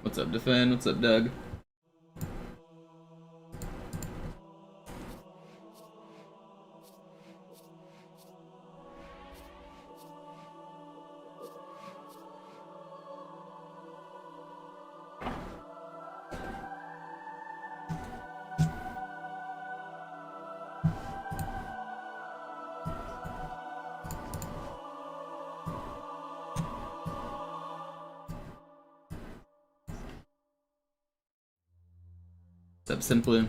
What's up, Defend? What's up, Doug? What's up, Simply?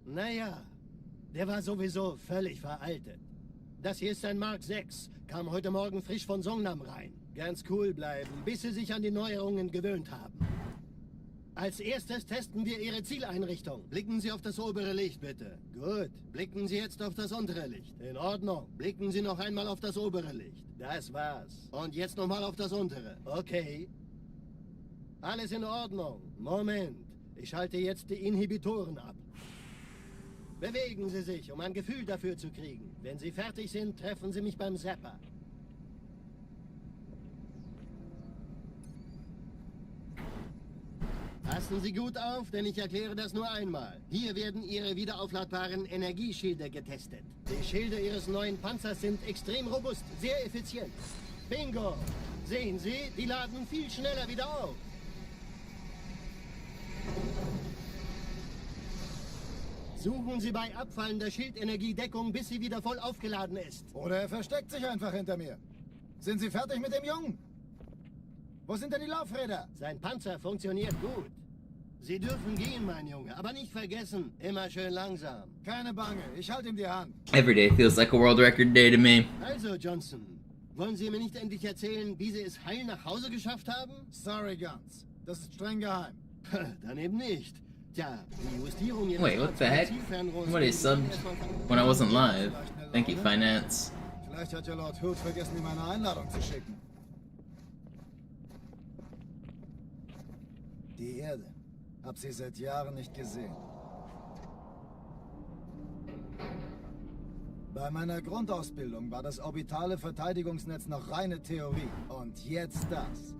Naja, der war sowieso völlig veraltet. Das hier ist ein Mark 6, kam heute Morgen frisch von Songnam rein. Ganz cool bleiben, bis Sie sich an die Neuerungen gewöhnt haben. Als erstes testen wir Ihre Zieleinrichtung. Blicken Sie auf das obere Licht, bitte. Gut. Blicken Sie jetzt auf das untere Licht. In Ordnung. Blicken Sie noch einmal auf das obere Licht. Das war's. Und jetzt nochmal auf das untere. Okay. Alles in Ordnung. Moment. Ich schalte jetzt die Inhibitoren ab. Bewegen Sie sich, um ein Gefühl dafür zu kriegen. Wenn Sie fertig sind, treffen Sie mich beim Zapper. Passen Sie gut auf, denn ich erkläre das nur einmal. Hier werden Ihre wiederaufladbaren Energieschilde getestet. Die Schilde Ihres neuen Panzers sind extrem robust, sehr effizient. Bingo! Sehen Sie, die laden viel schneller wieder auf. Suchen Sie bei abfallender Schildenergiedeckung, bis sie wieder voll aufgeladen ist. Oder er versteckt sich einfach hinter mir. Sind Sie fertig mit dem Jungen? Wo sind denn die Laufräder? Sein Panzer funktioniert gut. Sie dürfen gehen, mein Junge, aber nicht vergessen, immer schön langsam. Keine Bange, ich halte ihm die Hand. Every day feels like a world record day to me. Also, Johnson, wollen Sie mir nicht endlich erzählen, wie Sie es heil nach Hause geschafft haben? Sorry, Guns. Das ist streng geheim. Dann eben nicht. Tja, die Justierung Ihres Wait, what the heck? What is subbed when I wasn't live? Thank you, Finance. Vielleicht hat ja Lord Hood vergessen, ihm eine Einladung zu schicken. Die Erde. Hab sie seit Jahren nicht gesehen. Bei meiner Grundausbildung war das orbitale Verteidigungsnetz noch reine Theorie. Und jetzt das.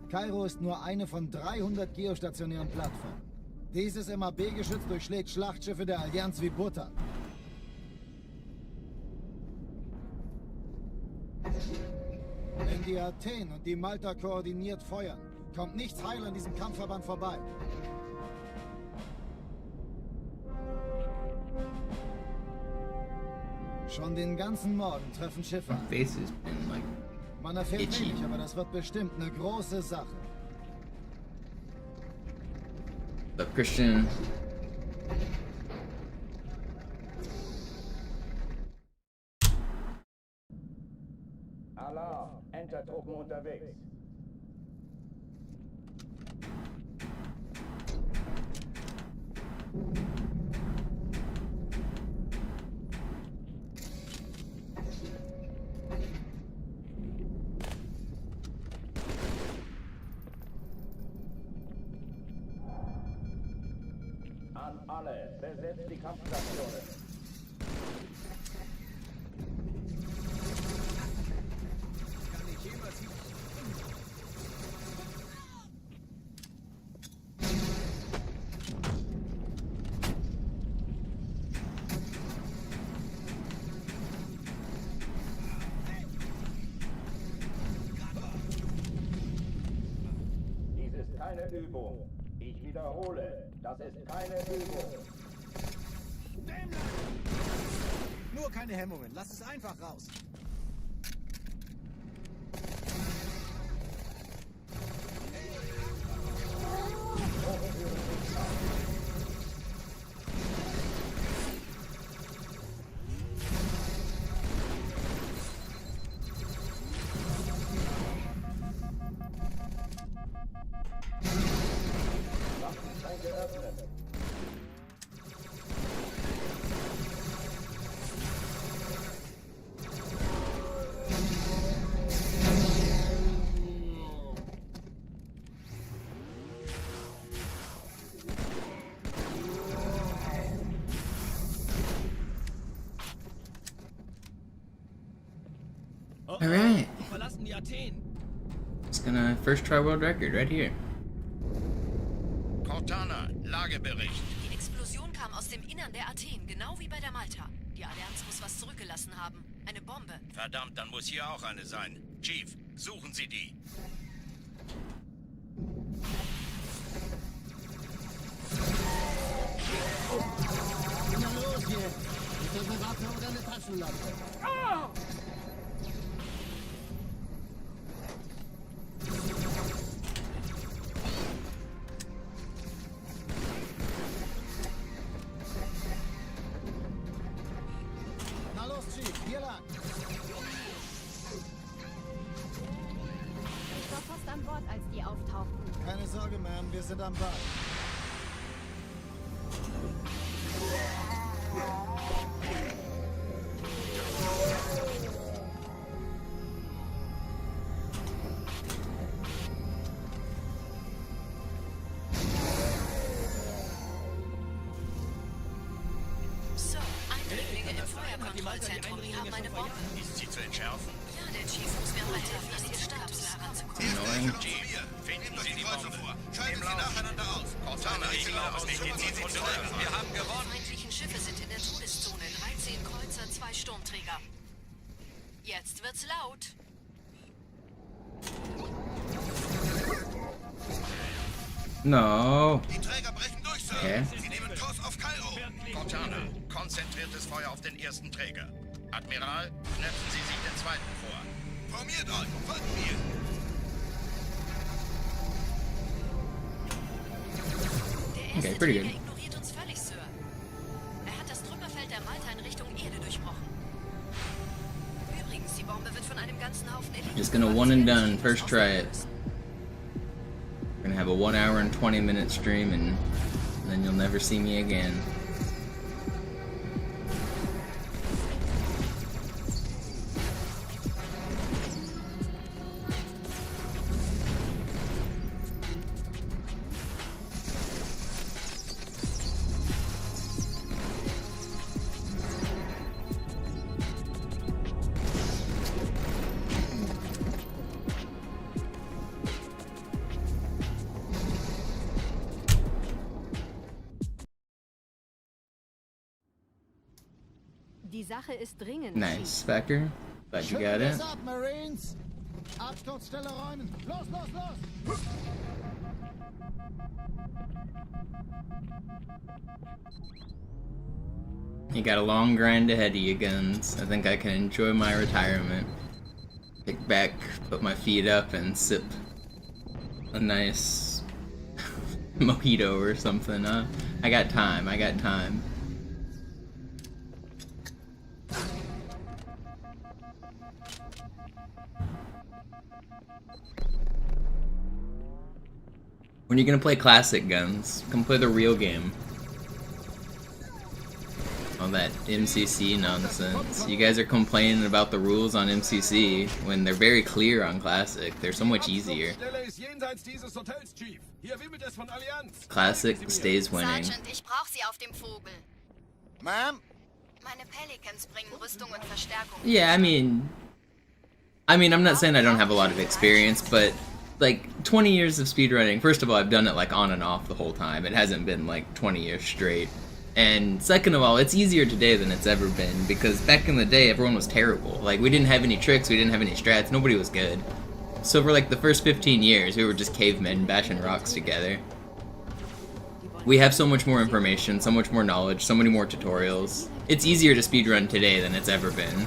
Kairo ist nur eine von 300 geostationären Plattformen. Dieses MAB-Geschütz durchschlägt Schlachtschiffe der Allianz wie Butter. Wenn die Athen und die Malta koordiniert feuern, kommt nichts heil an diesem Kampfverband vorbei. Schon den ganzen Morgen treffen Schiffe an. Face has been like Man erfährt itchy. wenig, aber das wird bestimmt eine große Sache. But Christian. Alarm, Entertruppen unterwegs. An alle, besetzt die Kampfstationen. keine Übung. Ich wiederhole, das ist keine Übung. Nur keine Hemmungen, lass es einfach raus. Alright. Just gonna first try world record right here. Cortana, Lagebericht. Die Explosion kam aus dem Innern der Athen, genau wie bei der Malta. Die Allianz muss was zurückgelassen haben. Eine Bombe. Verdammt, dann muss hier auch eine sein. Chief, suchen Sie die. Na los hier! Ist das eine Waffe oder eine Taschenlampe? Na los, Chief, hier lang. Ich war fast an Bord, als die auftauchten. Keine Sorge, Ma'am, wir sind am Ball. So, Eindringlinge im Feuerkontrollzentrum. Die haben eine Bombe. Ist sie zu entschärfen? Ja, der Chief muss mir mal helfen, an den Stabslager zu kommen. Annoying. Chief, finden Sie die Bombe. Schalten Sie nacheinander aus. Cortana, ich glaube es nicht. Ziehen Sie zurück. Wir haben Die gewonnen. feindlichen Schiffe sind in der Todeszone. 13 Kreuzer, 2 Sturmträger. Jetzt wird's laut. No. Die Träger brechen durch, Sir. Okay. Sie nehmen Kurs auf Kairo. Cortana, konzentriertes Feuer auf den ersten Träger. Admiral, knöpfen Sie sich den zweiten vor. Formiert euch, folgt mir. Der Okay, erste pretty Träger good. ignoriert uns völlig, Sir. Er hat das Trümmerfeld der Malta in Richtung Erde durchbrochen. Übrigens, die Bombe wird von einem ganzen Haufen Elite. Just gonna one and done, first try it. We're gonna have a 1 hour and 20-minute stream and then you'll never see me again. Die Sache ist dringend. Nice, Spectre. Glad you got it. Schütteln ab, Marines! Absturzstelle räumen! Los, los, los! You got a long grind ahead of you, guns. I think I can enjoy my retirement. Kick back, put my feet up, and sip a nice mojito or something. I got time, I got time. When are you gonna play classic, guns? Come play the real game. All that MCC nonsense. You guys are complaining about the rules on MCC when they're very clear on classic. They're so much easier. Classic stays winning. Sergeant, ich brauche Sie auf dem Vogel. Ma'am? Meine Pelicans bringen Rüstung und Verstärkung. Yeah, I mean, I'm not saying I don't have a lot of experience, but like 20 years of speedrunning. First of all, I've done it like on and off the whole time. It hasn't been like 20 years straight. And second of all, it's easier today than it's ever been because back in the day, everyone was terrible. Like, we didn't have any tricks, we didn't have any strats, nobody was good. So for like the first 15 years, we were just cavemen bashing rocks together. We have so much more information, so much more knowledge, so many more tutorials. It's easier to speedrun today than it's ever been.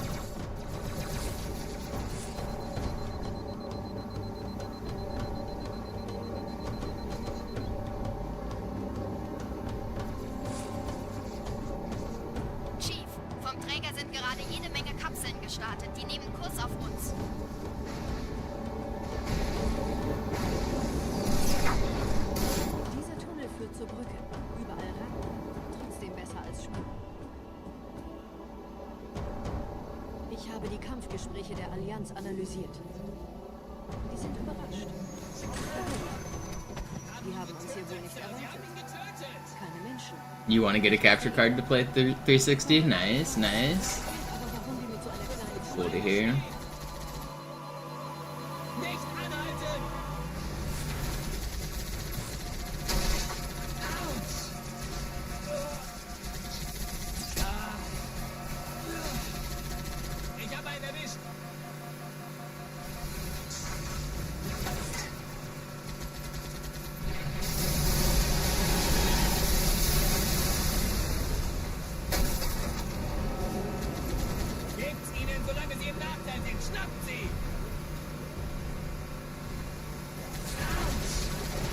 Chief, vom Träger sind gerade jede Menge Kapseln gestartet. Die nehmen Kurs auf uns. Dieser Tunnel führt zur Brücke. Überall Ratten. Trotzdem besser als Schwimmen. Ich habe die Kampfgespräche der Allianz analysiert. Die sind überrascht. Die haben uns hier wohl nicht erwartet. Keine Menschen. You want to get a capture card to play 360? Nice, nice. Aber warum die mit so einer kleinen Cool to hear.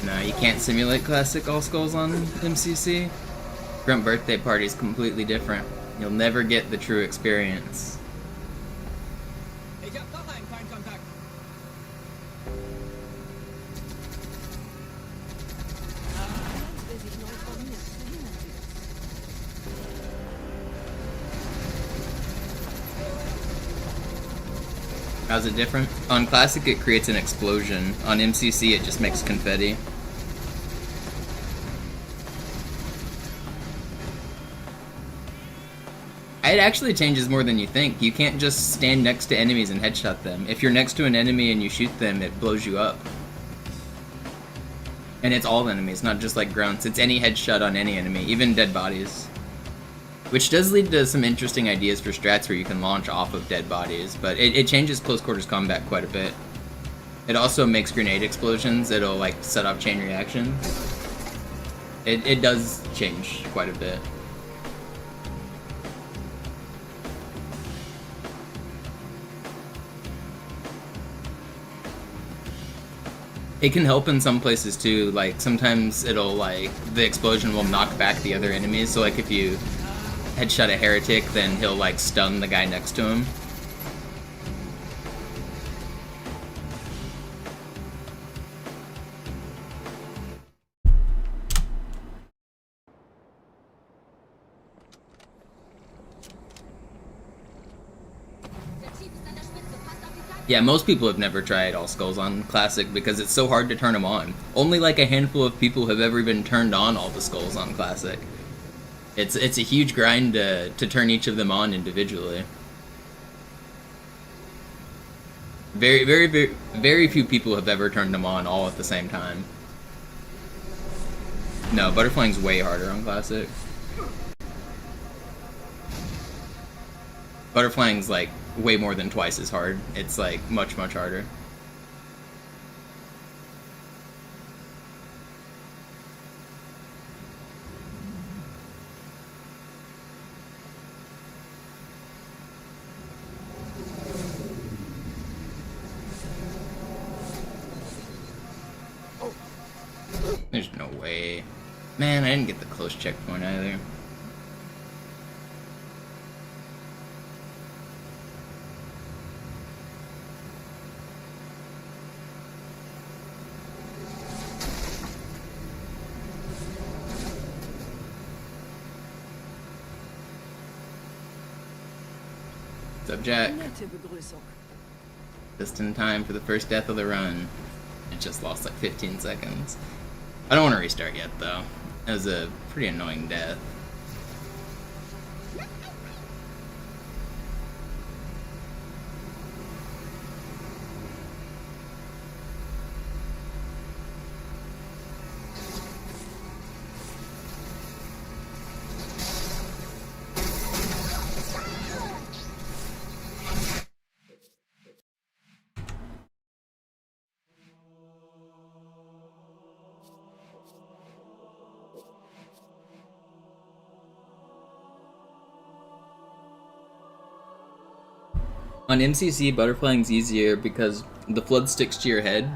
No, you can't simulate classic All Skulls on MCC. Grunt Birthday Party is completely different. You'll never get the true experience. Ich hab noch einen Feindkontakt. will sich neu formieren. Verhindern Sie das. How's it different? On Classic it creates an explosion. On MCC it just makes confetti. It actually changes more than you think. You can't just stand next to enemies and headshot them. If you're next to an enemy and you shoot them, it blows you up. And it's all enemies, not just like grunts. It's any headshot on any enemy, even dead bodies. Which does lead to some interesting ideas for strats where you can launch off of dead bodies, but it changes close quarters combat quite a bit. It also makes grenade explosions. It'll like set off chain reactions. It does change quite a bit. It can help in some places too, like sometimes it'll like, the explosion will knock back the other enemies, so like if you headshot a heretic, then he'll like stun the guy next to him. Yeah, most people have never tried All Skulls on Classic because it's so hard to turn them on. Only like a handful of people have ever been turned on all the skulls on Classic. It's a huge grind to turn each of them on individually. Very few people have ever turned them on all at the same time. No, Butterflying's way harder on Classic. Butterflying's like way more than twice as hard. It's like much harder. There's no way. Man, I didn't get the close checkpoint either. What's up, Jack? Nette Begrüßung. Just in time for the first death of the run. It just lost like 15 seconds. I don't want to restart yet, though. It was a pretty annoying death. On MCC, butterflying's easier because the flood sticks to your head,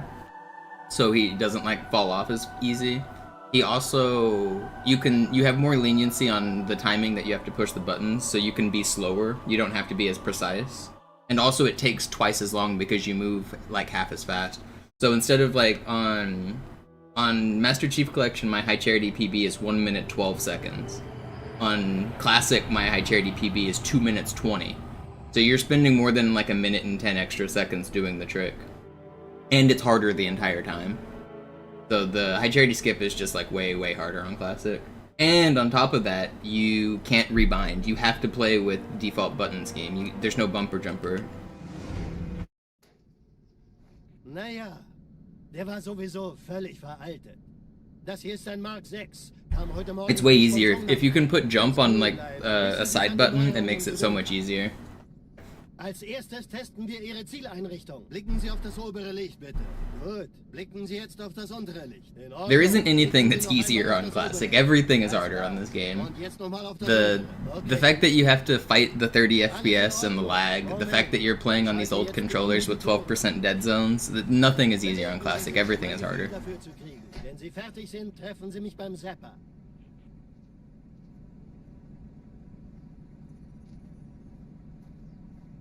so he doesn't like fall off as easy. He also you have more leniency on the timing that you have to push the buttons, so you can be slower. You don't have to be as precise. And also it takes twice as long because you move like half as fast. So instead of like on Master Chief Collection, my high charity PB is 1 minute 12 seconds. On Classic, my high charity PB is 2 minutes 20. So you're spending more than like a minute and 10 extra seconds doing the trick. And it's harder the entire time. So the high charity skip is just like way, way harder on Classic. And on top of that, you can't rebind. You have to play with default button scheme. There's no bumper jumper. Naja, der war sowieso völlig veraltet. Das hier ist ein Mark 6. Kam heute Morgen. It's way easier. If you can put jump on like a side button, it makes it so much easier. Als erstes testen wir Ihre Zieleinrichtung. Blicken Sie auf das obere Licht, bitte. Gut. Blicken Sie jetzt auf das untere Licht. There isn't anything that's easier on Classic. Everything is harder on this game. The fact that you have to fight the 30 FPS and the lag, the fact that you're playing on these old controllers with 12% dead zones, nothing is easier on Classic. Everything is harder. Wenn Sie fertig sind, treffen Sie mich beim Zapper.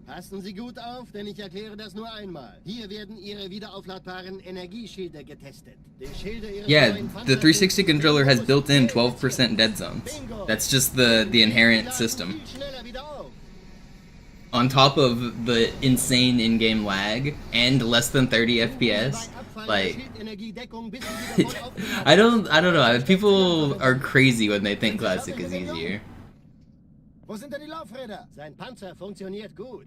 Passen Sie gut auf, denn ich erkläre das nur einmal. Hier werden Ihre wiederaufladbaren Energieschilde getestet. Die Schilde Ihres neuen The 360 controller has built-in 12% dead zones. That's just the inherent system. On top of the insane in-game lag and less than 30 FPS, like I don't know. People are crazy when they think Classic is easier. Wo sind denn die Laufräder? Sein Panzer funktioniert gut.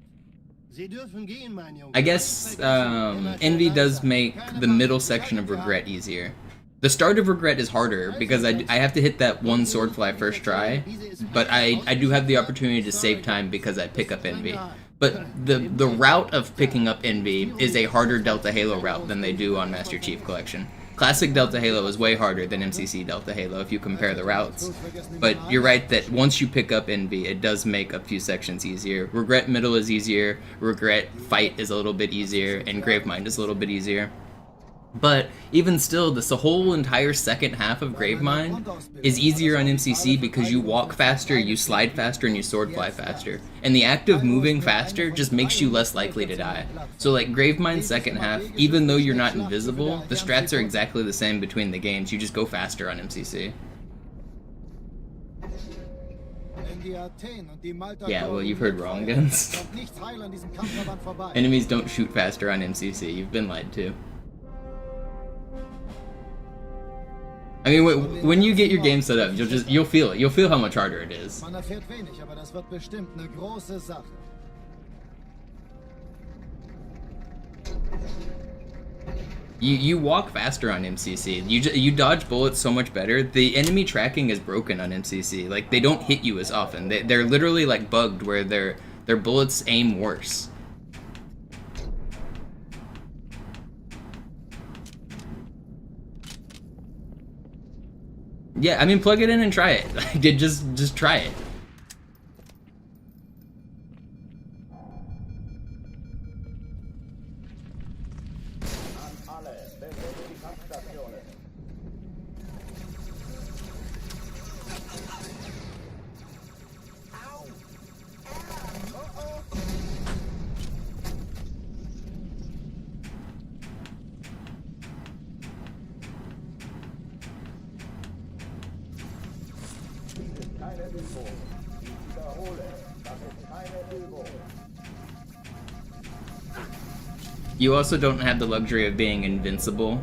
Sie dürfen gehen, mein Junge. I guess Envy does make the middle section of Regret easier. The start of Regret is harder because I have to hit that one swordfly first try, but I do have the opportunity to save time because I pick up Envy. But the route of picking up Envy is a harder Delta Halo route than they do on Master Chief Collection. Classic Delta Halo is way harder than MCC Delta Halo if you compare the routes. But you're right that once you pick up Envy, it does make a few sections easier. Regret Middle is easier, Regret Fight is a little bit easier, and Gravemind is a little bit easier. But even still, the whole entire second half of Gravemind is easier on MCC because you walk faster, you slide faster, and you sword fly faster. And the act of moving faster just makes you less likely to die. So like Gravemind's second half, even though you're not invisible, the strats are exactly the same between the games, you just go faster on MCC. Yeah, well, you've heard wrong, Guns. Enemies don't shoot faster on MCC, you've been lied to. I mean, when you get your game set up, you'll feel it. You'll feel how much harder it is. Man erfährt wenig, aber das wird bestimmt eine große Sache. You walk faster on MCC. You dodge bullets so much better. The enemy tracking is broken on MCC. Like, they don't hit you as often. They're literally like bugged where their bullets aim worse. Yeah, I mean, plug it in and try it. Like, just try it. You also don't have the luxury of being invincible.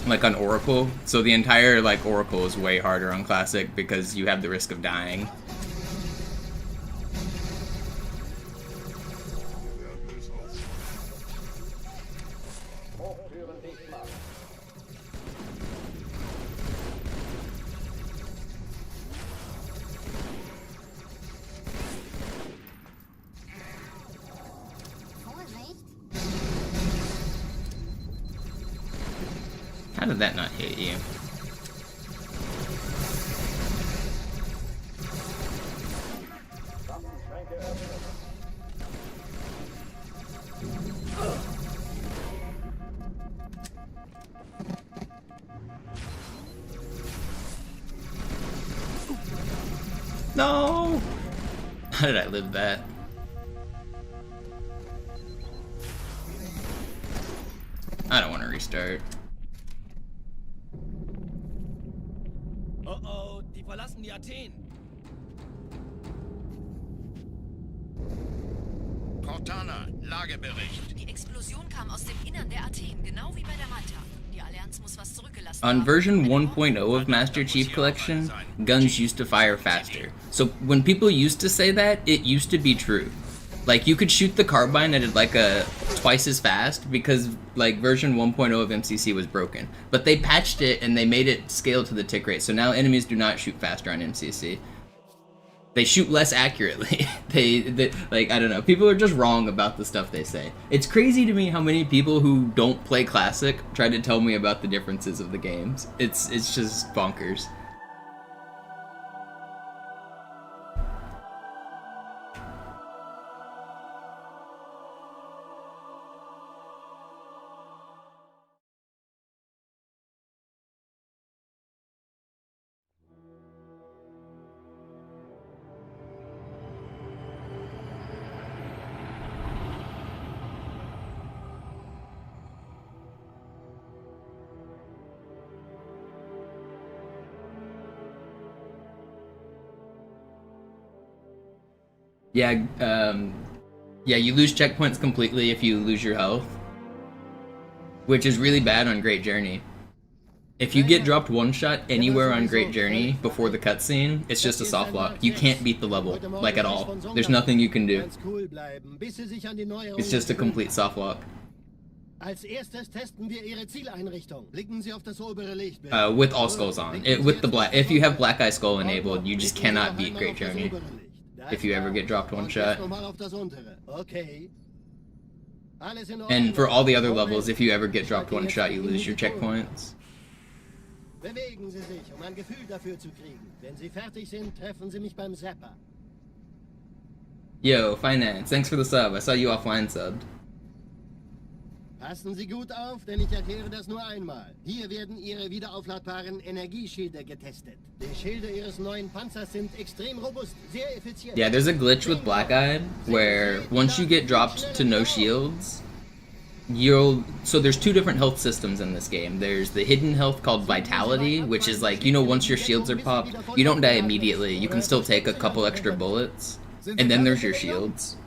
Like on Oracle. So the entire like Oracle is way harder on Classic because you have the risk of dying. How did that not hit you? No! How did I live that? I don't want to restart. Oh oh, die verlassen die Athen. Cortana, Lagebericht. Die Explosion kam aus dem Innern der Athen, genau wie bei der Malta. Die Allianz muss was zurückgelassen On haben. version 1.0 of Master Chief Collection, guns used to fire faster. So when people used to say that, it used to be true. Like, you could shoot the carbine at like a twice as fast because like version 1.0 of MCC was broken. But they patched it and they made it scale to the tick rate. So now enemies do not shoot faster on MCC. They shoot less accurately. they like, I don't know. People are just wrong about the stuff they say. It's crazy to me how many people who don't play Classic try to tell me about the differences of the games. It's just bonkers. Yeah, yeah, you lose checkpoints completely if you lose your health, which is really bad on Great Journey. If you get dropped one shot anywhere on Great Journey before the cutscene, it's just a soft lock. You can't beat the level, like at all. There's nothing you can do. It's just a complete soft lock. Als erstes testen wir Ihre Zieleinrichtung. Blicken Sie auf das obere Licht. With all skulls on. With the black, if you have Black Eye Skull enabled, you just cannot beat Great Journey. If you ever get dropped one shot. And for all the other levels, if you ever get dropped one shot, you lose your checkpoints. Bewegen Sie sich, ein Gefühl dafür zu kriegen. Wenn Sie fertig sind, treffen Sie mich beim Zapper. Yo, Finance, thanks for the sub. I saw you offline subbed. Passen Sie gut auf, denn ich erkläre das nur einmal. Hier werden Ihre wiederaufladbaren Energieschilde getestet. Die Schilde Ihres neuen Panzers sind extrem robust, sehr effizient. Yeah, there's a glitch with Black Eye where once you get dropped to no shields, so there's two different health systems in this game. There's the hidden health called Vitality, which is like, you know, once your shields are popped, you don't die immediately. You can still take a couple extra bullets. And then there's your shields.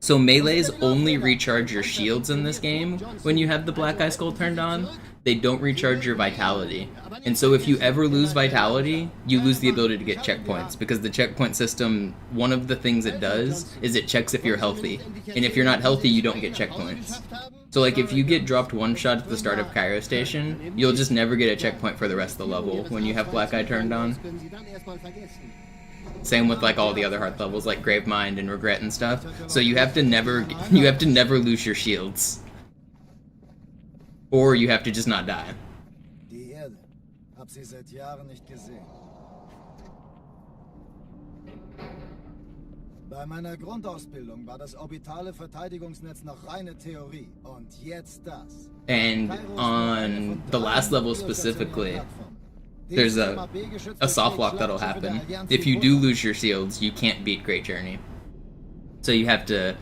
So melees only recharge your shields in this game when you have the Black Eye Skull turned on. They don't recharge your Vitality. And so if you ever lose Vitality, you lose the ability to get checkpoints, because the checkpoint system, one of the things it does is it checks if you're healthy. And if you're not healthy, you don't get checkpoints. So like if you get dropped one shot at the start of Cairo Station, you'll just never get a checkpoint for the rest of the level when you have Black Eye turned on. Same with like all the other hard levels like Gravemind and Regret and stuff. So you have to never lose your shields. Or you have to just not die. Die Erde. Hab sie seit Jahren nicht gesehen. Bei meiner Grundausbildung war das orbitale Verteidigungsnetz noch reine Theorie. Und jetzt das. And on the last level specifically, there's a soft lock that'll happen. If you do lose your shields, you can't beat Great Journey. So you have to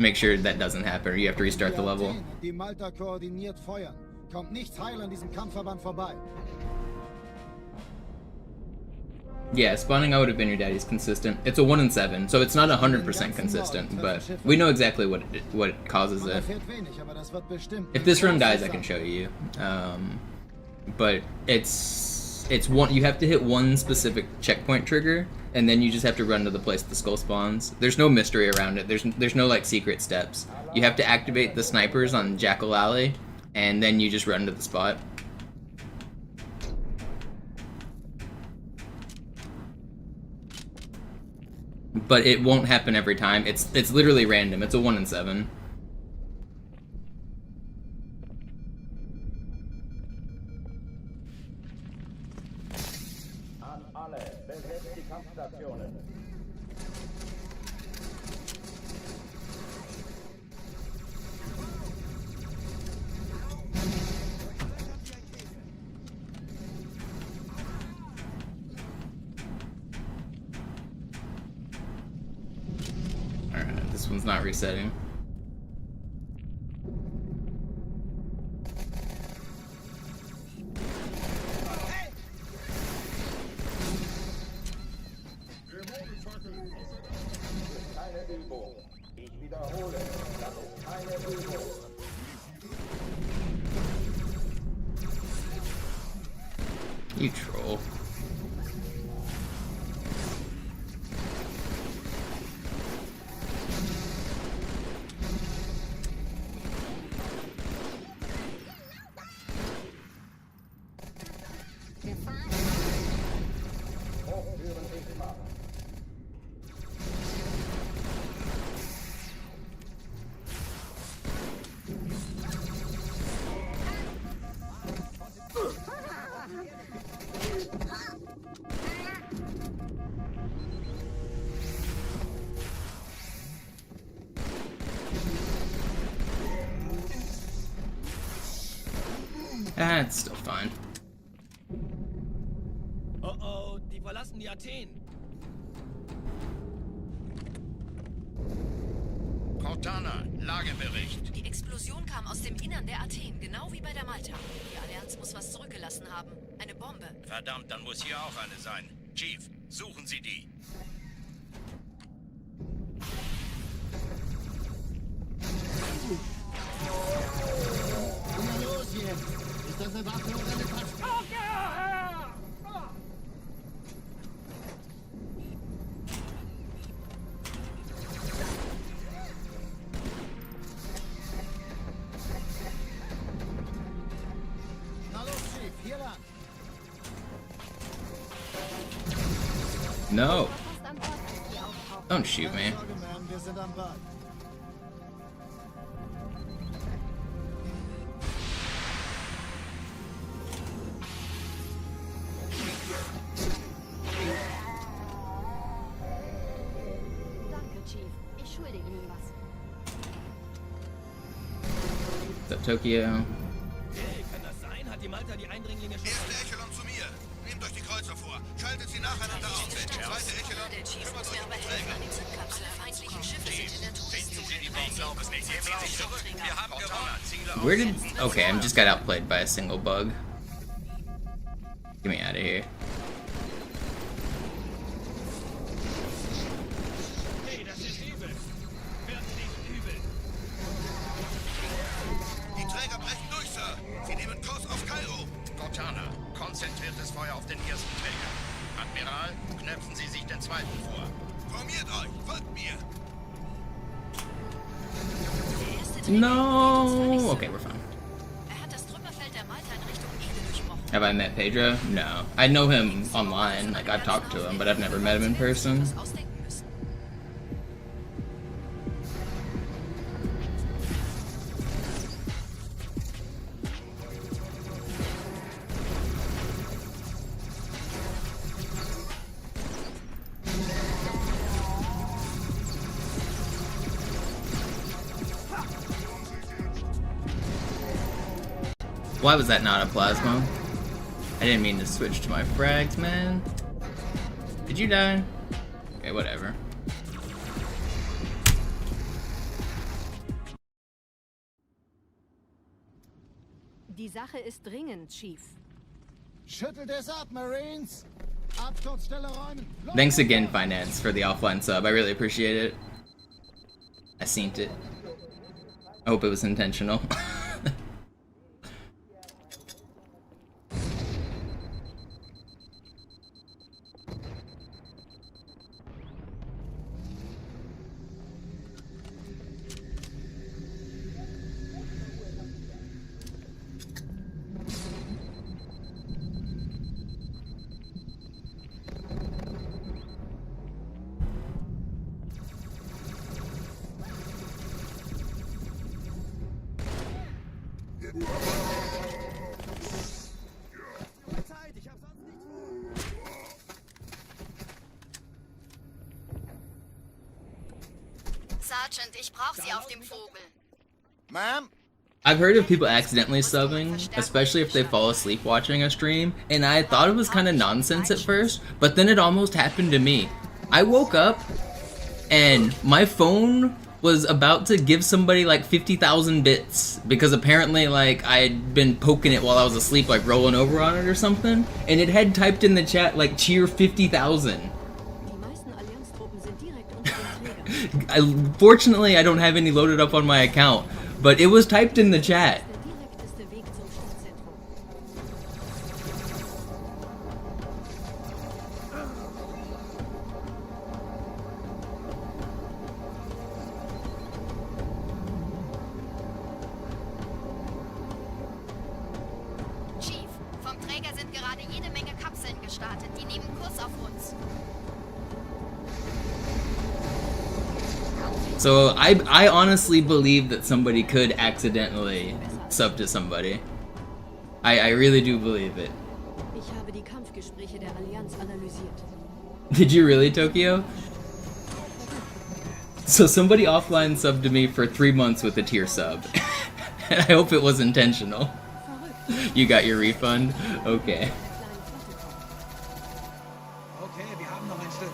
make sure that doesn't happen, or you have to restart the level. Die Malta koordiniert feuern. Kommt nichts heil an diesem Kampfverband vorbei. Yeah, spawning out would have been your daddy's consistent. It's a 1 in 7, so it's not 100% consistent, but we know exactly what causes it. If this run dies, I can show you. But it's one, you have to hit one specific checkpoint trigger, and then you just have to run to the place the skull spawns. There's no mystery around it. There's no like secret steps. You have to activate the snipers on Jackal Alley, and then you just run to the spot. But it won't happen every time. It's literally random. It's a 1 in 7. This one's not resetting. Keine Übung. Ich wiederhole, das ist keine Übung. You troll. Hochführen ist Macht. That's still fine. Oh oh, die verlassen die Athen. Cortana, Lagebericht. Die Explosion kam aus dem Innern der Athen, genau wie bei der Malta. Die Allianz muss was zurückgelassen haben. Eine Bombe. Verdammt, dann muss hier auch eine sein. Chief, suchen Sie die. Na los jetzt! Ist das eine Waffe oder eine Taste? Na los, Chief, hier lang. No. Fast an Bord, als die auftauchen. Don't shoot me. Keine Sorge, Ma'am, wir sind am Bad. Danke, Chief. Ich schulde Ihnen was. What's up, Tokyo? Hey, kann das sein? Hat die Malta die Eindringlinge schon... Erste Echelon zu mir. Nehmt euch die Kreuzer vor. Schaltet sie nacheinander aus. Zweite Echelon, Der Chief kümmert muss euch mir um aber die helfen Träger. an die Zündkapsel. Feindliche Schiffe sind in der Todeszone. Wir haben gewonnen. Ziele Where did... Okay, I just got outplayed by a single bug. Get me out of here. Hey, das ist übel. Wird nicht übel. Die Träger brechen durch, Sir. Sie nehmen Kurs auf Kairo. Cortana, konzentriertes Feuer auf den ersten Träger. Admiral, knöpfen Sie sich den zweiten vor. Formiert euch, folgt mir. Der erste Träger No! Okay, we're fine. Er hat das Trümmerfeld der Malta in Richtung Ede durchbrochen. Have I met Pedro? No. I know him online, like I've talked to him, but I've never met him in person. Was ausdenken müssen. Why was that not a plasma? I didn't mean to switch to my frags, man. Did you die? Okay, whatever. Die Sache ist dringend, Chief. Schüttelt es ab, Marines. Absturzstelle räumen. Los! Thanks again, Finance, for the offline sub. I really appreciate it. I seen it. I hope it was intentional. Sergeant, ich brauche Sie auf dem Vogel. Ma'am? I've heard of people accidentally subbing, especially if they fall asleep watching a stream, and I thought it was kind of nonsense at first, but then it almost happened to me. I woke up, and my phone was about to give somebody like 50,000 bits because apparently like I had been poking it while I was asleep, like rolling over on it or something, and it had typed in the chat like cheer 50,000. Fortunately, I don't have any loaded up on my account, but it was typed in the chat. Chief, vom Träger sind gerade jede Menge Kapseln gestartet. Die nehmen Kurs auf uns. So I honestly believe that somebody could accidentally sub to somebody. I really do believe it. Ich habe die Kampfgespräche der Allianz analysiert. Did you really, Tokyo? So somebody offline subbed to me for 3 months with a tier sub. And I hope it was intentional. You got your refund? Okay. Okay, wir haben noch ein Stück.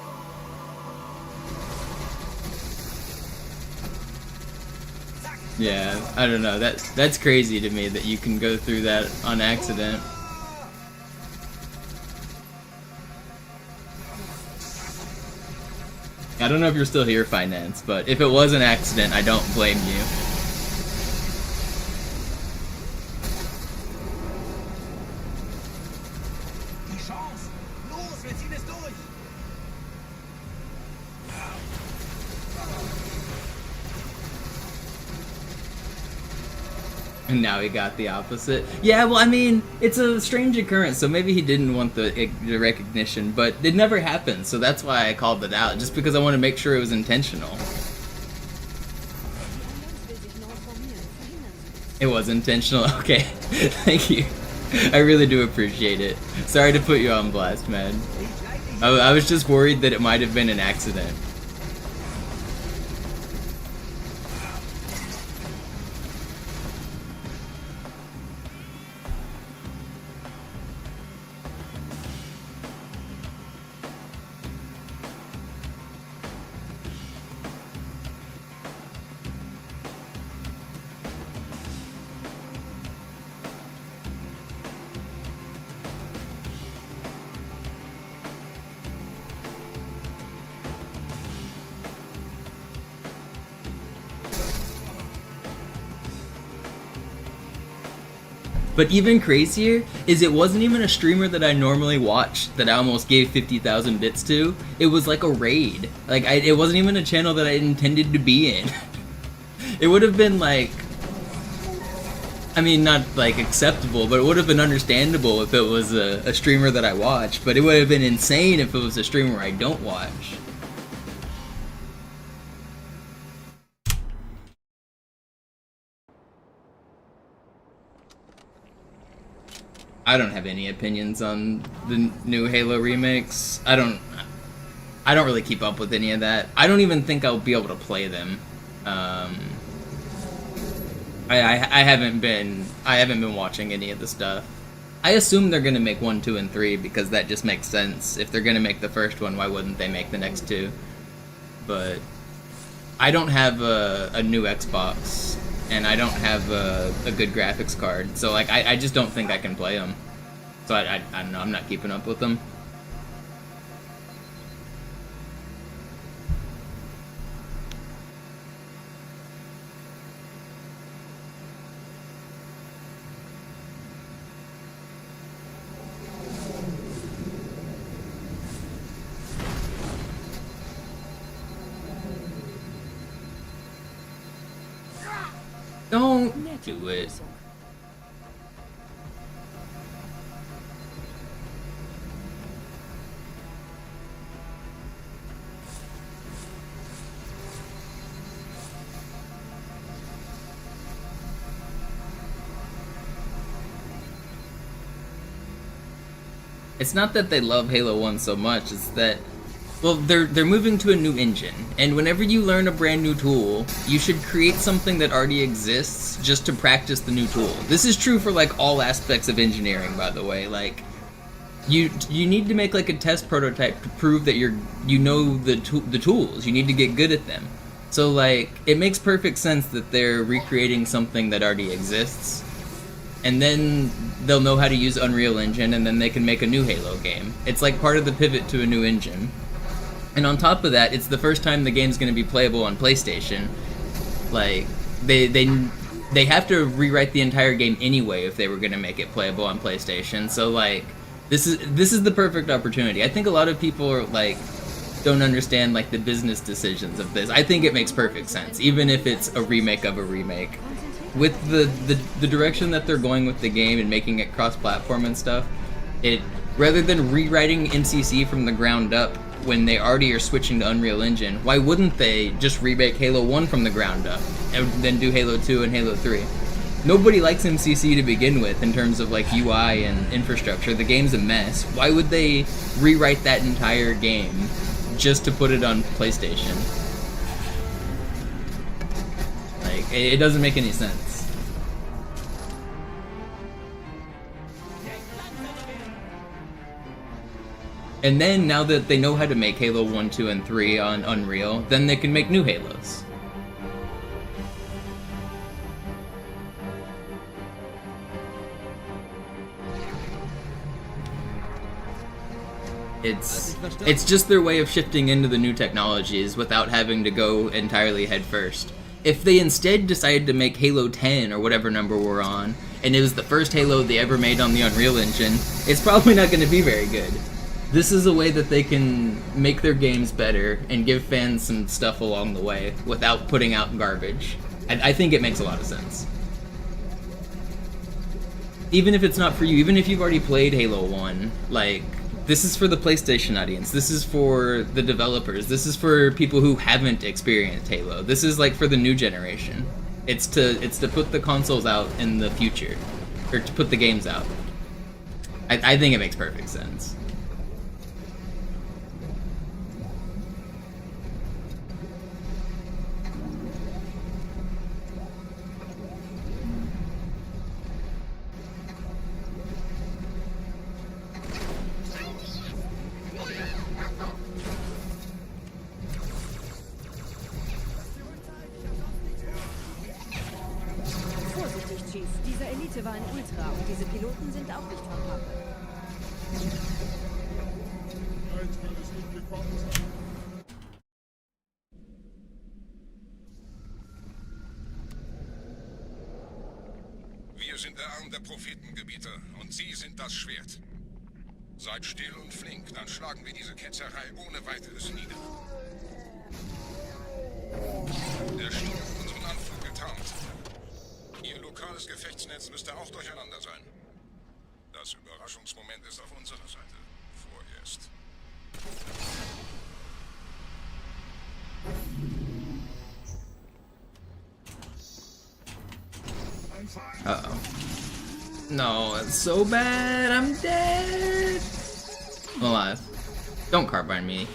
Yeah, I don't know. That's crazy to me that you can go through that on accident. I don't know if you're still here, Finance, but if it was an accident, I don't blame you. Die Chance. Los, wir ziehen es durch. And now he got the opposite. Yeah, well, I mean, it's a strange occurrence, so maybe he didn't want the recognition, but it never happened, so that's why I called it out, just because I want to make sure it was intentional. It was intentional? Okay. Thank you. I really do appreciate it. Sorry to put you on blast, man. I was just worried that it might have been an accident. But even crazier is it wasn't even a streamer that I normally watch that I almost gave 50,000 bits to. It was like a raid. Like, it wasn't even a channel that I intended to be in. It would have been like, I mean, not like acceptable, but it would have been understandable if it was a streamer that I watch. But it would have been insane if it was a streamer I don't watch. I don't have any opinions on the new Halo remakes. I don't really keep up with any of that. I don't even think I'll be able to play them. I haven't been watching any of the stuff. I assume they're gonna make 1, 2, and 3 because that just makes sense. If they're gonna make the first one, why wouldn't they make the next 2? But I don't have a new Xbox. And I don't have a good graphics card, so like I just don't think I can play them. So I don't know, I'm not keeping up with them. Don't do it. It's not that they love Halo 1 so much, it's that, well, they're moving to a new engine, and whenever you learn a brand new tool, you should create something that already exists just to practice the new tool. This is true for like all aspects of engineering, by the way. Like, you need to make like a test prototype to prove that you know the tools. You need to get good at them. So like, it makes perfect sense that they're recreating something that already exists, and then they'll know how to use Unreal Engine, and then they can make a new Halo game. It's like part of the pivot to a new engine. And on top of that, it's the first time the game's going to be playable on PlayStation. Like, they have to rewrite the entire game anyway if they were going to make it playable on PlayStation. So like, this is the perfect opportunity. I think a lot of people are like, don't understand like the business decisions of this. I think it makes perfect sense, even if it's a remake of a remake. With the direction that they're going with the game and making it cross-platform and stuff, it, rather than rewriting NCC from the ground up when they already are switching to Unreal Engine, why wouldn't they just remake Halo 1 from the ground up and then do Halo 2 and Halo 3? Nobody likes MCC to begin with in terms of like UI and infrastructure. The game's a mess. Why would they rewrite that entire game just to put it on PlayStation? Like, it doesn't make any sense. And then, now that they know how to make Halo 1, 2, and 3 on Unreal, then they can make new Halos. It's just their way of shifting into the new technologies without having to go entirely headfirst. If they instead decided to make Halo 10 or whatever number we're on, and it was the first Halo they ever made on the Unreal Engine, it's probably not going to be very good. This is a way that they can make their games better and give fans some stuff along the way without putting out garbage. I think it makes a lot of sense. Even if it's not for you, even if you've already played Halo 1, like, this is for the PlayStation audience, this is for the developers, this is for people who haven't experienced Halo, this is like for the new generation. It's to put the consoles out in the future, or to put the games out. I think it makes perfect sense. Dieser Elite war ein Ultra und diese Piloten sind auch nicht von Pappe. Wir sind der Arm der Prophetengebieter und Sie sind das Schwert. Seid still und flink, dann schlagen wir diese Ketzerei ohne weiteres nieder. Der Sturm hat unseren Anflug getarnt. Ihr lokales Gefechtsnetz müsste auch durcheinander sein. Das Überraschungsmoment ist auf unserer Seite. Vorerst. Uh-oh. No, it's so bad. I'm dead. I'm alive. Don't carbine me.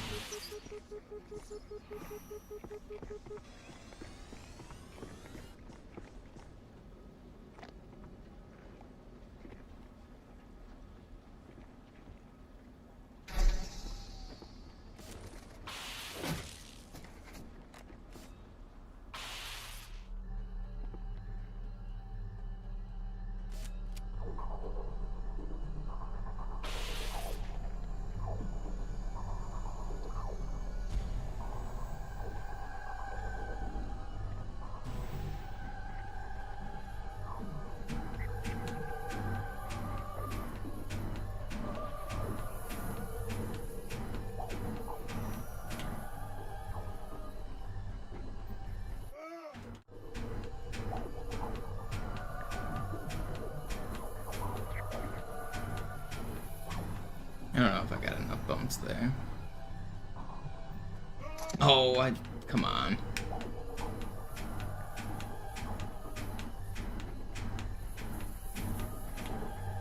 I don't know if I got enough bumps there. Oh, come on.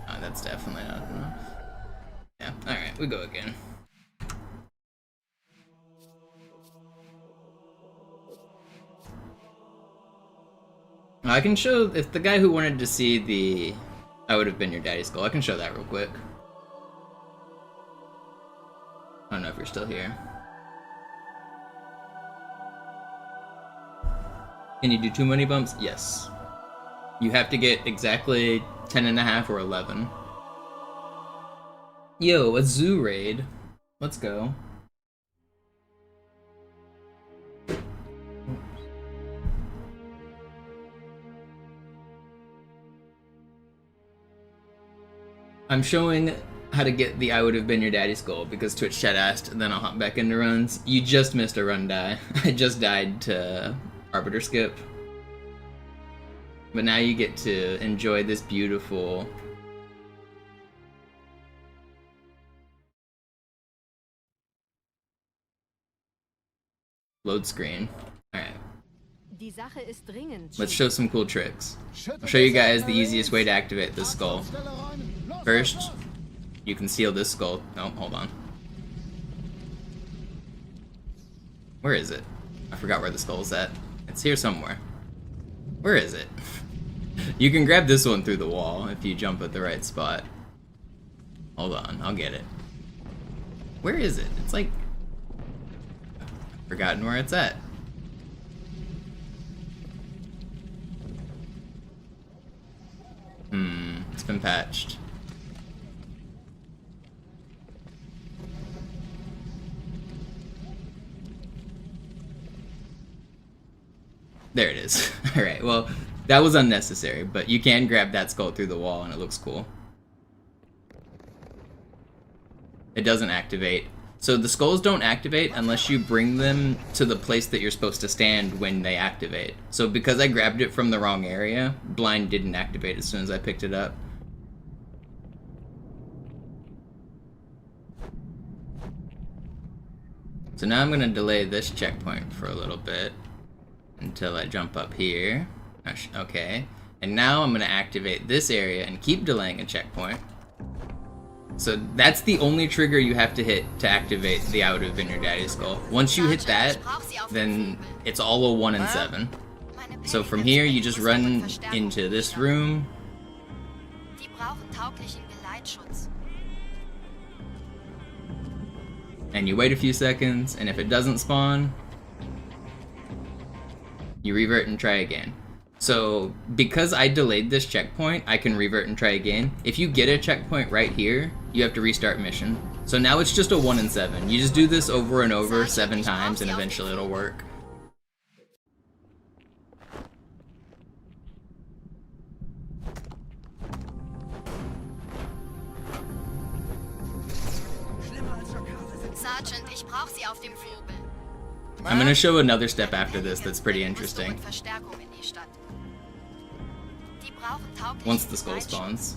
Oh, that's definitely not enough. Yeah, alright, we go again. I can show, if the guy who wanted to see the I Would Have Been Your Daddy's Skull, I can show that real quick. I don't know if you're still here. Can you do too many bumps? Yes. You have to get exactly 10.5 or 11. Yo, a zoo raid. Let's go. I'm showing how to get the I would have been your daddy's goal because Twitch chat asked, and then I'll hop back into runs. You just missed a run die. I just died to Arbiter Skip. But now you get to enjoy this beautiful load screen. Alright. Die Sache ist dringend. Let's show some cool tricks. I'll show you guys the easiest way to activate this skull. First, you can seal this skull. Oh, hold on. Where is it? I forgot where the skull's at. It's here somewhere. Where is it? You can grab this one through the wall if you jump at the right spot. Hold on, I'll get it. Where is it? It's like... I've forgotten where it's at. It's been patched. There it is. Alright, well, that was unnecessary, but you can grab that skull through the wall and it looks cool. It doesn't activate. So the skulls don't activate unless you bring them to the place that you're supposed to stand when they activate. So because I grabbed it from the wrong area, blind didn't activate as soon as I picked it up. So now I'm gonna delay this checkpoint for a little bit until I jump up here. Okay. And now I'm gonna activate this area and keep delaying a checkpoint. So that's the only trigger you have to hit to activate the I would have been your daddy's skull. Once you hit that, then it's all a 1 and 7. So from here, you just run into this room. And you wait a few seconds, and if it doesn't spawn, you revert and try again. So, because I delayed this checkpoint, I can revert and try again. If you get a checkpoint right here, you have to restart mission. So now it's just a 1 and 7. You just do this over and over 7 times and eventually it'll work. Sergeant, ich brauch Sie auf dem Vogel. I'm gonna show another step after this that's pretty interesting. Once the skull spawns.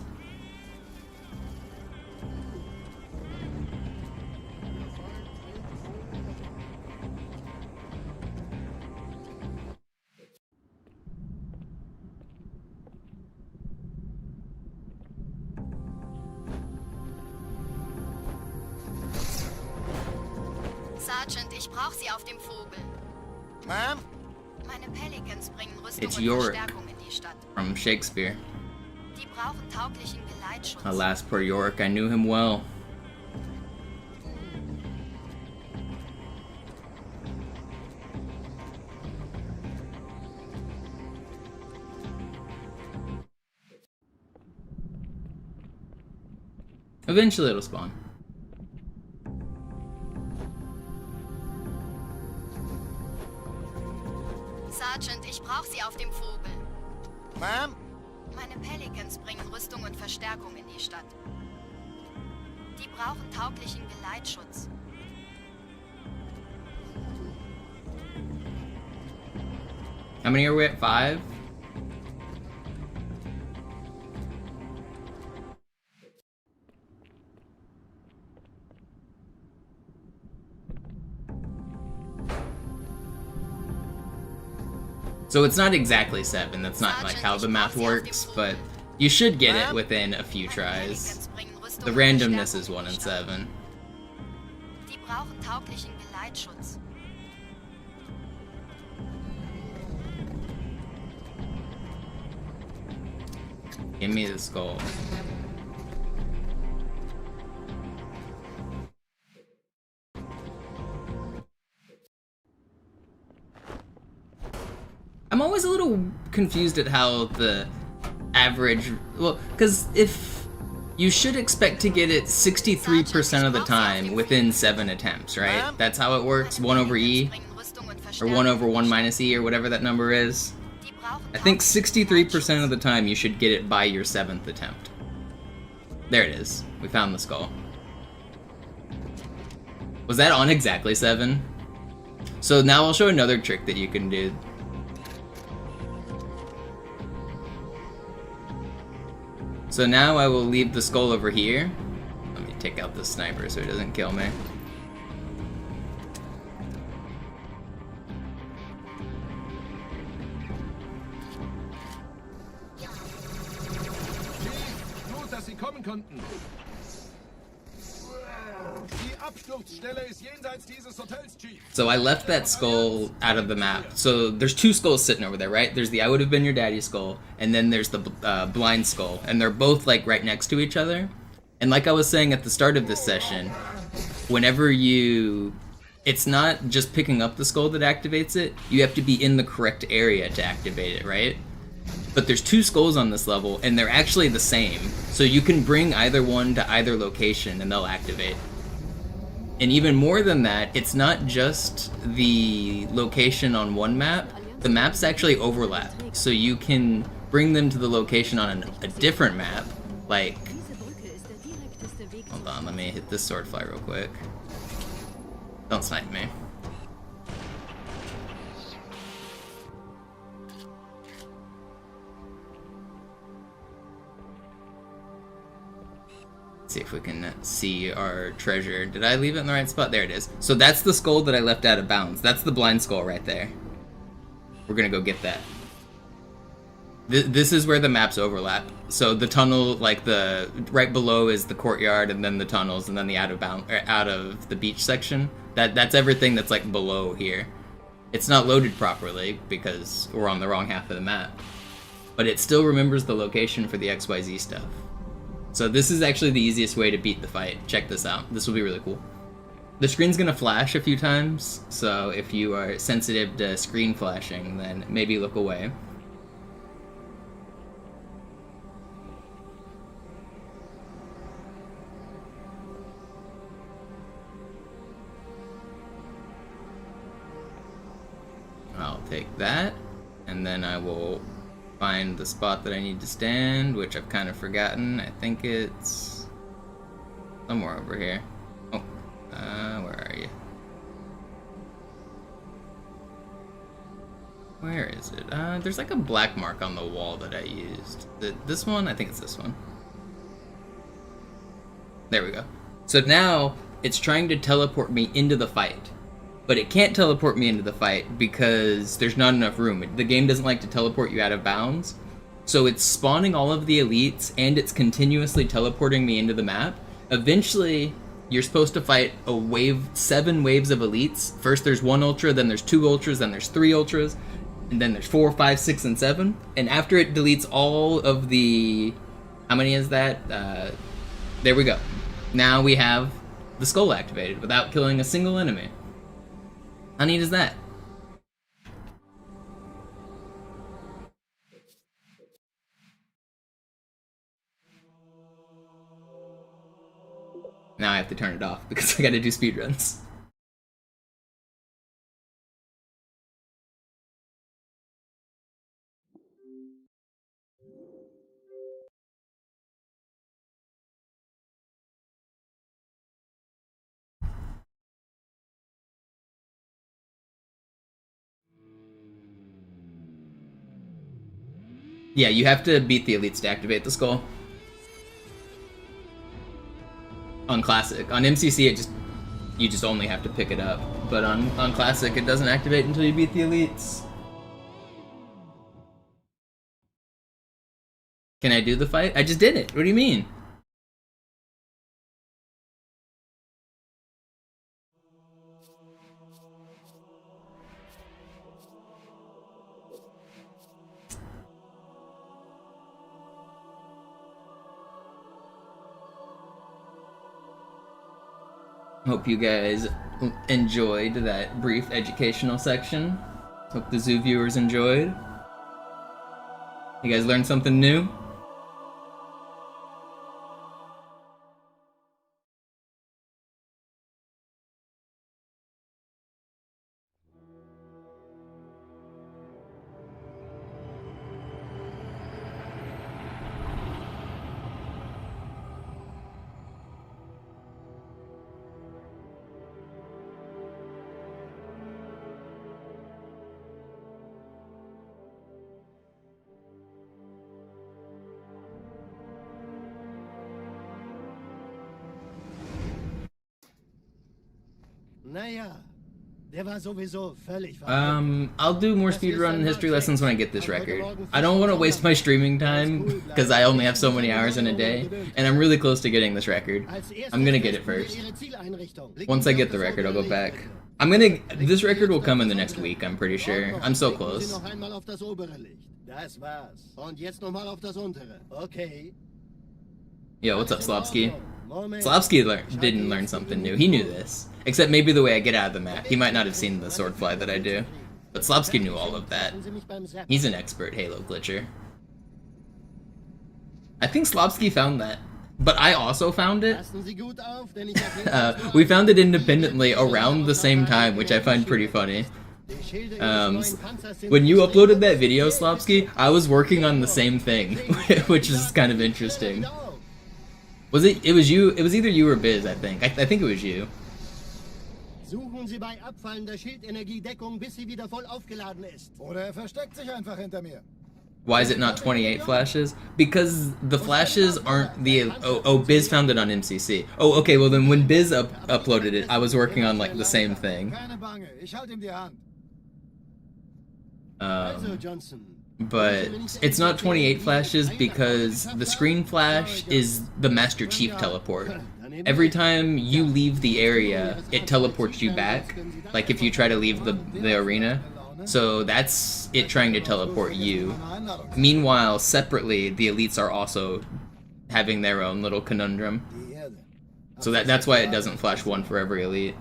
Sergeant, ich brauch Sie auf dem Vogel. Ma'am? Meine Pelicans bringen Rüstung It's und Yorick Verstärkung in die Stadt. from Shakespeare. Die brauchen tauglichen Geleitschutz. Alas, poor Yorick, I knew him well. Eventually it'll spawn. Sergeant, ich brauch Sie auf dem Vogel. Ma'am? Meine Pelicans bringen Rüstung und Verstärkung in die Stadt. Die brauchen tauglichen Geleitschutz. How many are we at? 5? So it's not exactly 7, that's not like how the math works, but you should get it within a few tries. The randomness is 1 and 7. Die brauchen tauglichen Geleitschutz. Give me the skull. I'm I'm always a little confused at how the average, well, because if you should expect to get it 63% of the time within 7 attempts, right? That's how it works, 1 over E, or 1 over 1 minus E, or whatever that number is. I think 63% of the time you should get it by your 7th attempt. There it is. We found the skull. Was that on exactly 7? So now I'll show another trick that you can do. So now I will leave the skull over here. Let me take out the sniper so it doesn't kill me. Gut, dass Sie kommen konnten. Die Absturzstelle ist jenseits dieses Hotels, Chief. So I left that skull out of the map. So there's 2 skulls sitting over there, right? There's the I would have been your daddy skull, and then there's the blind skull, and they're both like right next to each other. And like I was saying at the start of this session, whenever it's not just picking up the skull that activates it, you have to be in the correct area to activate it, right? But there's 2 skulls on this level, and they're actually the same. So you can bring either one to either location and they'll activate. And even more than that, it's not just the location on one map, the maps actually overlap. So you can bring them to the location on a different map, like... Hold on, let me hit this swordfly real quick. Don't snipe me. See if we can see our treasure. Did I leave it in the right spot? There it is. So that's the skull that I left out of bounds. That's the blind skull right there. We're gonna go get that. This is where the maps overlap. So the tunnel, like the right below is the courtyard, and then the tunnels, and then the out of the beach section. That's everything that's like below here. It's not loaded properly because we're on the wrong half of the map, but it still remembers the location for the XYZ stuff. So this is actually the easiest way to beat the fight. Check this out. This will be really cool. The screen's gonna flash a few times, so if you are sensitive to screen flashing, then maybe look away. I'll take that, and then I will find the spot that I need to stand, which I've kind of forgotten. I think it's somewhere over here. Oh, where are you? Where is it? There's like a black mark on the wall that I used. This one? I think it's this one. There we go. So now it's trying to teleport me into the fight. But it can't teleport me into the fight because there's not enough room. The game doesn't like to teleport you out of bounds. So it's spawning all of the elites, and it's continuously teleporting me into the map. Eventually, you're supposed to fight 7 waves of elites. First there's 1 ultra, then there's 2 ultras, then there's 3 ultras, and then there's 4, 5, 6, and 7. And after it deletes all of the... How many is that? There we go. Now we have the skull activated without killing a single enemy. How neat is that? Now I have to turn it off because I gotta do speedruns. Yeah, you have to beat the elites to activate the skull. On Classic. On MCC, you just only have to pick it up. But on Classic, it doesn't activate until you beat the elites. Can I do the fight? I just did it. What do you mean? Hope you guys enjoyed that brief educational section. Hope the zoo viewers enjoyed. You guys learned something new? Naja, der war sowieso völlig I'll do more speedrun history lessons when I get this record. I don't want to waste my streaming time, because I only have so many hours in a day, and I'm really close to getting this record. I'm gonna get it first. Once I get the record, I'll go back. This record will come in the next week, I'm pretty sure. I'm so close. Das war's. Und jetzt nochmal auf das untere. Okay. Yo, what's up, Slopsky? Slopsky didn't learn something new. He knew this. Except maybe the way I get out of the map. He might not have seen the swordfly that I do. But Slopsky knew all of that. He's an expert Halo glitcher. I think Slopsky found that. But I also found it. We found it independently around the same time, which I find pretty funny. When you uploaded that video, Slopsky, I was working on the same thing, which is kind of interesting. Was it? It was you. It was either you or Biz, I think. I think it was you. Suchen Sie bei abfallender Schildenergie Deckung, bis sie wieder voll aufgeladen ist. Oder versteckt sich einfach hinter mir. Why is it not 28 flashes? Because the flashes aren't the... Oh, Biz found it on MCC. Oh, okay, well then when Biz uploaded it, I was working on like the same thing. But it's not 28 flashes because the screen flash is the Master Chief teleport. Every time you leave the area, it teleports you back, like if you try to leave the arena. So that's it trying to teleport you. Meanwhile, separately, the elites are also having their own little conundrum. So that's why it doesn't flash one for every elite.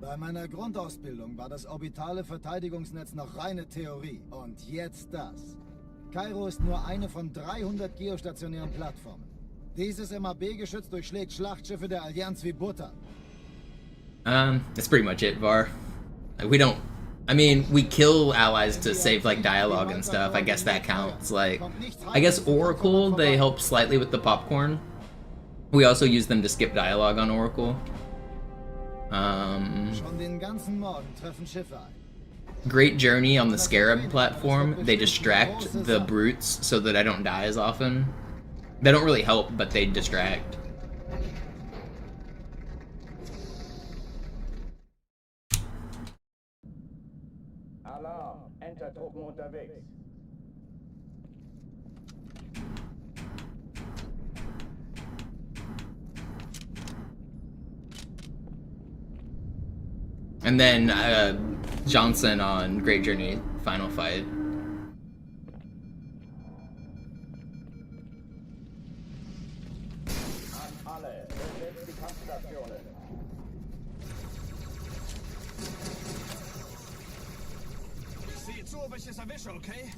Bei meiner Grundausbildung war das orbitale Verteidigungsnetz noch reine Theorie. Und jetzt das. Kairo ist nur eine von 300 geostationären Plattformen. Dieses MAB-Geschütz durchschlägt Schlachtschiffe der Allianz wie Butter. That's pretty much it, Var. I mean, we kill allies to save, like, dialogue and stuff. I guess that counts. Like, I guess Oracle, they help slightly with the popcorn. We also use them to skip dialogue on Oracle. Schon den ganzen Morgen treffen Schiffe ein. Great Journey on the Scarab platform, they distract the brutes so that I don't die as often. They don't really help, but they distract. Alarm, Enter-Truppen unterwegs. And then Johnson on Great Journey final fight. Ich sehe zu, ob ich es erwische, okay?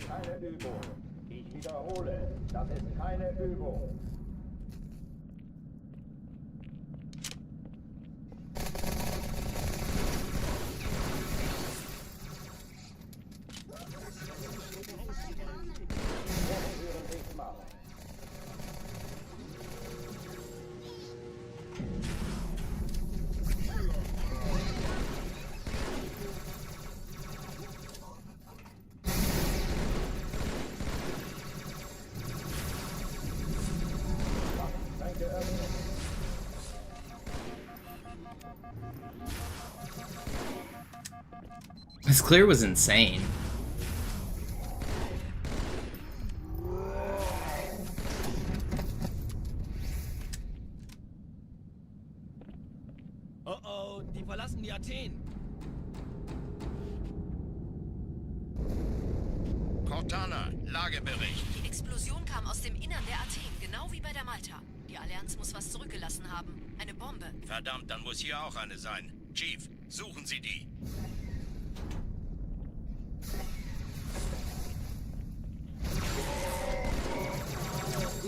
Keine Übung. Ich wiederhole, das ist keine Übung. This clear was insane. Oh, die verlassen die Athen. Cortana, Lagebericht. Explosion kam aus dem Innern der Athen, genau wie bei der Malta. Die Allianz muss was zurückgelassen haben. Eine Bombe. Verdammt, dann muss hier auch eine sein. Chief, suchen Sie die.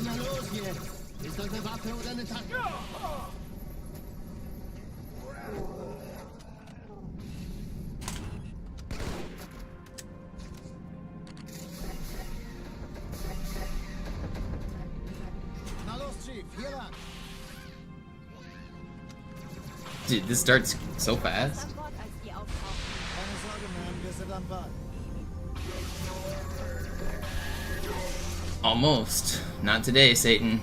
Na los jetzt! Ist das eine Waffe oder eine Tasche? Na los, Chief, hier lang. Dude, this starts so fast. An Bord, als die auftauchen. Keine Sorge, Ma'am, wir sind am Ball. Almost. Not today, Satan.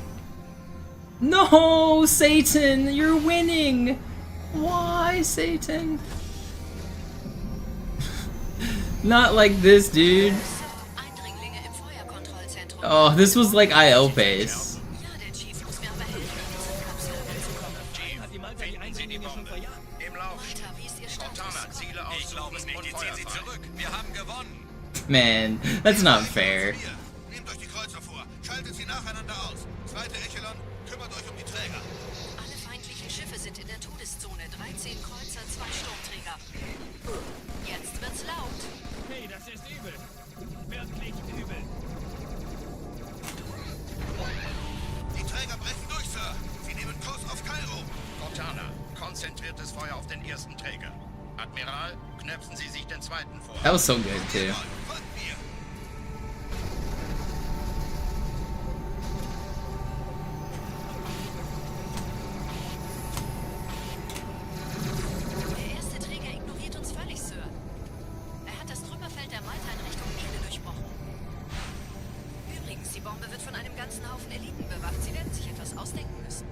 No, Satan, you're winning. Why, Satan? Not like this, dude. Eindringlinge im Feuerkontrollzentrum. Oh, this was like IL pace. Ja, der Chief muss mir aber helfen, in die Zündkapsel hereinzukommen. Chief, Hat die Malta die finden Sie die Eindringlinge schon Bombe. verjagt? Im Lauf. Malta, wie ist Ihr Status? Cortana, Ziele aussuchen und Feuer frei. Wir haben gewonnen. Man, that's not fair. Nehmt euch die Kreuzer vor. Schaltet sie nacheinander aus. Zweite Echelon, kümmert euch um die Träger. Alle feindlichen Schiffe sind in der Todeszone. 13 Kreuzer, 2 Sturmträger. Jetzt wird's laut. Hey, das ist übel. Wirklich übel. Die Träger brechen durch, Sir. Sie nehmen Kurs auf Kairo. Cortana, konzentriertes Feuer auf den ersten Träger. Admiral, knöpfen Sie sich den zweiten vor. That was so good too. Folgt mir. Der erste Träger ignoriert uns völlig, Sir. Er hat das Trümmerfeld der Malta in Richtung Erde durchbrochen. Übrigens, die Bombe wird von einem ganzen Haufen Eliten bewacht. Sie werden sich etwas ausdenken müssen.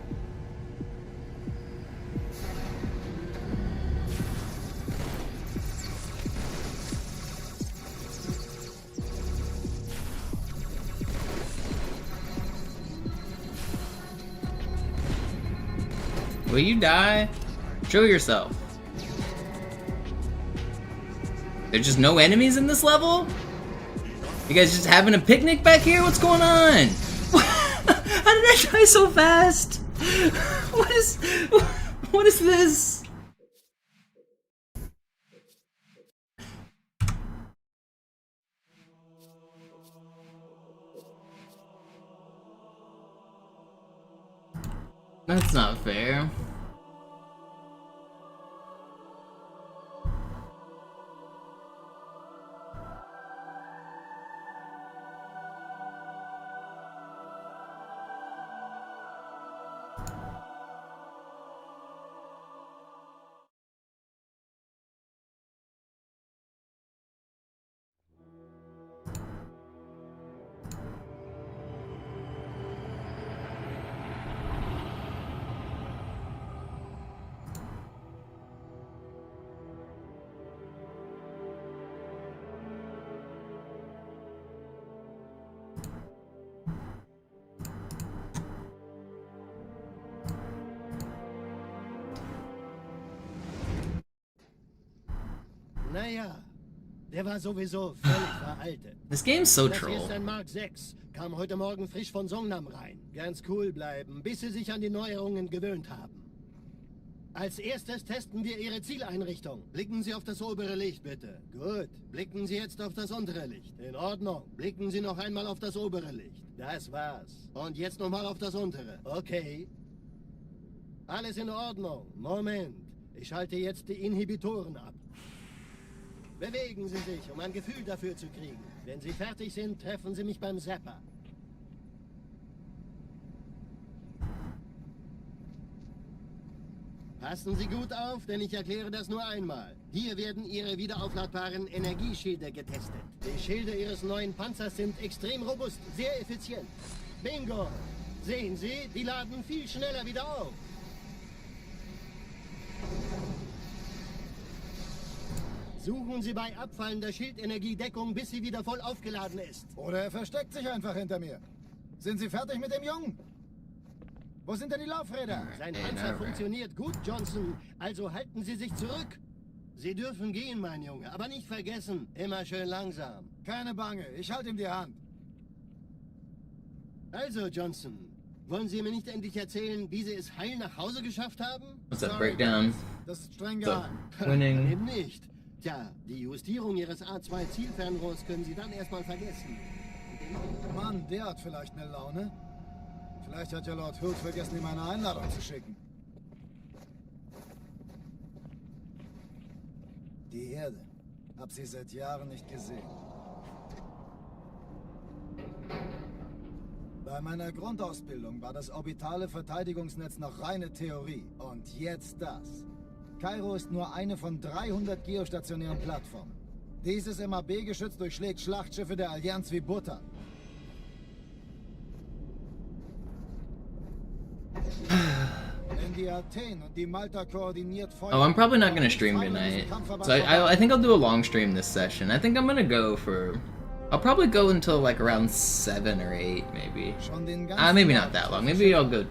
Will you die? Show yourself. There's just no enemies in this level? You guys just having a picnic back here? What's going on? How did I die so fast? What is this? That's not fair. Naja, der war sowieso völlig veraltet. This game's so Das hier troll. ist ein Mark 6. Kam heute Morgen frisch von Songnam rein. Ganz cool bleiben, bis Sie sich an die Neuerungen gewöhnt haben. Als erstes testen wir Ihre Zieleinrichtung. Blicken Sie auf das obere Licht, bitte. Gut. Blicken Sie jetzt auf das untere Licht. In Ordnung. Blicken Sie noch einmal auf das obere Licht. Das war's. Und jetzt nochmal auf das untere. Okay. Alles in Ordnung. Moment. Ich schalte jetzt die Inhibitoren ab. Bewegen Sie sich, um ein Gefühl dafür zu kriegen. Wenn Sie fertig sind, treffen Sie mich beim Zapper. Passen Sie gut auf, denn ich erkläre das nur einmal. Hier werden Ihre wiederaufladbaren Energieschilde getestet. Die Schilde Ihres neuen Panzers sind extrem robust, sehr effizient. Bingo! Sehen Sie, die laden viel schneller wieder auf. Suchen Sie bei abfallender Schildenergie Deckung, bis sie wieder voll aufgeladen ist. Oder er versteckt sich einfach hinter mir. Sind Sie fertig mit dem Jungen? Wo sind denn die Laufräder? Sein Panzer funktioniert gut, Johnson. Also halten Sie sich zurück. Sie dürfen gehen, mein Junge. Aber nicht vergessen, immer schön langsam. Keine Bange, ich halte ihm die Hand. Also, Johnson, wollen Sie mir nicht endlich erzählen, wie Sie es heil nach Hause geschafft haben? What's that breakdown? Das ist streng So, geheim. winning. Eben nicht. Tja, die Justierung Ihres A2-Zielfernrohrs können Sie dann erstmal vergessen. Mann, der hat vielleicht eine Laune. Vielleicht hat ja Lord Hood vergessen, ihm eine Einladung zu schicken. Die Erde. Hab sie seit Jahren nicht gesehen. Bei meiner Grundausbildung war das orbitale Verteidigungsnetz noch reine Theorie. Und jetzt das. Kairo ist nur eine von 300 geostationären Plattformen. Dieses MAB-Geschütz durchschlägt Schlachtschiffe der Allianz wie Butter. Wenn die Athen und die Malta koordiniert Feuer... Oh, I'm probably not gonna stream tonight. So I think I'll do a long stream this session. I think I'm gonna go for... I'll probably go until like around 7 or 8, maybe. Maybe not that long. Maybe I'll go...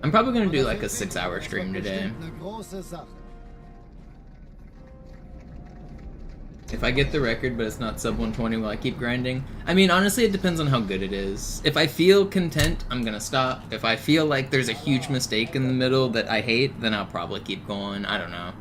I'm probably gonna do like a 6-hour stream today. If I get the record, but it's not sub 120, will I keep grinding? I mean, honestly, it depends on how good it is. If I feel content, I'm gonna stop. If I feel like there's a huge mistake in the middle that I hate, then I'll probably keep going. I don't know.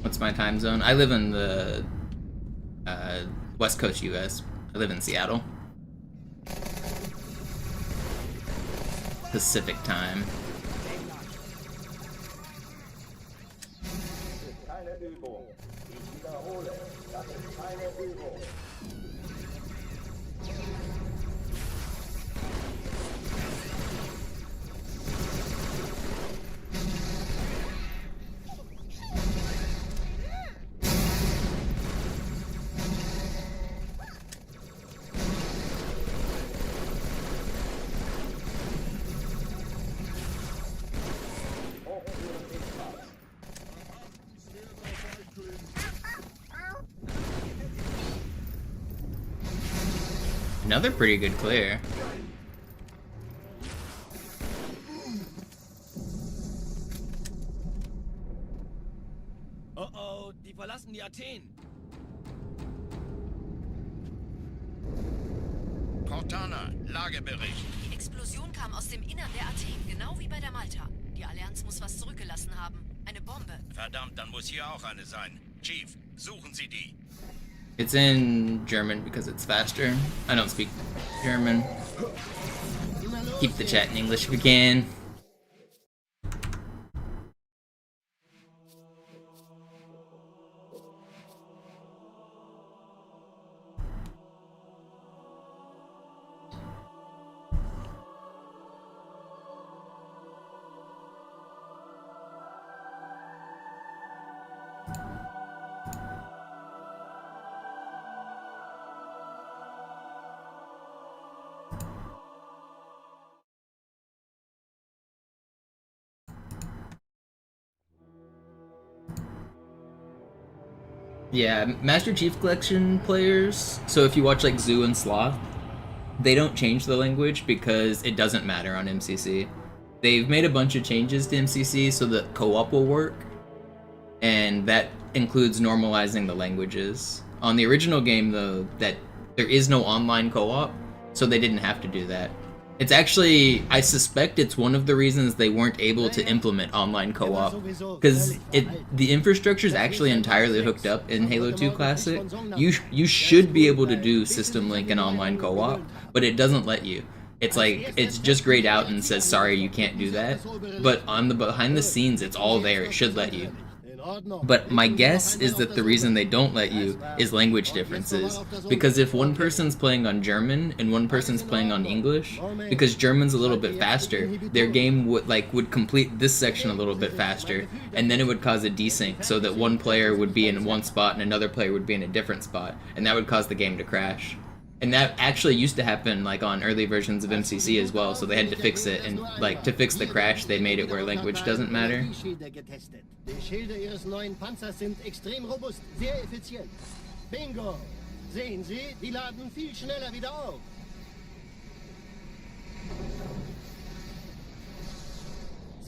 What's my time zone? I live in the West Coast US. I live in Seattle. Pacific time. Keine Übung. Ich wiederhole, das ist keine Übung. Another pretty good clear. Oh oh, die verlassen die Athen. Cortana, Lagebericht. Die Explosion kam aus dem Innern der Athen, genau wie bei der Malta. Die Allianz muss was zurückgelassen haben. Eine Bombe. Verdammt, dann muss hier auch eine sein. Chief, suchen Sie die. It's in German because it's faster. I don't speak German. Keep the chat in English if we can. Yeah, Master Chief Collection players, so if you watch like Zoo and Sloth, they don't change the language because it doesn't matter on MCC. They've made a bunch of changes to MCC so that co-op will work, and that includes normalizing the languages. On the original game, though, that there is no online co-op, so they didn't have to do that. It's actually, I suspect it's one of the reasons they weren't able to implement online co-op, because the infrastructure is actually entirely hooked up in Halo 2 Classic. You should be able to do system link and online co-op, but it doesn't let you. It's like, it's just grayed out and says, sorry, you can't do that, but on the behind the scenes, it's all there, it should let you. But my guess is that the reason they don't let you is language differences. Because if one person's playing on German and one person's playing on English, because German's a little bit faster, their game would complete this section a little bit faster, and then it would cause a desync so that one player would be in one spot and another player would be in a different spot, and that would cause the game to crash. And that actually used to happen like on early versions of MCC as well, so they had to fix it, and like to fix the crash they made it where language doesn't matter. Die Schilde ihres neuen Panzers sind extrem robust, sehr effizient. Bingo! Sehen Sie, die laden viel schneller wieder auf.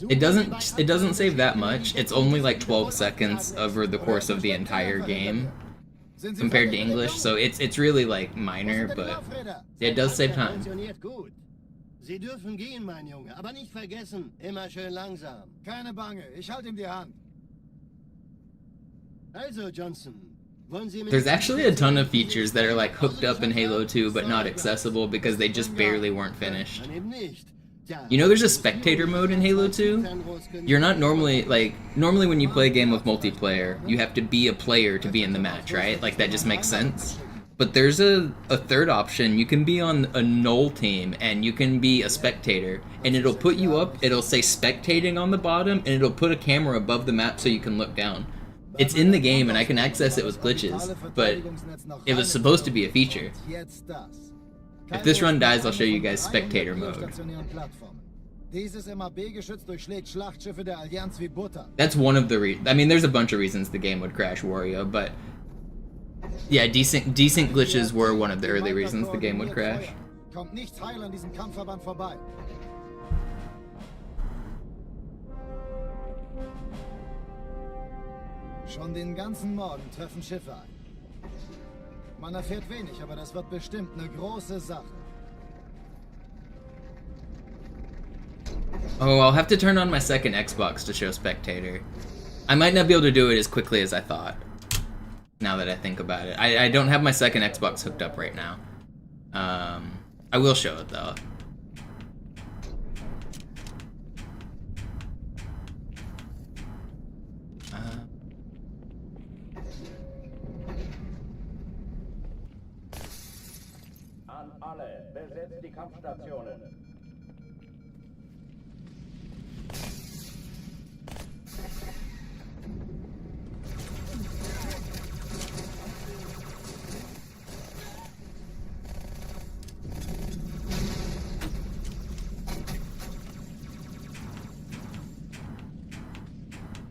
It doesn't save that much. It's only like 12 seconds over the course of the entire game compared to English, so it's really like minor, but it does save time. Sie dürfen gehen, mein Junge, aber nicht vergessen, immer schön langsam. Keine Bange, ich halte ihm die Hand. Also, Johnson, wollen Sie mir... There's actually a ton of features that are like hooked up in Halo 2 but not accessible because they just barely weren't finished. You know there's a spectator mode in Halo 2? You're not normally when you play a game with multiplayer, you have to be a player to be in the match, right? Like that just makes sense. But there's a third option. You can be on a null team and you can be a spectator, and it'll put you up, it'll say spectating on the bottom, and it'll put a camera above the map so you can look down. It's in the game and I can access it with glitches, but it was supposed to be a feature. If this run dies, I'll show you guys spectator mode. That's one of the I mean, there's a bunch of reasons the game would crash, Wario, but yeah, decent glitches were one of the early reasons the game would crash. Schon den ganzen Morgen treffen Schiffe ein. Man erfährt wenig, aber das wird bestimmt eine große Sache. Oh, I'll have to turn on my second Xbox to show Spectator. I might not be able to do it as quickly as I thought, now that I think about it. I don't have my second Xbox hooked up right now. I will show it, though. An alle, besetzt die Kampfstationen.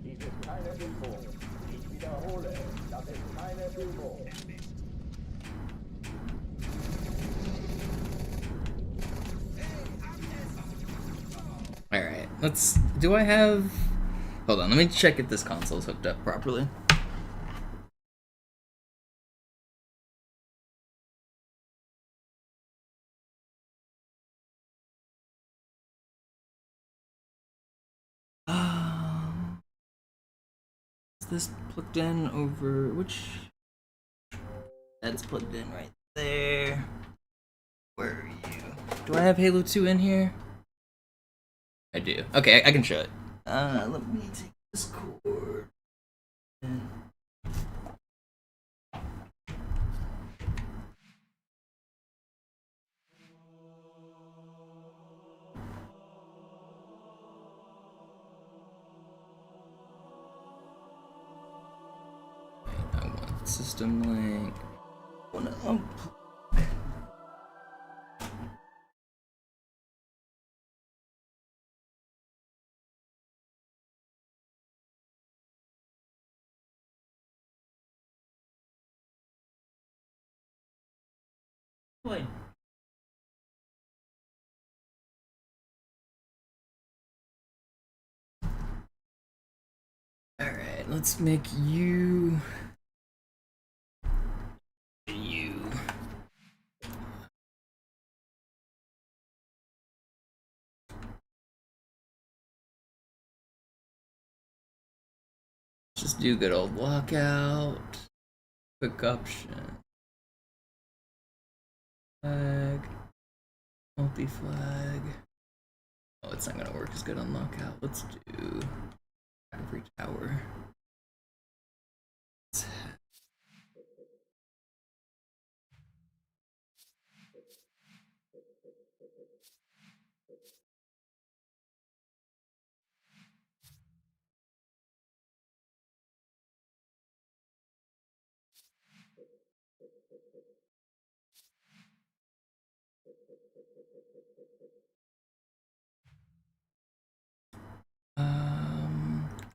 Dies ist keine Übung. Ich wiederhole, das ist keine Übung. Alright, do I have... Hold on, let me check if this console's hooked up properly. Is this plugged in over... which... That's plugged in right there. Where are you? Do I have Halo 2 in here? I do. Okay, I can show it. Let me take this cord. I want system link. I want to Alright, let's make you... Just do good old lockout. Quick option. Flag. Multi-flag. Oh, it's not gonna work as good on lockout. Let's do every tower.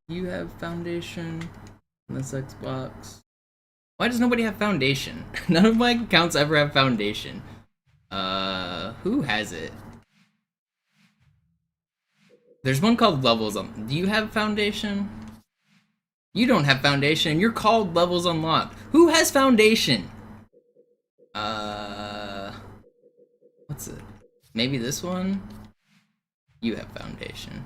You have Foundation on this Xbox. Why does nobody have Foundation? None of my accounts ever have Foundation. Who has it? There's one called Levels on. Do you have Foundation? You don't have Foundation. You're called Levels Unlocked. Who has Foundation? What's it? Maybe this one? You have Foundation.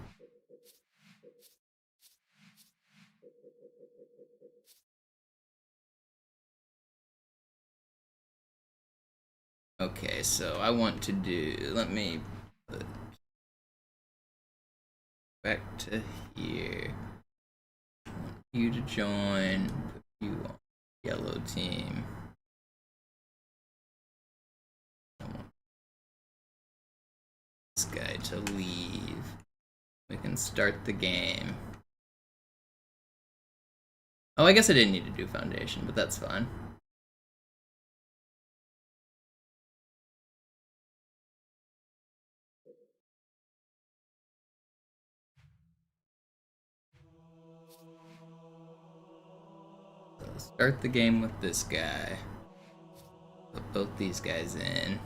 Okay, so I want to do, let me put back to here. I want you to join, put you on yellow team. I want this guy to leave. We can start the game. Oh, I guess I didn't need to do Foundation, but that's fine. Start the game with this guy. Put both these guys in.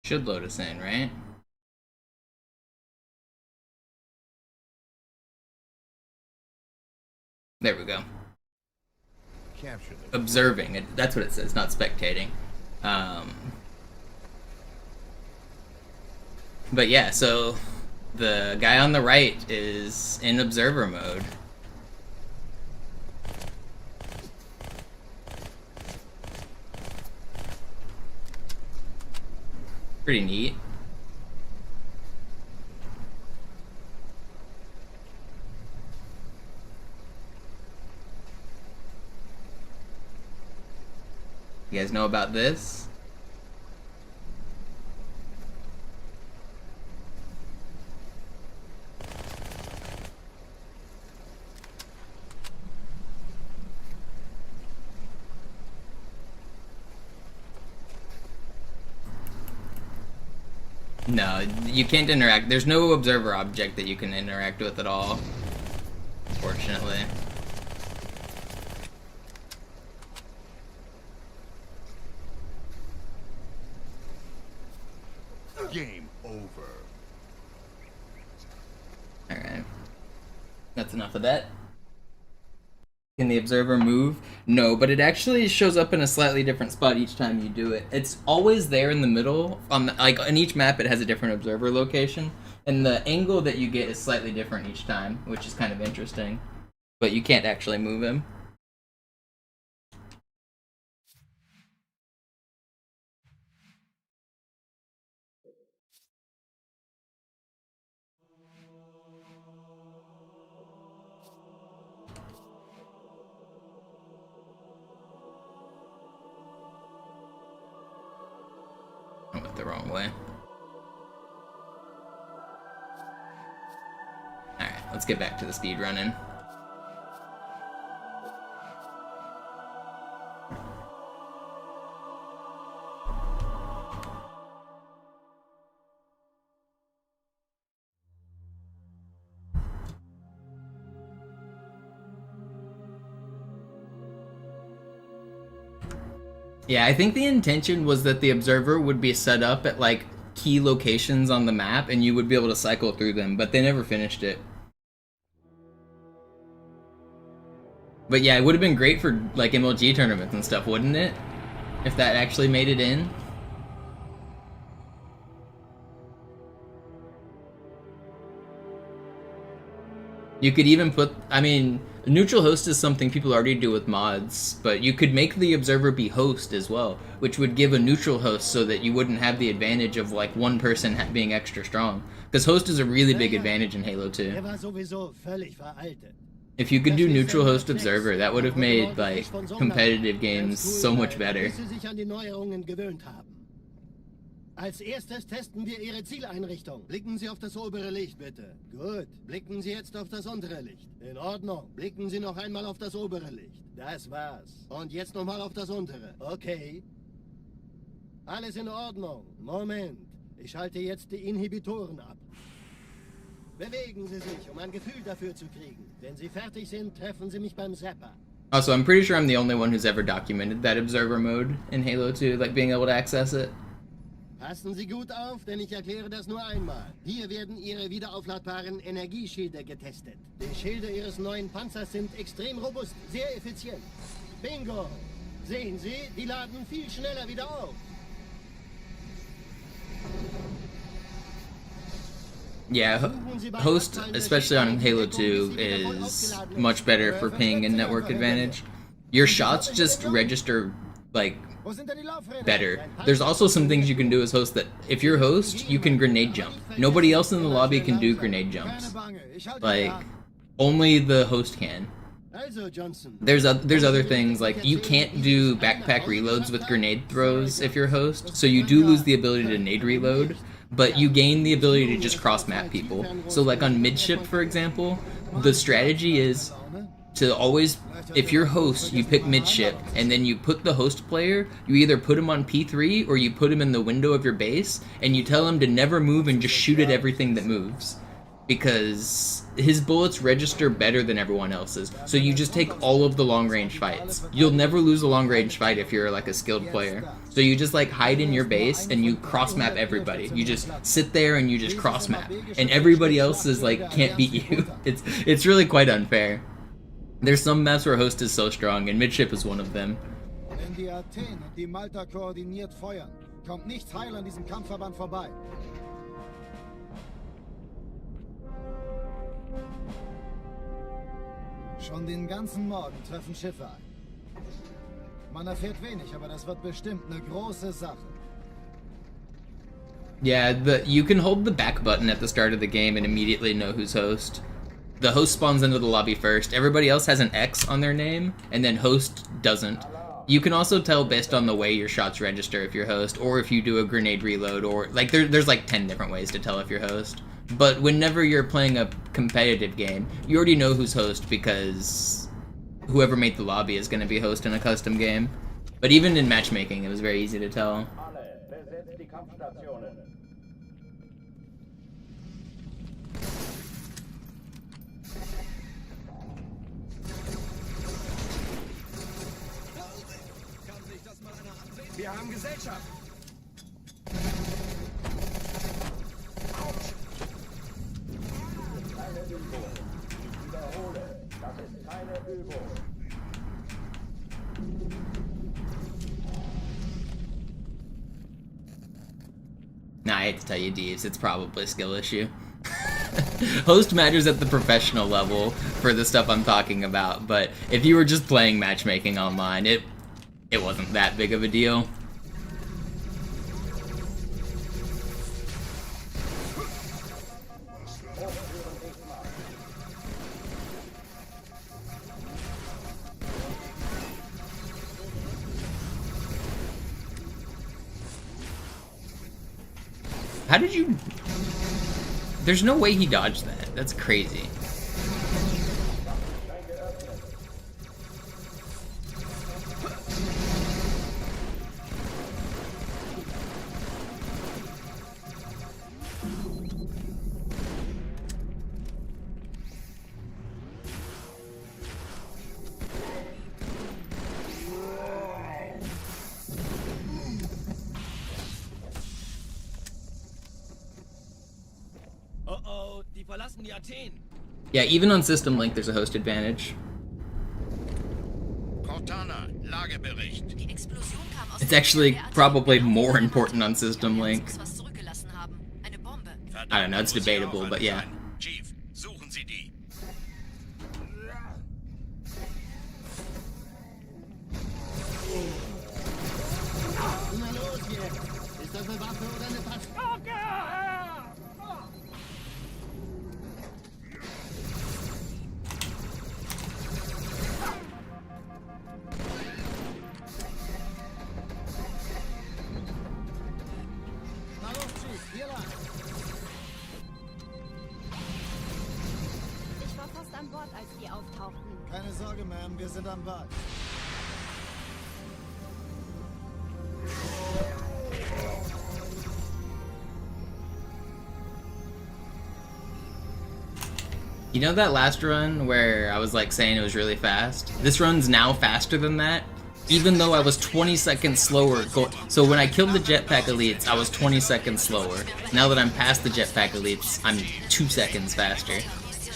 Should load us in, right? There we go. Observing. That's what it says, not spectating. But yeah, so the guy on the right is in observer mode. Pretty neat. You guys know about this? No, you can't interact. There's no observer object that you can interact with at all, unfortunately. Game over. Alright. That's enough of that. Can the observer move? No, but it actually shows up in a slightly different spot each time you do it. It's always there in the middle. On the, like on each map, it has a different observer location, and the angle that you get is slightly different each time, which is kind of interesting. But you can't actually move him. I went the wrong way. Alright, let's get back to the speed running. Yeah, I think the intention was that the observer would be set up at like key locations on the map and you would be able to cycle through them, but they never finished it. But yeah, it would have been great for like MLG tournaments and stuff, wouldn't it? If that actually made it in. You could even put, I mean, Neutral host is something people already do with mods, but you could make the observer be host as well, which would give a neutral host so that you wouldn't have the advantage of like one person being extra strong. Because host is a really big advantage in Halo 2. Der war sowieso völlig veraltet. If you could do neutral host observer, that would have made like competitive games so much better. Bis sie sich an die Neuerungen gewöhnt haben. Als erstes testen wir Ihre Zieleinrichtung. Blicken Sie auf das obere Licht, bitte. Gut. Blicken Sie jetzt auf das untere Licht. In Ordnung. Blicken Sie noch einmal auf das obere Licht. Das war's. Und jetzt nochmal auf das untere. Okay. Alles in Ordnung. Moment. Ich schalte jetzt die Inhibitoren ab. Bewegen Sie sich, um ein Gefühl dafür zu kriegen. Wenn Sie fertig sind, treffen Sie mich beim Zapper. Also, I'm pretty sure I'm the only one who's ever documented that observer mode in Halo 2, like being able to access it. Passen Sie gut auf, denn ich erkläre das nur einmal. Hier werden Ihre wiederaufladbaren Energieschilde getestet. Die Schilde Ihres neuen Panzers sind extrem robust, sehr effizient. Bingo! Sehen Sie, die laden viel schneller wieder auf. Yeah, host, especially on Halo 2, is much better for ping and network advantage. Your shots just register, like, better. There's also some things you can do as host that, if you're host, you can grenade jump. Nobody else in the lobby can do grenade jumps. Like, only the host can. There's other things, like, you can't do backpack reloads with grenade throws if you're host, so you do lose the ability to nade reload, but you gain the ability to just cross-map people. So, like, on midship, for example, the strategy is to always, if you're host, you pick midship, and then you put the host player, you either put him on P3, or you put him in the window of your base, and you tell him to never move and just shoot at everything that moves. Because his bullets register better than everyone else's, so you just take all of the long-range fights. You'll never lose a long-range fight if you're, like, a skilled player. So you just, like, hide in your base, and you cross-map everybody. You just sit there and you just cross-map. And everybody else is, like, can't beat you. It's really quite unfair. There's some maps where host is so strong, and midship is one of them. Wenn die Athen und die Malta koordiniert feuern, kommt nichts heil an diesem Kampfverband vorbei. Schon den ganzen Morgen treffen Schiffe ein. Man erfährt wenig, aber das wird bestimmt eine große Sache. Yeah, you can hold the back button at the start of the game and immediately know who's host. The host spawns into the lobby first. Everybody else has an X on their name, and then host doesn't. You can also tell based on the way your shots register if you're host, or if you do a grenade reload, or like there's like 10 different ways to tell if you're host. But whenever you're playing a competitive game, you already know who's host because whoever made the lobby is going to be host in a custom game. But even in matchmaking, it was very easy to tell. Alle, besetzt die Kampfstationen. Wir haben Gesellschaft. Keine Übung. Ich wiederhole, das ist keine Übung. Nah, I hate to tell you, Deeves, it's probably a skill issue. Host matters at the professional level for the stuff I'm talking about, but if you were just playing matchmaking online, it wasn't that big of a deal. How did you... There's no way he dodged that. That's crazy. Die verlassen die Athen. Yeah, even on System Link, there's a host advantage. Cortana, Lagebericht. Die Explosion kam aus It's der actually Nähe der probably Athen. more important on System Link. Sie muss was zurückgelassen haben. Eine Bombe. I don't know, it's debatable, but yeah. Chief, suchen Sie die. Ist das eine Waffe oder eine Taste? Na los, Chief, hier lang. Ich war fast an Bord, als die auftauchten. Keine Sorge, Ma'am, wir sind am Ball. You know that last run where I was like saying it was really fast? This run's now faster than that, even though I was 20 seconds slower. So when I killed the jetpack elites, I was 20 seconds slower. Now that I'm past the jetpack elites, I'm 2 seconds faster.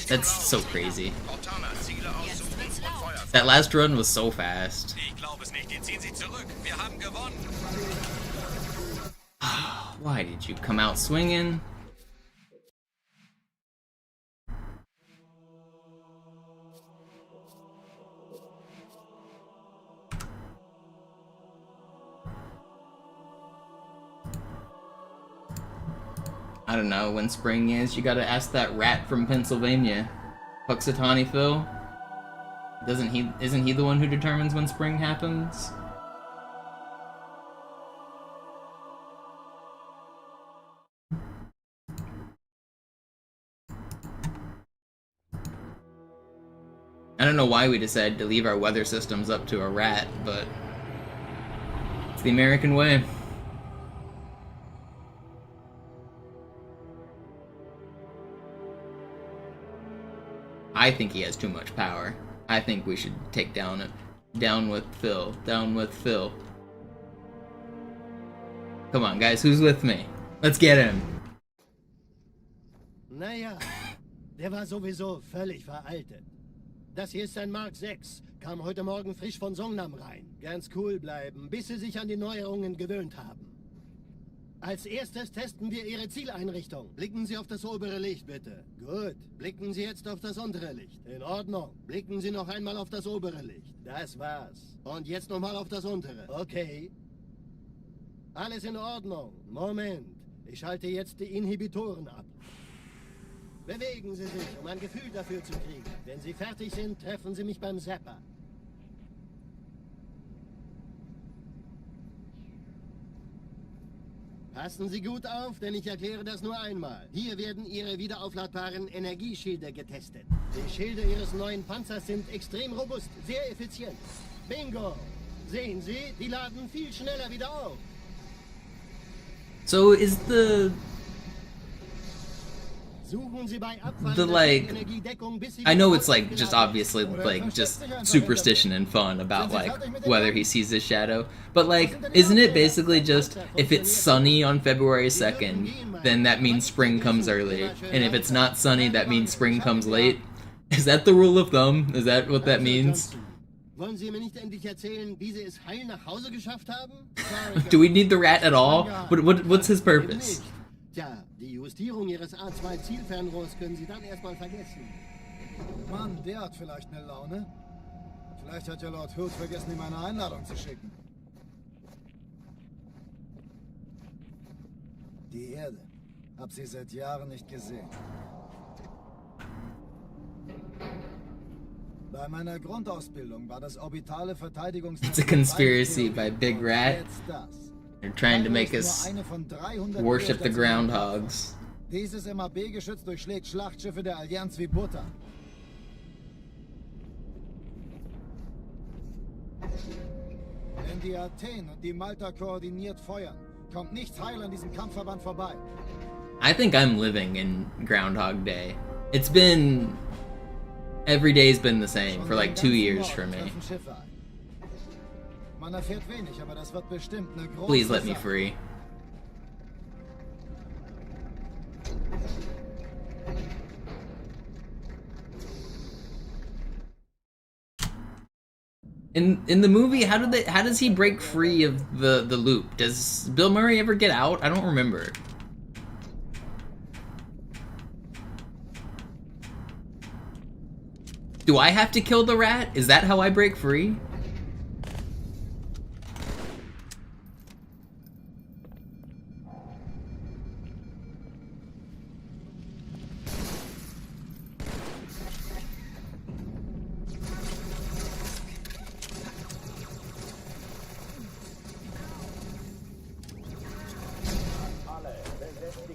That's so crazy. Cortana, Ziele aussuchen und Feuer. That last run was so fast. Ich glaube es nicht. Jetzt ziehen Sie zurück. Wir haben gewonnen. Why did you come out swinging? I don't know when spring is. You gotta ask that rat from Pennsylvania. Puxatawny Phil? Isn't he the one who determines when spring happens? I don't know why we decided to leave our weather systems up to a rat, but it's the American way. I think he has too much power. I think we should take down with Phil. Down with Phil. Come on, guys, who's with me? Let's get him. Naja, der war sowieso völlig veraltet. Das hier ist ein Mark 6. Kam heute Morgen frisch von Songnam rein. Ganz cool bleiben, bis sie sich an die Neuerungen gewöhnt haben. Als erstes testen wir Ihre Zieleinrichtung. Blicken Sie auf das obere Licht, bitte. Gut. Blicken Sie jetzt auf das untere Licht. In Ordnung. Blicken Sie noch einmal auf das obere Licht. Das war's. Und jetzt nochmal auf das untere. Okay. Alles in Ordnung. Moment. Ich schalte jetzt die Inhibitoren ab. Bewegen Sie sich, um ein Gefühl dafür zu kriegen. Wenn Sie fertig sind, treffen Sie mich beim Zapper. Passen Sie gut auf, denn ich erkläre das nur einmal. Hier werden Ihre wiederaufladbaren Energieschilde getestet. Die Schilde Ihres neuen Panzers sind extrem robust, sehr effizient. Bingo! Sehen Sie, die laden viel schneller wieder auf. So is Suchen Sie bei Abfall the der like Energiedeckung, bis Sie I know wieder it's like aufgeladen just sind. obviously like just superstition and fun about like whether he sees his shadow, but like isn't it basically just if it's sunny on February 2nd, then that means spring comes early, and if it's not sunny, that means spring comes late? Is that the rule of thumb? Is that what that means? Wollen Sie mir nicht endlich erzählen, wie Sie es heil nach Hause geschafft haben? Do we need the rat at all? What's his Eben purpose? nicht. Tja, die Justierung Ihres A2-Zielfernrohrs können Sie dann erstmal vergessen. Mann, der hat vielleicht eine Laune. Vielleicht hat ja Lord Hood vergessen, ihm eine Einladung zu schicken. Die Erde. Hab sie seit Jahren nicht gesehen. Bei meiner Grundausbildung war das orbitale Verteidigungsnetz... It's a conspiracy by Big Rat. Jetzt das. They're trying to make Kairo ist us nur eine von 300 worship the Geostationen. groundhogs. Dieses MAB-Geschütz durchschlägt Schlachtschiffe der Allianz wie Butter. Wenn die Athen und die Malta koordiniert feuern, kommt nichts heil an diesem Kampfverband vorbei. I think I'm living in Groundhog Day. It's been... Every day's been the same for like 2 years for me. Man erfährt wenig, aber das wird bestimmt eine große Please let me Sache. free. In the movie, how does he break free of the loop? Does Bill Murray ever get out? I don't remember. Do I have to kill the rat? Is that how I break free?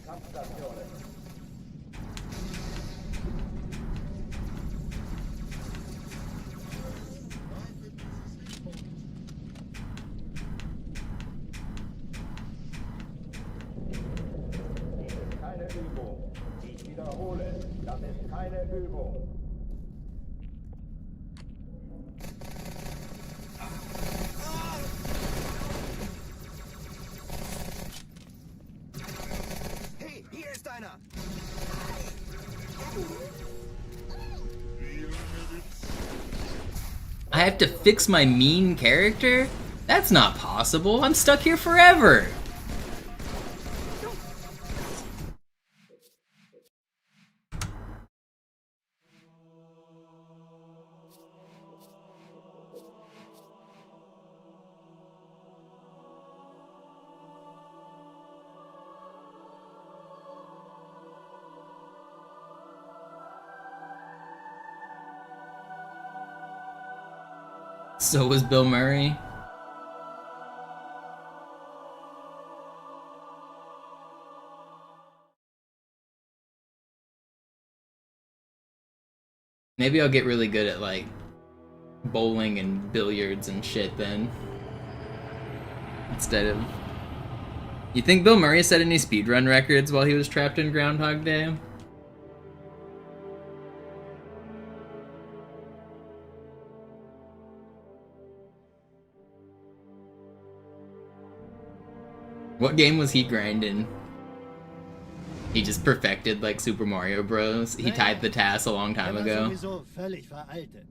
Kampfstationen. Dies ist keine Übung. Ich wiederhole, das ist keine Übung. Hey, hier ist einer! I have to fix my mean character? That's not possible. I'm stuck here forever. So was Bill Murray. Maybe I'll get really good at like bowling and billiards and shit then. Instead of... You think Bill Murray set any speedrun records while he was trapped in Groundhog Day? What game was he grinding? He just perfected like Super Mario Bros. He tied the task a long time ago. Sowieso völlig veraltet.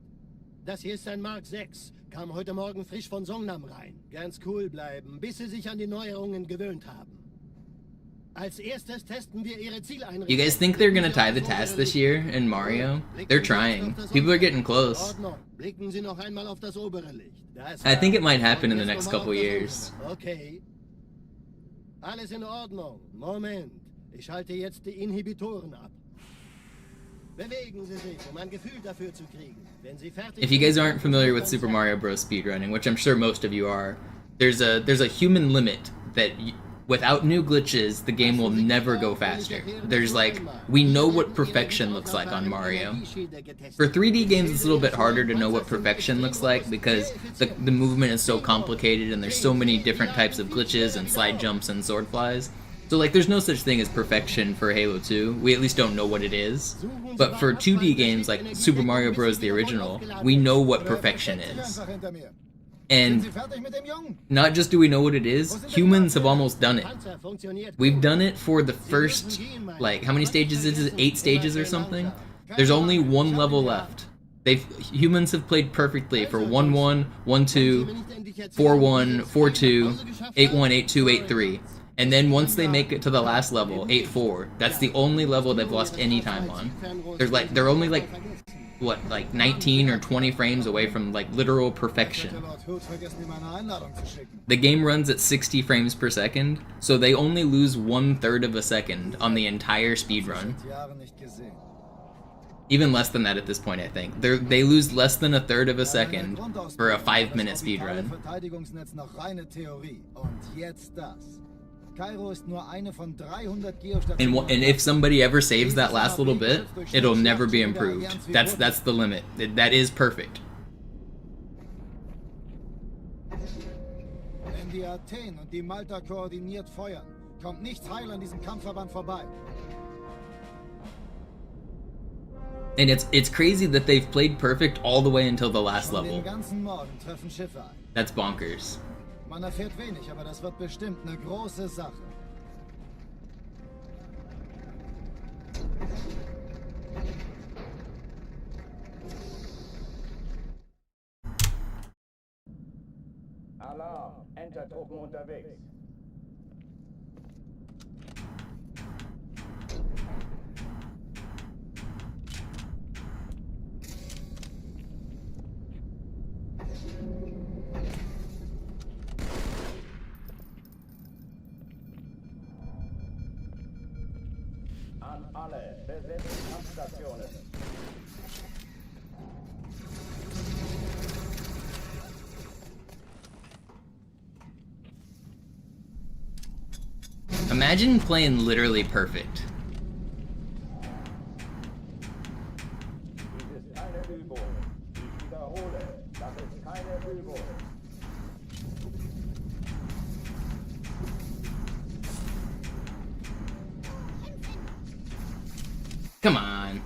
Das hier ist ein Mark 6. Kam heute Morgen frisch von Songnam rein. Ganz cool bleiben, bis Sie sich an die Neuerungen gewöhnt haben. Als erstes testen wir Ihre Zieleinrichtung. You guys think they're gonna tie the task this year in Mario? They're trying. People are getting close. Blicken Sie noch einmal auf das obere Licht. I think it might happen in the next couple years. Okay. Alles in Ordnung. Moment. Ich schalte jetzt die Inhibitoren ab. Bewegen Sie sich, um ein Gefühl dafür zu kriegen. Wenn Sie fertig If you guys aren't familiar with Super Mario Bros. Speedrunning, which I'm sure most of you are, there's a human limit that without new glitches, the game will never go faster. There's like, we know what perfection looks like on Mario. For 3D games, it's a little bit harder to know what perfection looks like because the movement is so complicated and there's so many different types of glitches and slide jumps and sword flies. So like, there's no such thing as perfection for Halo 2. We at least don't know what it is. But for 2D games like Super Mario Bros. The original, we know what perfection is. And not just do we know what it is, humans have almost done it. We've done it for the first, like, how many stages is it? 8 stages or something? There's only one level left. Humans have played perfectly for 1-1, 1-2, 4-1, 4-2, 8-1, 8-2, 8-3. And then once they make it to the last level, 8-4, that's the only level they've lost any time on. They're only like, what, like 19 or 20 frames away from like literal perfection. The game runs at 60 frames per second, so they only lose 1/3 of a second on the entire speedrun. Even less than that at this point, I think. They lose less than 1/3 of a second for a 5-minute speedrun. And if somebody ever saves that last little bit, it'll never be improved. That's the limit. That is perfect. Wenn die Athen und die Malta koordiniert feuern, kommt nichts heil an diesem Kampfverband vorbei. And it's crazy that they've played perfect all the way until the last level. That's bonkers. Man erfährt wenig, aber das wird bestimmt eine große Sache. Alarm, Entertruppen unterwegs. An alle, besetzt Kampfstationen. Imagine playing literally perfect. Dies ist keine Übung. Ich wiederhole, das ist keine Übung. Come on.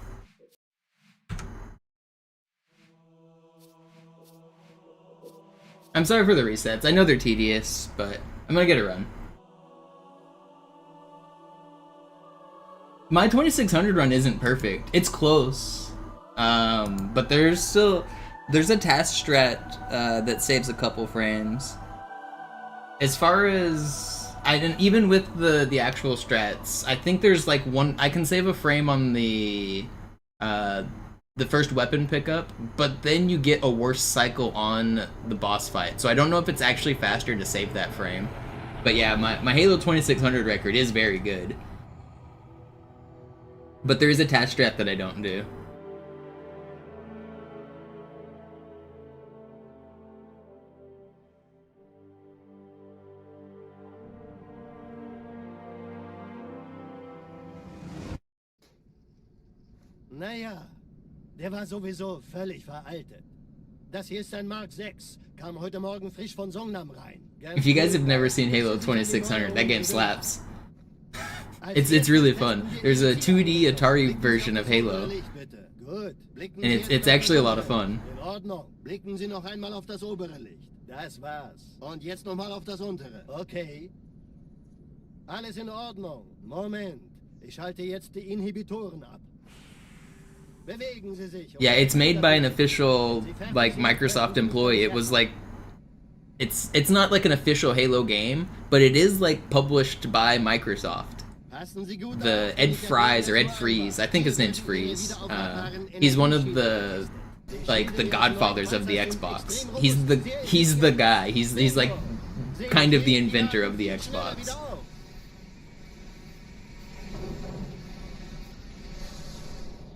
I'm sorry for the resets. I know they're tedious, but I'm gonna get a run. My 2600 run isn't perfect. It's close. But there's a task strat that saves a couple frames. As far as even with the actual strats, I think there's like I can save a frame on the first weapon pickup, but then you get a worse cycle on the boss fight. So I don't know if it's actually faster to save that frame. But yeah, my Halo 2600 record is very good. But there is a task strat that I don't do. Naja, der war sowieso völlig veraltet. Das hier ist ein Mark 6. Kam heute Morgen frisch von Songnam rein. If you guys have never seen Halo 2600, that game slaps. It's really fun. There's a 2D Atari version of Halo, and it's actually a lot of fun. In Ordnung. Blicken Sie noch einmal auf das obere Licht. Das war's. Und jetzt nochmal auf das untere. Okay. Alles in Ordnung. Moment. Ich schalte jetzt die Inhibitoren ab. Bewegen Sie sich. Yeah, it's made by an official like Microsoft employee. It was like it's not like an official Halo game, but it is like published by Microsoft. The Ed Fries or Ed Freeze, I think his name's Freeze. He's one of the godfathers of the Xbox. He's the guy. He's like kind of the inventor of the Xbox.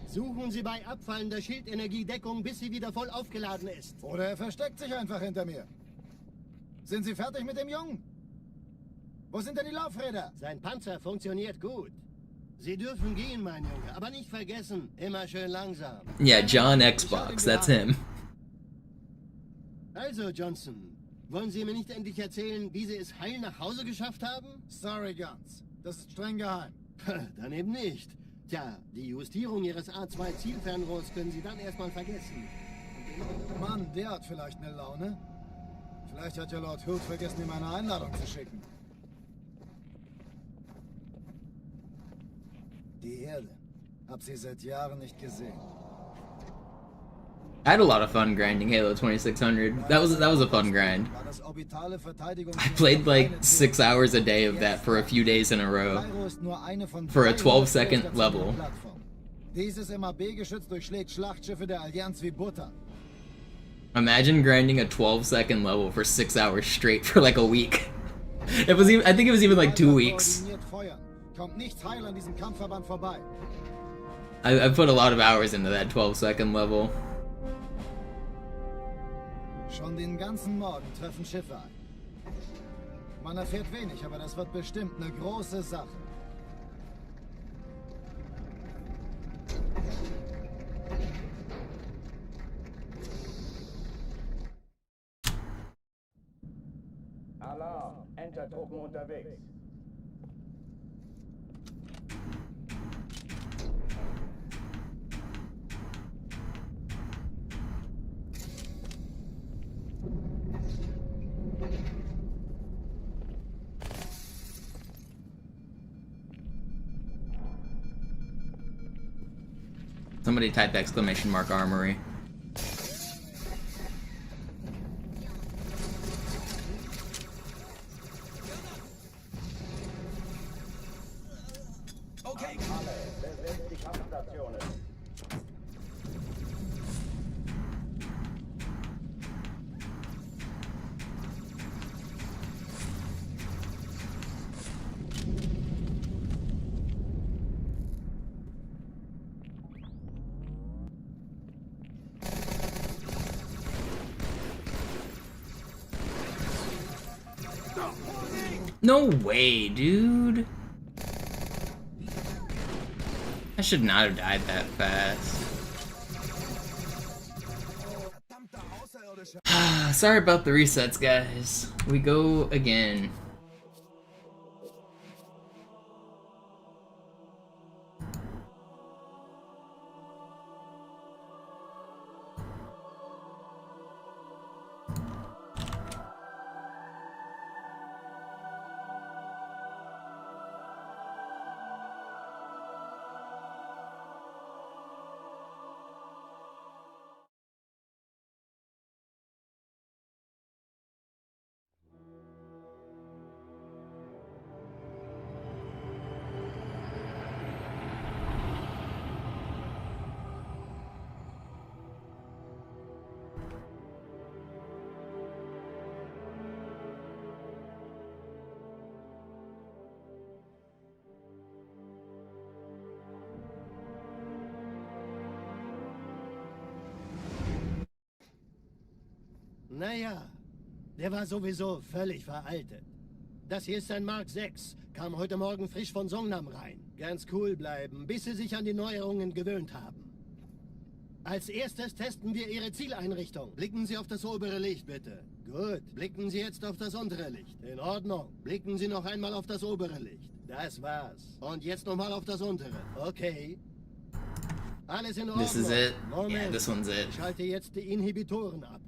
Suchen Sie bei abfallender Schildenergiedeckung, bis sie wieder voll aufgeladen ist. Oder er versteckt sich einfach hinter mir. Sind Sie fertig mit dem Jungen? Wo sind denn die Laufräder? Sein Panzer funktioniert gut. Sie dürfen gehen, mein Junge, aber nicht vergessen, immer schön langsam. Yeah, John Xbox, that's him. Also, Johnson, wollen Sie mir nicht endlich erzählen, wie Sie es heil nach Hause geschafft haben? Sorry, Guns. Das ist streng geheim. Dann eben nicht. Tja, die Justierung Ihres A2-Zielfernrohrs können Sie dann erstmal vergessen. Mann, der hat vielleicht eine Laune. Vielleicht hat ja Lord Hood vergessen, ihm eine Einladung zu schicken. Die Erde. Hab sie seit Jahren nicht gesehen. I had a lot of fun grinding Halo 2600. That was a fun grind. I played like 6 hours a day of that for a few days in a row. For a 12-second level. Dieses MAB-Geschütz durchschlägt Schlachtschiffe der Allianz wie Butter. Imagine grinding a 12-second level for 6 hours straight for like a week. I think it was even like 2 weeks. Kommt nichts heil an diesem Kampfverband vorbei. I put a lot of hours into that 12-second level. Schon den ganzen Morgen treffen Schiffe ein. Man erfährt wenig, aber das wird bestimmt eine große Sache. Alarm, Entertruppen unterwegs. Somebody type !! armory. Okay. Alle, besetzt die Kampfstationen. No way, dude. I should not have died that fast. Sorry about the resets, guys. We go again. Naja, der war sowieso völlig veraltet. Das hier ist ein Mark 6. Kam heute Morgen frisch von Songnam rein. Ganz cool bleiben, bis Sie sich an die Neuerungen gewöhnt haben. Als erstes testen wir Ihre Zieleinrichtung. Blicken Sie auf das obere Licht, bitte. Gut, blicken Sie jetzt auf das untere Licht. In Ordnung. Blicken Sie noch einmal auf das obere Licht. Das war's. Und jetzt nochmal auf das untere. Okay. Alles in Ordnung. This is it. Moment. Yeah, this one's it. Ich schalte jetzt die Inhibitoren ab.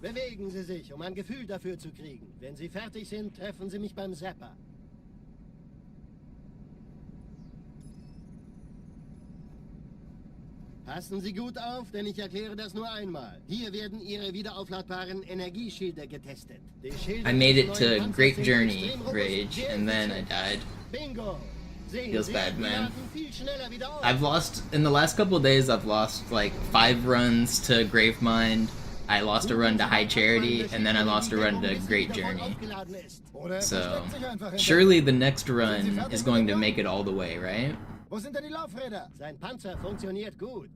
Bewegen Sie sich, um ein Gefühl dafür zu kriegen. Wenn Sie fertig sind, treffen Sie mich beim Zapper. Passen Sie gut auf, denn ich erkläre das nur einmal. Hier werden Ihre wiederaufladbaren Energieschilde getestet. Die Schilde I made it des to neuen Great Panzers sind Journey extrem robust, Rage, sehr and then I effizient. died. Bingo! Sehen Feels Sie, bad, die man. laden viel schneller wieder auf. I've lost, in the last couple of days, I've lost like 5 runs to Gravemind. I lost a run to High Charity, and then I lost a run to Great Journey. So, surely the next run is going to make it all the way, right? Wo sind denn die Laufräder? Sein Panzer funktioniert gut.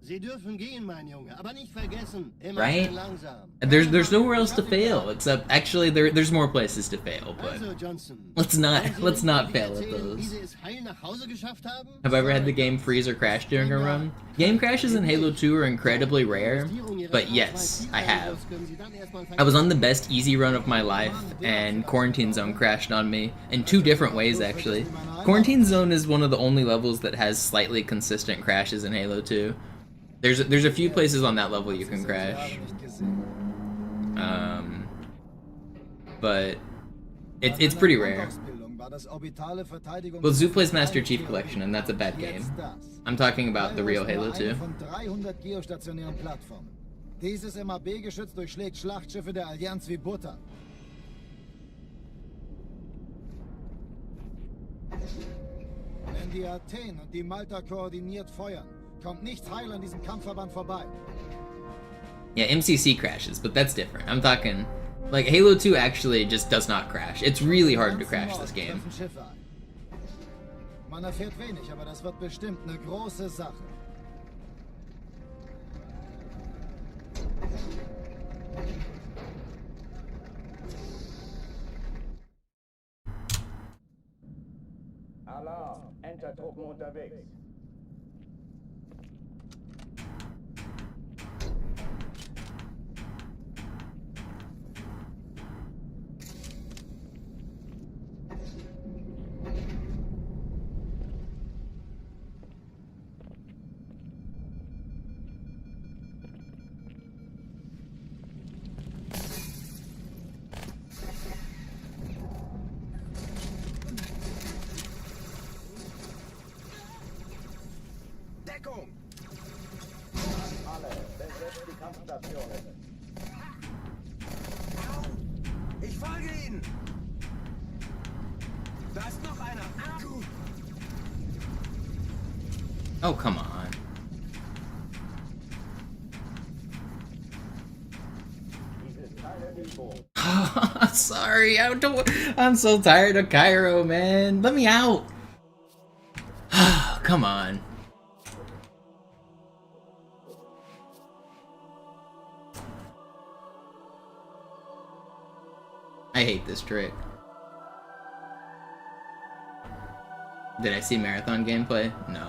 Sie dürfen gehen, mein Junge, aber nicht vergessen, immer Right? schön langsam. There's nowhere else to fail, except actually there's more places to fail, but Also, Johnson, let's not fail at wie those. Sie es heil nach Hause geschafft haben? Have I ever had the game freeze or crash during a run? Game crashes in Halo 2 are incredibly rare, but yes, I have. I was on the best easy run of my life, and Quarantine Zone crashed on me, in 2 different ways actually. Quarantine Zone is one of the only levels that has slightly consistent crashes in Halo 2. There's a few places on that level you can crash. But it's pretty rare. Well, Zoo plays Master Chief Collection, and that's a bad game. I'm talking about the real Halo 2. Von 300 geostationären Plattformen. Dieses MAB-Geschütz durchschlägt Schlachtschiffe der Allianz wie Butter. Wenn die Athen und die Malta koordiniert feuern, kommt nichts heil an diesem Kampfverband vorbei. Yeah, MCC crashes, but that's different. I'm talking, like, Halo 2 actually just does not crash. It's really hard to crash this game. Man erfährt wenig, aber das wird bestimmt eine große Sache. Alarm! Entertruppen unterwegs. Deckung! Alle, besetzt die Kampfstationen. Ich folge Ihnen! Da ist noch einer! Oh, come on. Dies ist keine Übung. Sorry, I'm so tired of Cairo, man. Let me out. Come on. I hate this trick. Did I see marathon gameplay? No,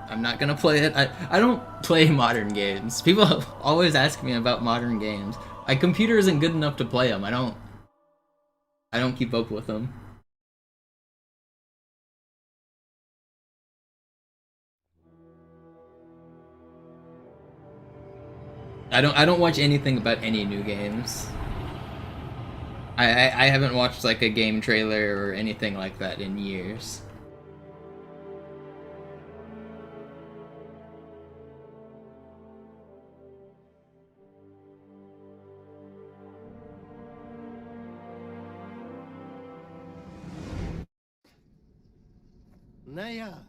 I'm not gonna play it. I don't play modern games. People always ask me about modern games. My computer isn't good enough to play them. I don't keep up with them. I don't watch anything about any new games. I haven't watched like a game trailer or anything like that in years. Naja,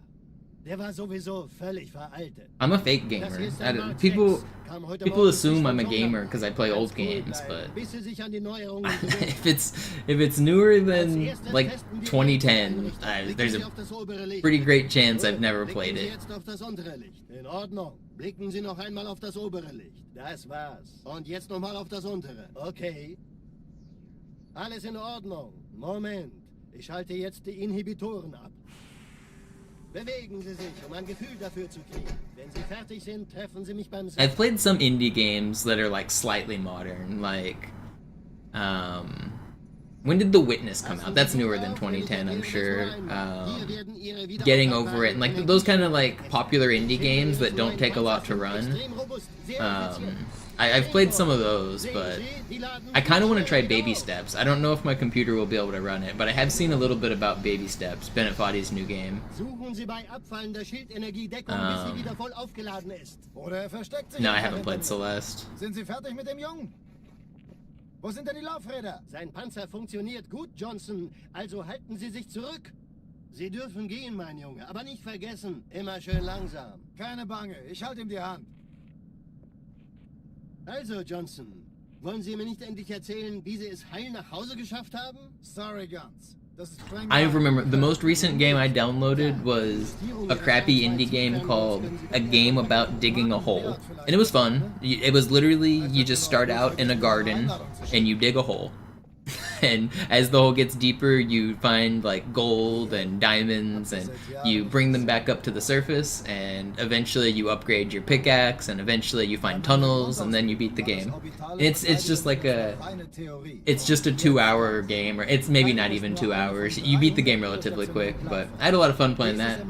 der war sowieso völlig veraltet. I'm a fake gamer. People assume I'm a gamer because I play old games, but if it's newer than like 2010, there's a pretty great chance I've never played it. In Ordnung. Blicken Sie noch einmal auf das obere Licht. Das war's. Und jetzt nochmal auf das untere. Okay. Alles in Ordnung. Moment. Ich schalte jetzt die Inhibitoren ab. Bewegen Sie sich, um ein Gefühl dafür zu kriegen. Wenn Sie fertig sind, treffen Sie mich beim Setzen. I've played some indie games that are like slightly modern, like when did The Witness come out? That's newer than 2010, I'm sure. Getting Over It, and like those kind of like popular indie games that don't take a lot to run. I've played some of those, but I kind of want to try Baby Steps. I don't know if my computer will be able to run it, but I have seen a little bit about Baby Steps, Bennett Foddy's new game. No, I haven't played Celeste. Sind Sie fertig mit dem Jungen? Wo sind denn die Laufräder? Sein Panzer funktioniert gut, Johnson. Also halten Sie sich zurück. Sie dürfen gehen, mein Junge, aber nicht vergessen, immer schön langsam. Keine Bange, ich halte ihm die Hand. Also, Johnson, wollen Sie mir nicht endlich erzählen, wie Sie es heil nach Hause geschafft haben? Sorry, Guns. I remember the most recent game I downloaded was a crappy indie game called A Game About Digging a Hole. And it was fun. It was literally, you just start out in a garden and you dig a hole. And as the hole gets deeper, you find like gold and diamonds, and you bring them back up to the surface, and eventually you upgrade your pickaxe, and eventually you find tunnels, and then you beat the game. It's just like it's just a 2-hour game, or it's maybe not even 2 hours. You beat the game relatively quick, but I had a lot of fun playing that.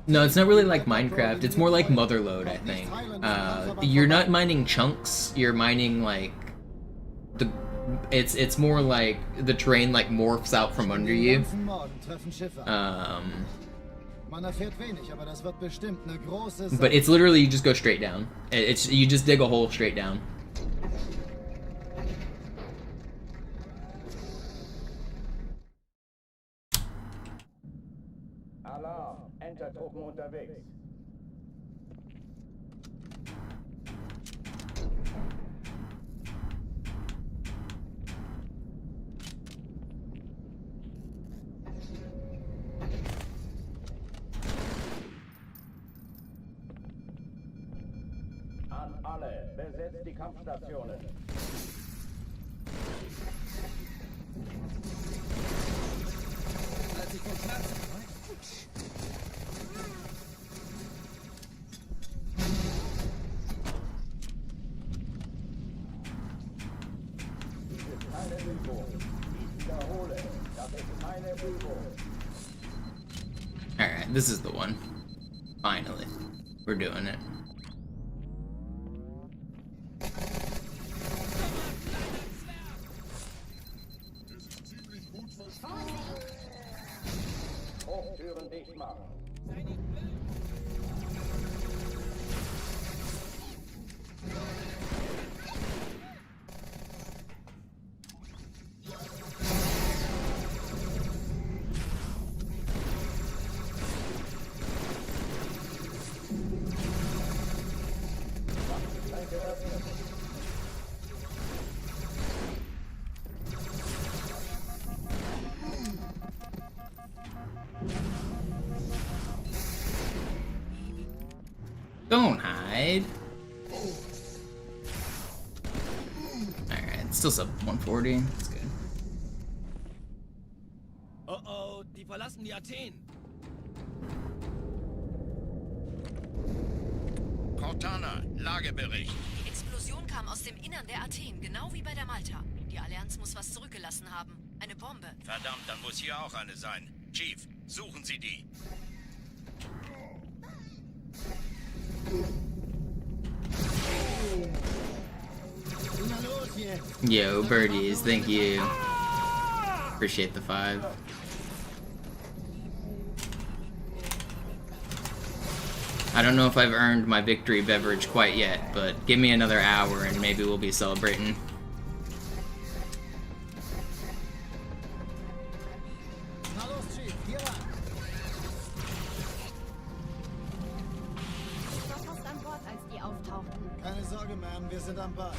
No, it's not really like Minecraft. It's more like Motherlode, I think. You're not mining chunks. You're mining like it's more like the terrain like morphs out from under you. But it's literally you just go straight down. You just dig a hole straight down. Truppen unterwegs. An alle, besetzt die Kampfstationen. Als ich vom Platz Alright, this is the one. Finally. We're doing it. Hochtüren dicht machen. Don't hide. Still sub 140. That's good. Oh oh, die verlassen die Athen. Cortana, Lagebericht. Die Explosion kam aus dem Innern der Athen, genau wie bei der Malta. Die Allianz muss was zurückgelassen haben. Eine Bombe. Verdammt, dann muss hier auch eine sein. Chief, suchen Sie die. Na los jetzt! Yo, birdies, thank you. Appreciate the 5. I don't know if I've earned my victory beverage quite yet, but give me another hour and maybe we'll be celebrating. Na los, Chief, hier lang. Ich war fast an Bord, als die auftauchten. Keine Sorge, Ma'am, wir sind am Ball.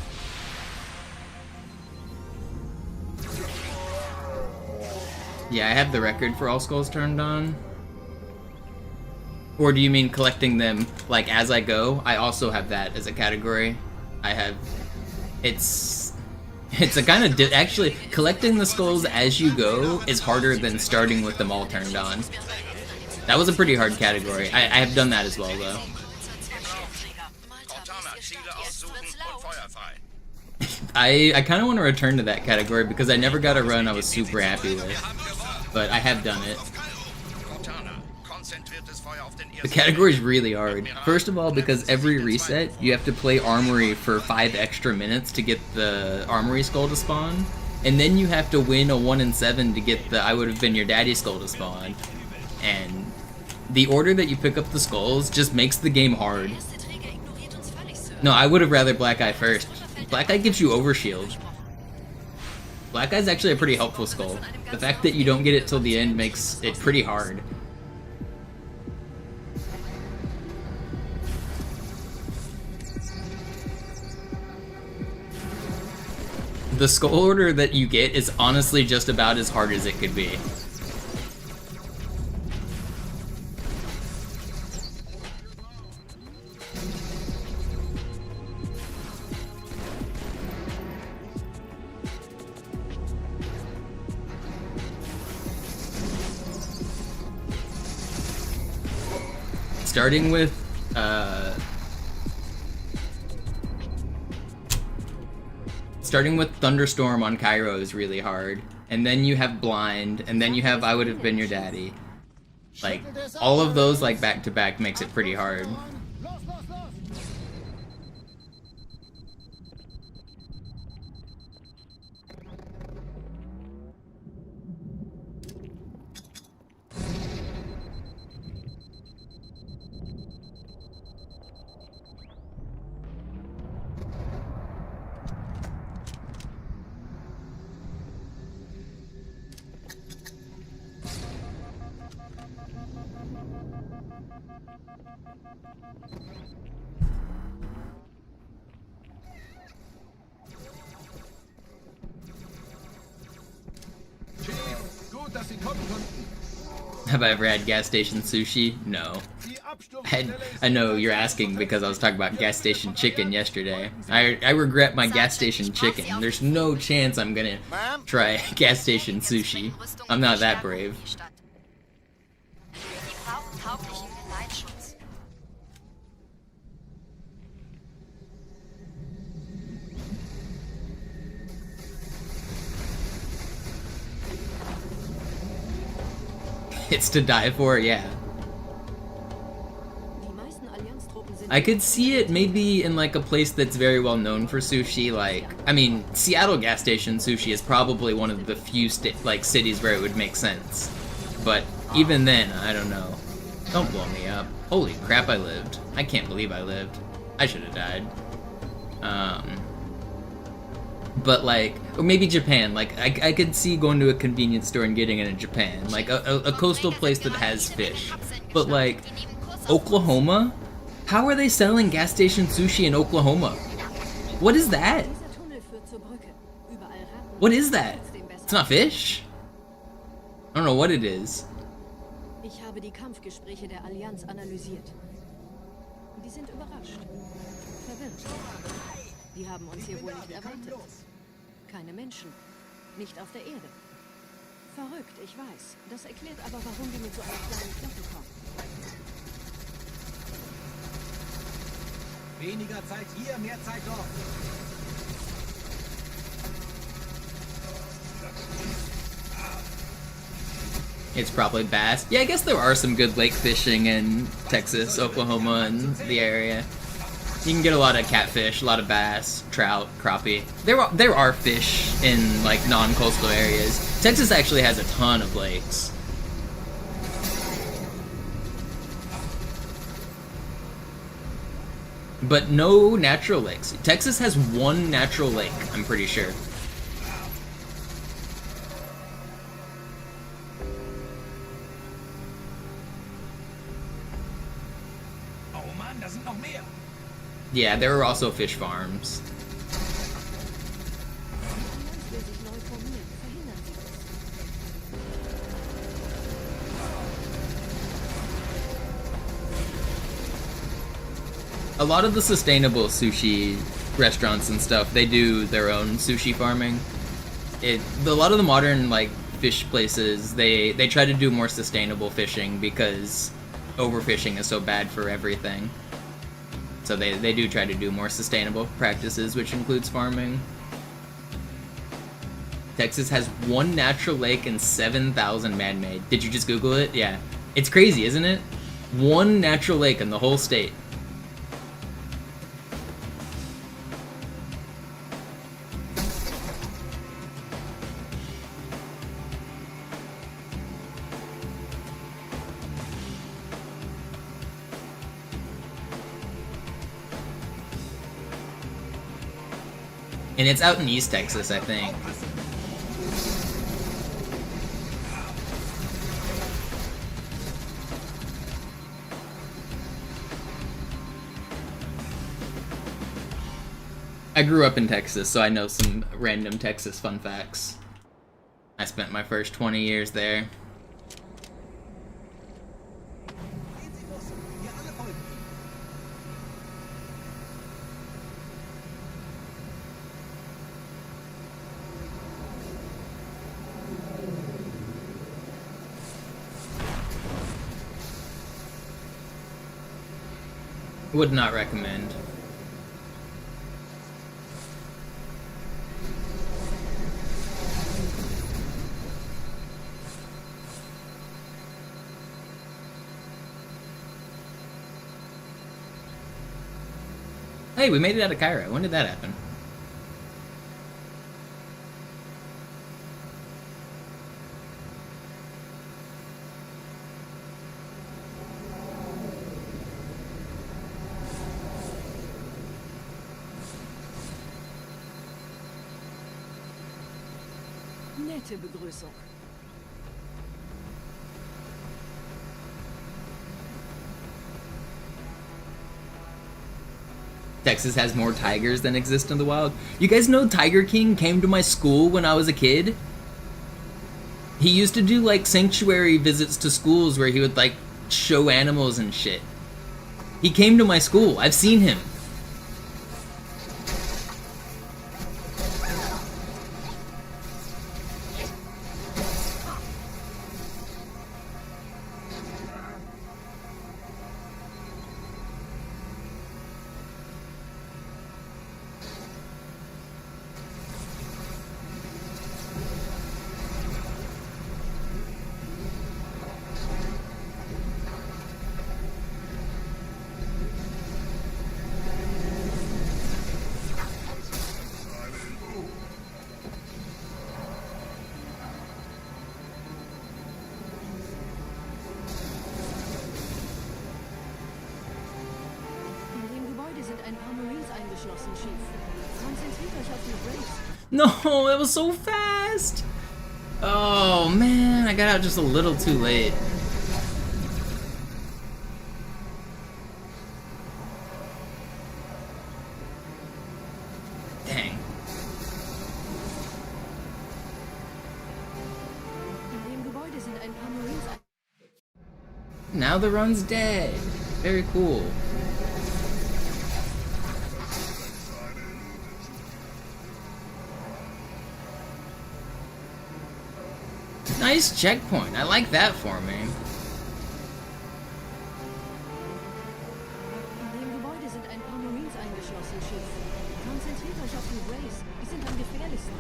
Yeah, I have the record for all skulls turned on. Or do you mean collecting them, like, as I go? I also have that as a category. I have... It's a kind of... Actually, collecting the skulls as you go is harder than starting with them all turned on. That was a pretty hard category. I have done that as well, though. Cortana, Ziele aussuchen und feuerfrei. I kind of want to return to that category because I never got a run I was super happy with. But I have done it. Cortana, konzentriertes Feuer auf den The ersten. category is really hard. First of all, because every reset, you have to play Armory for 5 extra minutes to get the Armory skull to spawn. And then you have to win a 1 in 7 to get the I Would Have Been Your Daddy skull to spawn. And the order that you pick up the skulls just makes the game hard. No, I would have rather Black Eye first. Black Eye gives you overshield. Black Eye's actually a pretty helpful skull. The fact that you don't get it till the end makes it pretty hard. The skull order that you get is honestly just about as hard as it could be. Starting with Thunderstorm on Cairo is really hard, and then you have Blind, and then you have I Would Have Been Your Daddy. Like, all of those, like, back to back makes it pretty hard. Los, los, los! Gut, dass Sie kommen konnten. Have I ever had gas station sushi? No. Die Absturzstelle I know you're asking because I was talking about gas station chicken yesterday. I regret my gas station chicken. There's no chance I'm gonna try gas station sushi. I'm not that brave. Die brauchen tauglichen Geleitschutz. It's to die for, yeah. Die meisten Allianztruppen sind I could see it maybe in like a place that's very well known for sushi. Like, I mean, Seattle gas station sushi is probably one of the few cities where it would make sense. But even then, I don't know. Don't blow me up. Holy crap, I lived. I can't believe I lived. I should have died. But like, or maybe Japan. Like, I could see going to a convenience store and getting it in Japan. Like a coastal place that has fish. But like, Oklahoma? How are they selling gas station sushi in Oklahoma? What is that? Dieser Tunnel führt zur Brücke. Überall Ratten. What is that? Trotzdem besser. It's not fish? I don't know what it is. Ich habe die Kampfgespräche der Allianz analysiert. Die sind überrascht. Verwirrt. Die haben uns hier wohl nicht erwartet. keine Menschen. Nicht auf der Erde. Verrückt, ich weiß. Das erklärt aber, warum die mit so einer kleinen Flotte kommen. Weniger Zeit hier, mehr Zeit dort. It's probably bass. Yeah, I guess there are some good lake fishing in Texas, Oklahoma, and the area. You can get a lot of catfish, a lot of bass, trout, crappie. There are fish in like non-coastal areas. Texas actually has a ton of lakes. But no natural lakes. Texas has one natural lake, I'm pretty sure. Oh Mann, da sind noch mehr. Yeah, there are also fish farms. A lot of the sustainable sushi restaurants and stuff, they do their own sushi farming. A lot of the modern like fish places, they try to do more sustainable fishing because overfishing is so bad for everything. So they do try to do more sustainable practices, which includes farming. Texas has one natural lake and 7,000 man-made. Did you just Google it? Yeah. It's crazy, isn't it? One natural lake in the whole state. And it's out in East Texas, I think. I grew up in Texas, so I know some random Texas fun facts. I spent my first 20 years there. Would not recommend. Hey, we made it out of Cairo. When did that happen? Nette Begrüßung. Texas has more tigers than exist in the wild. You guys know Tiger King came to my school when I was a kid? He used to do like sanctuary visits to schools where he would like show animals and shit. He came to my school. I've seen him. No, that was so fast! Oh man, I got out just a little too late. Dang. Now the run's dead. Very cool. Nice checkpoint. I like that for me. In dem Gebäude sind ein paar Marines eingeschlossen, Chief. Konzentriert euch auf die Rays. Die sind am gefährlichsten.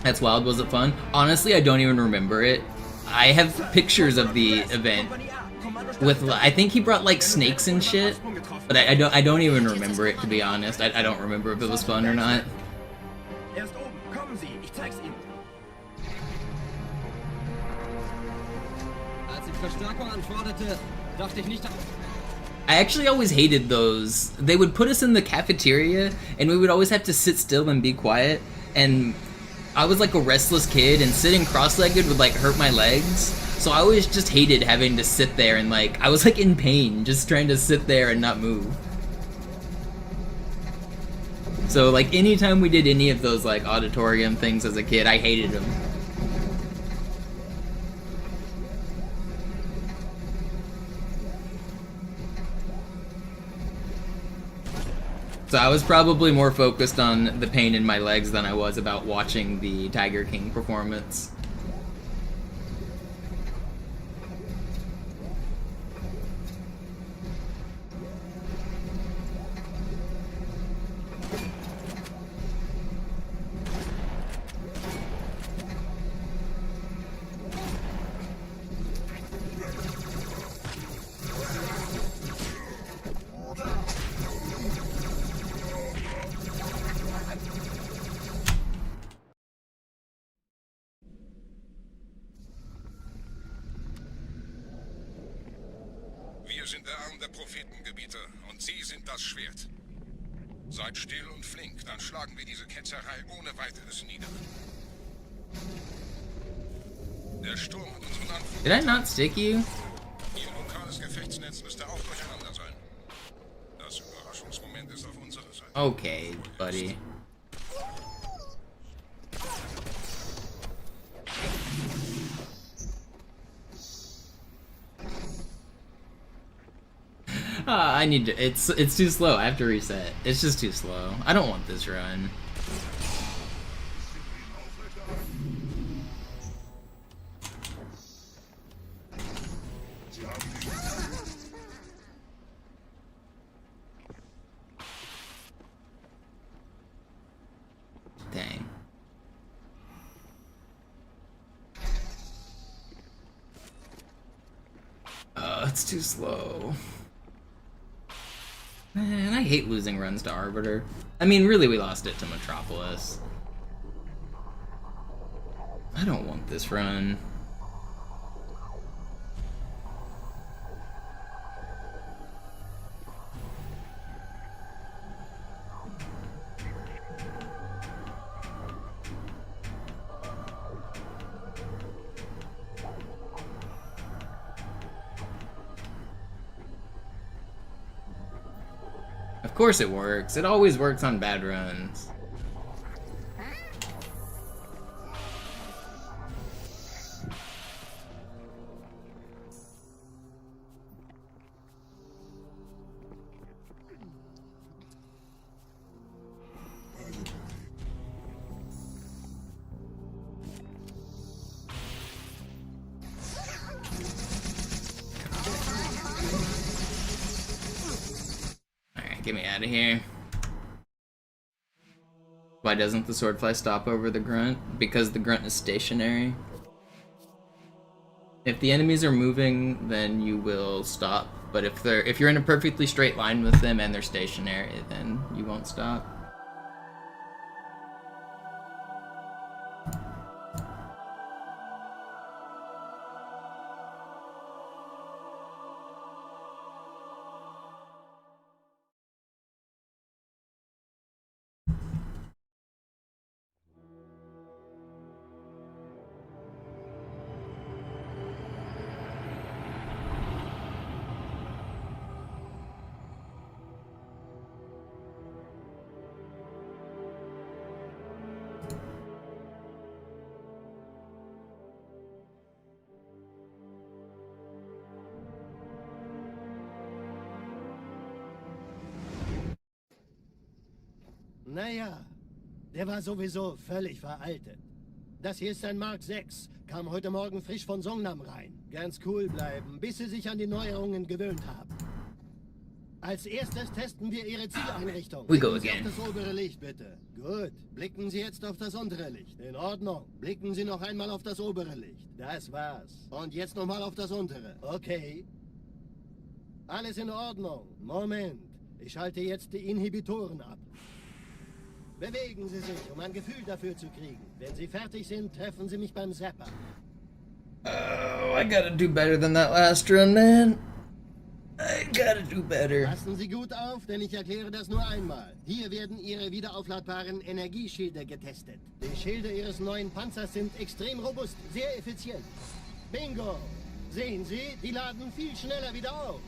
That's wild. Was it fun? Honestly, I don't even remember it. I have pictures of the event with, I think he brought like snakes and shit, but I don't even remember it, to be honest. I don't remember if it was fun or not. Erst oben, kommen Sie, ich zeig's Ihnen. Als ich Verstärkung anforderte, dachte ich nicht. I actually always hated those. They would put us in the cafeteria, and we would always have to sit still and be quiet, and I was like a restless kid, and sitting cross-legged would like hurt my legs. So I always just hated having to sit there and like, I was like in pain just trying to sit there and not move. So like anytime we did any of those like auditorium things as a kid, I hated them. So I was probably more focused on the pain in my legs than I was about watching the Tiger King performance. Wir sind der Arm der Prophetengebiete und Sie sind das Schwert. Seid still und flink, dann schlagen wir diese Ketzerei ohne weiteres nieder. Der Sturm hat unseren Anflug. Did I not stick you? Ihr lokales Gefechtsnetz müsste auch durcheinander sein. Das Überraschungsmoment ist auf unserer Seite. Okay, buddy. I need to, it's too slow. I have to reset. It's just too slow. I don't want this run. Dang. It's too slow. Man, I hate losing runs to Arbiter. I mean, really, we lost it to Metropolis. I don't want this run. Of course it works. It always works on bad runs. Get me out of here. Why doesn't the swordfly stop over the grunt? Because the grunt is stationary. If the enemies are moving, then you will stop. But if you're in a perfectly straight line with them and they're stationary, then you won't stop. Naja, der war sowieso völlig veraltet. Das hier ist ein Mark 6. Kam heute Morgen frisch von Songnam rein. Ganz cool bleiben, bis Sie sich an die Neuerungen gewöhnt haben. Als erstes testen wir Ihre Zieleinrichtung. We go Blicken Sie again. auf das obere Licht, bitte. Gut. Blicken Sie jetzt auf das untere Licht. In Ordnung. Blicken Sie noch einmal auf das obere Licht. Das war's. Und jetzt nochmal auf das untere. Okay. Alles in Ordnung. Moment. Ich schalte jetzt die Inhibitoren ab. Bewegen Sie sich, um ein Gefühl dafür zu kriegen. Wenn Sie fertig sind, treffen Sie mich beim Zapper. Oh, I gotta do better than that last run, man. I gotta do better. Passen Sie gut auf, denn ich erkläre das nur einmal. Hier werden Ihre wiederaufladbaren Energieschilde getestet. Die Schilde Ihres neuen Panzers sind extrem robust, sehr effizient. Bingo! Sehen Sie, die laden viel schneller wieder auf.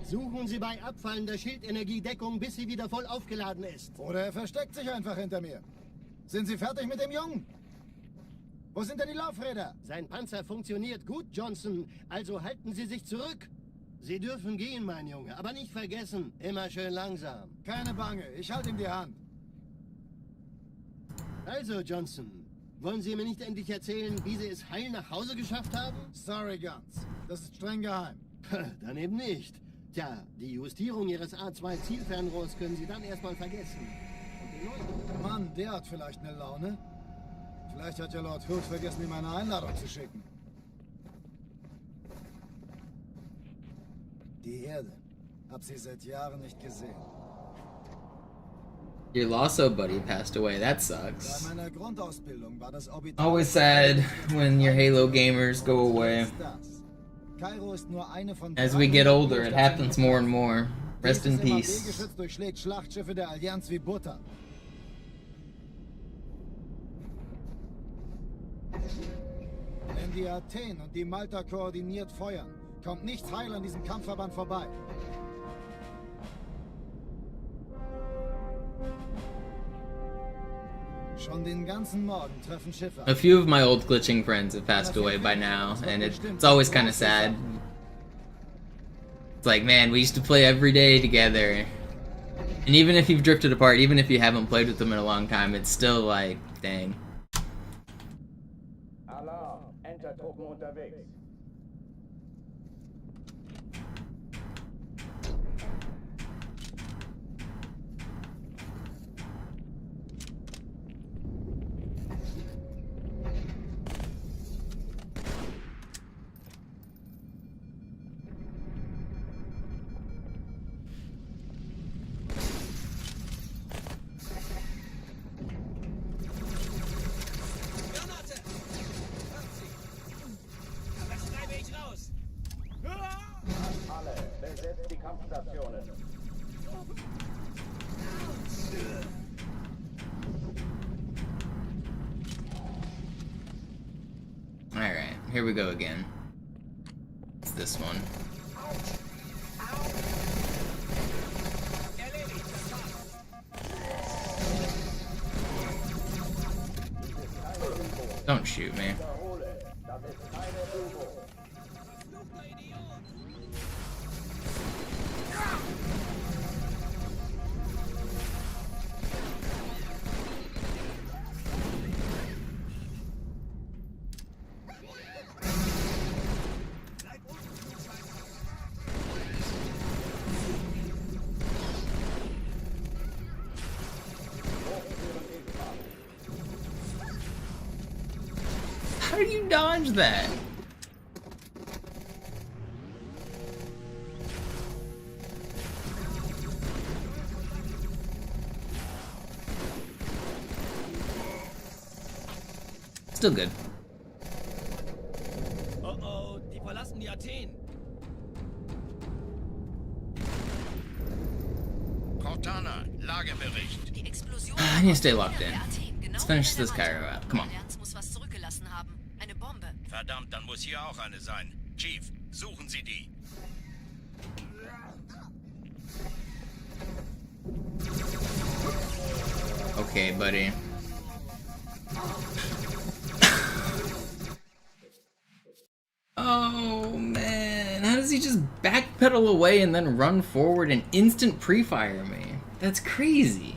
Suchen Sie bei abfallender Schildenergie Deckung, bis sie wieder voll aufgeladen ist. Oder er versteckt sich einfach hinter mir. Sind Sie fertig mit dem Jungen? Wo sind denn die Laufräder? Sein Panzer funktioniert gut, Johnson. Also halten Sie sich zurück. Sie dürfen gehen, mein Junge. Aber nicht vergessen, immer schön langsam. Keine Bange, ich halte ihm die Hand. Also, Johnson, wollen Sie mir nicht endlich erzählen, wie Sie es heil nach Hause geschafft haben? Sorry, Guns. Das ist streng geheim. Dann eben nicht. Tja, die Justierung Ihres A2-Zielfernrohrs können Sie dann erstmal vergessen. Und den neuen... Mann, der hat vielleicht eine Laune. Vielleicht hat ja Lord Hood vergessen, ihm eine Einladung zu schicken. Die Erde. Hab sie seit Jahren nicht gesehen. Your Lasso buddy passed away. That Bei sucks. meiner Grundausbildung war das Orbital... Always sad when your Halo gamers go away. Kairo ist nur eine von As we get older, it happens more and more. Rest in Dieses peace. MAB-Geschütz durchschlägt Schlachtschiffe der Allianz wie Butter. Wenn die Athen und die Malta koordiniert feuern, kommt nichts heil an diesem Kampfverband vorbei. Schon den ganzen Morgen treffen Schiffe. A few of my old glitching friends have passed away by now, and it's always kind of sad. It's like, man, we used to play every day together. And even if you've drifted apart, even if you haven't played with them in a long time, it's still like, dang. Alarm, Entertruppen unterwegs. Granate! Das treibe ich raus! Alle, besetzt die Kampfstationen. Alright, here we go again. It's this one. Erledigt, das war's. Don't shoot me. Wiederhole, das ist keine Übung. Verfluchter Idiot! How do you dodge that? Still good. Oh oh, die verlassen die Athen. Cortana, Lagebericht. Die Explosion I need to stay locked in. der Athen, genau Let's finish hinter this der Cairo Wand. out. Come on. Die Allianz muss was zurückgelassen haben. Eine Bombe. Verdammt, dann muss hier auch eine sein. Chief, suchen Sie die. Okay, buddy. Oh man, how does he he just backpedal away and then run forward and instant pre-fire me? That's crazy.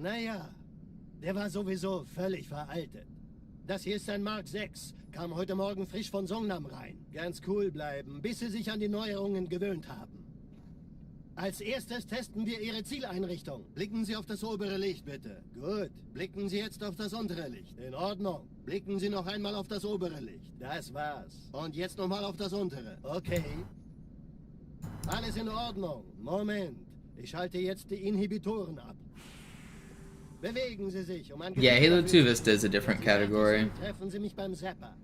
Naja, der war sowieso völlig veraltet. Das hier ist ein Mark 6, kam heute Morgen frisch von Songnam rein. Ganz cool bleiben, bis Sie sich an die Neuerungen gewöhnt haben. Als erstes testen wir Ihre Zieleinrichtung. Blicken Sie auf das obere Licht, bitte. Gut. Blicken Sie jetzt auf das untere Licht. In Ordnung. Blicken Sie noch einmal auf das obere Licht. Das war's. Und jetzt nochmal auf das untere. Okay. Alles in Ordnung. Moment. Ich schalte jetzt die Inhibitoren ab. Bewegen Sie sich, um ein Yeah, Halo 2 Vista is a different category. Treffen Sie mich beim Zapper.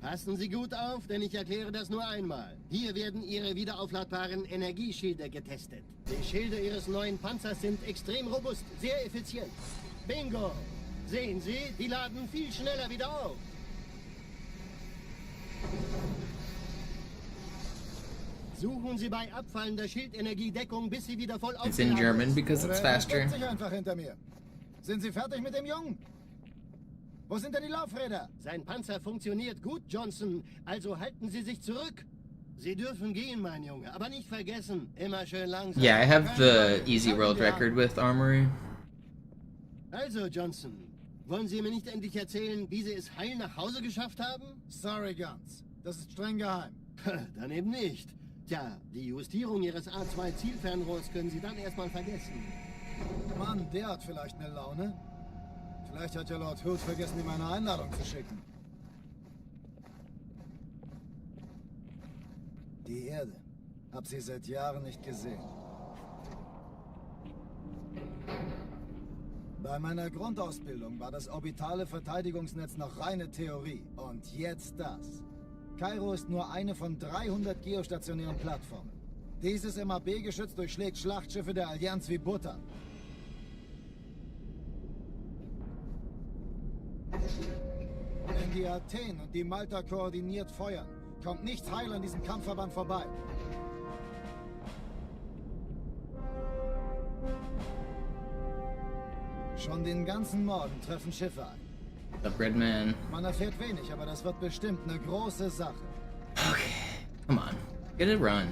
Passen Sie gut auf, denn ich erkläre das nur einmal. Hier werden Ihre wiederaufladbaren Energieschilde getestet. Die Schilde Ihres neuen Panzers sind extrem robust, sehr effizient. Bingo! Sehen Sie, die laden viel schneller wieder auf. Suchen Sie bei abfallender Schildenergiedeckung, bis sie wieder voll It's aufgeladen in German ist. because it's faster. Sich einfach hinter mir. Sind Sie fertig mit dem Jungen? Wo sind denn die Laufräder? Sein Panzer funktioniert gut, Johnson. Also halten Sie sich zurück. Sie dürfen gehen, mein Junge. Aber nicht vergessen, immer schön langsam. Yeah, I have the easy world record with Armory. Also, Johnson, wollen Sie mir nicht endlich erzählen, wie Sie es heil nach Hause geschafft haben? Sorry, Guns. Das ist streng geheim. Dann eben nicht. Tja, die Justierung Ihres A2-Zielfernrohrs können Sie dann erstmal vergessen. Mann, der hat vielleicht eine Laune. Vielleicht hat ja Lord Hood vergessen, ihm eine Einladung zu schicken. Die Erde. Hab sie seit Jahren nicht gesehen. Bei meiner Grundausbildung war das orbitale Verteidigungsnetz noch reine Theorie. Und jetzt das. Kairo ist nur eine von 300 geostationären Plattformen. Dieses MAB-Geschütz durchschlägt Schlachtschiffe der Allianz wie Butter. Wenn die Athen und die Malta koordiniert feuern, kommt nichts heil an diesem Kampfverband vorbei. Schon den ganzen Morgen treffen Schiffe ein. What's up, Redman? Man erfährt wenig, aber das wird bestimmt eine große Sache. Okay, come on. Get a run.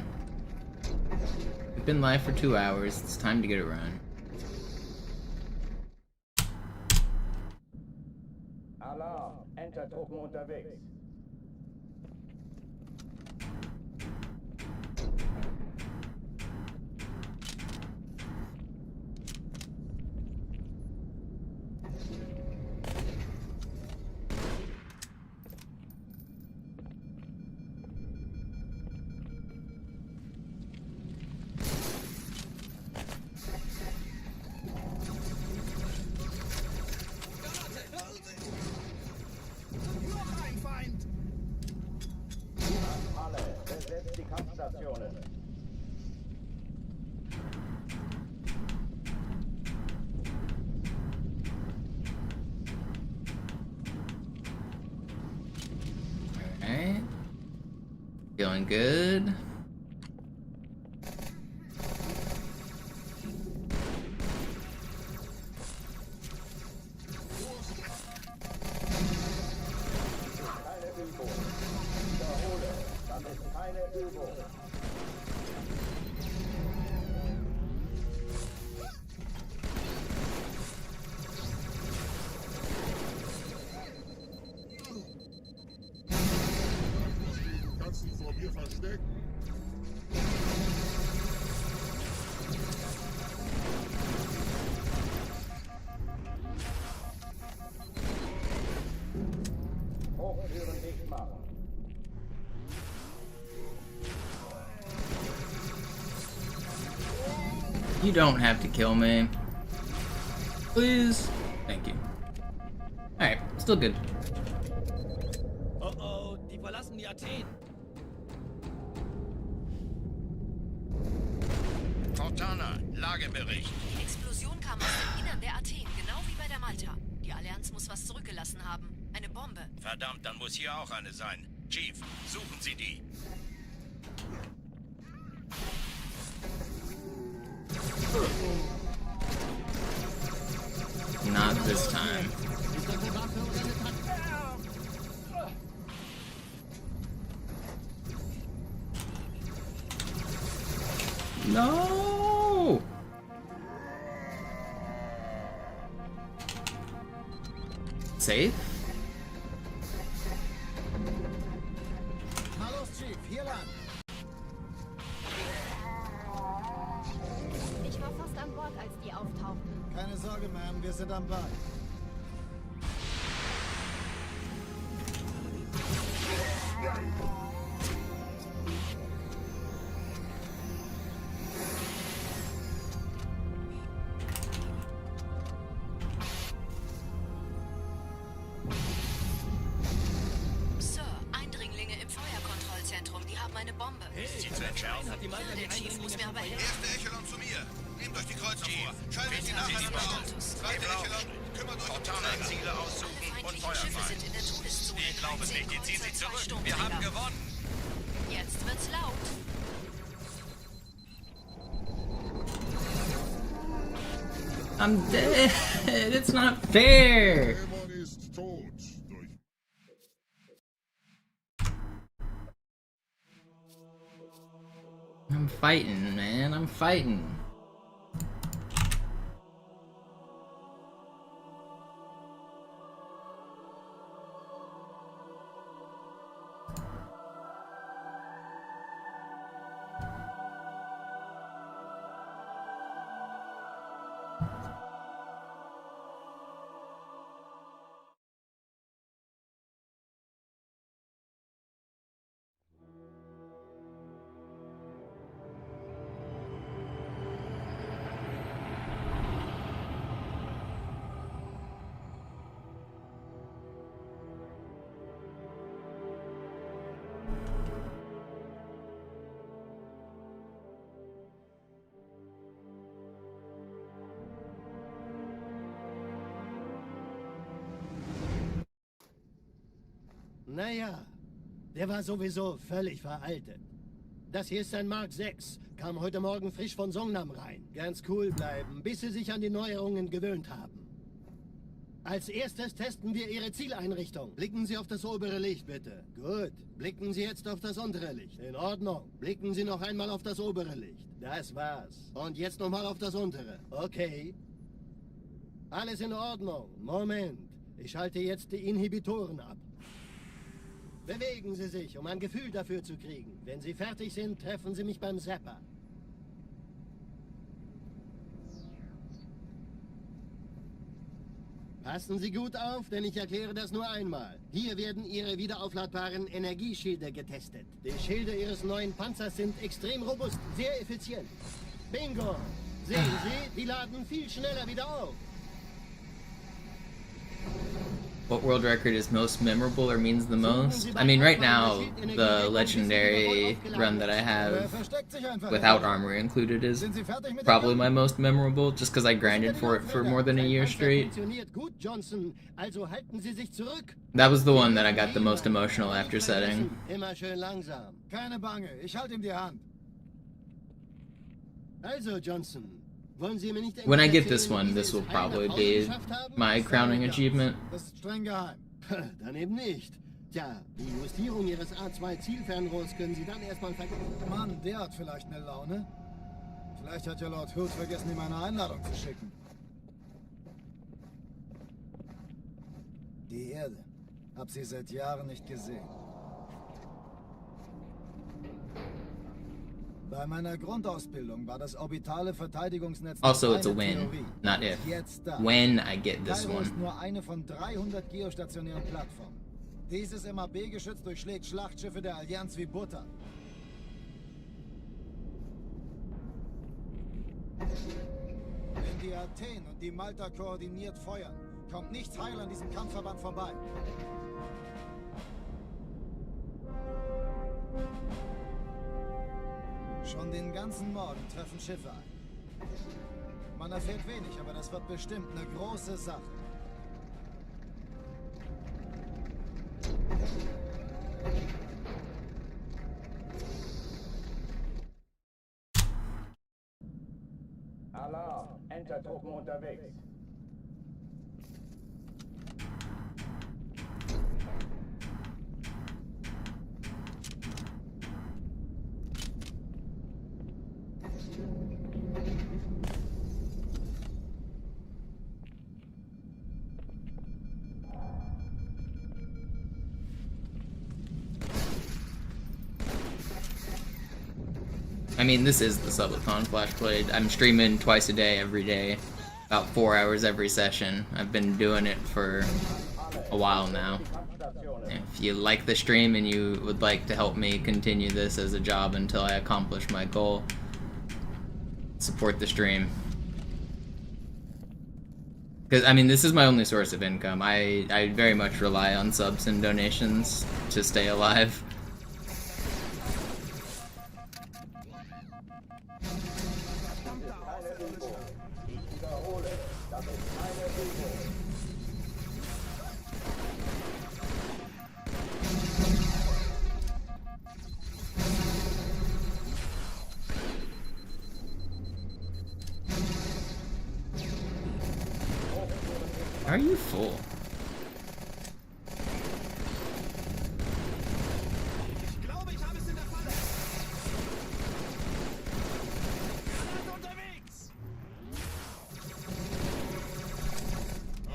We've been live for 2 hours. It's time to get a run. Alarm! Enter-Truppen unterwegs. Besetzt die Kampfstationen. Alright. Feeling good. You don't have to kill me. Please. Thank you. Alright, still good. Oh oh, die verlassen die Athen. Cortana, Lagebericht. Die Explosion kam aus dem Innern der Athen, genau wie bei der Malta. Die Allianz muss was zurückgelassen haben. Eine Bombe. Verdammt, dann muss hier auch eine sein. Chief, suchen Sie die. Not this time. No! Safe? Na los, Chief, hier lang. Ich war fast an Bord, als die auftauchten. Keine Sorge, Ma'am, wir sind am Ball. Sir, Eindringlinge im Feuerkontrollzentrum. Die haben eine Bombe. Ist sie zu entschärfen? Hat die Malta Ja, die der Chief muss mir aber helfen. Erste Echelon zu mir. Nehmt euch die Kreuzer vor. Schaltet sie nachher die an Bombe. aus. Zweite Echelon, kümmert euch um Cortana, die Ziele aussuchen und Feindliche Feuer Schiffe fahren. sind in der Todeszone. Ich glaube es 13 nicht, die ziehen sie Kreuzer, 2 zurück. Wir haben Sturmträger. gewonnen. Jetzt wird's laut. I'm dead. It's not fair. I'm fighting, man. I'm fighting. Naja, der war sowieso völlig veraltet. Das hier ist ein Mark 6. Kam heute Morgen frisch von Songnam rein. Ganz cool bleiben, bis Sie sich an die Neuerungen gewöhnt haben. Als erstes testen wir Ihre Zieleinrichtung. Blicken Sie auf das obere Licht, bitte. Gut. Blicken Sie jetzt auf das untere Licht. In Ordnung. Blicken Sie noch einmal auf das obere Licht. Das war's. Und jetzt nochmal auf das untere. Okay. Alles in Ordnung. Moment. Ich schalte jetzt die Inhibitoren ab. Bewegen Sie sich, um ein Gefühl dafür zu kriegen. Wenn Sie fertig sind, treffen Sie mich beim Zapper. Passen Sie gut auf, denn ich erkläre das nur einmal. Hier werden Ihre wiederaufladbaren Energieschilde getestet. Die Schilde Ihres neuen Panzers sind extrem robust, sehr effizient. Bingo! Sehen Sie, die laden viel schneller wieder auf. What world record is most memorable or means the most? I mean, right now, the legendary run that I have without armor included is probably my most memorable, just because I grinded for it for more than a year straight. That was the one that I got the most emotional after setting. Immer schön langsam. Keine Bange, ich halte ihm die Hand. Also, Johnson, wollen Sie mir nicht When I get this erzählen, one, wie this Sie will es probably heil nach be Hause geschafft haben? my crowning achievement. Das ist streng geheim. Dann eben nicht. Tja, die Justierung Ihres A2-Zielfernrohrs können Sie dann erstmal vergessen. Mann, der hat vielleicht eine Laune. Vielleicht hat ja Lord Hood vergessen, ihm eine Einladung zu schicken. Die Erde. Hab sie seit Jahren nicht gesehen. Bei meiner Grundausbildung war das orbitale Verteidigungsnetz Also, it's a eine win, Theorie. not if. Jetzt da. When I get this Kairo ist one. nur eine von 300 geostationären Plattformen. Dieses MAB-Geschütz durchschlägt Schlachtschiffe der Allianz wie Butter. ihr Athen und die Malta koordiniert feuern. Kommt nichts heil an diesem Kampfverband vorbei. Schon den ganzen Morgen treffen Schiffe ein. Man erfährt wenig, aber das wird bestimmt eine große Sache. Alarm! Entertruppen unterwegs. I mean, this is the Subathon Flashblade. I'm streaming twice a day, every day. About 4 hours every session. I've been doing it for a while now. If you like the stream and you would like to help me continue this as a job until I accomplish my goal, support the stream. Because, I mean, this is my only source of income. I very much rely on subs and donations to stay alive. Are you full?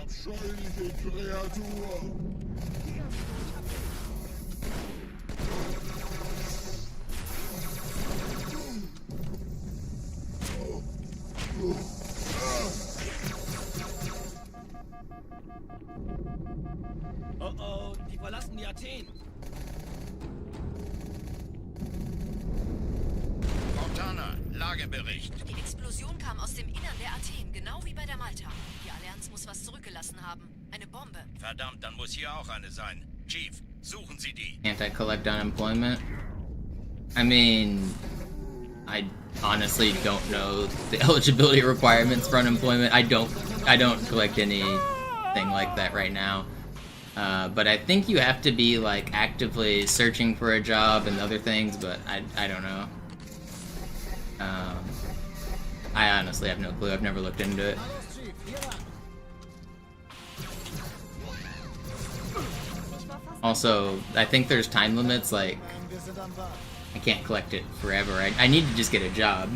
Abscheuliche Kreatur! Oh oh, die verlassen die Athen. Cortana, Lagebericht. Die Explosion kam aus dem Innern der Athen, genau wie bei der Malta. Die Allianz muss was zurückgelassen haben. Eine Bombe. Verdammt, dann muss hier auch eine sein. Chief, suchen Sie die. Anti-collect unemployment. I mean, I honestly don't know the eligibility requirements for unemployment. I don't collect anything like that right now. But I think you have to be like actively searching for a job and other things, but I don't know. I honestly have no clue. I've never looked into it. Also, I think there's time limits, like, I can't collect it forever. I need to just get a job.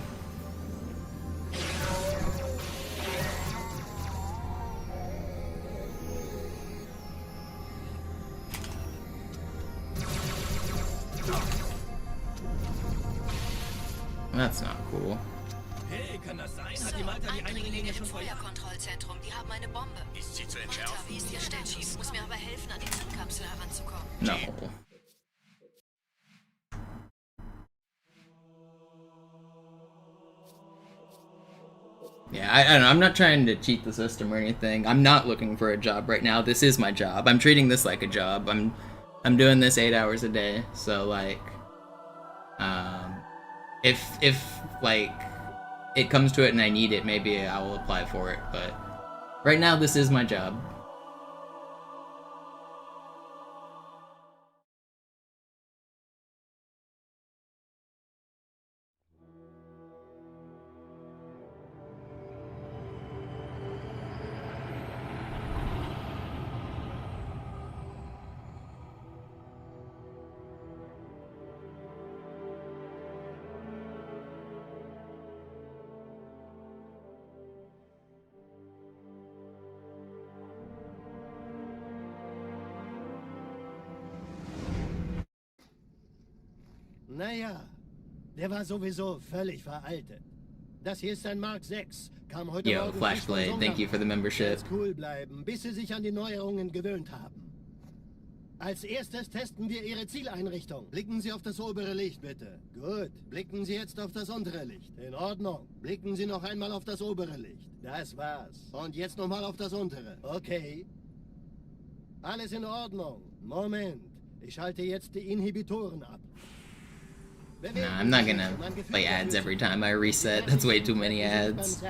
That's not cool. Hey, kann das sein? Hat die Malta die Eindringlinge schon verjagt? Feuerkontrollzentrum, die haben eine Bombe. Ist sie zu Malta, entschärfen? wie ist Ihr Stand, Chief? Muss mir aber helfen, an die Zündkapsel heranzukommen. No. Yeah, I don't know. I'm not trying to cheat the system or anything. I'm not looking for a job right now. This is my job. I'm treating this like a job. I'm doing this 8 hours a day. So like, if like it comes to it and I need it, maybe I will apply for it. But right now, this is my job. Naja, der war sowieso völlig veraltet. Das hier ist ein Mark 6. Kam heute Yo, Morgen Flashblade, thank you for the membership. Jetzt cool bleiben, bis sie sich an die Neuerungen gewöhnt haben. Als erstes testen wir Ihre Zieleinrichtung. Blicken Sie auf das obere Licht, bitte. Gut. Blicken Sie jetzt auf das untere Licht. In Ordnung. Blicken Sie noch einmal auf das obere Licht. Das war's. Und jetzt nochmal auf das untere. Okay. Alles in Ordnung. Moment. Ich schalte jetzt die Inhibitoren ab. Nah, I'm not gonna play ads every time I reset. That's way too many ads.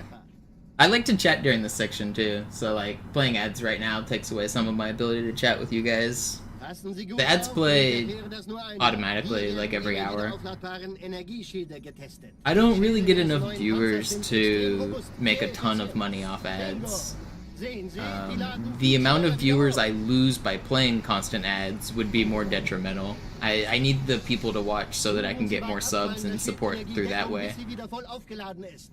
I like to chat during this section too, so like playing ads right now takes away some of my ability to chat with you guys. The ads play automatically like every hour. I don't really get enough viewers to make a ton of money off ads. The amount of viewers I lose by playing constant ads would be more detrimental. I need the people to watch so that I can get more subs and support through that way.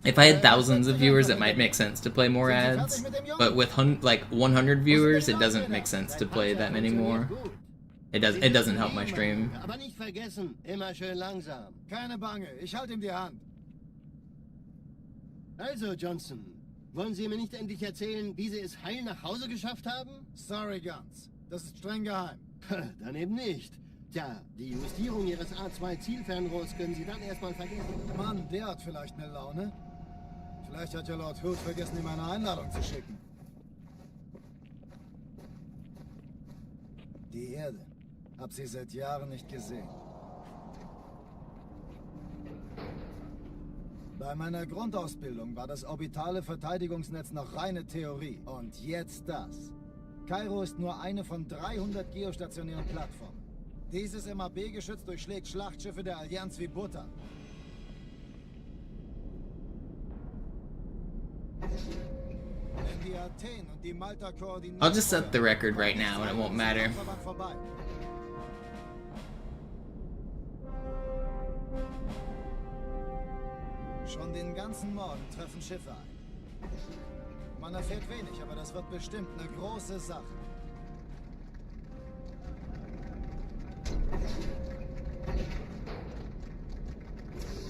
If I had thousands of viewers, it might make sense to play more ads, but with like 100 viewers, it doesn't make sense to play that many more. It doesn't help my stream. Keine Bange, ich halte ihm die Hand. Also, Johnson, wollen Sie mir nicht endlich erzählen, wie Sie es heil nach Hause geschafft haben? Sorry, Guns. Das ist streng geheim. Dann eben nicht. Tja, die Justierung Ihres A2-Zielfernrohrs können Sie dann erstmal vergessen. Mann, der hat vielleicht eine Laune. Vielleicht hat ja Lord Hood vergessen, ihm eine Einladung zu schicken. Die Erde. Hab sie seit Jahren nicht gesehen. Bei meiner Grundausbildung war das orbitale Verteidigungsnetz noch reine Theorie. Und jetzt das. Kairo ist nur eine von 300 geostationären Plattformen. Dieses MAB-Geschütz durchschlägt Schlachtschiffe der Allianz wie Butter. Wenn die Athen und die Malta koordinieren... I'll just set the record right now and it won't matter. Schon den ganzen Morgen treffen Schiffe ein. Man erfährt wenig, aber das wird bestimmt eine große Sache.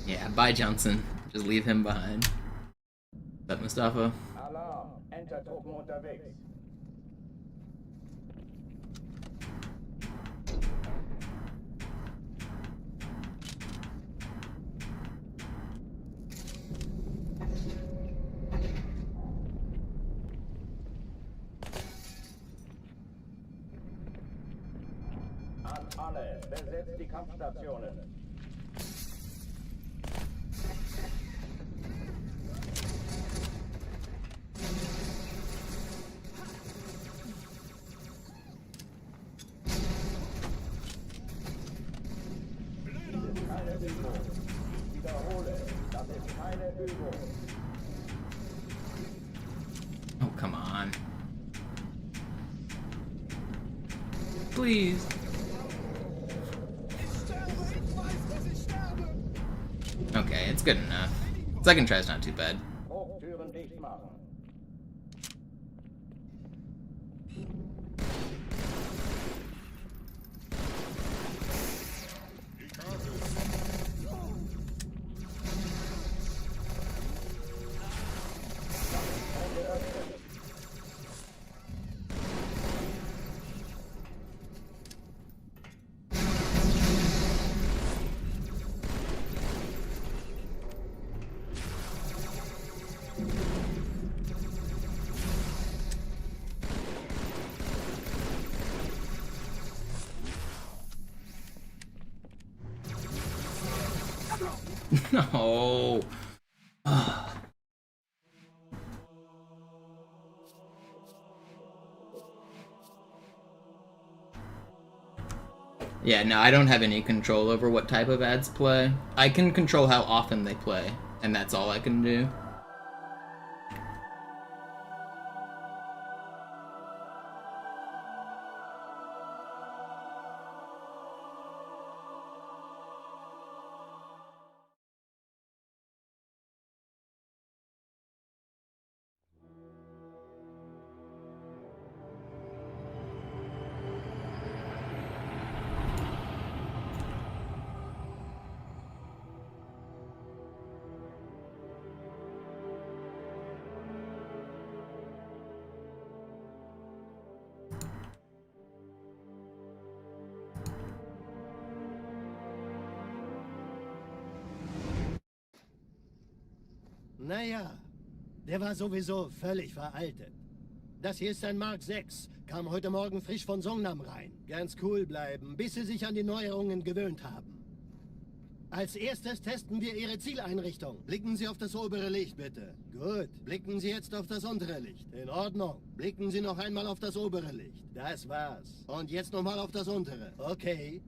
Yeah, bye Johnson. Just leave him behind. What's up, Mustafa? Alarm, Enter-Truppen unterwegs. An alle, besetzt die Kampfstationen. Keine Übung. Ich wiederhole, das ist keine Übung. Oh, come on. Please. Okay, it's good enough. Second try's not too bad. Hochtüren dicht machen. No. Yeah, no, I don't have any control over what type of ads play. I can control how often they play, and that's all I can do. Naja, der war sowieso völlig veraltet. Das hier ist ein Mark 6. Kam heute Morgen frisch von Songnam rein. Ganz cool bleiben, bis Sie sich an die Neuerungen gewöhnt haben. Als erstes testen wir Ihre Zieleinrichtung. Blicken Sie auf das obere Licht, bitte. Gut. Blicken Sie jetzt auf das untere Licht. In Ordnung. Blicken Sie noch einmal auf das obere Licht. Das war's. Und jetzt nochmal auf das untere. Okay.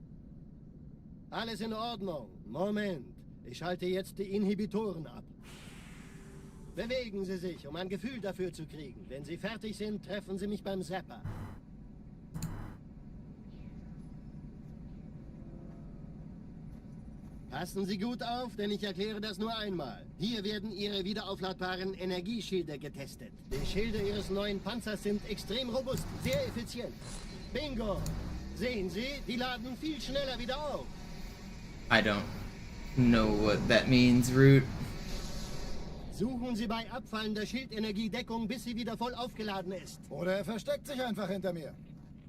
Alles in Ordnung. Moment. Ich schalte jetzt die Inhibitoren ab. Bewegen Sie sich, um ein Gefühl dafür zu kriegen. Wenn Sie fertig sind, treffen Sie mich beim Zapper. Passen Sie gut auf, denn ich erkläre das nur einmal. Hier werden Ihre wiederaufladbaren Energieschilde getestet. Die Schilde Ihres neuen Panzers sind extrem robust, sehr effizient. Bingo! Sehen Sie, die laden viel schneller wieder auf. I don't know what that means, Root. Suchen Sie bei abfallender Schildenergiedeckung, bis sie wieder voll aufgeladen ist. Oder er versteckt sich einfach hinter mir.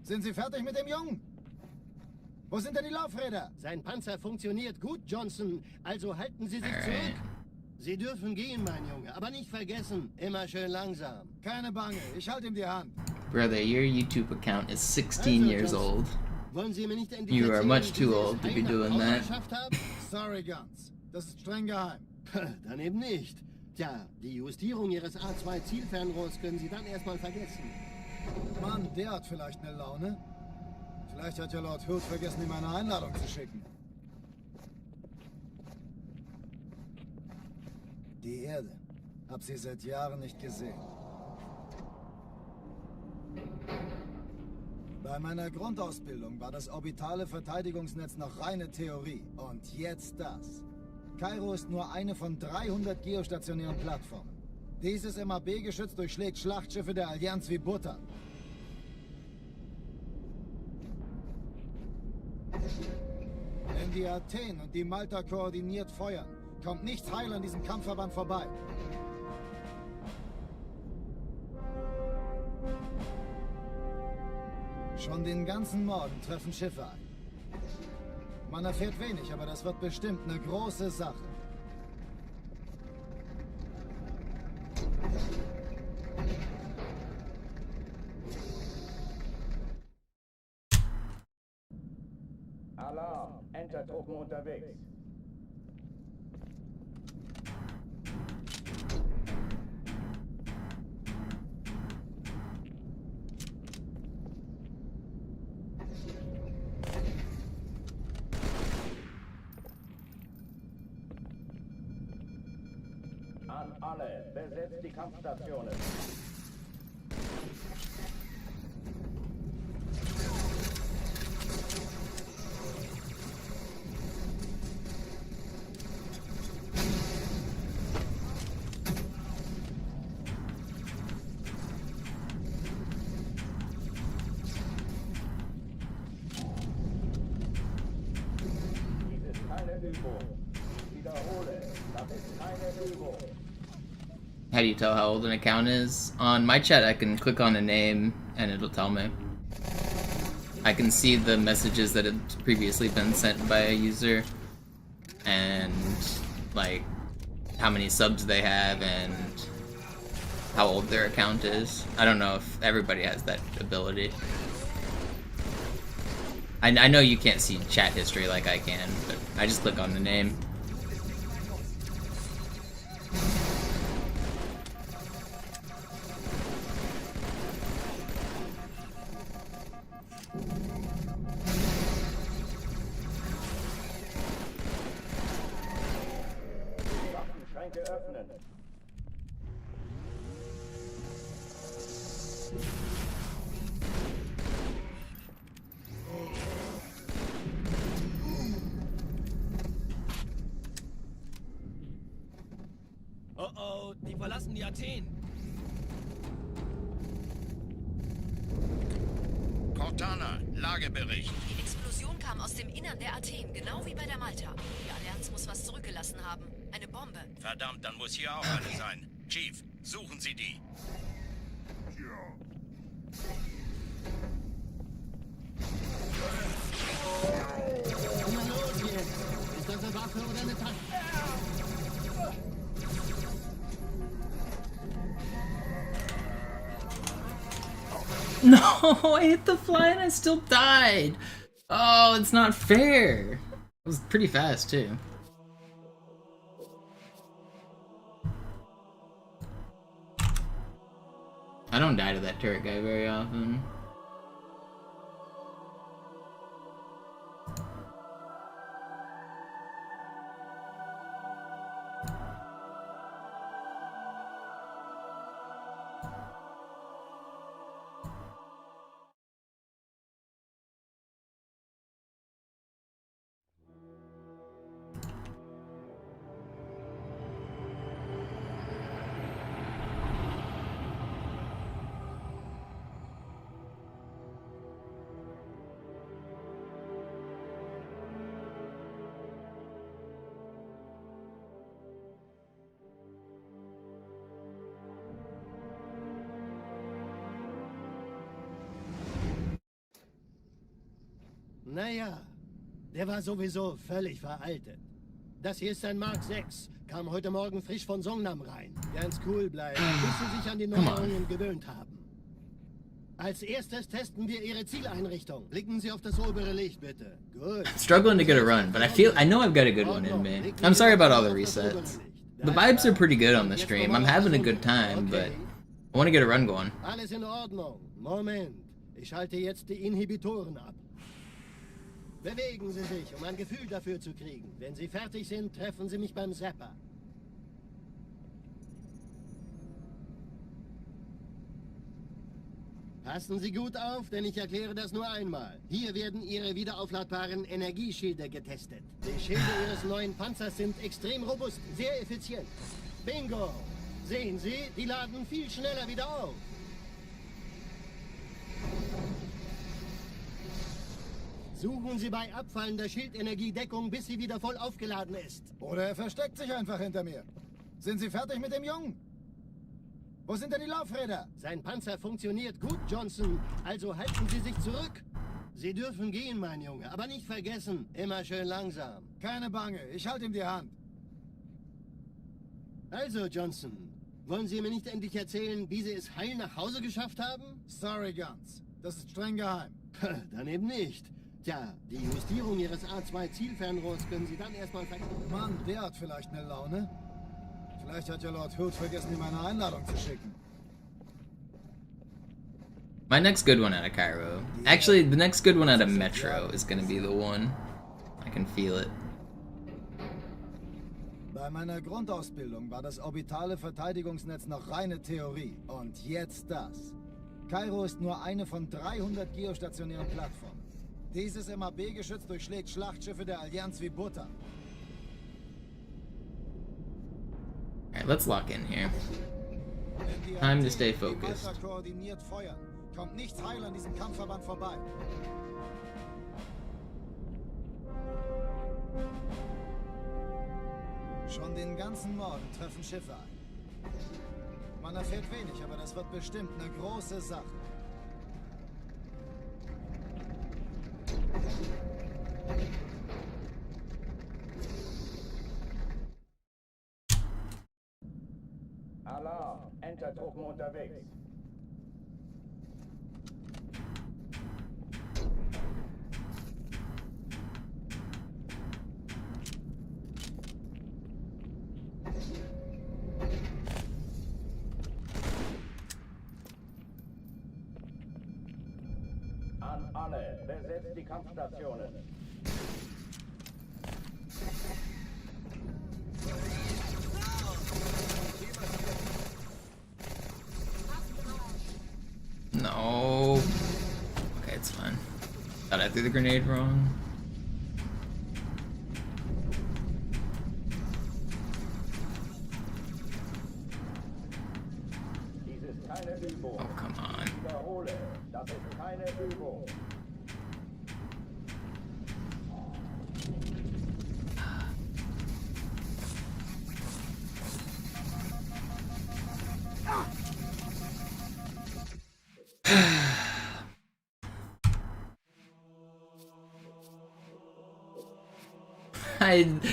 Sind Sie fertig mit dem Jungen? Wo sind denn die Laufräder? Sein Panzer funktioniert gut, Johnson. Also halten Sie sich zurück. Sie dürfen gehen, mein Junge. Aber nicht vergessen, immer schön langsam. Keine Bange, ich halte ihm die Hand. Brother, your YouTube account is 16 years old. Wollen Sie mir nicht You are much too old to be doing that. Sorry, Guns. Das ist streng geheim. Dann eben nicht. Tja, die Justierung Ihres A2-Zielfernrohrs können Sie dann erstmal vergessen. Mann, der hat vielleicht eine Laune. Vielleicht hat ja Lord Hood vergessen, ihm eine Einladung zu schicken. Die Erde. Hab sie seit Jahren nicht gesehen. Bei meiner Grundausbildung war das orbitale Verteidigungsnetz noch reine Theorie. Und jetzt das. Kairo ist nur eine von 300 geostationären Plattformen. Dieses MAB-Geschütz durchschlägt Schlachtschiffe der Allianz wie Butter. Wenn die Athen und die Malta koordiniert feuern, kommt nichts heil an diesem Kampfverband vorbei. Schon den ganzen Morgen treffen Schiffe ein. Man erfährt wenig, aber das wird bestimmt eine große Sache. Alarm! Entertruppen unterwegs. An alle, besetzt die Kampfstationen. Dies ist keine Übung. Ich wiederhole, das ist keine Übung. How do you tell how old an account is? On my chat, I can click on a name and it'll tell me. I can see the messages that have previously been sent by a user and like how many subs they have and how old their account is. I don't know if everybody has that ability. I know you can't see chat history like I can, but I just click on the name. Waffenschränke öffnen. Oh oh, die verlassen die Athen. Cortana, Lagebericht. Die Explosion kam aus dem Innern der Athen, genau wie bei der Malta. Die Allianz muss was zurückgelassen haben. Eine Bombe. Verdammt, dann muss hier auch eine sein. Chief, suchen Sie die. Na los jetzt! Ist das eine Waffe oder eine Tasche? No, I hit the fly and I still died. Oh, it's not fair. It was pretty fast too. I don't die to that turret guy very often. Naja, der war sowieso völlig veraltet. Das hier ist ein Mark 6. Kam heute Morgen frisch von Songnam rein. Ganz cool bleiben, bis sie sich an die Neuerungen gewöhnt haben. Als erstes testen wir Ihre Zieleinrichtung. Blicken Sie auf das obere Licht, bitte. Gut. Struggling to get a run, but I know I've got a good one in me. I'm sorry about all the resets. The vibes are pretty good on the stream. I'm having a good time, but I want to get a run going. Alles in Ordnung. Moment. Ich schalte jetzt die Inhibitoren ab. Bewegen Sie sich, um ein Gefühl dafür zu kriegen. Wenn Sie fertig sind, treffen Sie mich beim Zapper. Passen Sie gut auf, denn ich erkläre das nur einmal. Hier werden Ihre wiederaufladbaren Energieschilde getestet. Die Schilde Ihres neuen Panzers sind extrem robust, sehr effizient. Bingo! Sehen Sie, die laden viel schneller wieder auf. Suchen Sie bei abfallender Schildenergiedeckung, bis sie wieder voll aufgeladen ist. Oder er versteckt sich einfach hinter mir. Sind Sie fertig mit dem Jungen? Wo sind denn die Laufräder? Sein Panzer funktioniert gut, Johnson. Also halten Sie sich zurück. Sie dürfen gehen, mein Junge. Aber nicht vergessen, immer schön langsam. Keine Bange, ich halte ihm die Hand. Also, Johnson, wollen Sie mir nicht endlich erzählen, wie Sie es heil nach Hause geschafft haben? Sorry, Guns. Das ist streng geheim. Dann eben nicht. Tja, die Justierung Ihres A2-Zielfernrohrs können Sie dann erstmal vergessen. Mann, der hat vielleicht eine Laune. Vielleicht hat ja Lord Hood vergessen, ihm eine Einladung zu schicken. My next good one out of Cairo. Actually, the next good one out of Metro is gonna be the one. I can feel it. Bei meiner Grundausbildung war das orbitale Verteidigungsnetz noch reine Theorie. Und jetzt das. Kairo ist nur eine von 300 geostationären Plattformen. Dieses MAB-Geschütz durchschlägt Schlachtschiffe der Allianz wie Butter. Alright, let's lock in here. Time to stay focused. Koordiniert feuern. Kommt nichts heil an diesem Kampfverband vorbei. Schon den ganzen Morgen treffen Schiffe ein. Man erfährt wenig, aber das wird bestimmt eine große Sache. Alarm! Entertruppen unterwegs. An alle, besetzt die Kampfstationen. No. Okay, it's fine. Thought I threw the grenade wrong. Dies ist keine Übung. Oh, come on. Ich wiederhole, das ist keine Übung.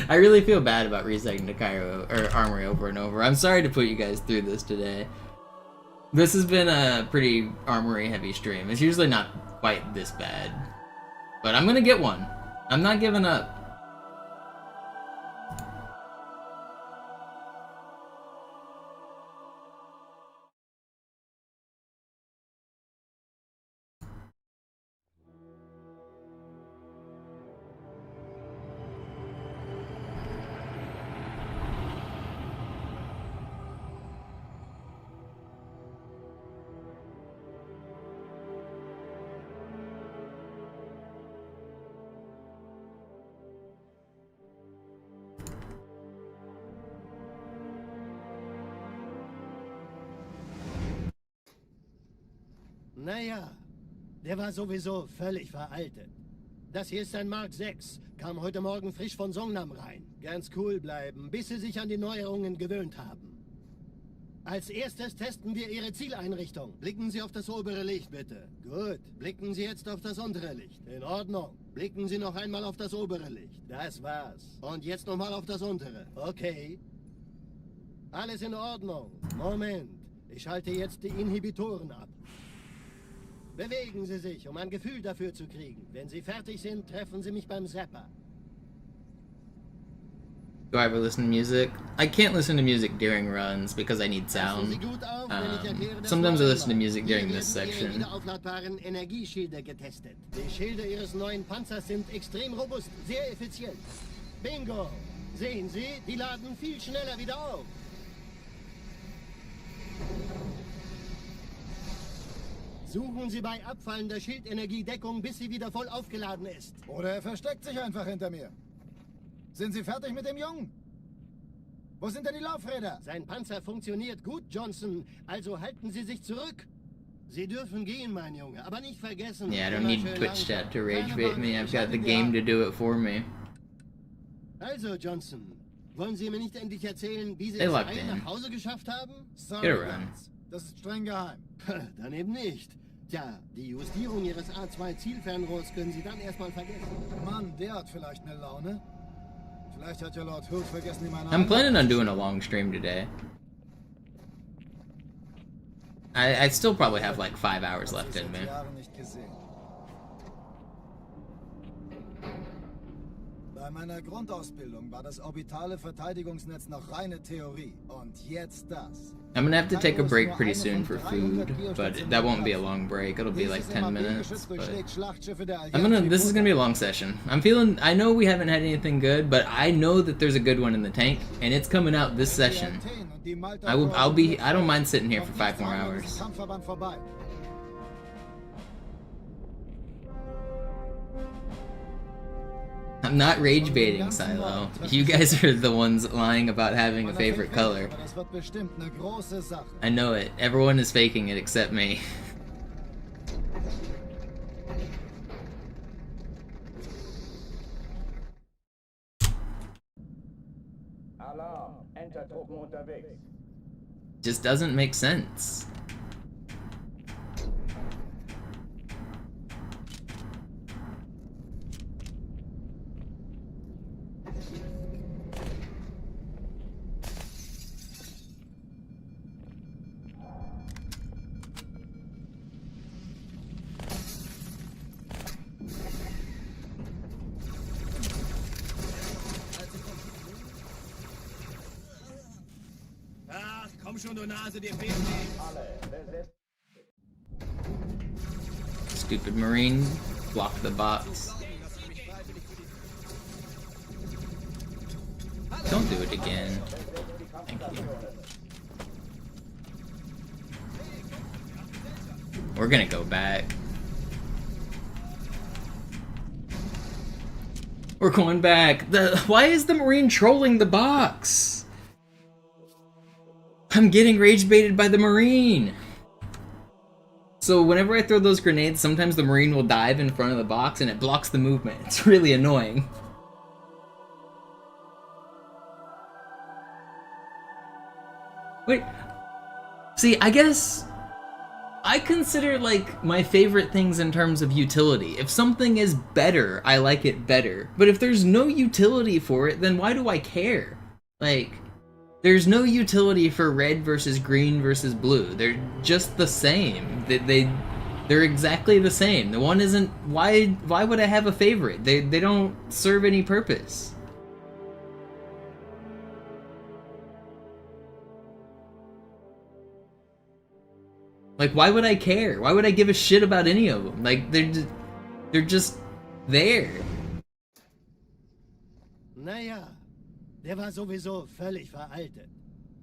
I really feel bad about resetting to Cairo or Armory over and over. I'm sorry to put you guys through this today. This has been a pretty armory heavy stream. It's usually not quite this bad. But I'm gonna get one. I'm not giving up. Naja, der war sowieso völlig veraltet. Das hier ist ein Mark 6. Kam heute Morgen frisch von Songnam rein. Ganz cool bleiben, bis Sie sich an die Neuerungen gewöhnt haben. Als erstes testen wir Ihre Zieleinrichtung. Blicken Sie auf das obere Licht, bitte. Gut. Blicken Sie jetzt auf das untere Licht. In Ordnung. Blicken Sie noch einmal auf das obere Licht. Das war's. Und jetzt nochmal auf das untere. Okay. Alles in Ordnung. Moment. Ich schalte jetzt die Inhibitoren ab. Bewegen Sie sich, um ein Gefühl dafür zu kriegen. Wenn Sie fertig sind, treffen Sie mich beim Zapper. Do I ever listen to music? I can't listen to music during runs because I need sound. Sometimes I listen to music during this section. Die aufladbaren Energieschilde getestet. Die Schilde Ihres neuen Panzers sind extrem robust, sehr effizient. Bingo! Sehen Sie, die laden viel schneller wieder auf. Suchen Sie bei abfallender Schildenergiedeckung, bis sie wieder voll aufgeladen ist. Oder er versteckt sich einfach hinter mir. Sind Sie fertig mit dem Jungen? Wo sind denn die Laufräder? Sein Panzer funktioniert gut, Johnson. Also halten Sie sich zurück. Sie dürfen gehen, mein Junge, aber nicht vergessen. Yeah, I don't need Twitch chat to rage bait me. I've got the game to do it for me. Also, Johnson, wollen Sie mir nicht endlich erzählen, wie Sie es heil nach Hause geschafft haben? Sorry, das ist streng geheim. Dann eben nicht. Tja, die Justierung Ihres A2-Zielfernrohrs können Sie dann erstmal vergessen. Mann, der hat vielleicht eine Laune. Vielleicht hat ja Lord Hood vergessen, ihm eine I'm planning on doing a long stream today. I still probably have like 5 hours left in me. Bei meiner Grundausbildung war das orbitale Verteidigungsnetz noch reine Theorie. Und jetzt das. I'm gonna have to take a break pretty soon for food, but that won't be a long break. It'll be like 10 minutes. But this is gonna be a long session. I know we haven't had anything good, but I know that there's a good one in the tank, and it's coming out this session. I don't mind sitting here for 5 more hours. I'm not rage baiting, Silo. You guys are the ones lying about having a favorite color. I know it. Everyone is faking it except me. Alarm, Entertruppen unterwegs. Just doesn't make sense. Stupid Marine, block the box. Don't do it again. Thank you. We're gonna go back. We're going back. Why is the Marine trolling the box? I'm getting rage baited by the Marine. So whenever I throw those grenades, sometimes the Marine will dive in front of the box and it blocks the movement. It's really annoying. Wait. See, I guess I consider like my favorite things in terms of utility. If something is better, I like it better. But if there's no utility for it, then why do I care? Like, There's no utility for red versus green versus blue. They're just the same. They're exactly the same. The one isn't. Why would I have a favorite? They don't serve any purpose. Like, why would I care? Why would I give a shit about any of them? Like, they're just there. Naja, der war sowieso völlig veraltet.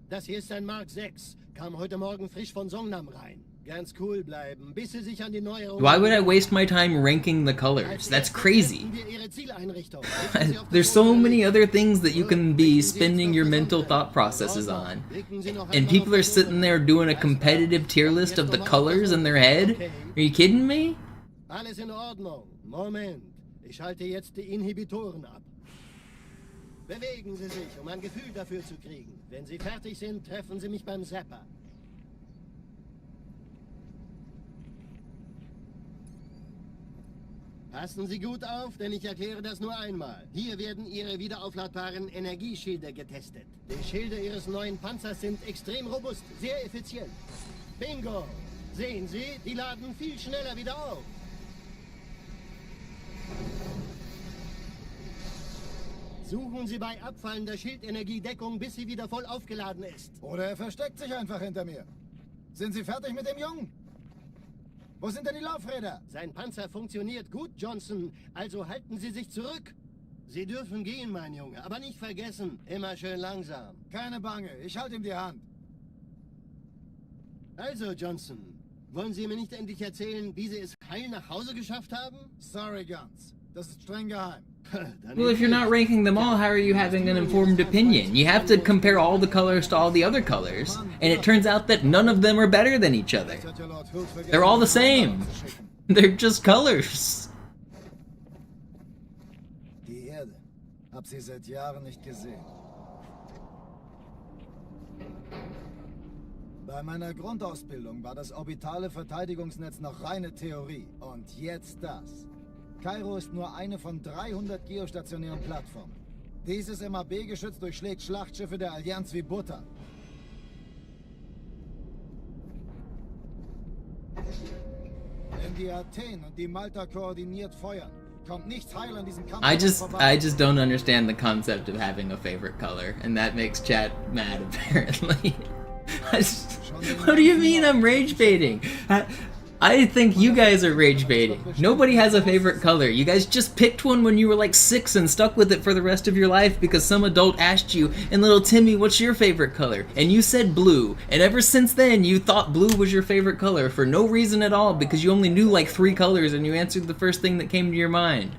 Das hier ist ein Mark 6. Kam heute Morgen frisch von Songnam rein. Ganz cool bleiben, bis sie sich an die Neuerungen... Why would I waste my time ranking the colors? That's crazy. There's so many other things that you can be spending your mental thought processes on. And people are sitting there doing a competitive tier list of the colors in their head? Are you kidding me? Alles in Ordnung. Moment. Ich schalte jetzt die Inhibitoren ab. Bewegen Sie sich, um ein Gefühl dafür zu kriegen. Wenn Sie fertig sind, treffen Sie mich beim Zapper. Passen Sie gut auf, denn ich erkläre das nur einmal. Hier werden Ihre wiederaufladbaren Energieschilde getestet. Die Schilde Ihres neuen Panzers sind extrem robust, sehr effizient. Bingo! Sehen Sie, die laden viel schneller wieder auf. Suchen Sie bei abfallender Schildenergiedeckung, bis sie wieder voll aufgeladen ist. Oder er versteckt sich einfach hinter mir. Sind Sie fertig mit dem Jungen? Wo sind denn die Laufräder? Sein Panzer funktioniert gut, Johnson. Also halten Sie sich zurück. Sie dürfen gehen, mein Junge. Aber nicht vergessen, immer schön langsam. Keine Bange, ich halte ihm die Hand. Also, Johnson, wollen Sie mir nicht endlich erzählen, wie Sie es heil nach Hause geschafft haben? Sorry, Guns. Das ist streng geheim. Well, if you're not ranking them all, how are you having an informed opinion? You have to compare all the colors to all the other colors, and it turns out that none of them are better than each other. They're all the same. They're just colors. Die Erde. Hab sie seit Jahren nicht gesehen. Bei meiner Grundausbildung war das orbitale Verteidigungsnetz noch reine Theorie. Und jetzt das. Kairo ist nur eine von 300 geostationären Plattformen. Dieses MAB-Geschütz durchschlägt Schlachtschiffe der Allianz wie Butter. Wenn die Athen und die Malta koordiniert feuern, kommt nichts heil an diesem Kampf I just don't understand the concept of having a favorite color, and that makes chat mad apparently. What do you mean I'm rage baiting? I think you guys are rage baiting. Nobody has a favorite color. You guys just picked one when you were like 6 and stuck with it for the rest of your life because some adult asked you, and little Timmy, what's your favorite color? And you said blue. And ever since then, you thought blue was your favorite color for no reason at all because you only knew like 3 colors and you answered the first thing that came to your mind.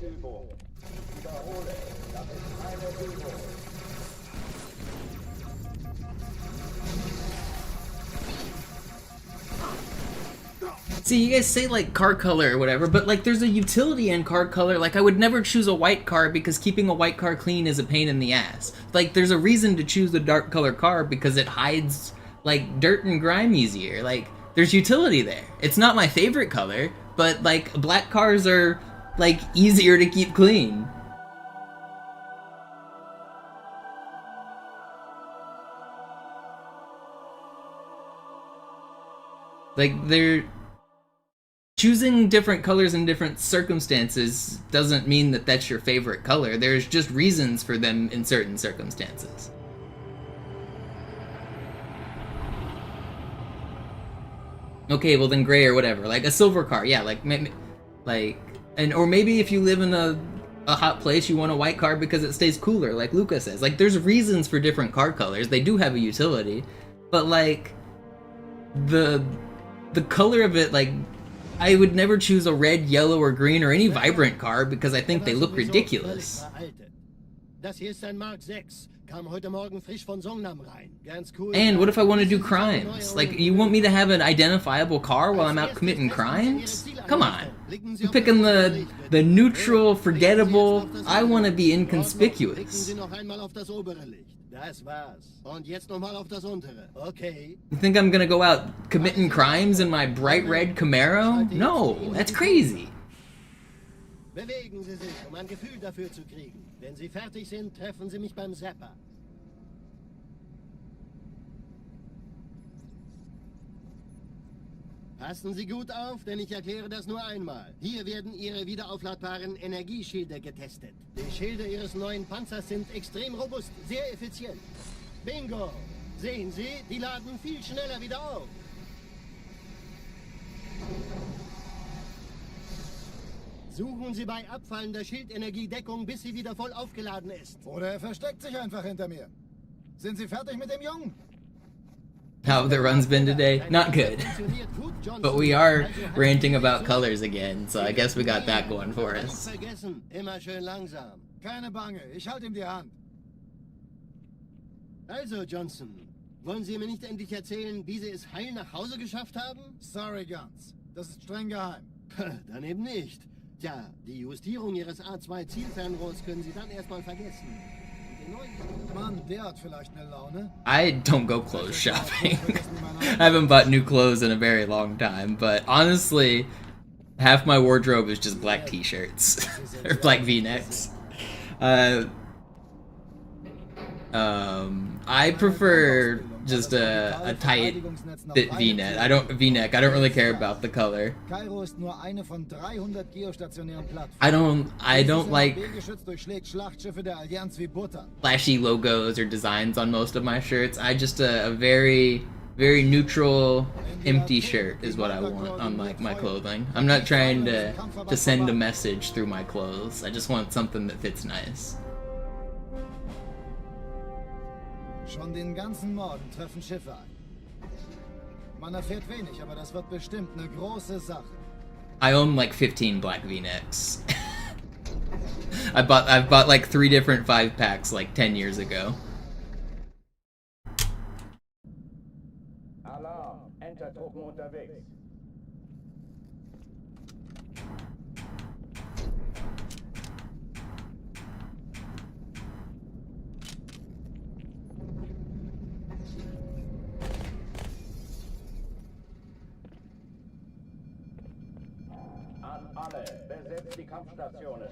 Übung. Ich wiederhole, das ist keine Übung. See, you guys say like car color or whatever, but like there's a utility in car color. Like I would never choose a white car because keeping a white car clean is a pain in the ass. Like there's a reason to choose a dark color car because it hides like dirt and grime easier. Like there's utility there. It's not my favorite color, but like black cars are like easier to keep clean. Like they're choosing different colors in different circumstances doesn't mean that that's your favorite color. There's just reasons for them in certain circumstances. Okay, well then gray or whatever, like a silver car. Yeah, or maybe if you live in a hot place, you want a white car because it stays cooler, like Luca says. Like, there's reasons for different car colors. They do have a utility, but like the color of it, like, I would never choose a red, yellow, or green or any vibrant car because I think they look ridiculous. Das hier ist ein Mark 6. Kam heute Morgen frisch von Songnam rein. Ganz cool. And what if I want to do crimes? Like, you want me to have an identifiable car while I'm out committing crimes? Come on. I'm picking the neutral, forgettable. I want to be inconspicuous. Das war's. Und jetzt nochmal auf das untere. Okay. You think I'm gonna go out committing crimes in my bright red Camaro? No, that's crazy. Bewegen Sie sich, um ein Gefühl dafür zu kriegen. Wenn Sie fertig sind, treffen Sie mich beim Zapper. Passen Sie gut auf, denn ich erkläre das nur einmal. Hier werden Ihre wiederaufladbaren Energieschilde getestet. Die Schilde Ihres neuen Panzers sind extrem robust, sehr effizient. Bingo! Sehen Sie, die laden viel schneller wieder auf. Suchen Sie bei abfallender Schildenergiedeckung, bis sie wieder voll aufgeladen ist. Oder er versteckt sich einfach hinter mir. Sind Sie fertig mit dem Jungen? How the run's been today? Not good. But we are ranting about colors again, so I guess we got that going for us. Immer schön langsam. Keine Bange, ich halte ihm die Hand. Also, Johnson, wollen Sie mir nicht endlich erzählen, wie Sie es heil nach Hause geschafft haben? Sorry, Guns. Das ist streng geheim. Dann eben nicht. Tja, die Justierung Ihres A2-Zielfernrohrs können Sie dann erstmal vergessen. Mann, der hat vielleicht eine Laune. I don't go clothes shopping. I haven't bought new clothes in a very long time, but honestly, half my wardrobe is just black t-shirts. Or black v-necks. I prefer just a tight fit v-neck. I don't really care about the color. Kairo ist nur eine von 300 geostationären Plattformen. I don't like durchschlägt Schlachtschiffe der Allianz wie Butter. flashy logos or designs on most of my shirts. I just a very neutral, empty shirt is what I want on my clothing. I'm not trying to send a message through my clothes. I just want something that fits nice. Schon den ganzen Morgen treffen Schiffe ein. Man erfährt wenig, aber das wird bestimmt eine große Sache. I own like 15 black v-necks. I've bought like 3 different 5-packs like 10 years ago. Alarm, Entertruppen unterwegs. Alle, besetzt die Kampfstationen.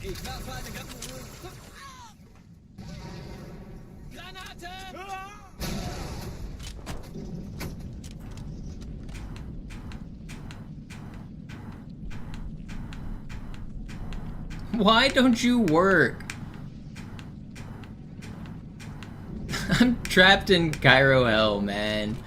Ich werfe eine Granate! Why don't you work? I'm trapped in Cairo hell, man.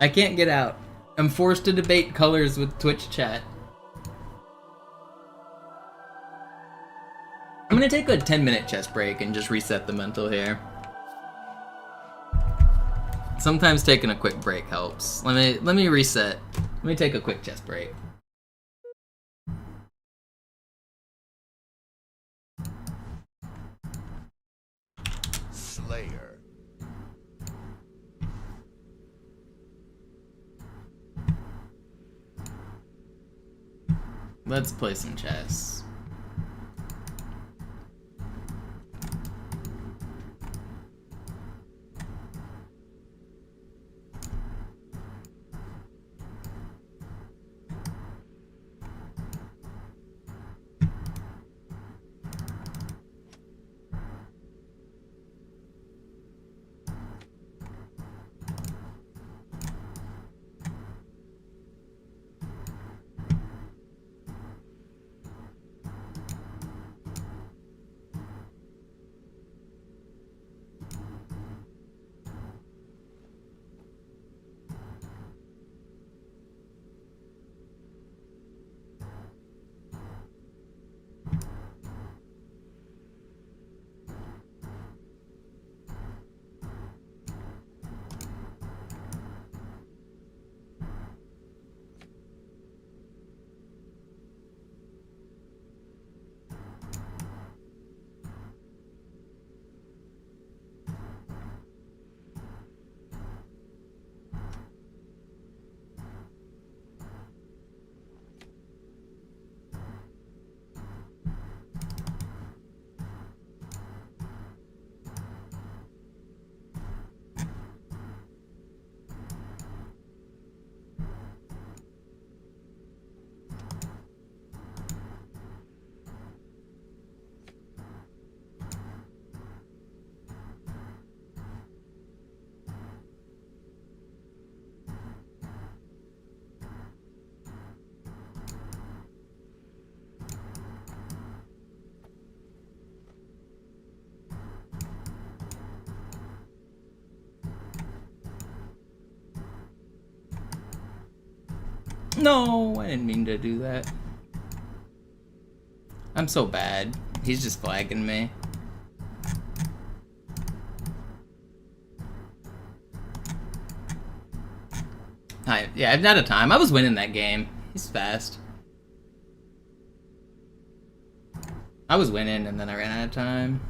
I can't get out. I'm forced to debate colors with Twitch chat. I'm gonna take a 10-minute chest break and just reset the mental here. Sometimes taking a quick break helps. Let me reset. Let me take a quick chest break. Slayer. Let's play some chess. No, I didn't mean to do that. I'm so bad. He's just flagging me. Yeah, I've out of time. I was winning that game. He's fast. I was winning and then I ran out of time.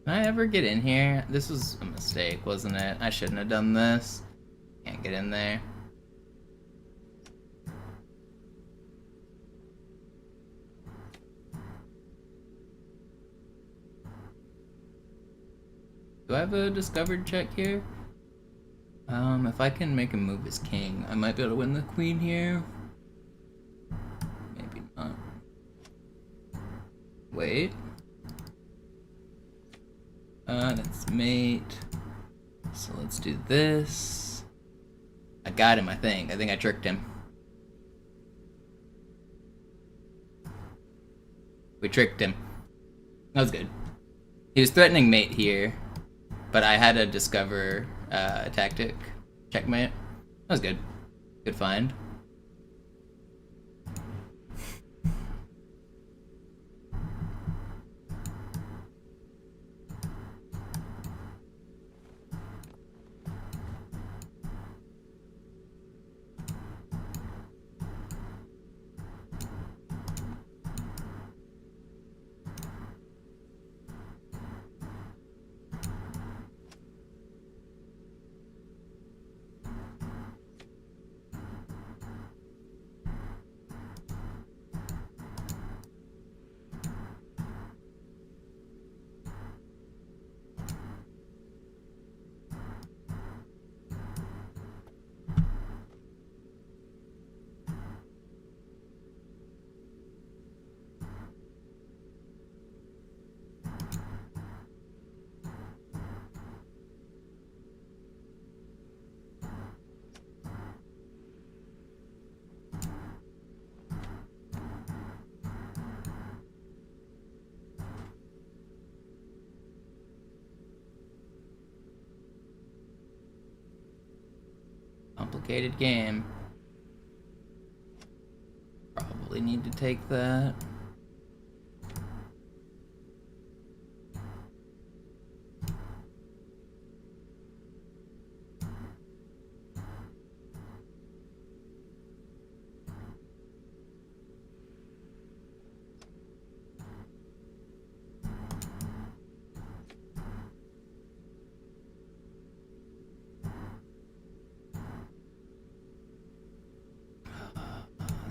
Did I ever get in here? This was a mistake, wasn't it? I shouldn't have done this. Can't get in there. Do I have a discovered check here? If I can make him move his king, I might be able to win the queen here. Maybe not. Wait. That's mate. So let's do this. I got him, I think. I think I tricked him. We tricked him. That was good. He was threatening mate here, but I had to discover a tactic. Checkmate. That was good. Good find. Complicated game. Probably need to take that.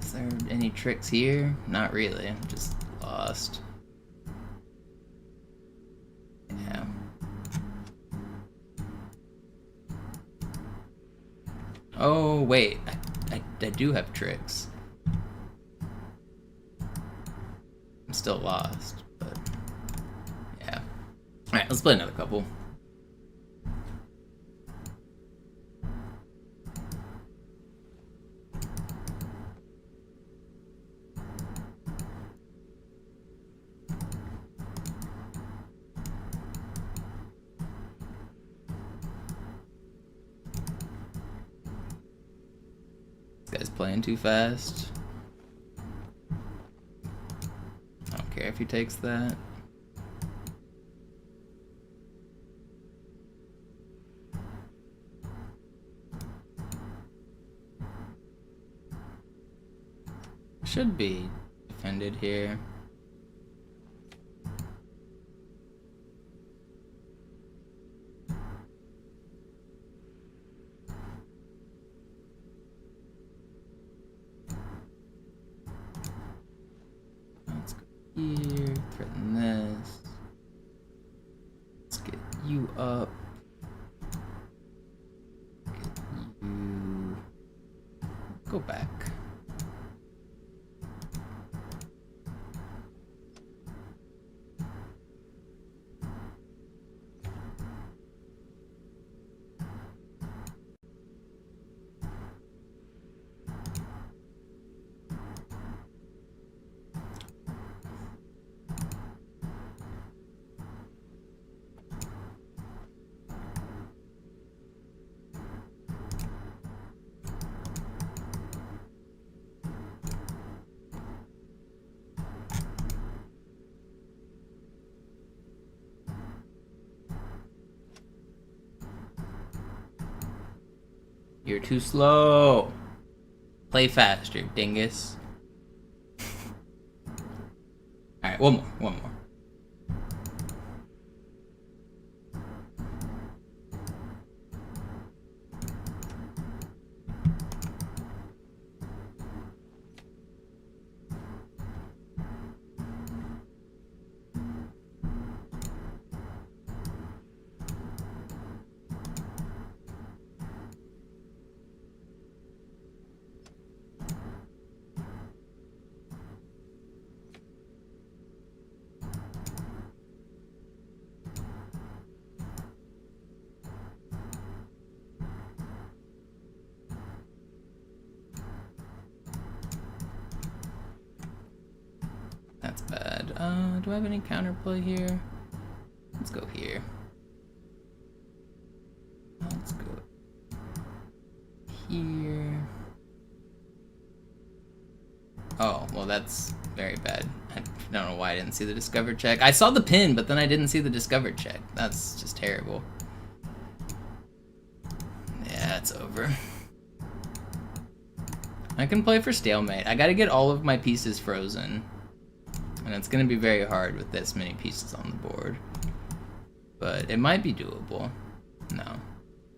Is there any tricks here? Not really. I'm just lost. Yeah. Oh, wait. I do have tricks. I'm still lost, but yeah. Alright, let's play another couple. Guy's playing too fast. I don't care if he takes that. Should be defended here. up. You go back. You're too slow. Play faster, dingus. Alright, one more. That's bad. Do I have any counterplay here? Let's go here. Let's go here. Oh, well that's very bad. I don't know why I didn't see the discover check. I saw the pin, but then I didn't see the discover check. That's just terrible. Yeah, it's over. I can play for stalemate. I gotta get all of my pieces frozen. And it's gonna be very hard with this many pieces on the board. But it might be doable. No.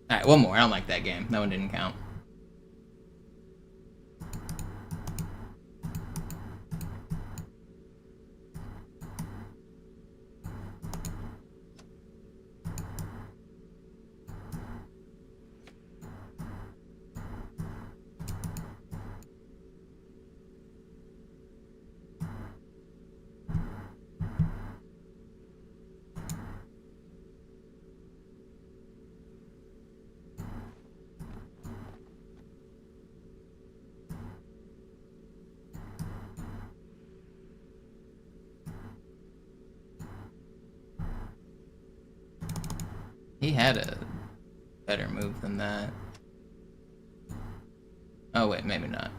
Alright, one more. I don't like that game. That one didn't count. He had a better move than that. Oh wait, maybe not.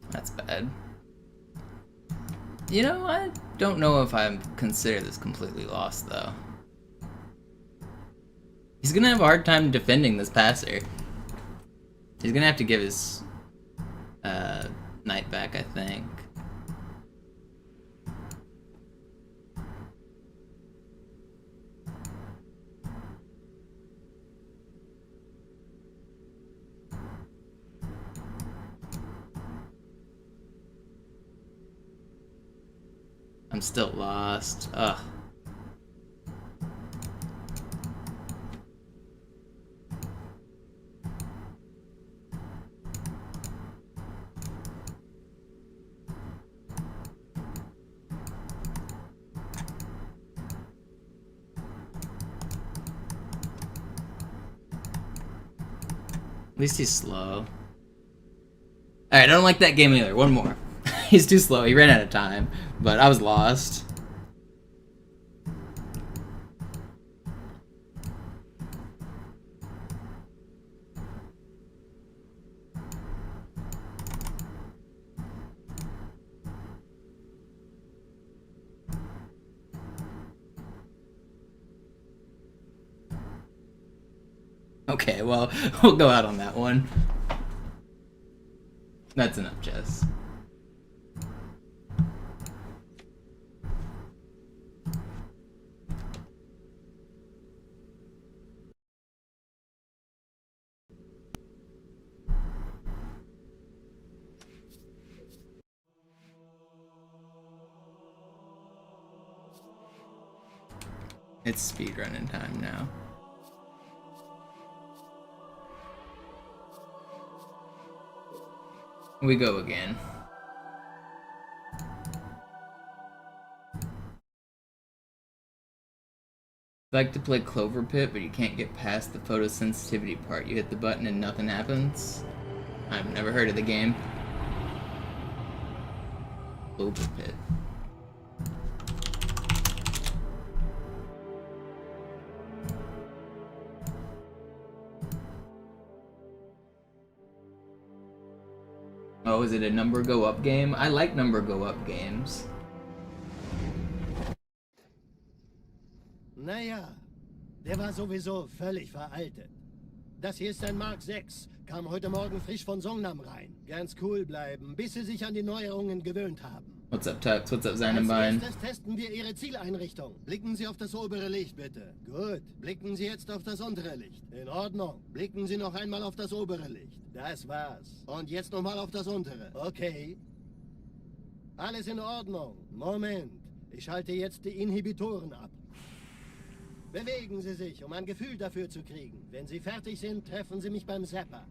That's bad. You know, I don't know if I consider this completely lost, though. He's gonna have a hard time defending this passer. He's gonna have to give his knight back, I think. I'm still lost. Ugh. At least he's slow. Alright, I don't like that game either. One more. He's too slow. He ran out of time. But I was lost. Okay, well, we'll go out on that one. That's enough, Jess. It's speedrunning time now. We go again. I like to play Clover Pit, but you can't get past the photosensitivity part. You hit the button and nothing happens. I've never heard of the game. Clover Pit. Oh, is it a number go up game? I like number go up games. Naja, der war sowieso völlig veraltet. Das hier ist ein Mark 6. Kam heute Morgen frisch von Songnam rein. Ganz cool bleiben, bis Sie sich an die Neuerungen gewöhnt haben. What's up, Tux? What's up, Xanamine? Als erstes testen wir Ihre Zieleinrichtung. Blicken Sie auf das obere Licht, bitte. Gut. Blicken Sie jetzt auf das untere Licht. In Ordnung. Blicken Sie noch einmal auf das obere Licht. Das war's. Und jetzt nochmal auf das untere. Okay. Alles in Ordnung. Moment. Ich schalte jetzt die Inhibitoren ab. Bewegen Sie sich, um ein Gefühl dafür zu kriegen. Wenn Sie fertig sind, treffen Sie mich beim Zapper.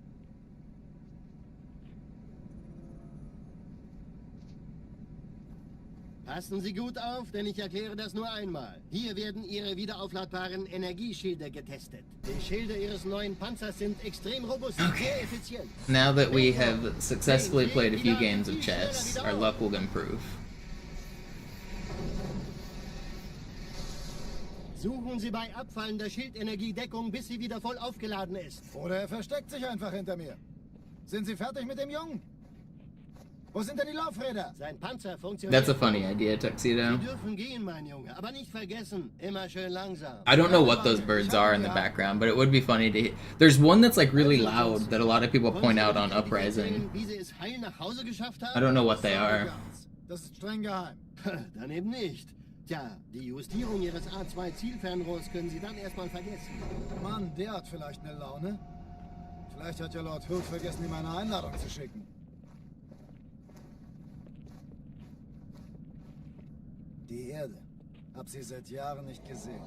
Passen Sie gut auf, denn ich erkläre das nur einmal. Hier werden Ihre wiederaufladbaren Energieschilde getestet. Die Schilde Ihres neuen Panzers sind extrem robust und sehr effizient. Now that we have successfully played a few games of chess, our luck will improve. Suchen Sie bei abfallender Schildenergiedeckung, bis sie wieder voll aufgeladen ist. Oder er versteckt sich einfach hinter mir. Sind Sie fertig mit dem Jungen? Wo sind denn die Laufräder? Sein Panzer funktioniert. That's a funny idea, Tuxedo. Sie dürfen gehen, mein Junge, aber nicht vergessen, immer schön langsam. I don't know what those birds are in the background, but it would be funny to hear. There's one that's like really loud that a lot of people point out on Uprising. Wie Sie es heil nach Hause geschafft haben? I don't know what they are. Das ist streng geheim. Dann eben nicht. Tja, die Justierung Ihres A2-Zielfernrohrs können Sie dann erstmal vergessen. Mann, der hat vielleicht eine Laune. Vielleicht hat ja Lord Hood vergessen, ihm eine Einladung zu schicken. Die Erde. Hab sie seit Jahren nicht gesehen.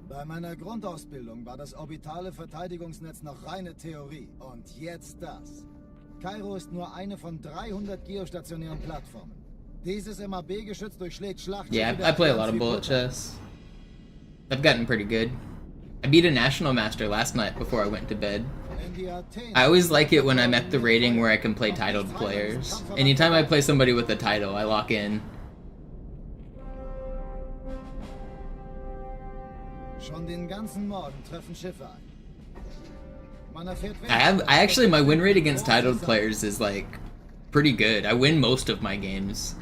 Bei meiner Grundausbildung war das orbitale Verteidigungsnetz noch reine Theorie. Und jetzt das. Kairo ist nur eine von 300 geostationären Plattformen. Dieses MAB-Geschütz durchschlägt Schlachtschiffe. Yeah, I play a lot of bullet chess. I've gotten pretty good. I beat a National Master last night before I went to bed. I always like it when I'm at the rating where I can play titled players. Anytime I play somebody with a title, I lock in. Schon den ganzen Morgen treffen Schiffe ein. I actually, my win rate against titled players is like pretty good. I win most of my games.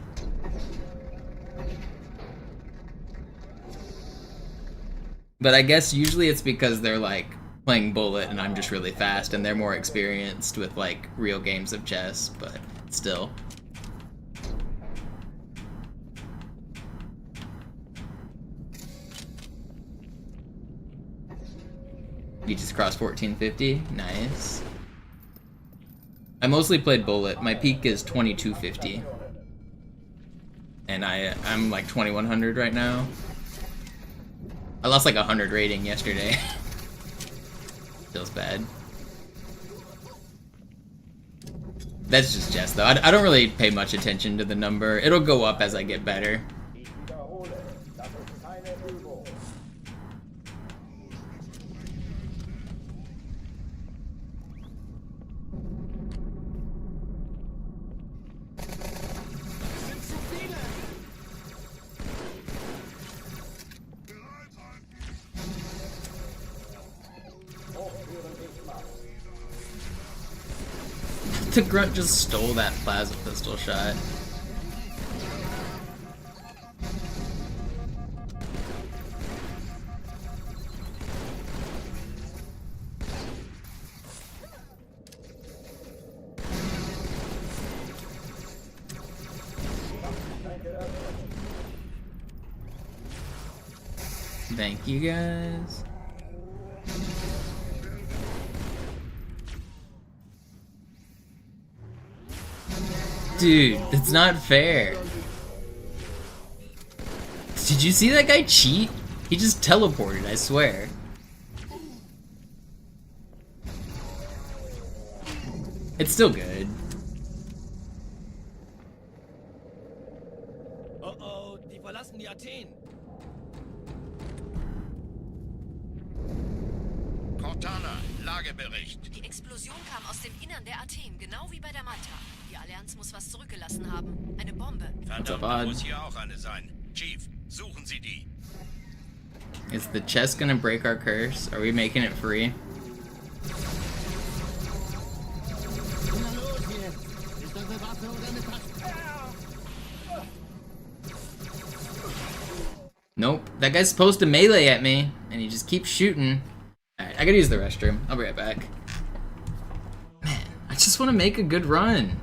But I guess usually it's because they're like playing bullet and I'm just really fast and they're more experienced with like real games of chess, but still. You just crossed 1450? Nice. I mostly played bullet. My peak is 2250. And I'm like 2100 right now. I lost like 100 rating yesterday. Feels bad. That's just chess though. I don't really pay much attention to the number. It'll go up as I get better. The grunt just stole that plasma pistol shot. Thank you guys. Dude, that's not fair. Did you see that guy cheat? He just teleported, I swear. It's still good. Oh oh, die verlassen die Athen. Cortana, Lagebericht. Die Explosion kam aus dem Innern der Athen, genau wie bei der Malta. Die Allianz muss was zurückgelassen haben. Eine Bombe. Verdammt, da muss hier auch eine sein. Chief, suchen Sie die. Is the chest gonna break our curse? Are we making it free? Nope. That guy's supposed to melee at me, and he just keeps shooting. Alright, I gotta use the restroom. I'll be right back. Man, I just want to make a good run.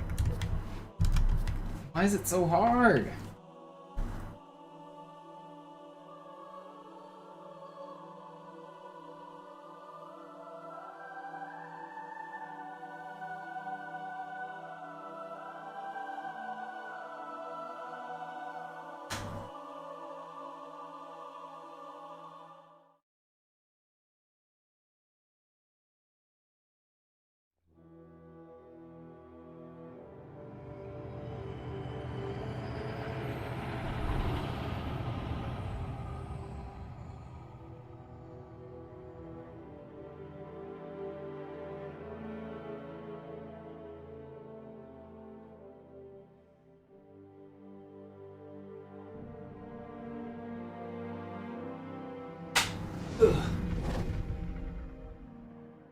Why is it so hard?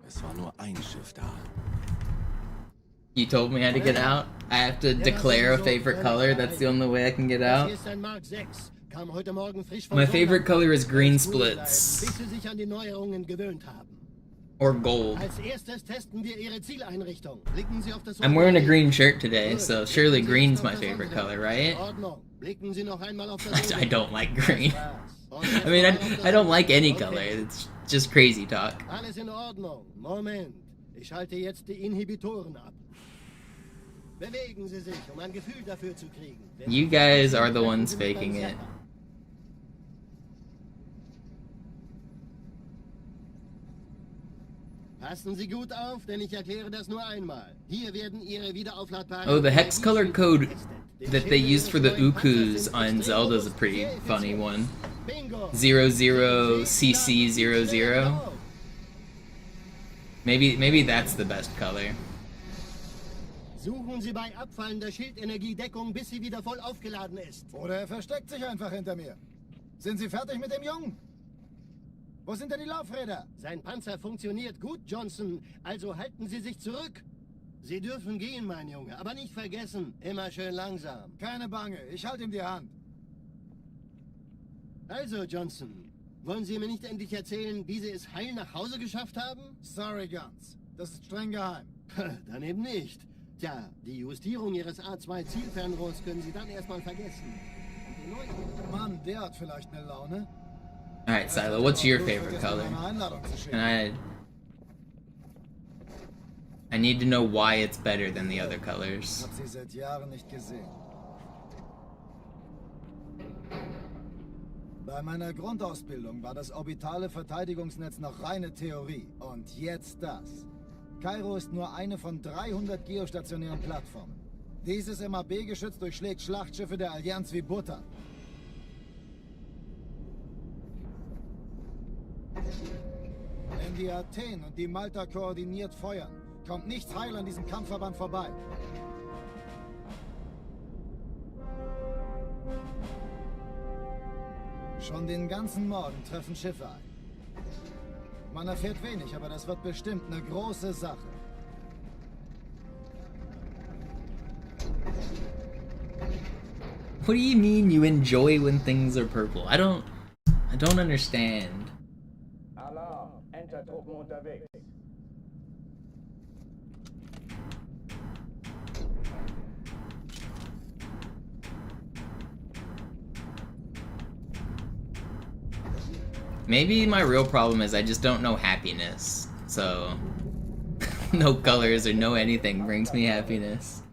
Es war nur ein Schiff da. You told me how to get out? I have to declare a favorite color? That's the only way I can get out? My favorite color is green splits. Or gold. I'm wearing a green shirt today, so surely green's my favorite color, right? I don't like green. I mean, I don't like any color. It's just crazy talk. Alles in Ordnung. Moment. Ich schalte jetzt die Inhibitoren ab. Bewegen Sie sich, ein Gefühl dafür zu kriegen. You guys are the ones faking it. Passen Sie gut auf, denn ich erkläre das nur einmal. Hier werden Ihre wiederaufladbaren... Oh, the hex color code that they used for the Ukus on Zelda is a pretty funny one. 00CC00. Maybe that's the best color. Suchen Sie bei abfallender Schildenergie Deckung, bis sie wieder voll aufgeladen ist. Oder er versteckt sich einfach hinter mir. Sind Sie fertig mit dem Jungen? Wo sind denn die Laufräder? Sein Panzer funktioniert gut, Johnson. Also halten Sie sich zurück. Sie dürfen gehen, mein Junge. Aber nicht vergessen, immer schön langsam. Keine Bange, ich halte ihm die Hand. Also, Johnson, wollen Sie mir nicht endlich erzählen, wie Sie es heil nach Hause geschafft haben? Sorry, Guns. Das ist streng geheim. Dann eben nicht. Tja, die Justierung Ihres A2-Zielfernrohrs können Sie dann erstmal vergessen. Mann, der hat vielleicht eine Laune. Alright, Silo, what's your favorite color? And I need to know why it's better than the other colors. Hab sie seit Jahren nicht gesehen. Bei meiner Grundausbildung war das orbitale Verteidigungsnetz noch reine Theorie. Und jetzt das. Kairo ist nur eine von 300 geostationären Plattformen. Dieses MAB-Geschütz durchschlägt Schlachtschiffe der Allianz wie Butter. Wenn die Athen und die Malta koordiniert feuern, kommt nichts heil an diesem Kampfverband vorbei. Schon den ganzen Morgen treffen Schiffe ein. Man erfährt wenig, aber das wird bestimmt eine große Sache. What do you mean you enjoy when things are purple? I don't understand. Alarm, Entertruppen unterwegs. Maybe my real problem is I just don't know happiness. So, no colors or no anything brings me happiness.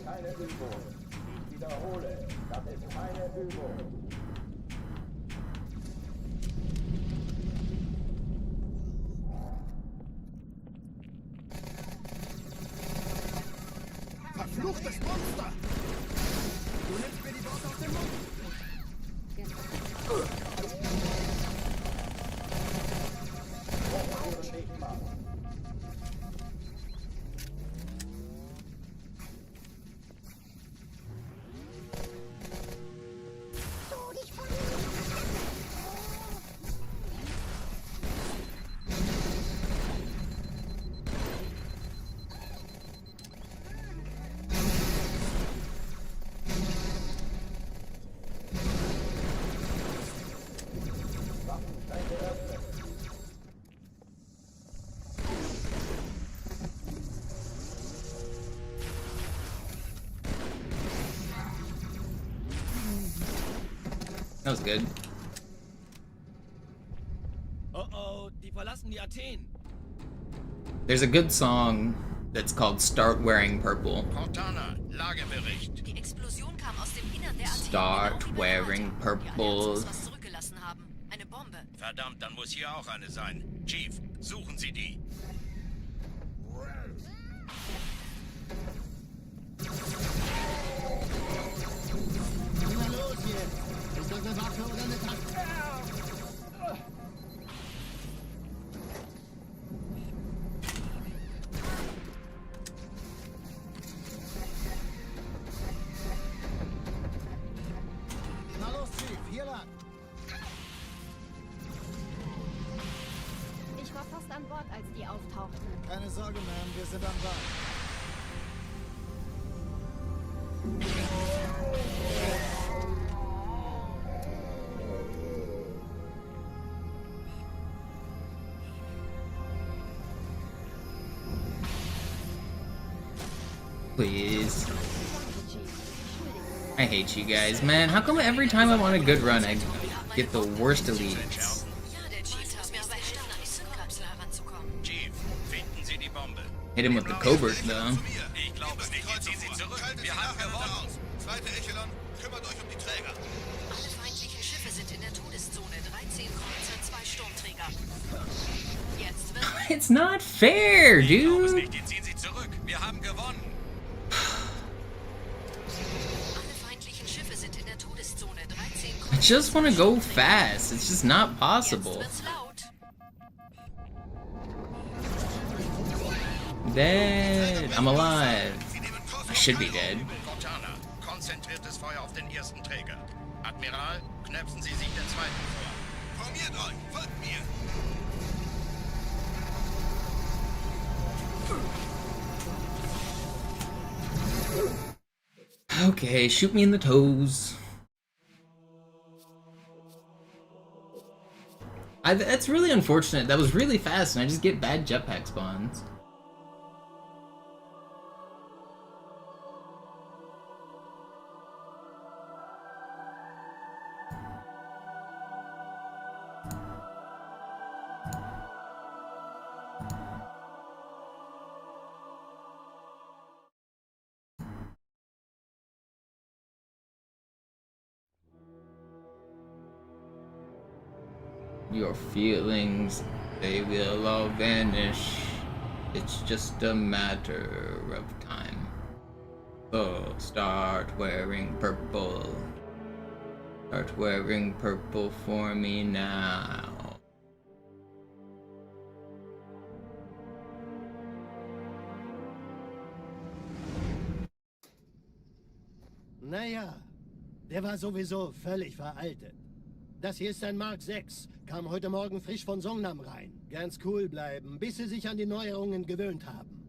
Keine Übung. Ich wiederhole, das ist keine Übung. Verfluchtes Monster! Du nimmst mir die Worte aus dem Mund! That was good. Oh, die verlassen die Athen. There's a good song that's called Start Wearing Purple. Cortana, Lagebericht. Die Explosion kam aus dem Innern der Athen. Start wearing purple. Was zurückgelassen haben. Eine Bombe. Verdammt, dann muss hier auch eine sein. Chief, suchen Sie die. Na los jetzt! Ist das eine Waffe oder eine Taste? Na los, Chief, hier lang. Ich war fast an Bord, als die auftauchten. Keine Sorge, Ma'am, wir sind am Bord. Please. I hate you guys, man. How come every time I'm on a good run, I get the worst elites? Ja, der Chief hat mir aber helfen, an die Sync-Kapsel heranzukommen. Chief, finden Sie die Bombe. Hit him with the covert, though. Ich glaube nicht, jetzt ziehen Sie zurück. Wir haben gewonnen. Zweite Echelon, kümmert euch um die Träger. Alle feindlichen Schiffe sind in der Todeszone. 13 Kreuzer, 2 Sturmträger. Jetzt wird... It's not fair, Ich glaube es dude. nicht, jetzt ziehen Sie zurück. Wir haben gewonnen. Alle feindlichen Schiffe sind in der Todeszone. 13 I Kreuzer, just want to go fast. It's just not Jetzt possible. wird's laut. Dead. I'm alive. I should be dead. Cortana, konzentriertes Feuer auf den ersten Träger. Admiral, knöpfen Sie sich den zweiten vor. Formiert euch, folgt mir. Okay, shoot me in the toes. That's really unfortunate. That was really fast, and I just get bad jetpack spawns. Your feelings, they will all vanish. It's just a matter of time. So start wearing purple. Start wearing purple for me now. Naja, der war sowieso völlig veraltet. Das hier ist ein Mark 6, kam heute Morgen frisch von Songnam rein. Ganz cool bleiben, bis sie sich an die Neuerungen gewöhnt haben.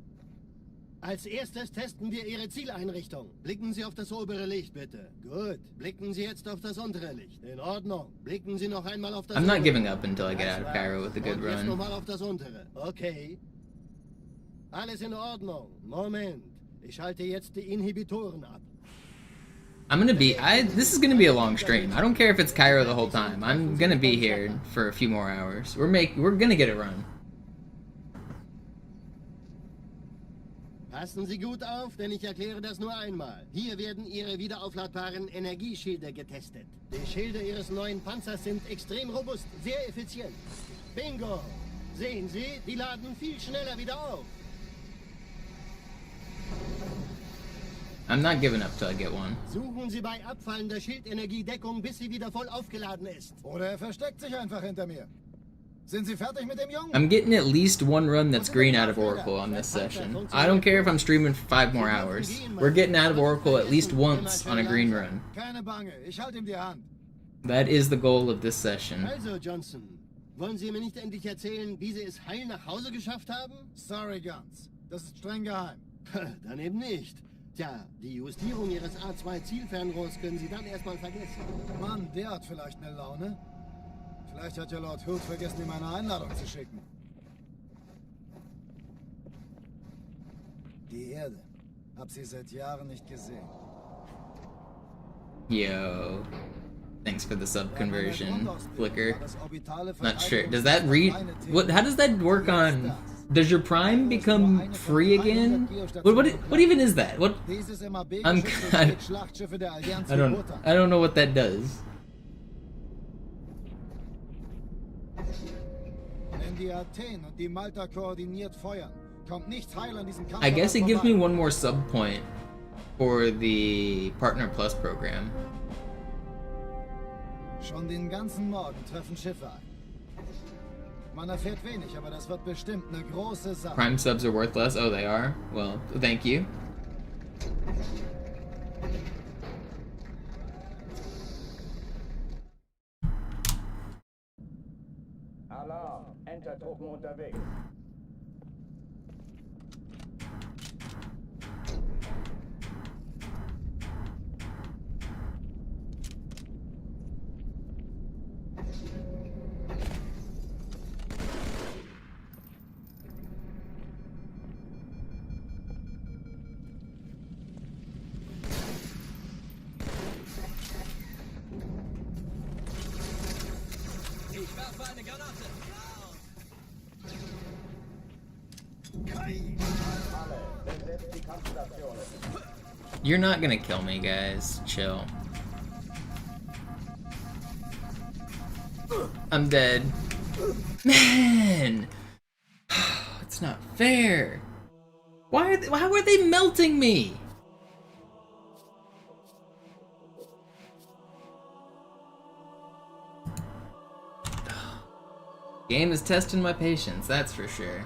Als erstes testen wir Ihre Zieleinrichtung. Blicken Sie auf das obere Licht, bitte. Gut. Blicken Sie jetzt auf das untere Licht. In Ordnung. Blicken Sie noch einmal auf das I'm not obere. giving up until I get out of Cairo with a good Und jetzt run. nochmal auf das untere. Okay. Alles in Ordnung. Moment. Ich schalte jetzt die Inhibitoren ab. This is gonna be a long stream. I don't care if it's Cairo the whole time. I'm gonna be here for a few more hours. We're gonna get it run. Passen Sie gut auf, denn ich erkläre das nur einmal. Hier werden Ihre wiederaufladbaren Energieschilde getestet. Die Schilde Ihres neuen Panzers sind extrem robust, sehr effizient. Bingo! Sehen Sie, die laden viel schneller wieder auf. I'm not giving up till I get one. Suchen Sie bei abfallender Schildenergie Deckung, bis sie wieder voll aufgeladen ist. Oder er versteckt sich einfach hinter mir. Sind Sie fertig mit dem Jungen? I'm getting at least one run that's green out of Oracle on this session. I don't care if I'm streaming for 5 more hours. We're getting out of Oracle at least once on a green run. Keine Bange, ich halte ihm die Hand. That is the goal of this session. Also, Johnson, wollen Sie mir nicht endlich erzählen, wie Sie es heil nach Hause geschafft haben? Sorry, Guns. Das ist streng geheim. Dann eben nicht. Tja, die Justierung Ihres A2-Zielfernrohrs können Sie dann erstmal vergessen. Mann, der hat vielleicht eine Laune. Vielleicht hat ja Lord Hood vergessen, ihm eine Einladung zu schicken. Die Erde. Hab sie seit Jahren nicht gesehen. Yo. Thanks for the sub conversion, Flicker. Not sure. Does that read? What? How does that work on? Does your Prime become free again? What even is that? What? I don't know what that does. I guess it gives me one more sub point for the Partner Plus program. Schon den ganzen Morgen treffen Schiffe ein. Man erfährt wenig, aber das wird bestimmt eine große Sache. Prime subs are worth less? Oh, they are? Well, thank you. Alarm! Entertruppen unterwegs. You're not gonna kill me, guys. Chill. I'm dead. Man! It's not fair. How are they melting me? Game is testing my patience, that's for sure.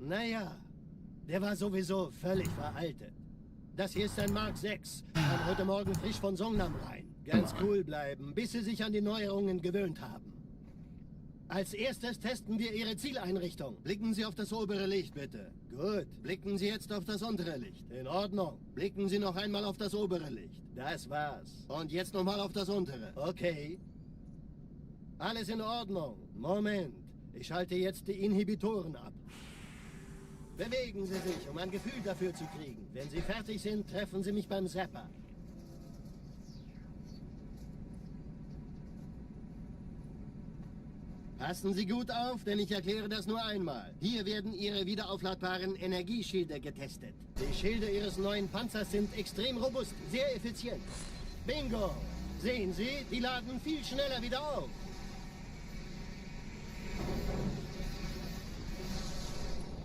Naja, der war sowieso völlig veraltet. Das hier ist ein Mark 6. Kam heute Morgen frisch von Songnam rein. Ganz cool bleiben, bis Sie sich an die Neuerungen gewöhnt haben. Als erstes testen wir Ihre Zieleinrichtung. Blicken Sie auf das obere Licht, bitte. Gut. Blicken Sie jetzt auf das untere Licht. In Ordnung. Blicken Sie noch einmal auf das obere Licht. Das war's. Und jetzt nochmal auf das untere. Okay. Alles in Ordnung. Moment. Ich schalte jetzt die Inhibitoren ab. Bewegen Sie sich, um ein Gefühl dafür zu kriegen. Wenn Sie fertig sind, treffen Sie mich beim Zapper. Passen Sie gut auf, denn ich erkläre das nur einmal. Hier werden Ihre wiederaufladbaren Energieschilde getestet. Die Schilde Ihres neuen Panzers sind extrem robust, sehr effizient. Bingo! Sehen Sie, die laden viel schneller wieder auf.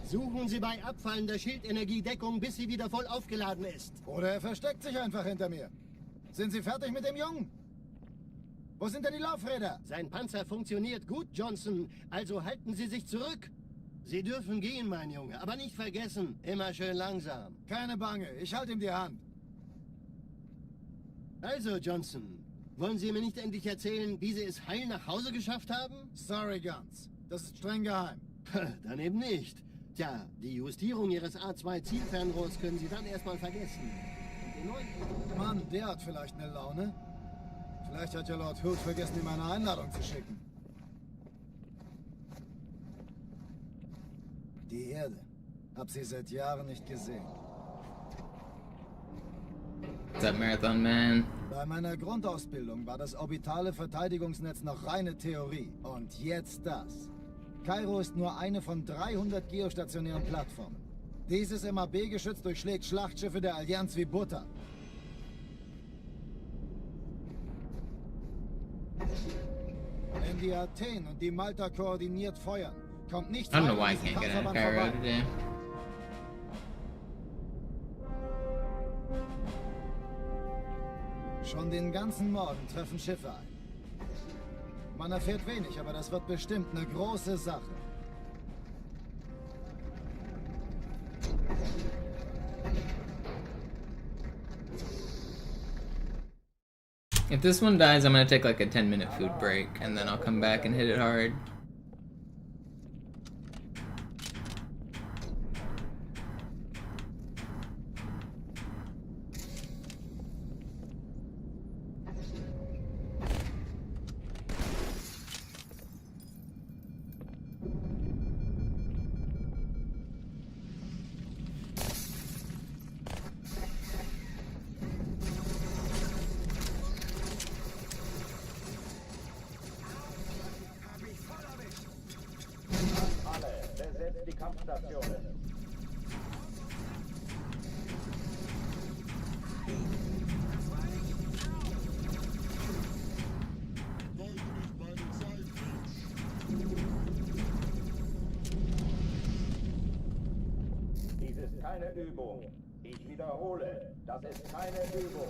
Suchen Sie bei abfallender Schildenergiedeckung, bis sie wieder voll aufgeladen ist. Oder er versteckt sich einfach hinter mir. Sind Sie fertig mit dem Jungen? Wo sind denn die Laufräder? Sein Panzer funktioniert gut, Johnson. Also halten Sie sich zurück. Sie dürfen gehen, mein Junge. Aber nicht vergessen, immer schön langsam. Keine Bange, ich halte ihm die Hand. Also, Johnson, wollen Sie mir nicht endlich erzählen, wie Sie es heil nach Hause geschafft haben? Sorry, Guns. Das ist streng geheim. Dann eben nicht. Tja, die Justierung Ihres A2-Zielfernrohrs können Sie dann erstmal vergessen. Und den neuen... Mann, der hat vielleicht eine Laune. Vielleicht hat ja Lord Hood vergessen, ihm eine Einladung zu schicken. Die Erde. Hab sie seit Jahren nicht gesehen. What's up, Marathon Man? Bei meiner Grundausbildung war das orbitale Verteidigungsnetz noch reine Theorie. Und jetzt das. Kairo ist nur eine von 300 geostationären Plattformen. Dieses MAB-Geschütz durchschlägt Schlachtschiffe der Allianz wie Butter. Wenn die Athen und die Malta koordiniert feuern, kommt nichts I don't know why I an diesem can't get out of Kampfverband Cairo vorbei. today. Schon den ganzen Morgen treffen Schiffe ein. Man erfährt wenig, aber das wird bestimmt eine große Sache. If this one dies, I'm gonna take like a 10-minute food break, and then I'll come back and hit it hard. Besetzt die Kampfstationen. Dies ist keine Übung. Ich wiederhole, das ist keine Übung.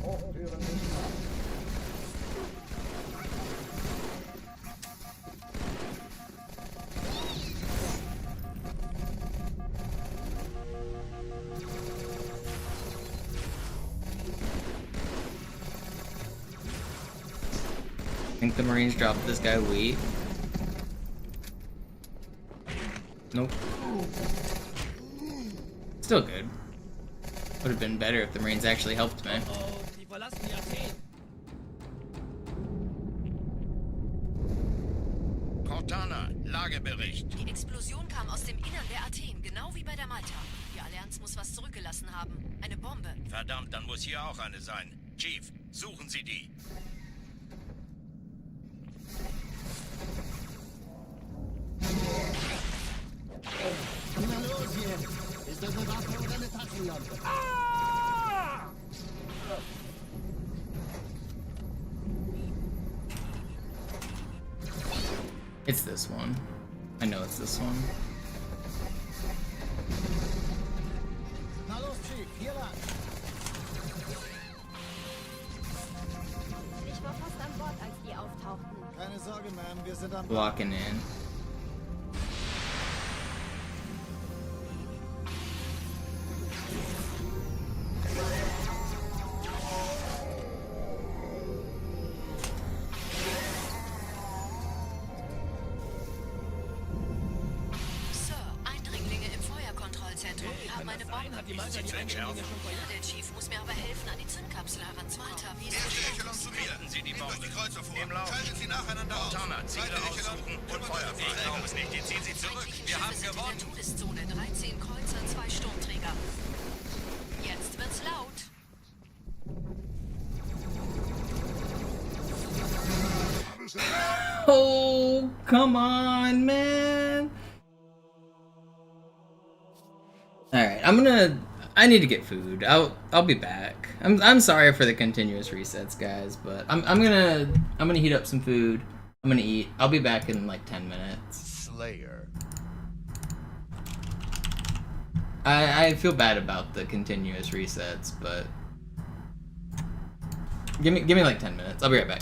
Hochtüren nicht ab. I think the Marines dropped this guy weak. Nope. Still good. Would have been better if the Marines actually helped me. Die verlassen die Athen. Cortana, Lagebericht. Die Explosion kam aus dem Innern der Athen, genau wie bei der Malta. Die Allianz muss was zurückgelassen haben. Eine Bombe. Verdammt, dann muss hier auch eine sein. Chief, suchen Sie die. Na los jetzt! Ist das eine Waffe oder eine Taschenlampe? It's this one. I know it's this one. Na los, Chief, hier lang! Ich war fast an Bord, als die auftauchten. Keine Sorge, Ma'am, wir sind am... Blocking in. Sir, Eindringlinge im Feuerkontrollzentrum. Wir haben eine Bombe. Sie zu entschärfen? Ja, der Chief muss mir aber helfen, an die Zündkapsel heranzukommen. Malta, wie ist Erste der Echelon zu mir. Finden Sie die Nehmt euch Bombe. die Kreuzer vor. Im Lauf. Schaltet sie nacheinander aus. Montana, Ziele Zweite Echelon, aussuchen und kümmert Feuer euch um die frei. Träger. nicht, die ziehen Sie zurück. Wir haben gewonnen. In der Todeszone. 13 Kreuzer, 2 Sturmträger. Jetzt wird's laut. Oh, come on, man. Alright, I need to get food. I'll be back. I'm sorry for the continuous resets, guys, but I'm gonna heat up some food. I'm gonna eat. I'll be back in like 10 minutes. Slayer. I feel bad about the continuous resets, but give me like 10 minutes. I'll be right back.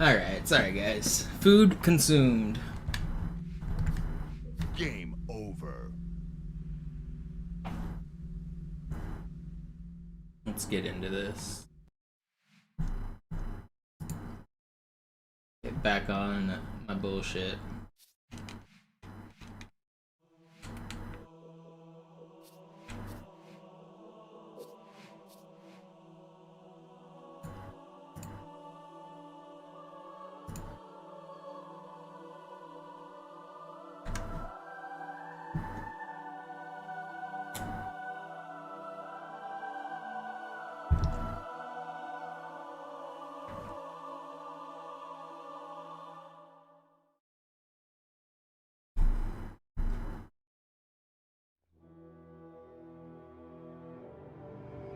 Alright, sorry guys. Food consumed. Game over. Let's get into this. Get back on my bullshit.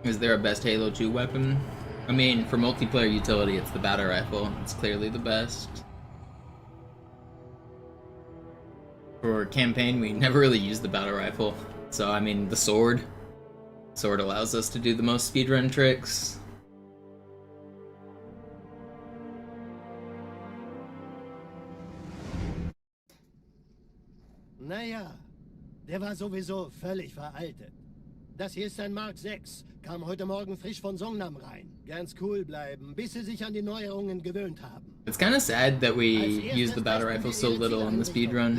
Is there a best Halo 2 weapon? I mean, for multiplayer utility, it's the battle rifle. It's clearly the best. For campaign, we never really use the battle rifle. So, I mean, the sword. Sword allows us to do the most speedrun tricks. Naja, der war sowieso völlig veraltet. Das hier ist ein Mark 6. Kam heute Morgen frisch von Songnam rein. Ganz cool bleiben, bis sie sich an die Neuerungen gewöhnt haben. It's kind of sad that we use the battle rifle so little in the speedrun.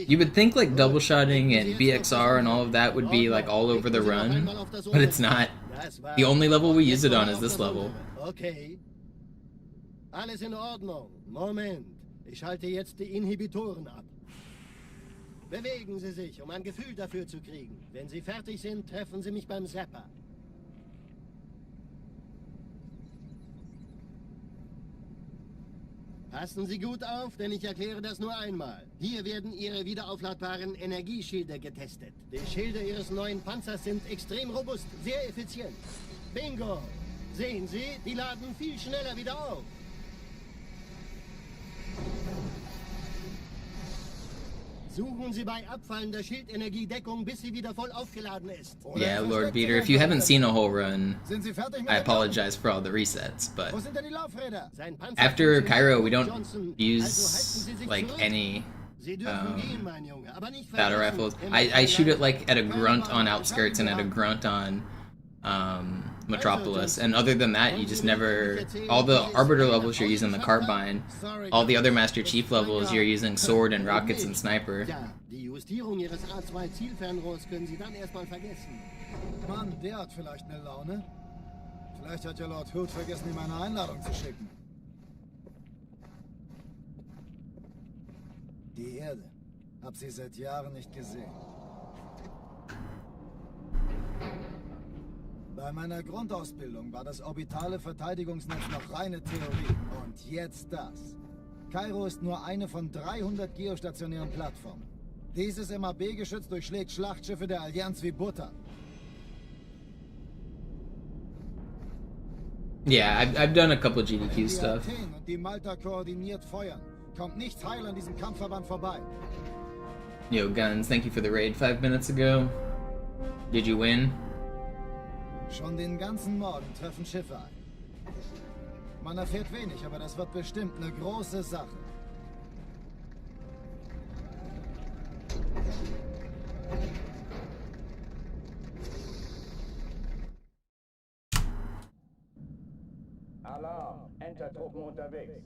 You would think like double shotting and BXR and all of that would be like all over the run, but it's not. The only level we use it on is this level. Okay. Alles in Ordnung. Moment. Ich schalte jetzt die Inhibitoren ab. Bewegen Sie sich, um ein Gefühl dafür zu kriegen. Wenn Sie fertig sind, treffen Sie mich beim Zapper. Passen Sie gut auf, denn ich erkläre das nur einmal. Hier werden Ihre wiederaufladbaren Energieschilde getestet. Die Schilde Ihres neuen Panzers sind extrem robust, sehr effizient. Bingo! Sehen Sie, die laden viel schneller wieder auf. Suchen Sie bei abfallender Schildenergiedeckung, bis sie wieder voll aufgeladen ist. Yeah, Lord Beater, if you haven't seen a whole run, I apologize for all the resets, but after Cairo, we don't use like any battle rifles. I shoot it like at a grunt on Outskirts and at a grunt on Metropolis, and other than that, you just never. All the Arbiter levels you're using the Carbine, all the other Master Chief levels you're using Sword and Rockets and Sniper. Die Justierung Ihres A2 Zielfernrohrs können Sie dann erstmal vergessen. Mann, der hat vielleicht eine Laune. Vielleicht hat ja Lord Hood vergessen, ihm eine Einladung zu schicken. Die Erde. Hab sie seit Jahren nicht gesehen. Bei meiner Grundausbildung war das orbitale Verteidigungsnetz noch reine Theorie. Und jetzt das. Kairo ist nur eine von 300 geostationären Plattformen. Dieses MAB-Geschütz durchschlägt Schlachtschiffe der Allianz wie Butter. Yeah, I've done a couple GDQ stuff. Und die Malta koordiniert feuern. Kommt nichts heil an diesem Kampfverband vorbei. Yo, Guns, thank you for the raid 5 minutes ago. Did you win? Schon den ganzen Morgen treffen Schiffe ein. Man erfährt wenig, aber das wird bestimmt eine große Sache. Alarm! Entertruppen unterwegs.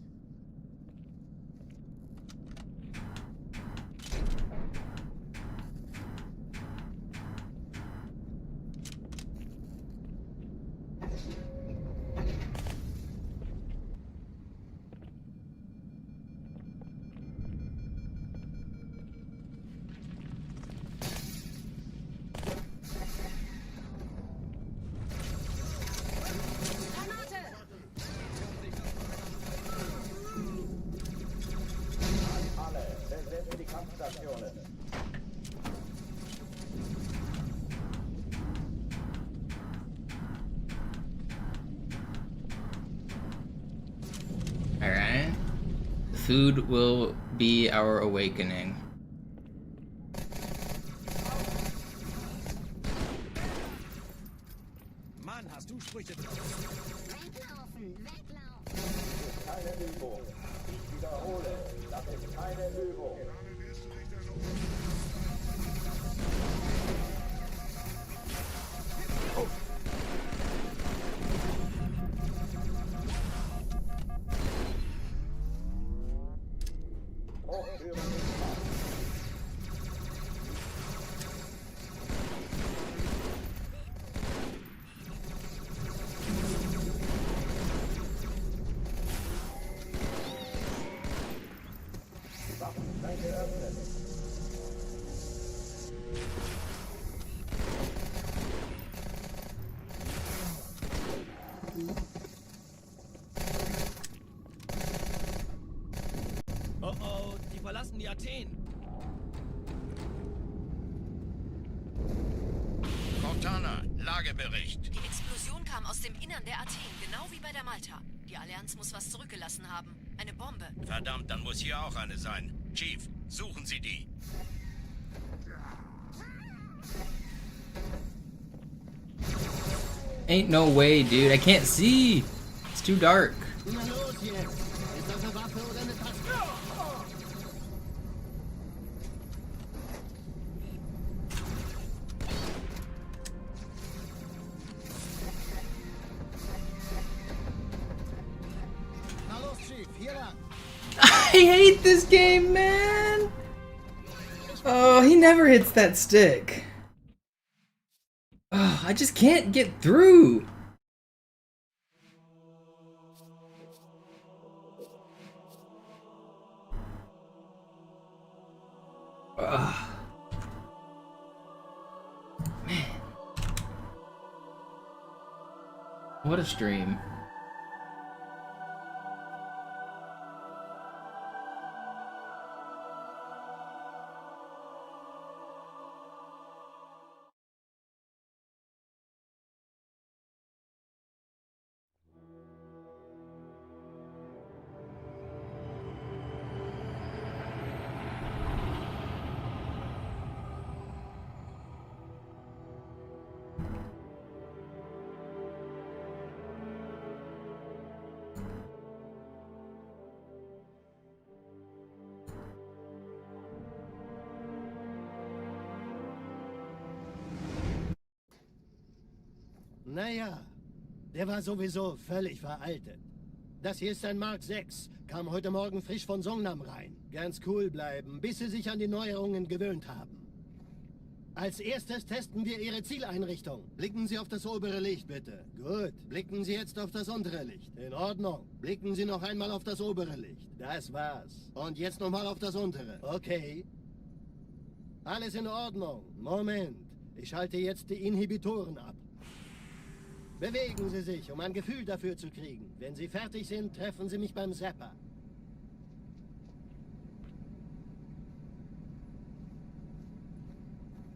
Alright. Food will be our awakening. Mann, hast du Sprüche drauf? Weglaufen, weglaufen. keine Übung. Ich wiederhole, das ist keine Übung. Oh oh, die verlassen die Athen. Cortana, Lagebericht. Die Explosion kam aus dem Innern der Athen, genau wie bei der Malta. Die Allianz muss was zurückgelassen haben. Eine Bombe. Verdammt, dann muss hier auch eine sein. Chief, suchen Sie die. Ain't no way, dude. I can't see. It's too dark. Na los jetzt! Ist das eine Waffe oder eine Taste? Na los, Chief, hier lang. I hate this game, man. Oh, he never hits that stick. Oh, I just can't get through. Ugh. Man. What a stream. Naja, der war sowieso völlig veraltet. Das hier ist ein Mark 6, kam heute Morgen frisch von Songnam rein. Ganz cool bleiben, bis Sie sich an die Neuerungen gewöhnt haben. Als erstes testen wir Ihre Zieleinrichtung. Blicken Sie auf das obere Licht, bitte. Gut. Blicken Sie jetzt auf das untere Licht. In Ordnung. Blicken Sie noch einmal auf das obere Licht. Das war's. Und jetzt nochmal auf das untere. Okay. Alles in Ordnung. Moment. Ich schalte jetzt die Inhibitoren ab. Bewegen Sie sich, um ein Gefühl dafür zu kriegen. Wenn Sie fertig sind, treffen Sie mich beim Zapper.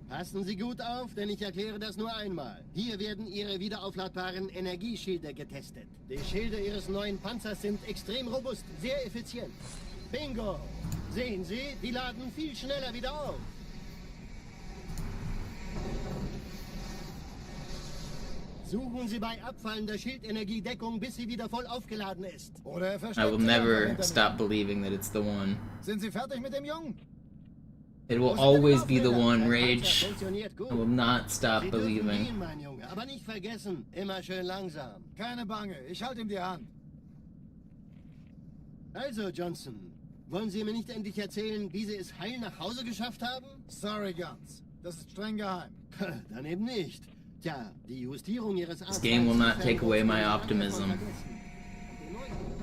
Passen Sie gut auf, denn ich erkläre das nur einmal. Hier werden Ihre wiederaufladbaren Energieschilde getestet. Die Schilde Ihres neuen Panzers sind extrem robust, sehr effizient. Bingo! Sehen Sie, die laden viel schneller wieder auf. Suchen Sie bei abfallender Schildenergiedeckung, bis sie wieder voll aufgeladen ist. Oder I will never stop believing that it's the one. Sind Sie fertig mit dem Jungen? It will always be the one, Rage. I will not stop Sie dürfen believing. gehen, mein Junge, aber nicht vergessen, immer schön langsam. Keine Bange, ich halte ihm die Hand. Also, Johnson, wollen Sie mir nicht endlich erzählen, wie Sie es heil nach Hause geschafft haben? Sorry, Guns. Das ist streng geheim. Dann eben nicht. Tja, die Justierung Ihres This game will not take away my optimism.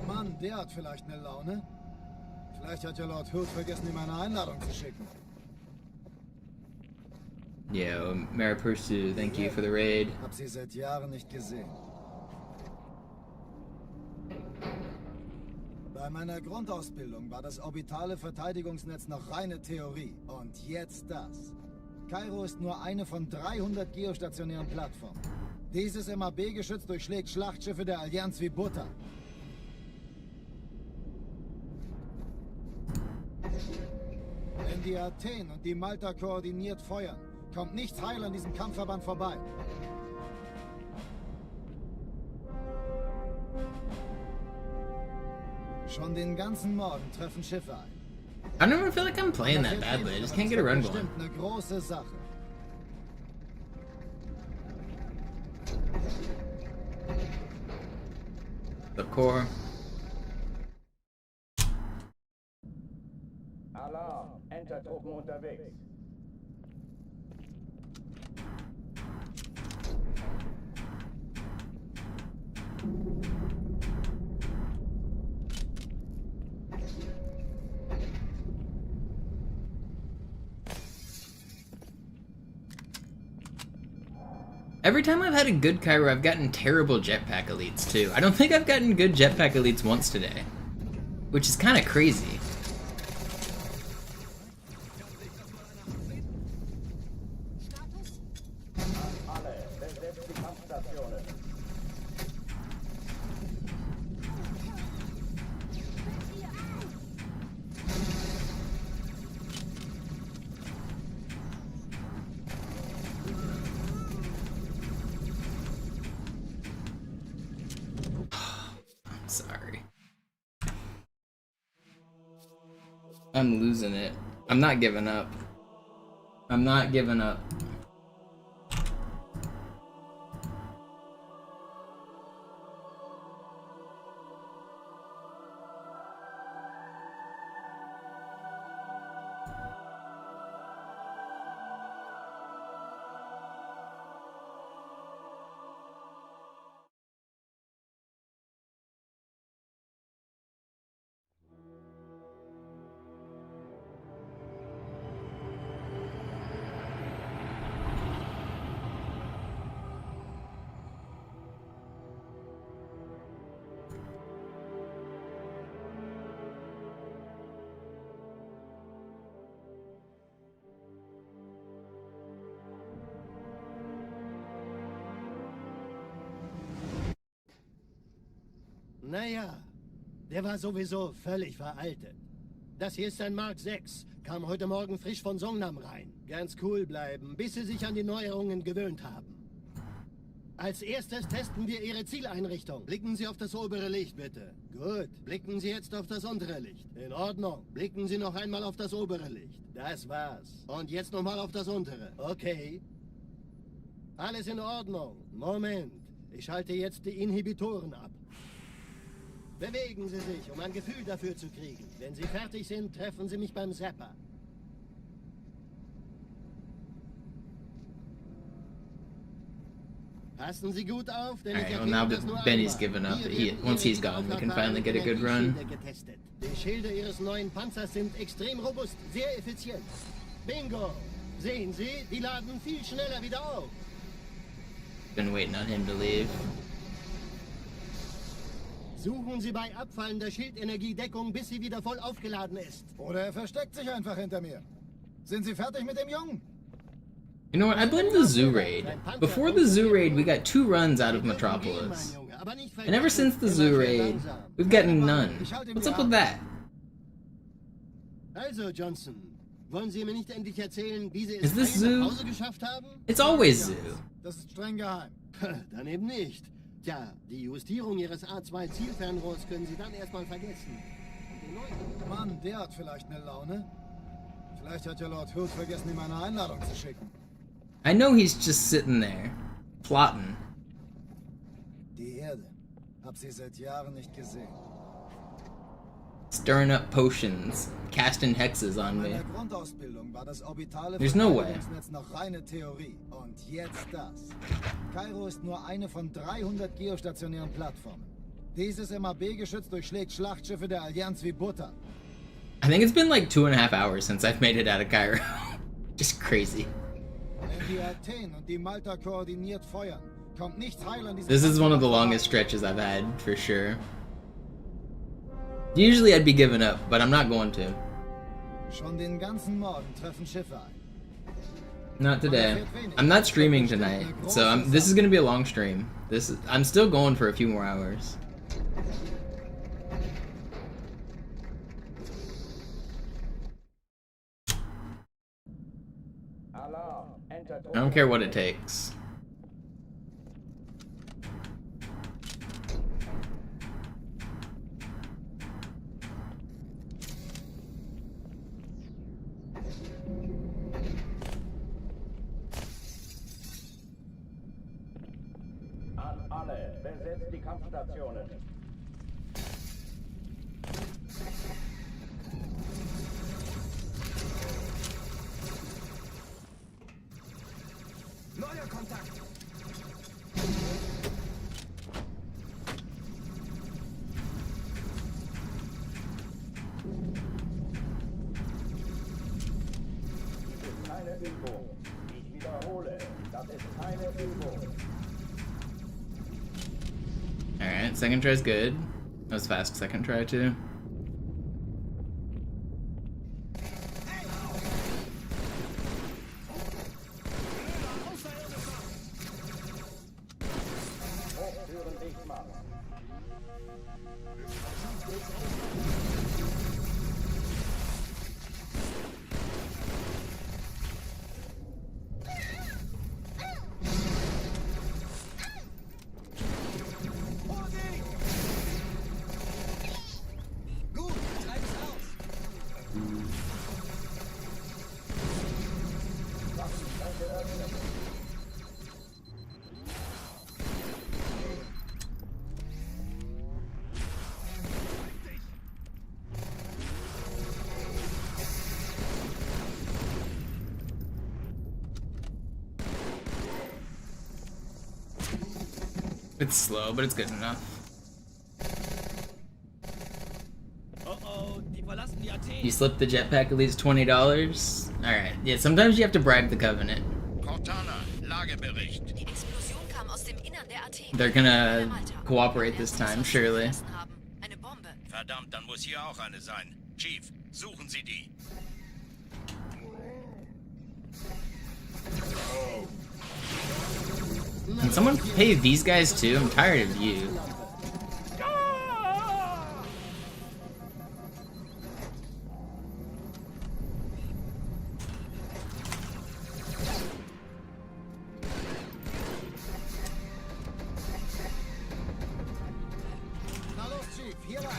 Mann, der hat vielleicht eine Laune. Vielleicht hat ja Lord Hood vergessen, ihm eine Einladung zu schicken. Yeah, Maripursu, thank you for the raid. Hab sie seit Jahren nicht gesehen. Bei meiner Grundausbildung war das orbitale Verteidigungsnetz noch reine Theorie. Und jetzt das. Kairo ist nur eine von 300 geostationären Plattformen. Dieses MAB-Geschütz durchschlägt Schlachtschiffe der Allianz wie Butter. Wenn die Athen und die Malta koordiniert feuern, kommt nichts heil an diesem Kampfverband vorbei. Schon den ganzen Morgen treffen Schiffe ein. I don't even feel like I'm playing that badly. I just can't get a run going. Eine große Sache. The core. Alarm! Entertruppen unterwegs. Every time I've had a good Cairo, I've gotten terrible jetpack elites too. I don't think I've gotten good jetpack elites once today, which is kind of crazy. Sorry. I'm losing it. I'm not giving up. I'm not giving up. Naja, der war sowieso völlig veraltet. Das hier ist ein Mark 6. Kam heute Morgen frisch von Songnam rein. Ganz cool bleiben, bis Sie sich an die Neuerungen gewöhnt haben. Als erstes testen wir Ihre Zieleinrichtung. Blicken Sie auf das obere Licht, bitte. Gut. Blicken Sie jetzt auf das untere Licht. In Ordnung. Blicken Sie noch einmal auf das obere Licht. Das war's. Und jetzt nochmal auf das untere. Okay. Alles in Ordnung. Moment. Ich schalte jetzt die Inhibitoren ab. Bewegen Sie sich, um ein Gefühl dafür zu kriegen. Wenn Sie fertig sind, treffen Sie mich beim Zapper. Passen Sie gut auf, denn Alright, well now that Benny's given up, once he's gone, we can finally get a good run. Die Schilde Ihres neuen Panzers sind extrem robust, sehr effizient. Bingo! Sehen Sie, die laden viel schneller wieder auf. Been waiting on him to leave. Suchen Sie bei abfallender Schildenergie Deckung, bis sie wieder voll aufgeladen ist. Oder er versteckt sich einfach hinter mir. Sind Sie fertig mit dem Jungen? You know what, I blame the zoo raid. Before the zoo raid, we got 2 runs out of Metropolis. And ever since the zoo raid, we've gotten none. What's up with that? Also, Johnson, wollen Sie mir nicht endlich erzählen, wie Sie Is es this heim nach zoo? Hause geschafft haben? It's always zoo. Das ist streng geheim. Dann eben nicht. Tja, die Justierung Ihres A2-Zielfernrohrs können Sie dann erstmal vergessen. Und den neuen... Mann, der hat vielleicht eine Laune. Vielleicht hat ja Lord Hood vergessen, ihm eine Einladung zu schicken. I know he's just sitting there, plotting. Die Erde. Hab sie seit Jahren nicht gesehen. Stirring up potions, casting hexes on In me. meiner Grundausbildung war das orbitale There's no way. Verteidigungsnetz noch reine Theorie. Und jetzt das. Kairo ist nur eine von 300 geostationären Plattformen. Dieses MAB-Geschütz durchschlägt Schlachtschiffe der Allianz wie Butter. I think it's been like 2.5 hours since I've made it out of Cairo. Just crazy. Wenn die Athen und die Malta koordiniert feuern, kommt nichts heil an diese This is one of the longest stretches I've had, for sure. Usually I'd be giving up, but I'm not going to. Schon den ganzen Morgen treffen Schiffe ein. Not today. I'm not streaming tonight, so this is gonna be a long stream. I'm still going for a few more hours. I don't care what it takes. An alle, besetzt die Kampfstationen. Neuer Kontakt. Dies ist keine Übung. Ich wiederhole, das ist keine Übung. Alright, second try's good. That was fast second try too. Hochtüren dicht machen. Gut, treib es aus. It's slow, but it's good enough. Oh, die verlassen die Athen. You slipped the jetpack at least $20? Alright, yeah, sometimes you have to bribe the Covenant. Cortana, Lagebericht. Die Explosion kam aus dem Innern der Athen. They're gonna cooperate this time, surely. Eine Bombe. Verdammt, dann muss hier auch eine sein. Chief, suchen Sie die. Can someone pay these guys too? I'm tired of you. Na los, Chief, hier lang.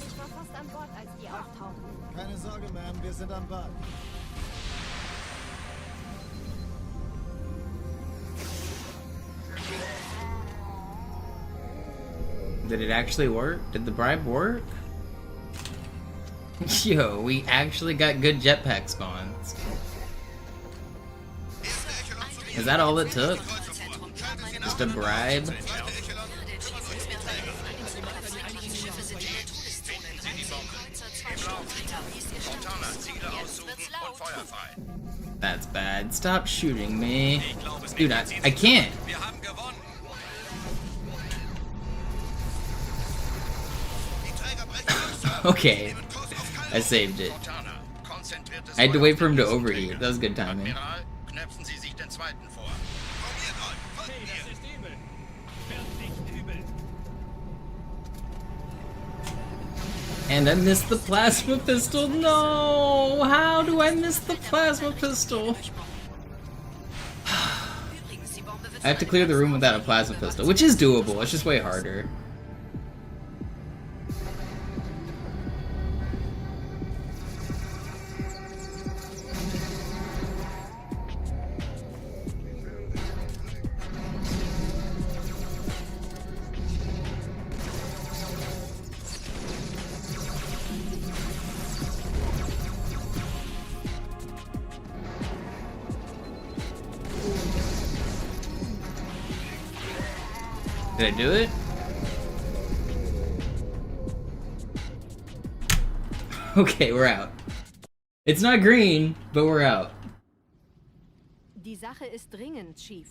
Ich war fast an Bord, als die auftauchten. Keine Sorge, Ma'am, wir sind am Ball. Did it actually work? Did the bribe work? Yo, we actually got good jetpack spawns. Is that all it took? Just a bribe? Cortana, Ziele aussuchen und Feuer frei. That's bad. Stop shooting me. Dude, I can't. Wir haben gewonnen. Okay. I saved it. Cortana, konzentriertes I had to Feuer wait auf for him den to ersten overheat. Träger. That was good timing. Admiral, knöpfen Sie sich den zweiten vor. Hey, das ist übel. Wird nicht übel. And I missed the plasma pistol. No! How do I miss the plasma pistol? I have to clear the room without a plasma pistol, which is doable. It's just way harder. Did I do it? Okay, we're out. It's not green, but we're out. Die Sache ist dringend, Chief.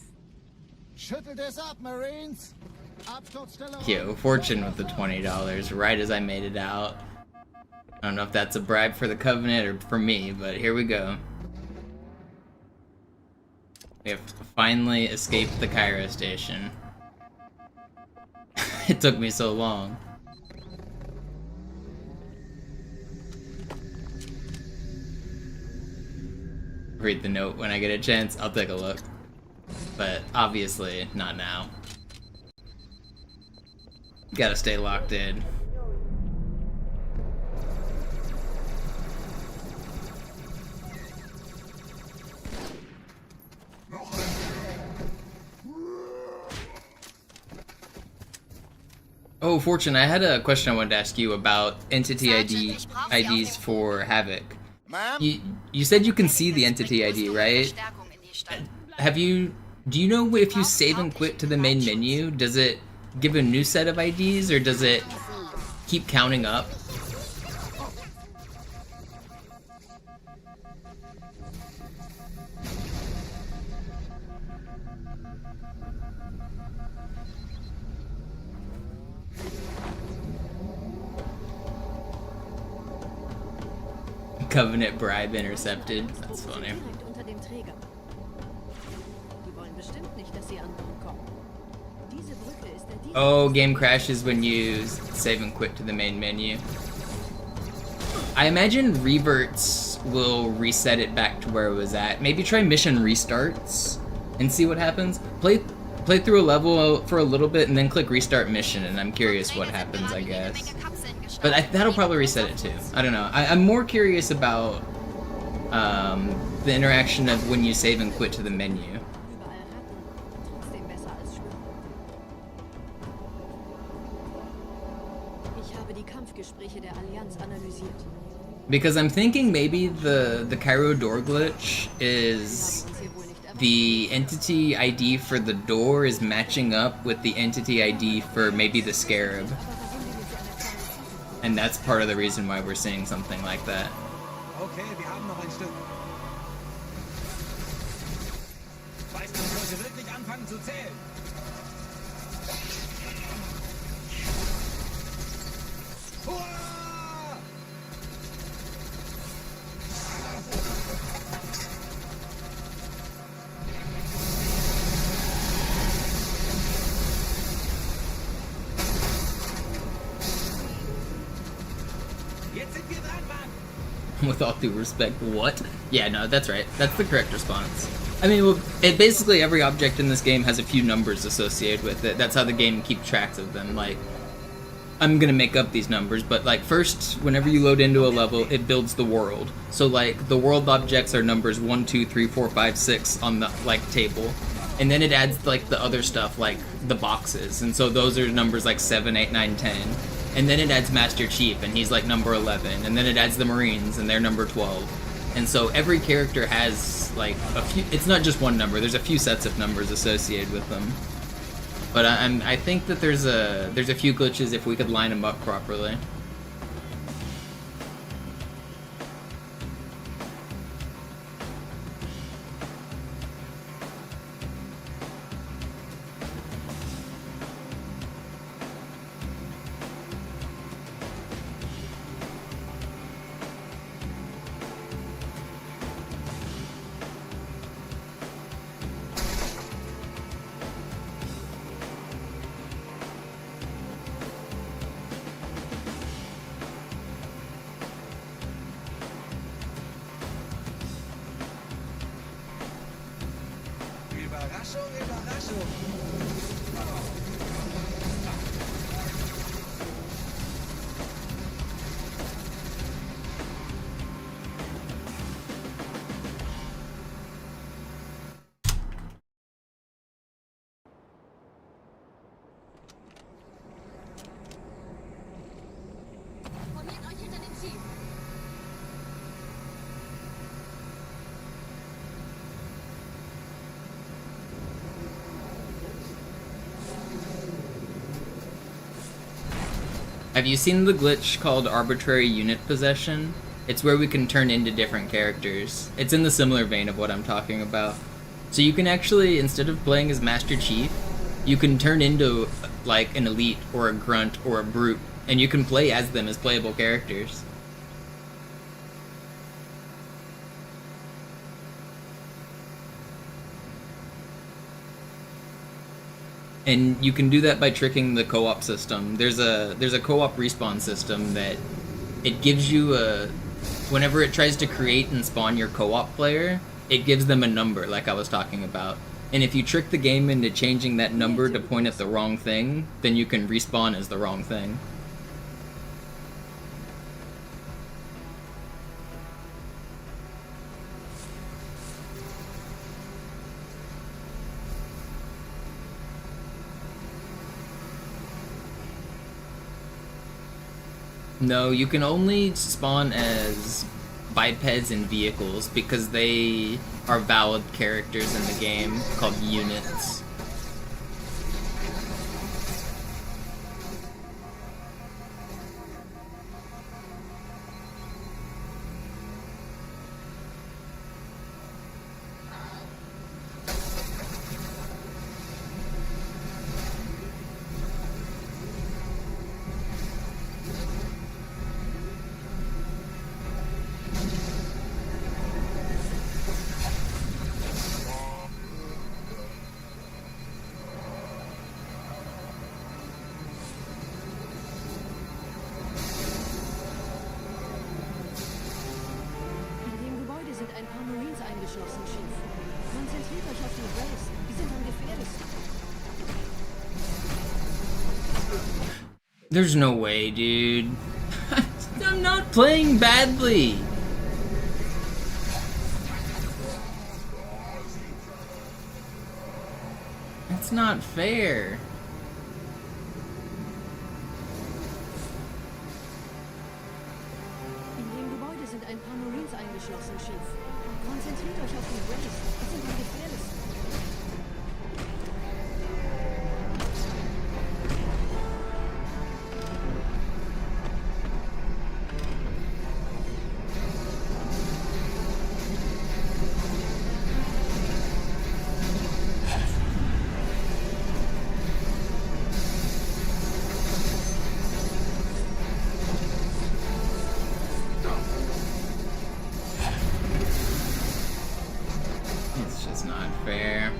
Schüttelt es ab, Marines. Absturzstelle. Yo, fortune with the $20 right as I made it out. I don't know if that's a bribe for the Covenant or for me, but here we go. We have finally escaped the Cairo station. It took me so long. Read the note when I get a chance. I'll take a look. But obviously, not now. Gotta stay locked in. Oh, Fortune, I had a question I wanted to ask you about entity IDs for Havoc. You said you can see the entity ID, right? Do you know if you save and quit to the main menu, does it give a new set of IDs or does it keep counting up? Covenant bribe intercepted. That's funny. Oh, game crashes when you save and quit to the main menu. I imagine reverts will reset it back to where it was at. Maybe try mission restarts and see what happens. Play through a level for a little bit and then click restart mission, and I'm curious what happens, I guess. But that'll probably reset it too. I don't know. I'm more curious about the interaction of when you save and quit to the menu. Because I'm thinking maybe the Cairo door glitch is the entity ID for the door is matching up with the entity ID for maybe the scarab. And that's part of the reason why we're seeing something like that. Okay, wir haben noch ein Stück. Weiß, man sollte wirklich anfangen zu zählen. With all due respect, what? Yeah, no, that's right. That's the correct response. I mean, well, basically every object in this game has a few numbers associated with it. That's how the game keeps track of them. Like, I'm gonna make up these numbers, but like first, whenever you load into a level, it builds the world. So like the world objects are numbers 1, 2, 3, 4, 5, 6 on the like table, and then it adds like the other stuff like the boxes, and so those are numbers like 7, 8, 9, 10. And then it adds Master Chief, and he's like number 11. And then it adds the Marines, and they're number 12. And so every character has like a few. It's not just one number. There's a few sets of numbers associated with them. But I think that there's a few glitches if we could line them up properly. Have you seen the glitch called Arbitrary Unit Possession? It's where we can turn into different characters. It's in the similar vein of what I'm talking about. So you can actually, instead of playing as Master Chief, you can turn into like an elite or a grunt or a brute, and you can play as them as playable characters. And you can do that by tricking the co-op system. There's a co-op respawn system that it gives you a, whenever it tries to create and spawn your co-op player, it gives them a number like I was talking about. And if you trick the game into changing that number to point at the wrong thing, then you can respawn as the wrong thing. No, you can only spawn as bipeds in vehicles because they are valid characters in the game called units. There's no way, dude. I'm not playing badly. That's not fair. In dem Gebäude sind ein paar Marines eingeschlossen, Chief. Konzentriert euch auf die Race. Die sind am gefährlichsten. It's just not fair.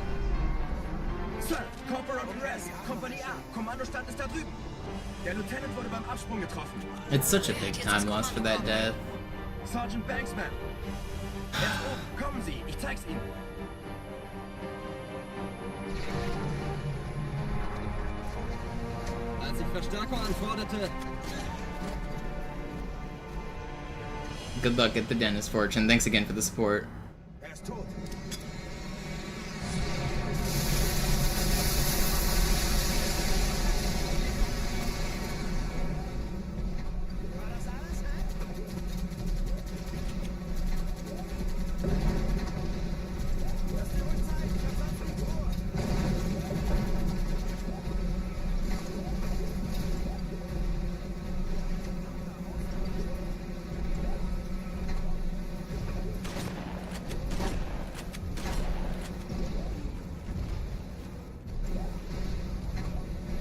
Sir, Corporal Perez, Kompanie A. Kommandostand ist da drüben. Der Lieutenant wurde beim Absprung getroffen. It's such a big time loss for that death. Sergeant Banksman. Jetzt oben, kommen Sie, ich zeig's Ihnen. Als ich Verstärkung anforderte. Good luck at the dentist, Fortune. Thanks again for the support. Er ist tot.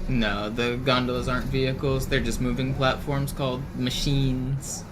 No, the gondolas aren't vehicles, they're just moving platforms called machines.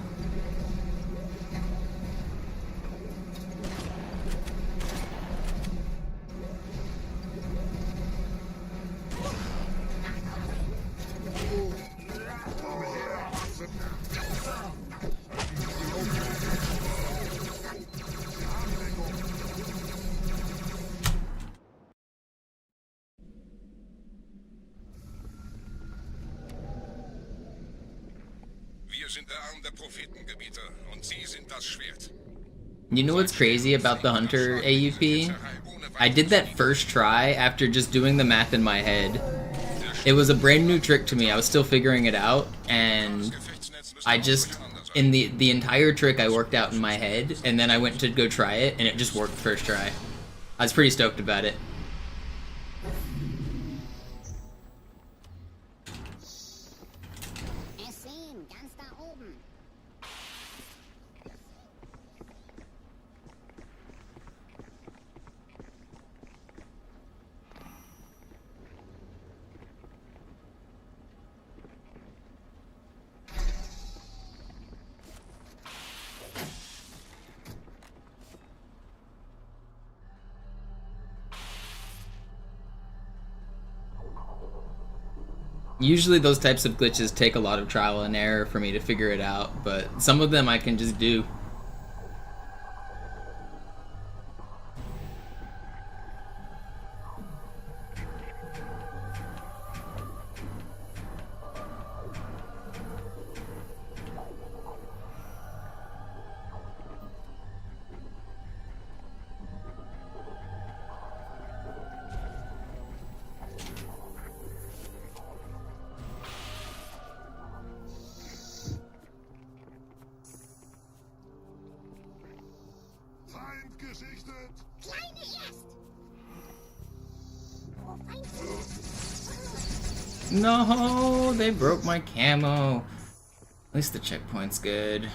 Wir sind der Arm der Prophetengebieter und Sie sind das Schwert. You know what's crazy about the Hunter AUP? I did that first try after just doing the math in my head. It was a brand new trick to me, I was still figuring it out, and I just, in the entire trick I worked out in my head, and then I went to go try it, and it just worked first try. I was pretty stoked about it. Usually those types of glitches take a lot of trial and error for me to figure it out, but some of them I can just do. No, they broke my camo. At least the checkpoint's good.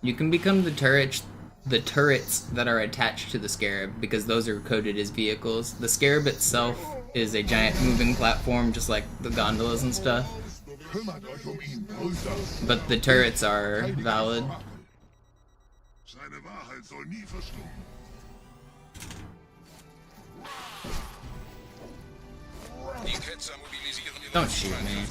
You can become the turrets that are attached to the Scarab, because those are coded as vehicles. The Scarab itself is a giant moving platform, just like the gondolas and stuff. But the turrets are valid. Don't shoot me.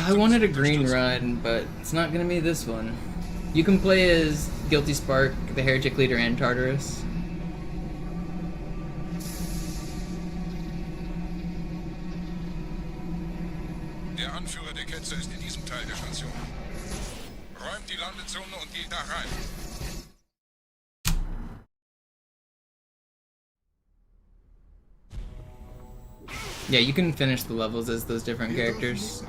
I wanted a green run, but it's not gonna be this one. You can play as Guilty Spark, the Heretic Leader, and Tartarus. Der Anführer der Ketzer ist in diesem Teil der Station. Räumt die Landezone und geht da rein. Yeah, you can finish the levels as those different characters.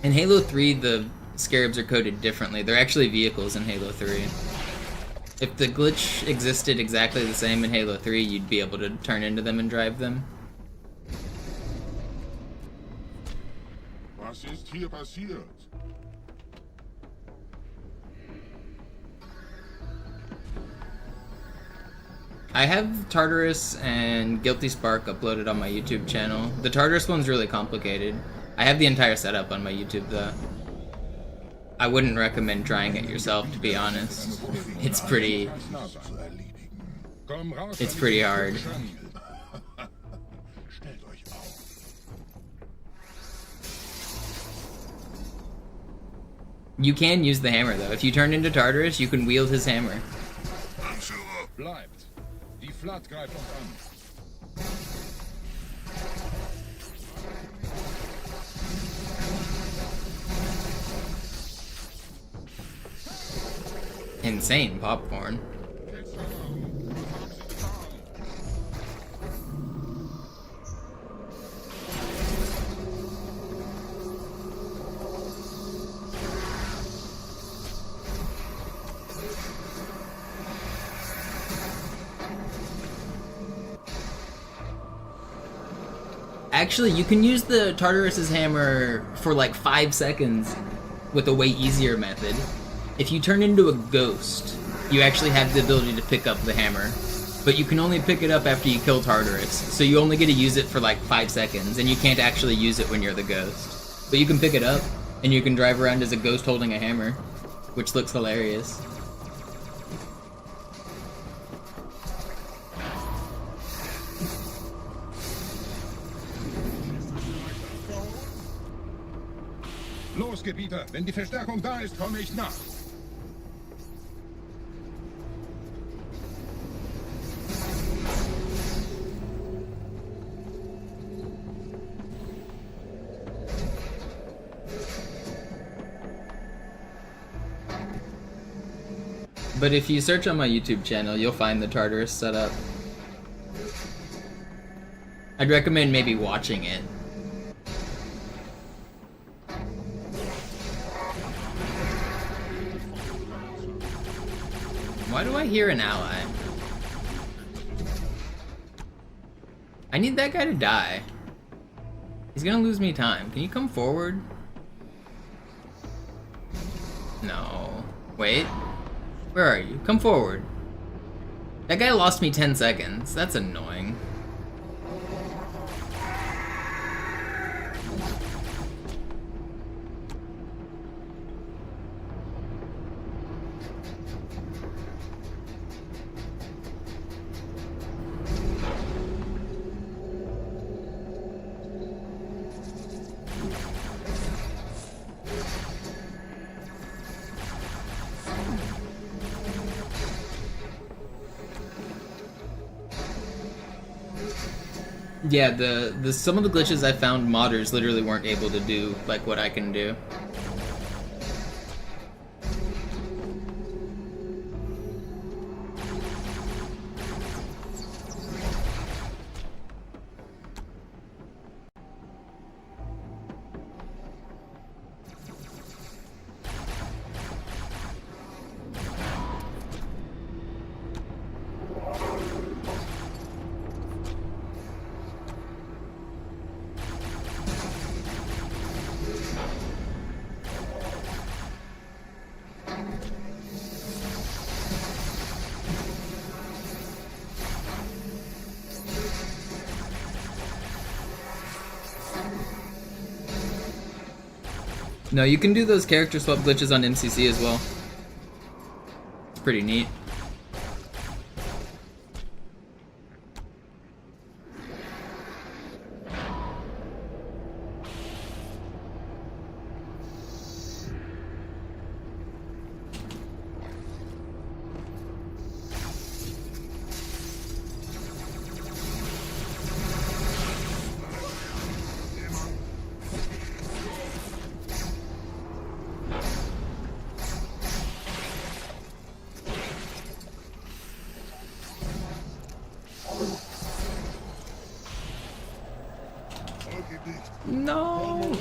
In Halo 3, the Scarabs are coded differently. They're actually vehicles in Halo 3. If the glitch existed exactly the same in Halo 3, you'd be able to turn into them and drive them. Was ist hier passiert? I have Tartarus and Guilty Spark uploaded on my YouTube channel. The Tartarus one's really complicated. I have the entire setup on my YouTube though. I wouldn't recommend trying it yourself, to be honest. It's pretty hard. You can use the hammer though. If you turn into Tartarus, you can wield his hammer. Bleibt. Die Flat greift uns an. Insane popcorn. Actually, you can use the Tartarus's hammer for like 5 seconds with a way easier method. If you turn into a ghost, you actually have the ability to pick up the hammer. But you can only pick it up after you kill Tartarus, so you only get to use it for like 5 seconds, and you can't actually use it when you're the ghost. But you can pick it up, and you can drive around as a ghost holding a hammer, which looks hilarious. Los, Gebieter, wenn die Verstärkung da ist, komme ich nach. But if you search on my YouTube channel, you'll find the Tartarus setup. I'd recommend maybe watching it. Why do I hear an ally? I need that guy to die. He's gonna lose me time. Can you come forward? No. Wait. Where are you? Come forward. That guy lost me 10 seconds. That's annoying. Yeah, the some of the glitches I found modders literally weren't able to do, like what I can do. No, you can do those character swap glitches on MCC as well. It's pretty neat. No!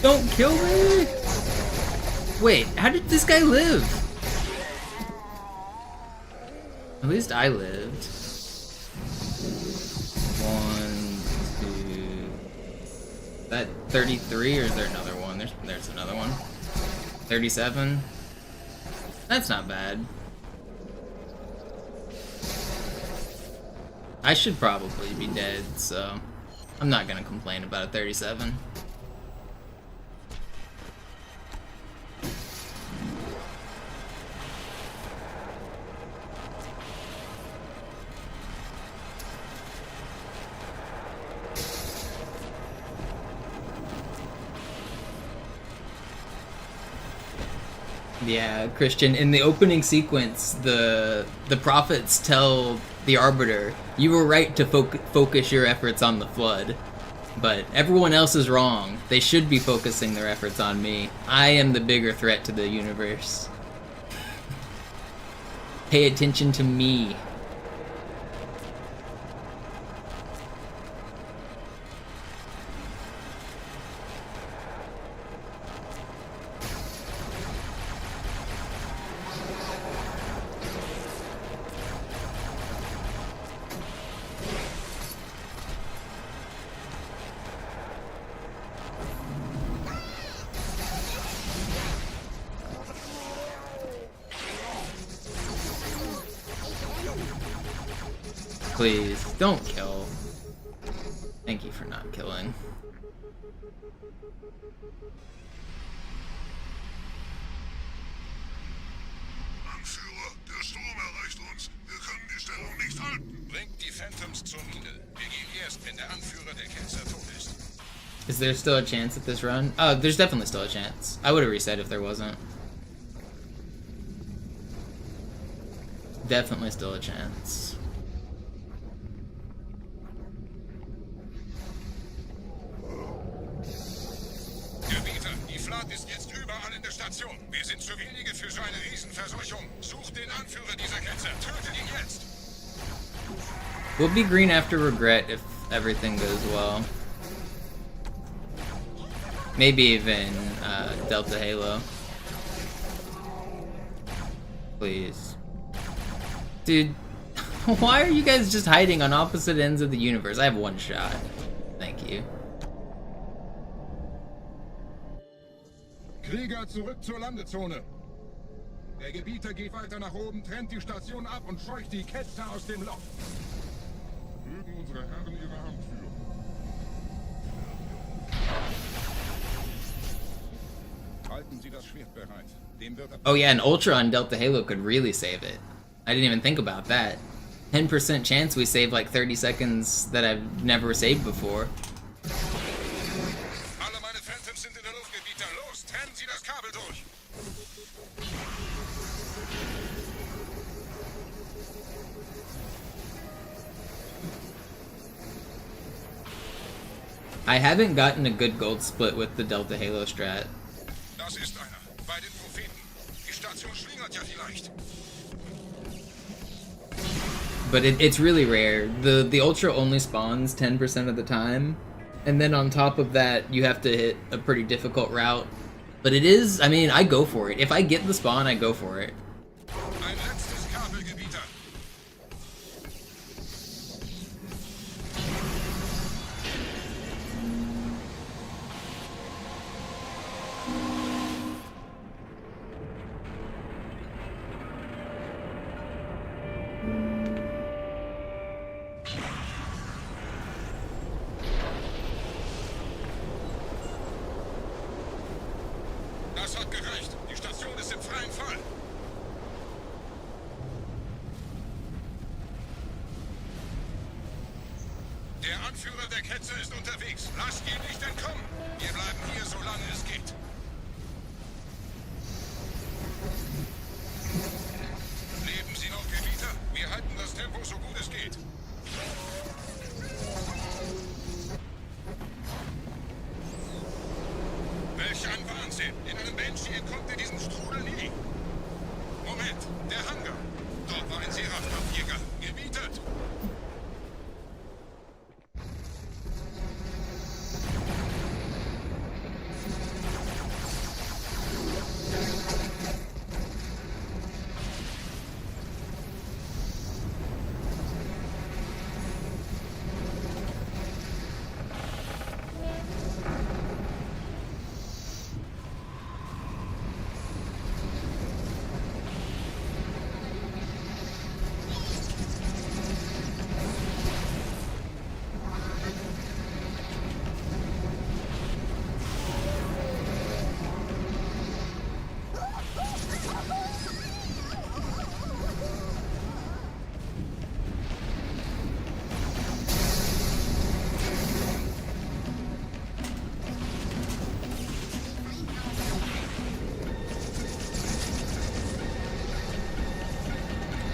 Don't kill me! Wait, how did this guy live? At least I lived. 1, 2... That 33, or is there another one? There's another one. 37? That's not bad. I should probably be dead, so I'm not gonna complain about a 37. Yeah, Christian, in the opening sequence, the prophets tell the Arbiter, you were right to focus your efforts on the Flood, but everyone else is wrong. They should be focusing their efforts on me. I am the bigger threat to the universe. Pay attention to me. Please, don't kill. Thank you for not killing. Anführer, der Sturm erreicht uns. Wir können die Stellung nicht halten. Bringt die Phantoms zur Mine. Wir gehen erst, wenn der Anführer der Ketzer tot ist. Is there still a chance at this run? Oh, there's definitely still a chance. I would have reset if there wasn't. Definitely still a chance. Gebieter, die Flat ist jetzt überall in der Station. Wir sind zu wenige für so eine Riesenverseuchung. Sucht den Anführer dieser Ketzer. Tötet ihn jetzt. We'll be green after regret if everything goes well. Maybe even Delta Halo. Please. Dude, why are you guys just hiding on opposite ends of the universe? I have one shot. Thank you. Krieger, zurück zur Landezone. Der Gebieter geht weiter nach oben, trennt die Station ab und scheucht die Ketzer aus dem Loch. Mögen unsere Herren ihre Hand führen. Halten Sie das Schwert bereit. Dem wird Oh yeah, an Ultra on Delta Halo could really save it. I didn't even think about that. 10% chance we save like 30 seconds that I've never saved before. Alle meine Phantoms sind in der Luft, Gebieter. Los, trennen Sie das Kabel durch. I haven't gotten a good gold split with the Delta Halo strat. Das ist einer. Bei den Propheten. Die Station schlingert ja vielleicht. But it's really rare. The Ultra only spawns 10% of the time. And then on top of that, you have to hit a pretty difficult route. But it is, I mean, I go for it. If I get the spawn, I go for it. Ein letztes Kabelgebieter. Das hat gereicht. Die Station ist im freien Fall. Der Anführer der Ketze ist unterwegs. Lasst ihn nicht entkommen. Wir bleiben hier, solange es geht. Leben Sie noch, Gebieter? Wir halten das Tempo so gut es geht. Welch ein Wahnsinn! In einem Banshee entkommt ihr diesem Strudel nie. Moment, der Hangar. Dort war ein Seraph-Kampfjäger. Gebietet!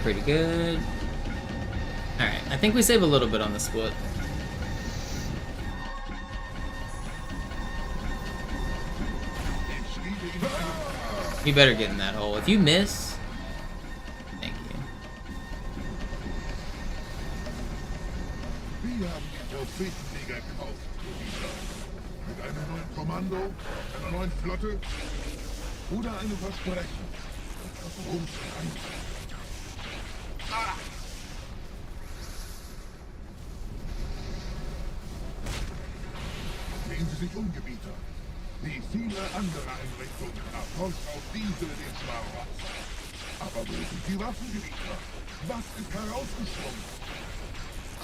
Pretty good. Alright, I think we save a little bit on the split. You better get in that hole. If you miss... Thank you. Wir haben die Prophetenliga gekauft. Mit einem neuen Kommando, einer neuen Flotte oder einem Versprechen, das uns einfällt. Sehen Sie sich um, Gebieter. Wie viele andere Einrichtungen erfolgt auch diese den Schmarotz. Aber wo sind die Waffengebieter? Was ist herausgesprungen?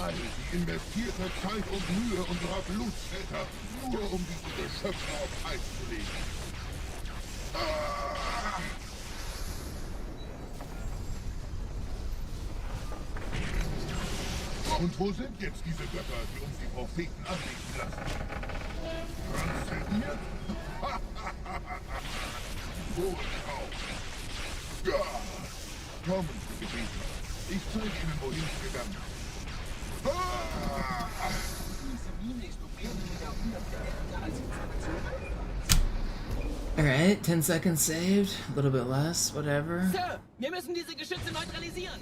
All die investierte Zeit und Mühe unserer Blutsväter, nur um diese Geschöpfe auf Eis zu legen. Und wo sind jetzt diese Götter, die uns die Propheten anlegen lassen? Transzendiert? Wohlkauf! Ja! Kommen Sie, Gebieter. Ich zeige Ihnen, wohin es gegangen ist. Alright, 10 seconds saved. A little bit less, whatever. Sir, wir müssen diese Geschütze neutralisieren.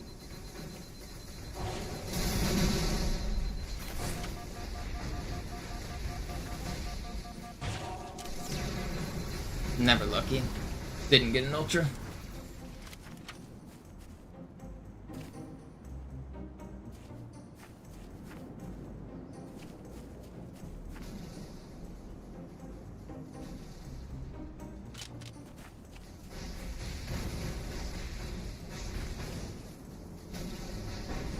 Never lucky. Didn't get an ultra.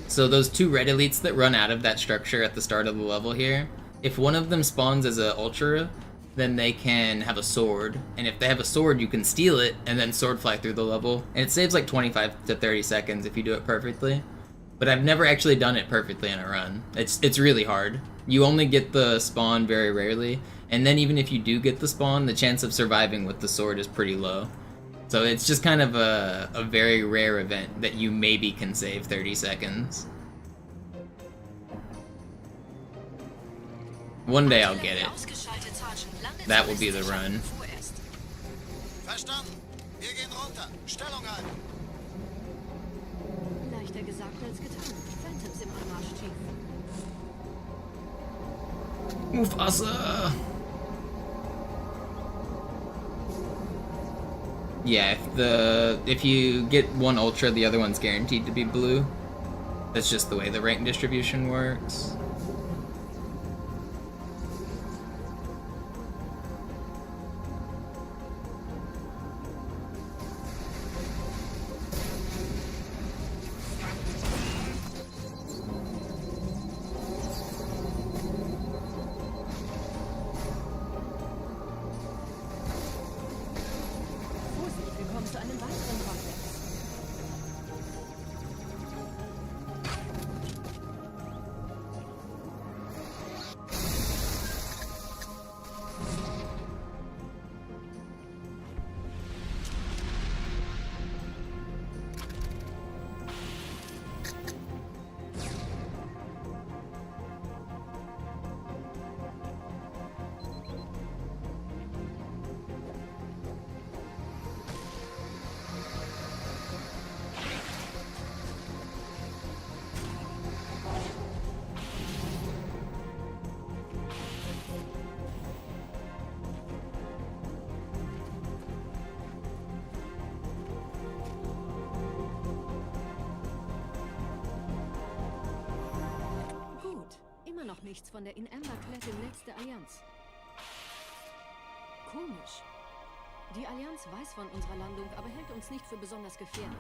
So those two red elites that run out of that structure at the start of the level here, if one of them spawns as an ultra, then they can have a sword. And if they have a sword, you can steal it and then sword fly through the level. And it saves like 25 to 30 seconds if you do it perfectly. But I've never actually done it perfectly in a run. It's really hard. You only get the spawn very rarely. And then even if you do get the spawn, the chance of surviving with the sword is pretty low. So it's just kind of a very rare event that you maybe can save 30 seconds. One day I'll get it. That will be the run. Verstanden. Wir gehen runter. Stellung halten. Leichter gesagt als getan. Phantoms im Anmarsch, Chief. Mufasa! Yeah, if you get one Ultra, the other one's guaranteed to be blue. That's just the way the rank distribution works. Noch nichts von der in Amber Klett in letzte Allianz. Komisch. Die Allianz weiß von unserer Landung, aber hält uns nicht für besonders gefährlich.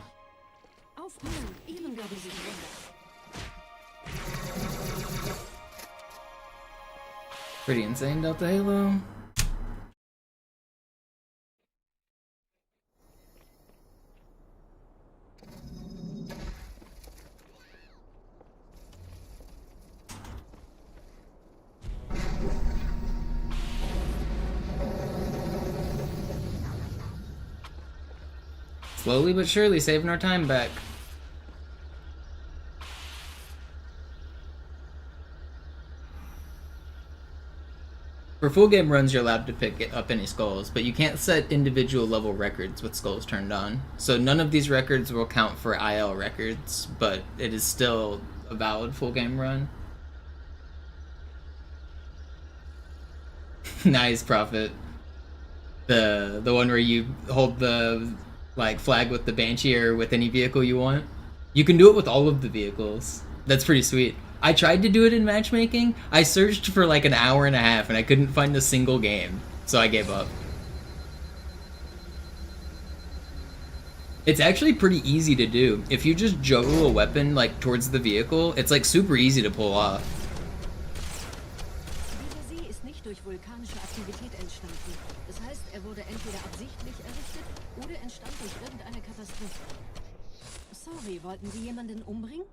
Auf ihnen glaube ich Wunder. Pretty insane, Delta Halo. Slowly but surely saving our time back. For full game runs, you're allowed to pick up any skulls, but you can't set individual level records with skulls turned on. So none of these records will count for IL records, but it is still a valid full game run. Nice, Prophet. The one where you hold the flag with the Banshee or with any vehicle you want. You can do it with all of the vehicles. That's pretty sweet. I tried to do it in matchmaking. I searched for like an hour and a half and I couldn't find a single game, so I gave up. It's actually pretty easy to do. If you just juggle a weapon like towards the vehicle, it's like super easy to pull off. Dieser See ist nicht durch vulkanische Aktivität entstanden. Das heißt, er wurde entweder absichtlich errichtet oder entstand durch irgendeine Katastrophe. Sorry, wollten Sie jemanden umbringen?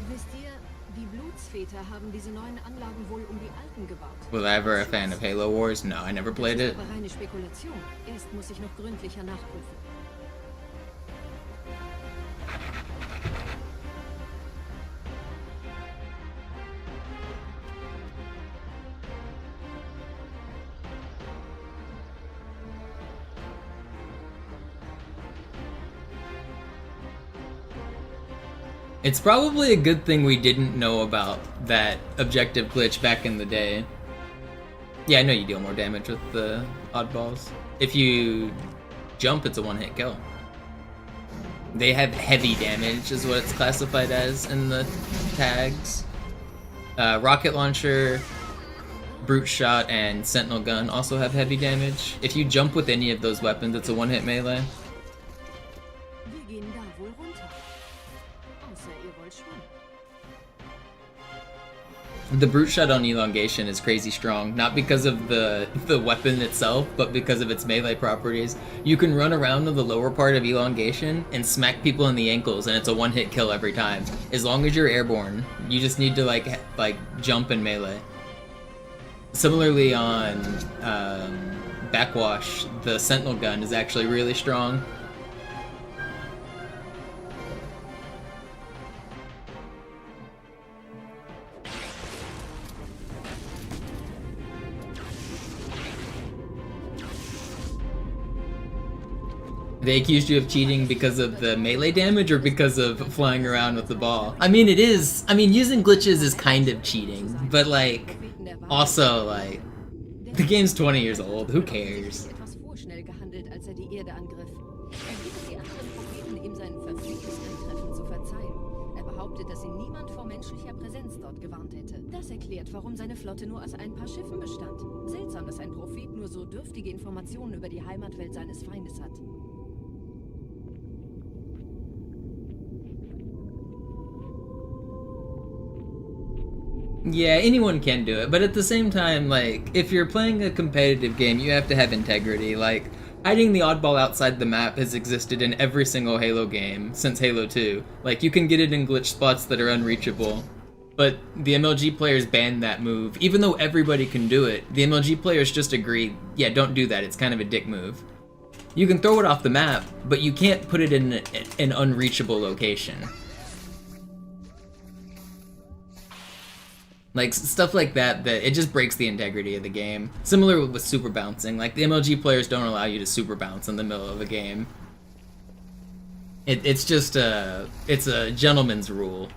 Wisst ihr, die Blutsväter haben diese neuen Anlagen wohl um die alten gebaut. Was I ever a fan of Halo Wars? No, I never played it. Das ist aber reine Spekulation. Erst muss ich noch gründlicher nachprüfen. It's probably a good thing we didn't know about that objective glitch back in the day. Yeah, I know you deal more damage with the oddballs. If you jump, it's a one-hit kill. They have heavy damage, is what it's classified as in the tags. Rocket launcher, brute shot, and sentinel gun also have heavy damage. If you jump with any of those weapons, it's a one-hit melee. The brute shot on elongation is crazy strong, not because of the weapon itself, but because of its melee properties. You can run around to the lower part of elongation and smack people in the ankles, and it's a one-hit kill every time. As long as you're airborne, you just need to like jump and melee. Similarly on backwash, the Sentinel gun is actually really strong. They accused you of cheating because of the melee damage or because of flying around with the ball? I mean, it is. I mean, using glitches is kind of cheating, but like, also like, the game's 20 years old. Who cares? Etwas vorschnell gehandelt, als die Erde angriff. Bittet die anderen Propheten, ihm sein verfrühtes Eintreffen zu verzeihen. Behauptet, dass ihn niemand vor menschlicher Präsenz dort gewarnt hätte. Das erklärt, warum seine Flotte nur aus ein paar Schiffen bestand. Seltsam, dass ein Prophet nur so dürftige Informationen über die Heimatwelt seines Feindes hat. Yeah, anyone can do it, but at the same time, like, if you're playing a competitive game, you have to have integrity. Like, hiding the oddball outside the map has existed in every single Halo game since Halo 2. Like, you can get it in glitch spots that are unreachable, but the MLG players banned that move. Even though everybody can do it, the MLG players just agreed, yeah, don't do that, it's kind of a dick move. You can throw it off the map, but you can't put it in an unreachable location. Like, stuff like that, it just breaks the integrity of the game. Similar with super bouncing. Like, the MLG players don't allow you to super bounce in the middle of a game. It's just it's a gentleman's rule.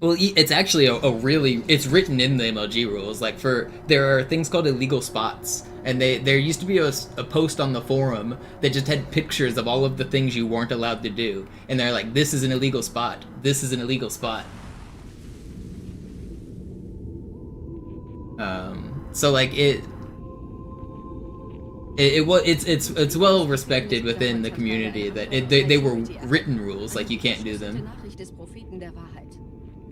Well, it's actually it's written in the MLG rules. Like, there are things called illegal spots, and there used to be a post on the forum that just had pictures of all of the things you weren't allowed to do, and they're like, this is an illegal spot, this is an illegal spot. So like it's well respected within the community that they were written rules, like you can't do them.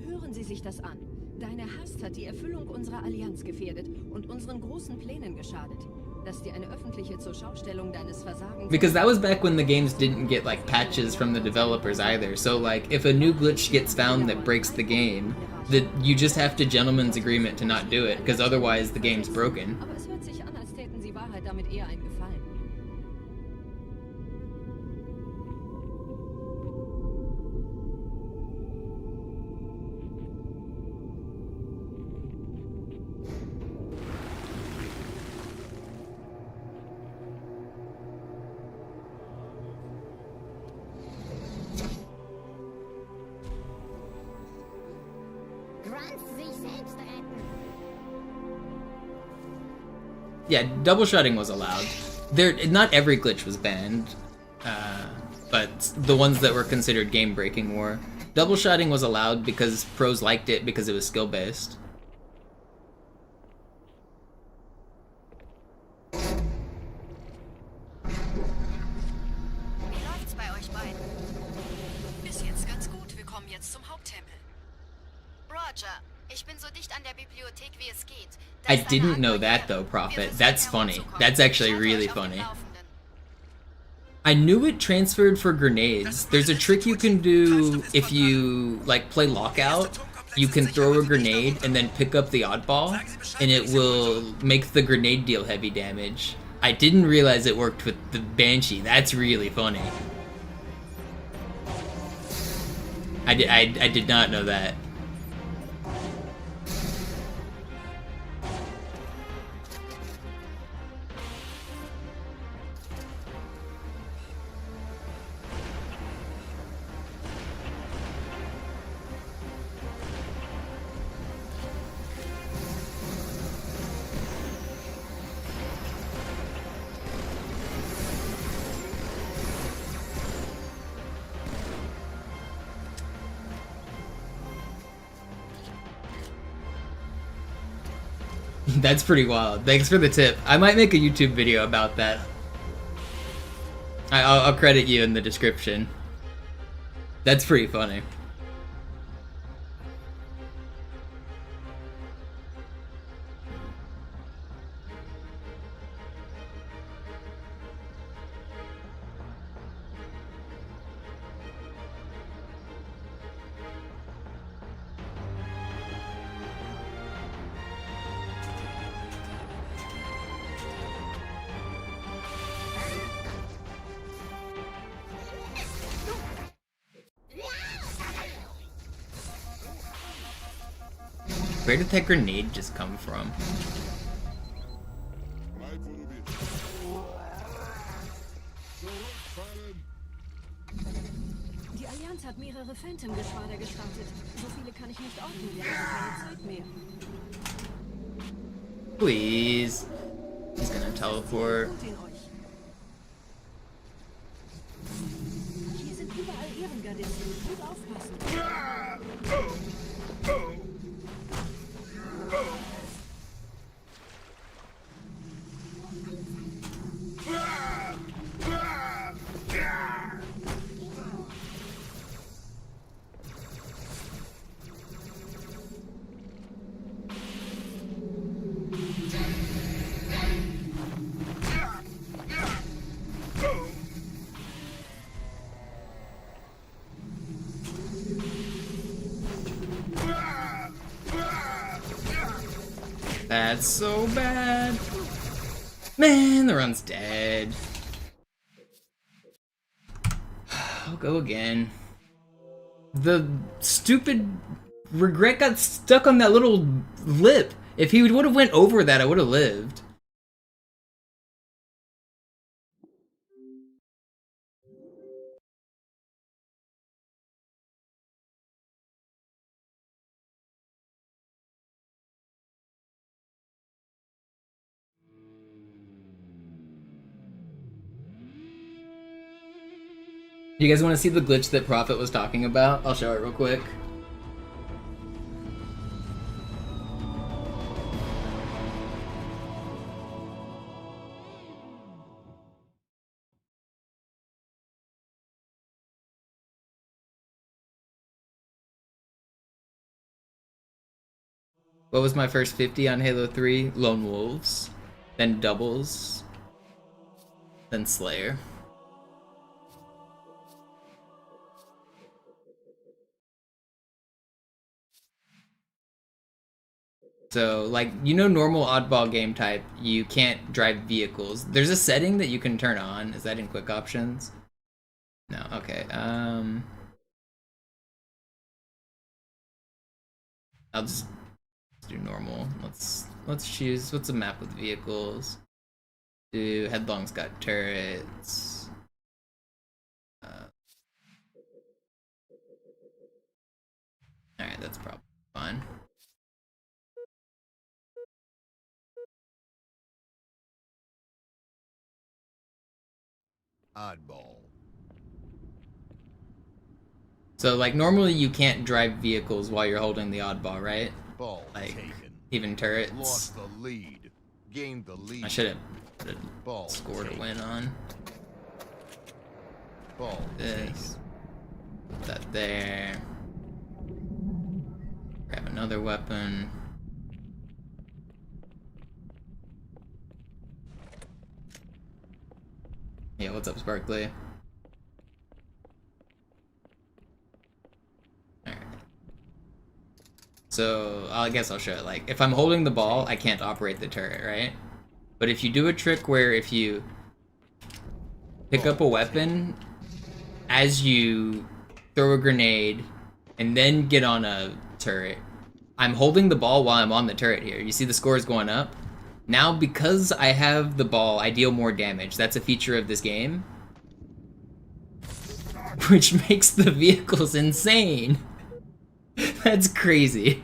Hören Sie sich das an. Deine Hast hat die Erfüllung unserer Allianz gefährdet und unseren großen Plänen geschadet. Dass dir eine öffentliche Zurschaustellung deines Versagens... Because that was back when the games didn't get like patches from the developers either. So like if a new glitch gets found that breaks the game, that you just have to gentleman's agreement to not do it, because otherwise the game's broken. Aber es hört sich an, als täten Sie Wahrheit damit eher einen Gefallen. Yeah, double shotting was allowed. Not every glitch was banned, but the ones that were considered game-breaking were. Double shotting was allowed because pros liked it because it was skill-based. Wie läuft's bei euch beiden? Bis jetzt ganz gut. Wir kommen jetzt zum Haupttempel. Roger, ich bin so dicht an der Bibliothek wie es geht. I didn't know that though, Prophet. That's funny. That's actually really funny. I knew it transferred for grenades. There's a trick you can do if you like play lockout. You can throw a grenade and then pick up the oddball, and it will make the grenade deal heavy damage. I didn't realize it worked with the Banshee. That's really funny. I did not know that. That's pretty wild. Thanks for the tip. I might make a YouTube video about that. I'll credit you in the description. That's pretty funny. Where did that grenade just come from? Bleib, wo du bist. Zurückfallen! Die Allianz hat mehrere Phantom-Geschwader gestartet. So viele kann ich nicht ordnen, wir haben keine Zeit mehr. Please. He's gonna teleport. Hier sind überall Ehrengardisten. Gut aufpassen. That's so bad. Man, the run's dead. I'll go again. The stupid regret got stuck on that little lip. If he would have went over that, I would have lived. You guys want to see the glitch that Prophet was talking about? I'll show it real quick. What was my first 50 on Halo 3? Lone Wolves, then Doubles, then Slayer. So, like, you know, normal oddball game type, you can't drive vehicles. There's a setting that you can turn on. Is that in quick options? No, okay. I'll just do normal. Let's choose, what's a map with vehicles? Do Headlong's got turrets. Alright, that's probably fine. Oddball. So, like, normally you can't drive vehicles while you're holding the oddball, right? Ball like, taken. even turrets. Lost the lead. Gained the lead. I should have scored a win on. Ball this. Put that there. Grab another weapon. Yeah, what's up, Sparkly? Alright. So, I guess I'll show it. Like, if I'm holding the ball, I can't operate the turret, right? But if you do a trick where if you pick up a weapon as you throw a grenade and then get on a turret, I'm holding the ball while I'm on the turret here. You see the scores going up? Now, because I have the ball, I deal more damage. That's a feature of this game. Which makes the vehicles insane. That's crazy.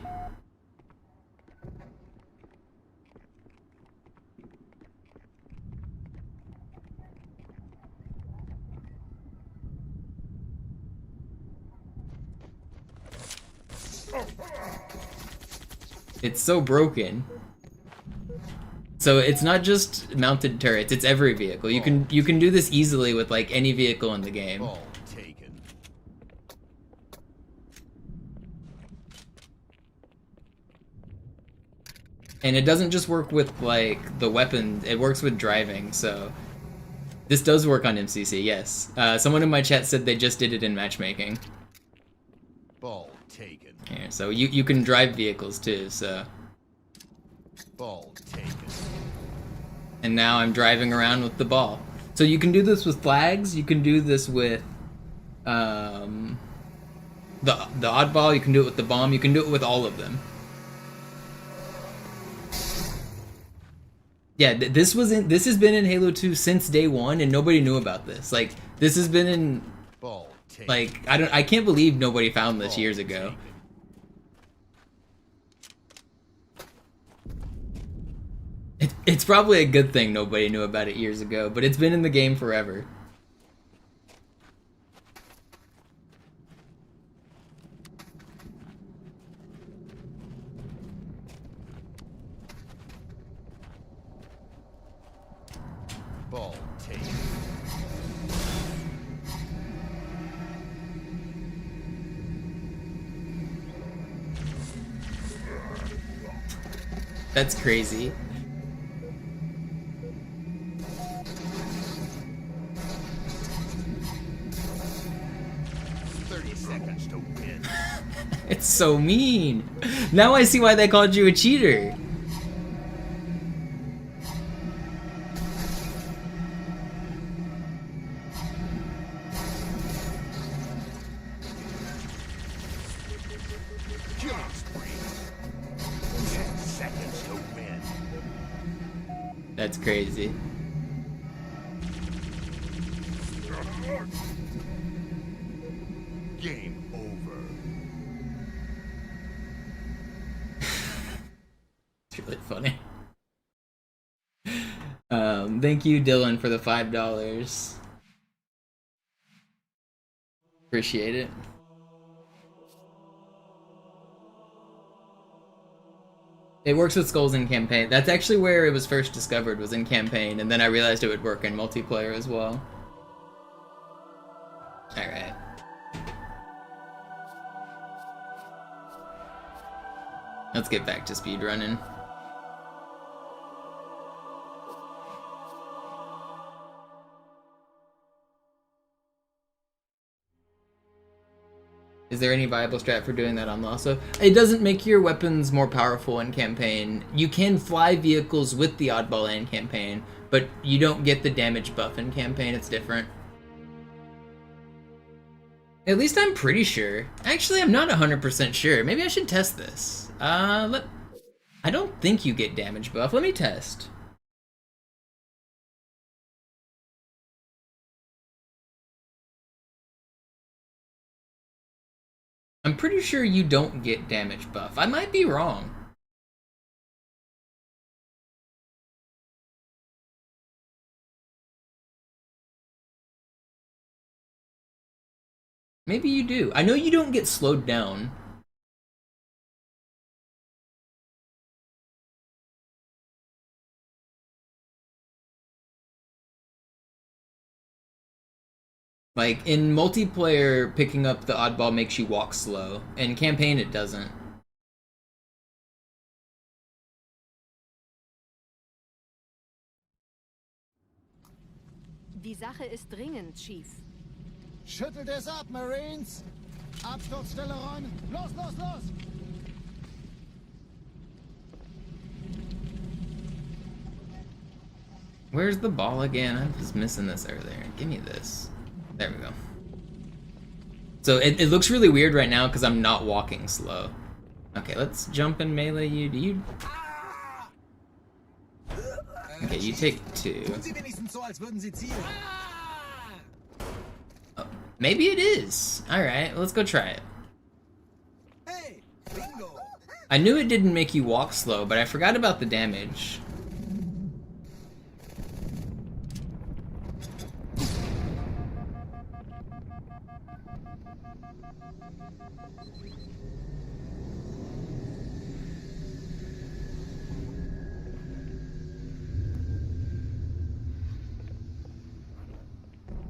It's so broken. So it's not just mounted turrets, it's every vehicle. You can do this easily with like any vehicle in the game. Ball taken. And it doesn't just work with like the weapon, it works with driving, so this does work on MCC, yes. Someone in my chat said they just did it in matchmaking. Ball taken. Here, so you can drive vehicles too, so. Ball taken. And now I'm driving around with the ball. So you can do this with flags, you can do this with the oddball, you can do it with the bomb, you can do it with all of them. Yeah, this has been in Halo 2 since day one, and nobody knew about this. Like, this has been in, like, I can't believe nobody found this years ago. It's probably a good thing nobody knew about it years ago, but it's been in the game forever. Ball take. That's crazy. It's so mean. Now I see why they called you a cheater. Killing spree. 10 seconds to win. That's crazy. Game over. It's really funny. Thank you, Dylan, for the $5. Appreciate it. It works with skulls in campaign. That's actually where it was first discovered, was in campaign, and then I realized it would work in multiplayer as well. Alright. Let's get back to speedrunning. Is there any viable strat for doing that on Lasso? It doesn't make your weapons more powerful in campaign. You can fly vehicles with the oddball in campaign, but you don't get the damage buff in campaign. It's different. At least I'm pretty sure. Actually, I'm not 100% sure. Maybe I should test this. I don't think you get damage buff. Let me test. I'm pretty sure you don't get damage buff. I might be wrong. Maybe you do. I know you don't get slowed down. Like, in multiplayer, picking up the oddball makes you walk slow. In campaign, it doesn't. Die Sache ist dringend, Chief. Schüttelt es ab, Marines! Absturzstelle räumen! Los, los, los! Where's the ball again? I was missing this earlier. Give me this. There we go. So it looks really weird right now because I'm not walking slow. Okay, let's jump and melee you. Do you... Okay, you take 2. Oh, maybe it is. Alright, let's go try it. I knew it didn't make you walk slow, but I forgot about the damage.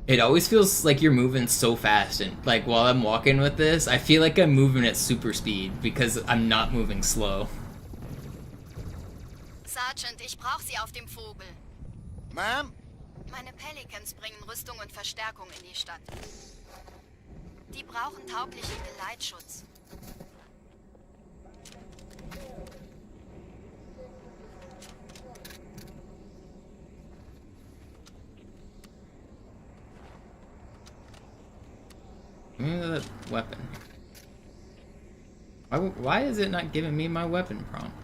It always feels like you're moving so fast, and like while I'm walking with this, I feel like I'm moving at super speed because I'm not moving slow. Sergeant, ich brauche Sie auf dem Vogel. Ma'am? Meine Pelicans bringen Rüstung und Verstärkung in die Stadt. Die brauchen tauglichen Geleitschutz. Give me the weapon. Why is it not giving me my weapon prompt?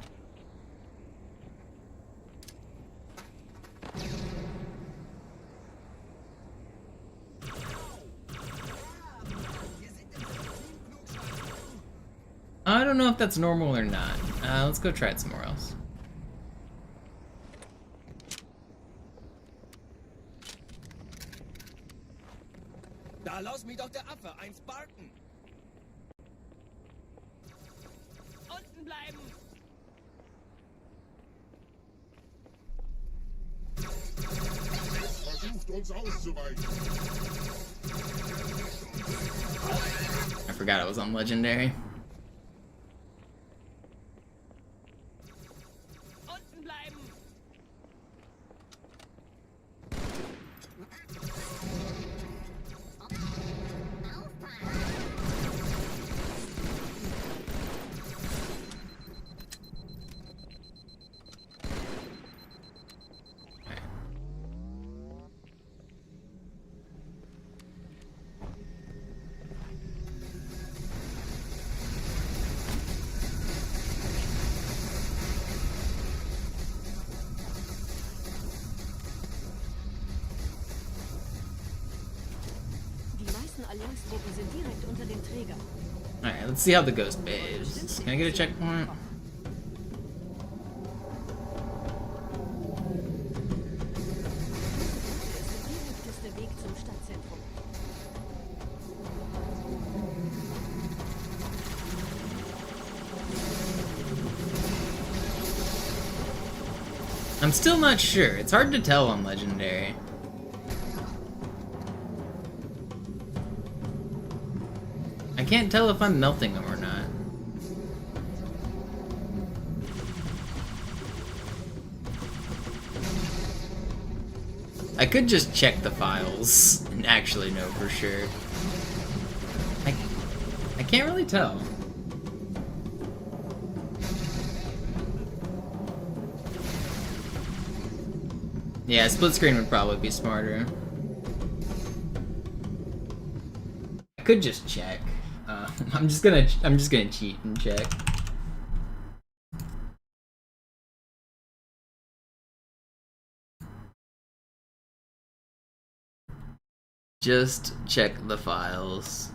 I don't know if that's normal or not. Let's go try it somewhere else. Da lass mich doch der Affe, ein Spartan! Unten bleiben! Versucht uns auszuweichen. I forgot I was on Legendary. Unten bleiben! Allianztruppen sind direkt unter dem Träger. Alright, let's see how the ghost behaves. Can I get a checkpoint? Das ist der direkteste Weg zum Stadtzentrum. I'm still not sure. It's hard to tell on Legendary. I can't tell if I'm melting them or not. I could just check the files and actually know for sure. I can't really tell. Yeah, split screen would probably be smarter. I could just check. I'm just gonna cheat and check. Just check the files.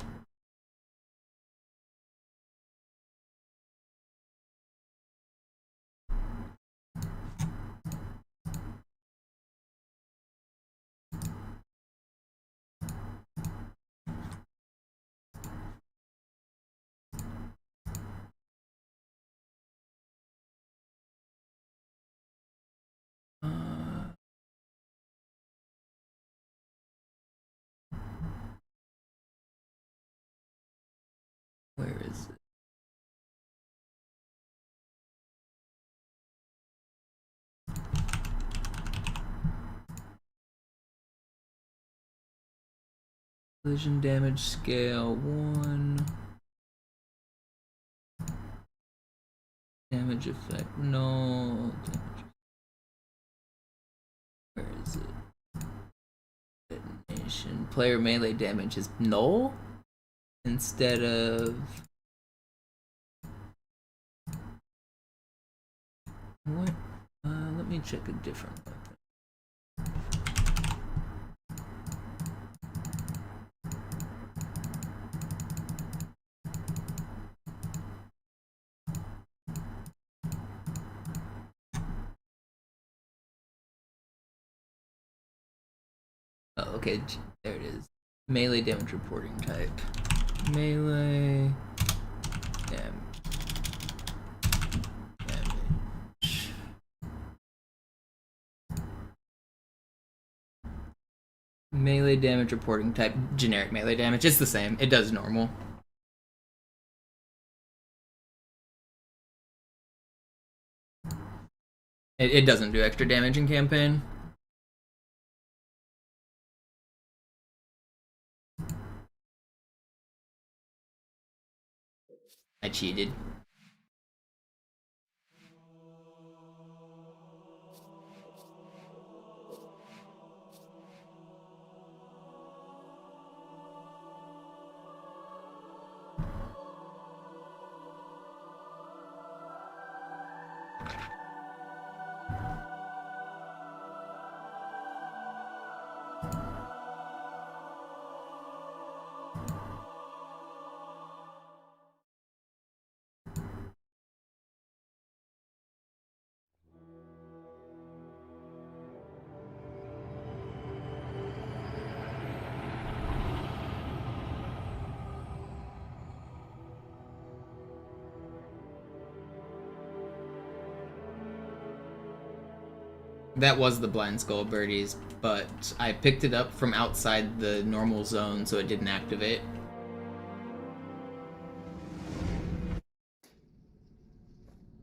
Where is it? Collision damage scale 1. Damage effect, no. Where is it? Detonation. Player melee damage is null instead of. What? Let me check a different weapon. Oh, okay, there it is. Melee damage reporting type. Melee damage. Melee damage reporting type, generic melee damage. It's the same. It does normal. It doesn't do extra damage in campaign. I cheated. That was the blind skull birdies, but I picked it up from outside the normal zone, so it didn't activate.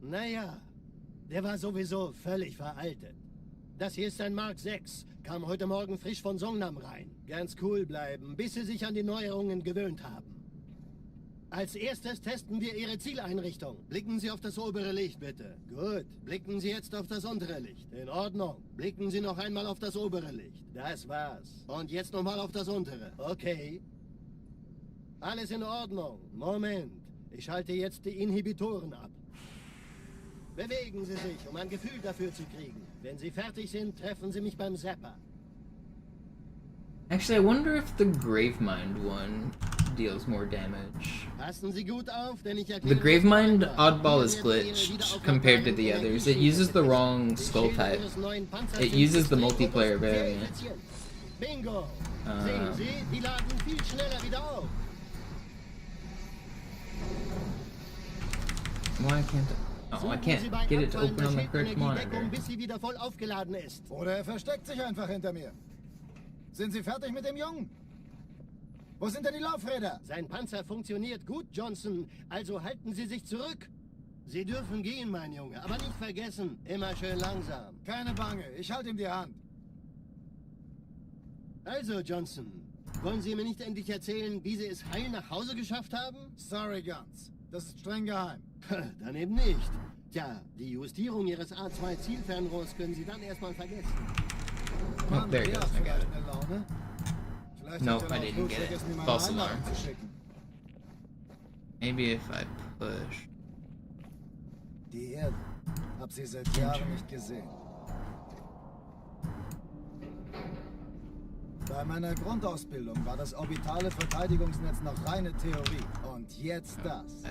Naja, der war sowieso völlig veraltet. Das hier ist ein Mark 6. Kam heute Morgen frisch von Songnam rein. Ganz cool bleiben, bis Sie sich an die Neuerungen gewöhnt haben. Als erstes testen wir Ihre Zieleinrichtung. Blicken Sie auf das obere Licht, bitte. Gut. Blicken Sie jetzt auf das untere Licht. In Ordnung. Blicken Sie noch einmal auf das obere Licht. Das war's. Und jetzt nochmal auf das untere. Okay. Alles in Ordnung. Moment. Ich schalte jetzt die Inhibitoren ab. Bewegen Sie sich, um ein Gefühl dafür zu kriegen. Wenn Sie fertig sind, treffen Sie mich beim Zapper. Actually, I wonder if the Gravemind one deals more damage. Passen Sie gut auf, denn ich The Gravemind oddball is glitched compared to the others. It uses the wrong skull type. It uses the multiplayer variant. Bingo! Sehen Sie, die laden viel schneller wieder auf. Why can't Oh, I can't get it to open on the correct monitor. Bis sie wieder voll aufgeladen ist. Oder er versteckt sich einfach hinter mir. Sind Sie fertig mit dem Jungen? Wo sind denn die Laufräder? Sein Panzer funktioniert gut, Johnson. Also halten Sie sich zurück. Sie dürfen gehen, mein Junge. Aber nicht vergessen, immer schön langsam. Keine Bange, ich halte ihm die Hand. Also, Johnson, wollen Sie mir nicht endlich erzählen, wie Sie es heil nach Hause geschafft haben? Sorry, Guns. Das ist streng geheim. Dann eben nicht. Tja, die Justierung Ihres A2-Zielfernrohrs können Sie dann erstmal vergessen. Oh, there it goes. I got it. Laune. Vielleicht Nope, hat er I noch didn't Blut get it. vergessen, mir meine False Einladung alarm. zu schicken. Maybe if I push. Die Erde. Hab sie seit Jahren nicht gesehen. Bei meiner Grundausbildung war das orbitale Verteidigungsnetz noch reine Theorie. Und jetzt das.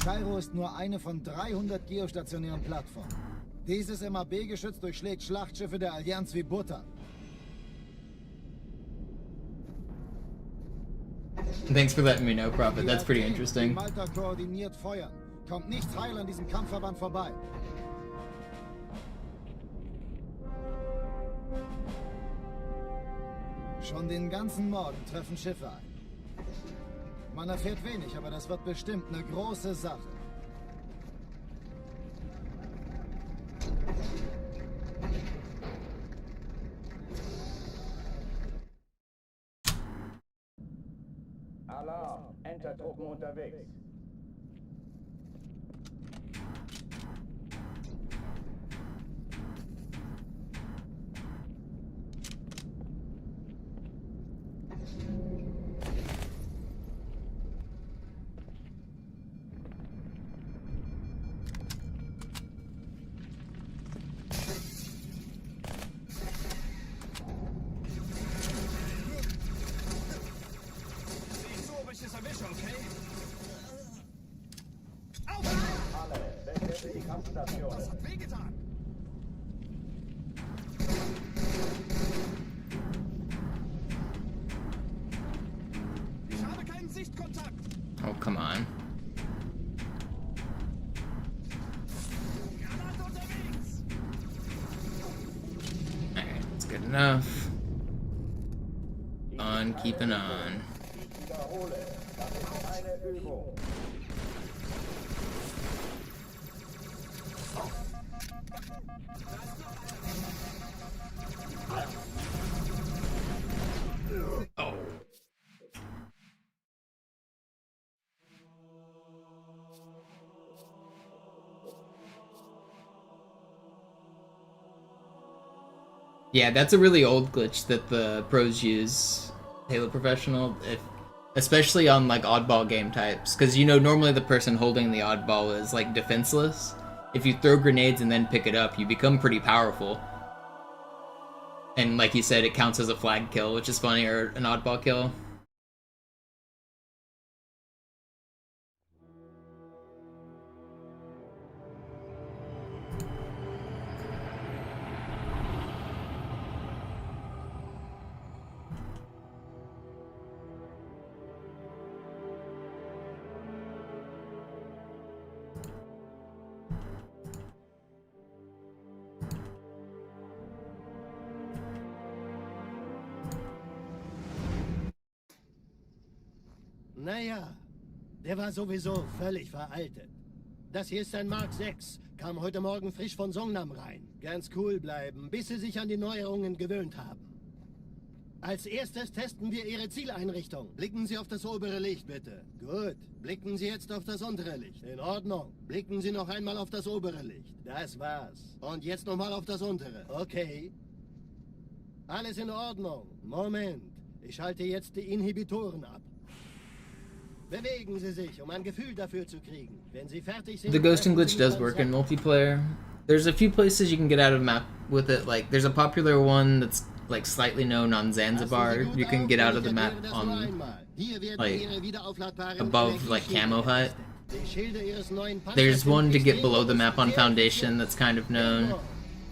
Kairo ist nur eine von 300 geostationären Plattformen. Dieses MAB-Geschütz durchschlägt Schlachtschiffe der Allianz wie Butter. Thanks for letting me know, Prophet. That's pretty interesting. Malta koordiniert feuern. Kommt nichts heil an diesem Kampfverband vorbei. Schon den ganzen Morgen treffen Schiffe ein. Man erfährt wenig, aber das wird bestimmt eine große Sache. Alarm! Entertruppen unterwegs. Das hat wehgetan. Ich habe keinen Sichtkontakt. Oh, come on. Alright, that's good enough. On, keeping on. Ich wiederhole, das ist keine Übung. Oh. Yeah, that's a really old glitch that the pros use, Halo Professional, especially on like oddball game types, because you know normally the person holding the oddball is like defenseless. If you throw grenades and then pick it up, you become pretty powerful. And like you said, it counts as a flag kill, which is funny, or an oddball kill. Naja, der war sowieso völlig veraltet. Das hier ist ein Mark 6. Kam heute Morgen frisch von Songnam rein. Ganz cool bleiben, bis Sie sich an die Neuerungen gewöhnt haben. Als erstes testen wir Ihre Zieleinrichtung. Blicken Sie auf das obere Licht, bitte. Gut. Blicken Sie jetzt auf das untere Licht. In Ordnung. Blicken Sie noch einmal auf das obere Licht. Das war's. Und jetzt nochmal auf das untere. Okay. Alles in Ordnung. Moment. Ich schalte jetzt die Inhibitoren ab. Bewegen Sie sich, um ein Gefühl dafür zu kriegen. Wenn Sie fertig sind... The ghosting glitch does work in multiplayer. There's a few places you can get out of map with it. Like, there's a popular one that's like slightly known on Zanzibar. You can get out of the map on like above like Camo Hut. There's one to get below the map on Foundation that's kind of known.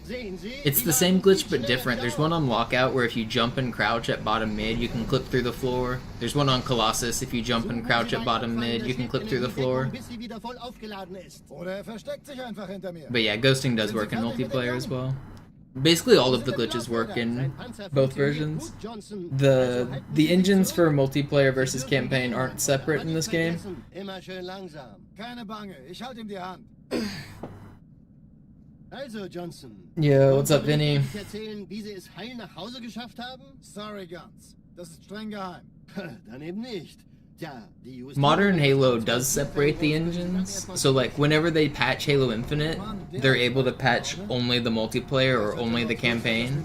It's the same glitch but different. There's one on Lockout where if you jump and crouch at bottom mid, you can clip through the floor. There's one on Colossus, if you jump and crouch at bottom mid, you can clip through the floor. But yeah, ghosting does work in multiplayer as well. Basically all of the glitches work in both versions. The engines for multiplayer versus campaign aren't separate in this game. Also, Johnson. Yo, what's up, Vinny? Erzählen, wie Sie es heil nach Hause geschafft haben? Sorry, Guns. Das ist streng geheim. Dann eben nicht. Tja, die Modern Halo does separate the engines, so like whenever they patch Halo Infinite, they're able to patch only the multiplayer or only the campaign.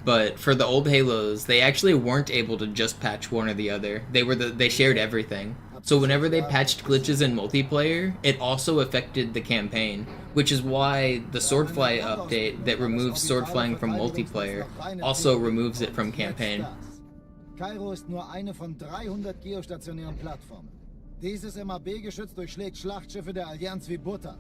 But for the old Halos, they actually weren't able to just patch one or the other. They shared everything. So whenever they patched glitches in multiplayer, it also affected the campaign, which is why the Swordfly update that removes swordflying from multiplayer also removes it from campaign. Cairo ist nur eine von 300 geostationären Plattformen. Dieses MAB-Geschütz durchschlägt Schlachtschiffe der Allianz wie Butter.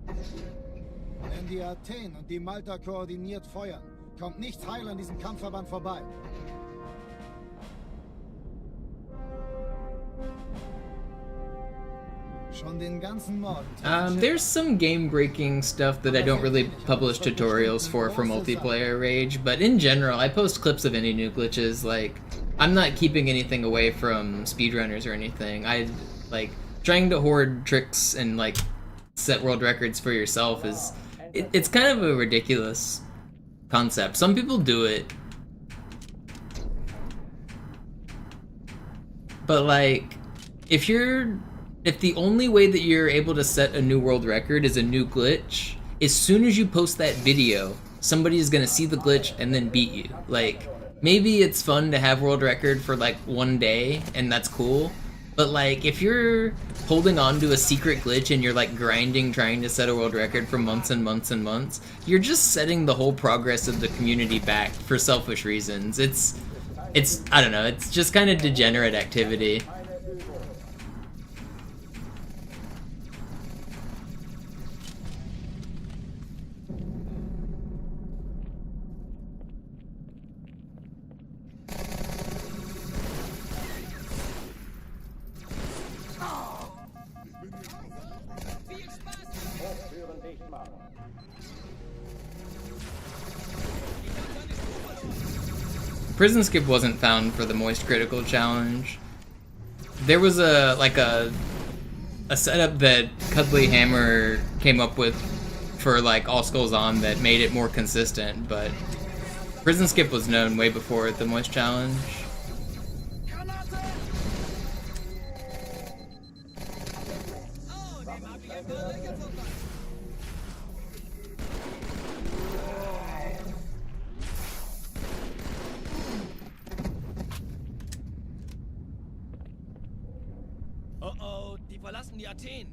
Wenn die Athen und die Malta koordiniert feuern, kommt nichts heil an diesem Kampfverband vorbei. There's some game-breaking stuff that I don't really publish tutorials for multiplayer Rage, but in general, I post clips of any new glitches. Like, I'm not keeping anything away from speedrunners or anything. Trying to hoard tricks and, like, set world records for yourself is... It's kind of a ridiculous concept. Some people do it. But, like, if the only way that you're able to set a new world record is a new glitch, as soon as you post that video, somebody is gonna see the glitch and then beat you. Like, maybe it's fun to have world record for like one day, and that's cool, but like, if you're holding on to a secret glitch and you're like grinding trying to set a world record for months and months and months, you're just setting the whole progress of the community back for selfish reasons. It's I don't know, it's just kind of degenerate activity. Prison Skip wasn't found for the Moist Critical Challenge. There was a setup that Cuddly Hammer came up with for like All Skulls On that made it more consistent, but Prison Skip was known way before the Moist Challenge. Oh, die verlassen die Athen.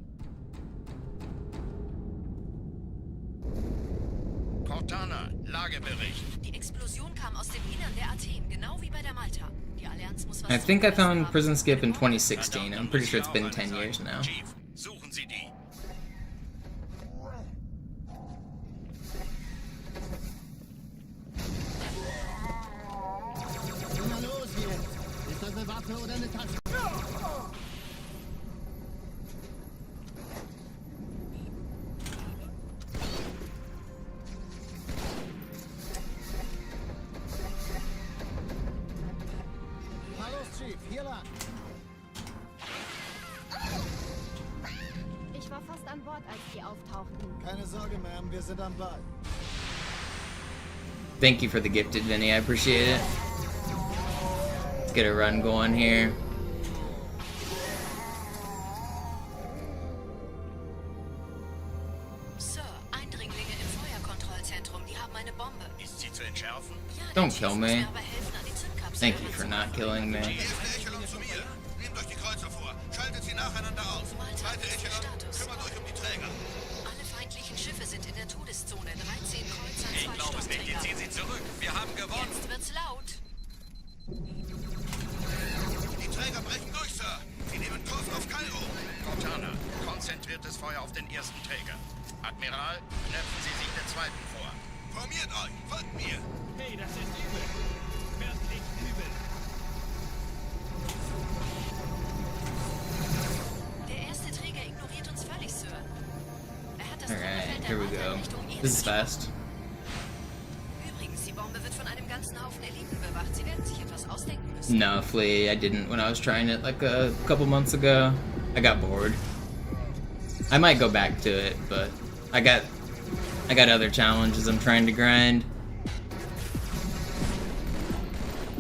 Cortana, Lagebericht. Die Explosion kam aus dem Innern der Athen, genau wie bei der Malta. Die Allianz muss was I think I found Prison Skip in 2016. I'm pretty sure it's been 10 years now. Chief, suchen Sie die. Na los jetzt! Ist das eine Waffe oder eine Tasse? auftauchten. Keine Sorge, Ma'am, wir sind am Ball. Thank you for the gifted, Vinny. I appreciate it. Let's get a run going here. Sir, Eindringlinge im Feuerkontrollzentrum, die haben eine Bombe. Ist sie zu entschärfen? Ja, Don't der kill Chief me. muss mir aber helfen, an die Zündkapsel Thank you for not killing me. Die erste Echelon zu mir. Nehmt euch die Kreuzer vor. Schaltet sie nacheinander aus. Zweite Echelon, kümmert euch um die Träger. Alle feindlichen Schiffe sind in der Todeszone. 13 Kreuzer, 2 Ich glaube es nicht. Stoßträger. Ziehen sie zurück. Wir haben gewonnen. Jetzt wird's laut. Die Träger brechen durch, Sir. Sie nehmen Kurs auf Kairo. Cortana, konzentriertes Feuer auf den ersten Träger. Admiral, knöpfen Sie sich den zweiten vor. Formiert euch. Folgt mir. Hey, das ist übel. Wirklich übel. Der erste Träger ignoriert uns völlig, Sir. Er hat das Alright, Trümmerfeld here der we Malta go. in Richtung Erde This is geschoben. fast. Übrigens, die Bombe wird von einem ganzen Haufen Eliten bewacht. Sie werden sich etwas ausdenken müssen. No, Flea, I didn't. When I was trying it like a couple months ago, I got bored. I might go back to it, but I got other challenges I'm trying to grind.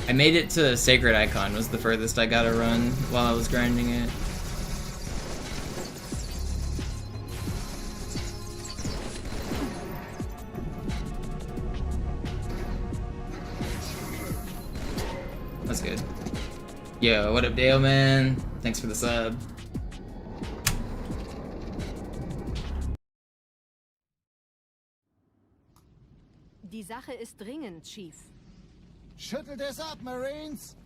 I made it to Sacred Icon, was the furthest I got to run while I was grinding it. That's good. Yo, what up, Dale, man? Thanks for the sub. Die Sache ist dringend, Chief. Schüttelt es ab, Marines!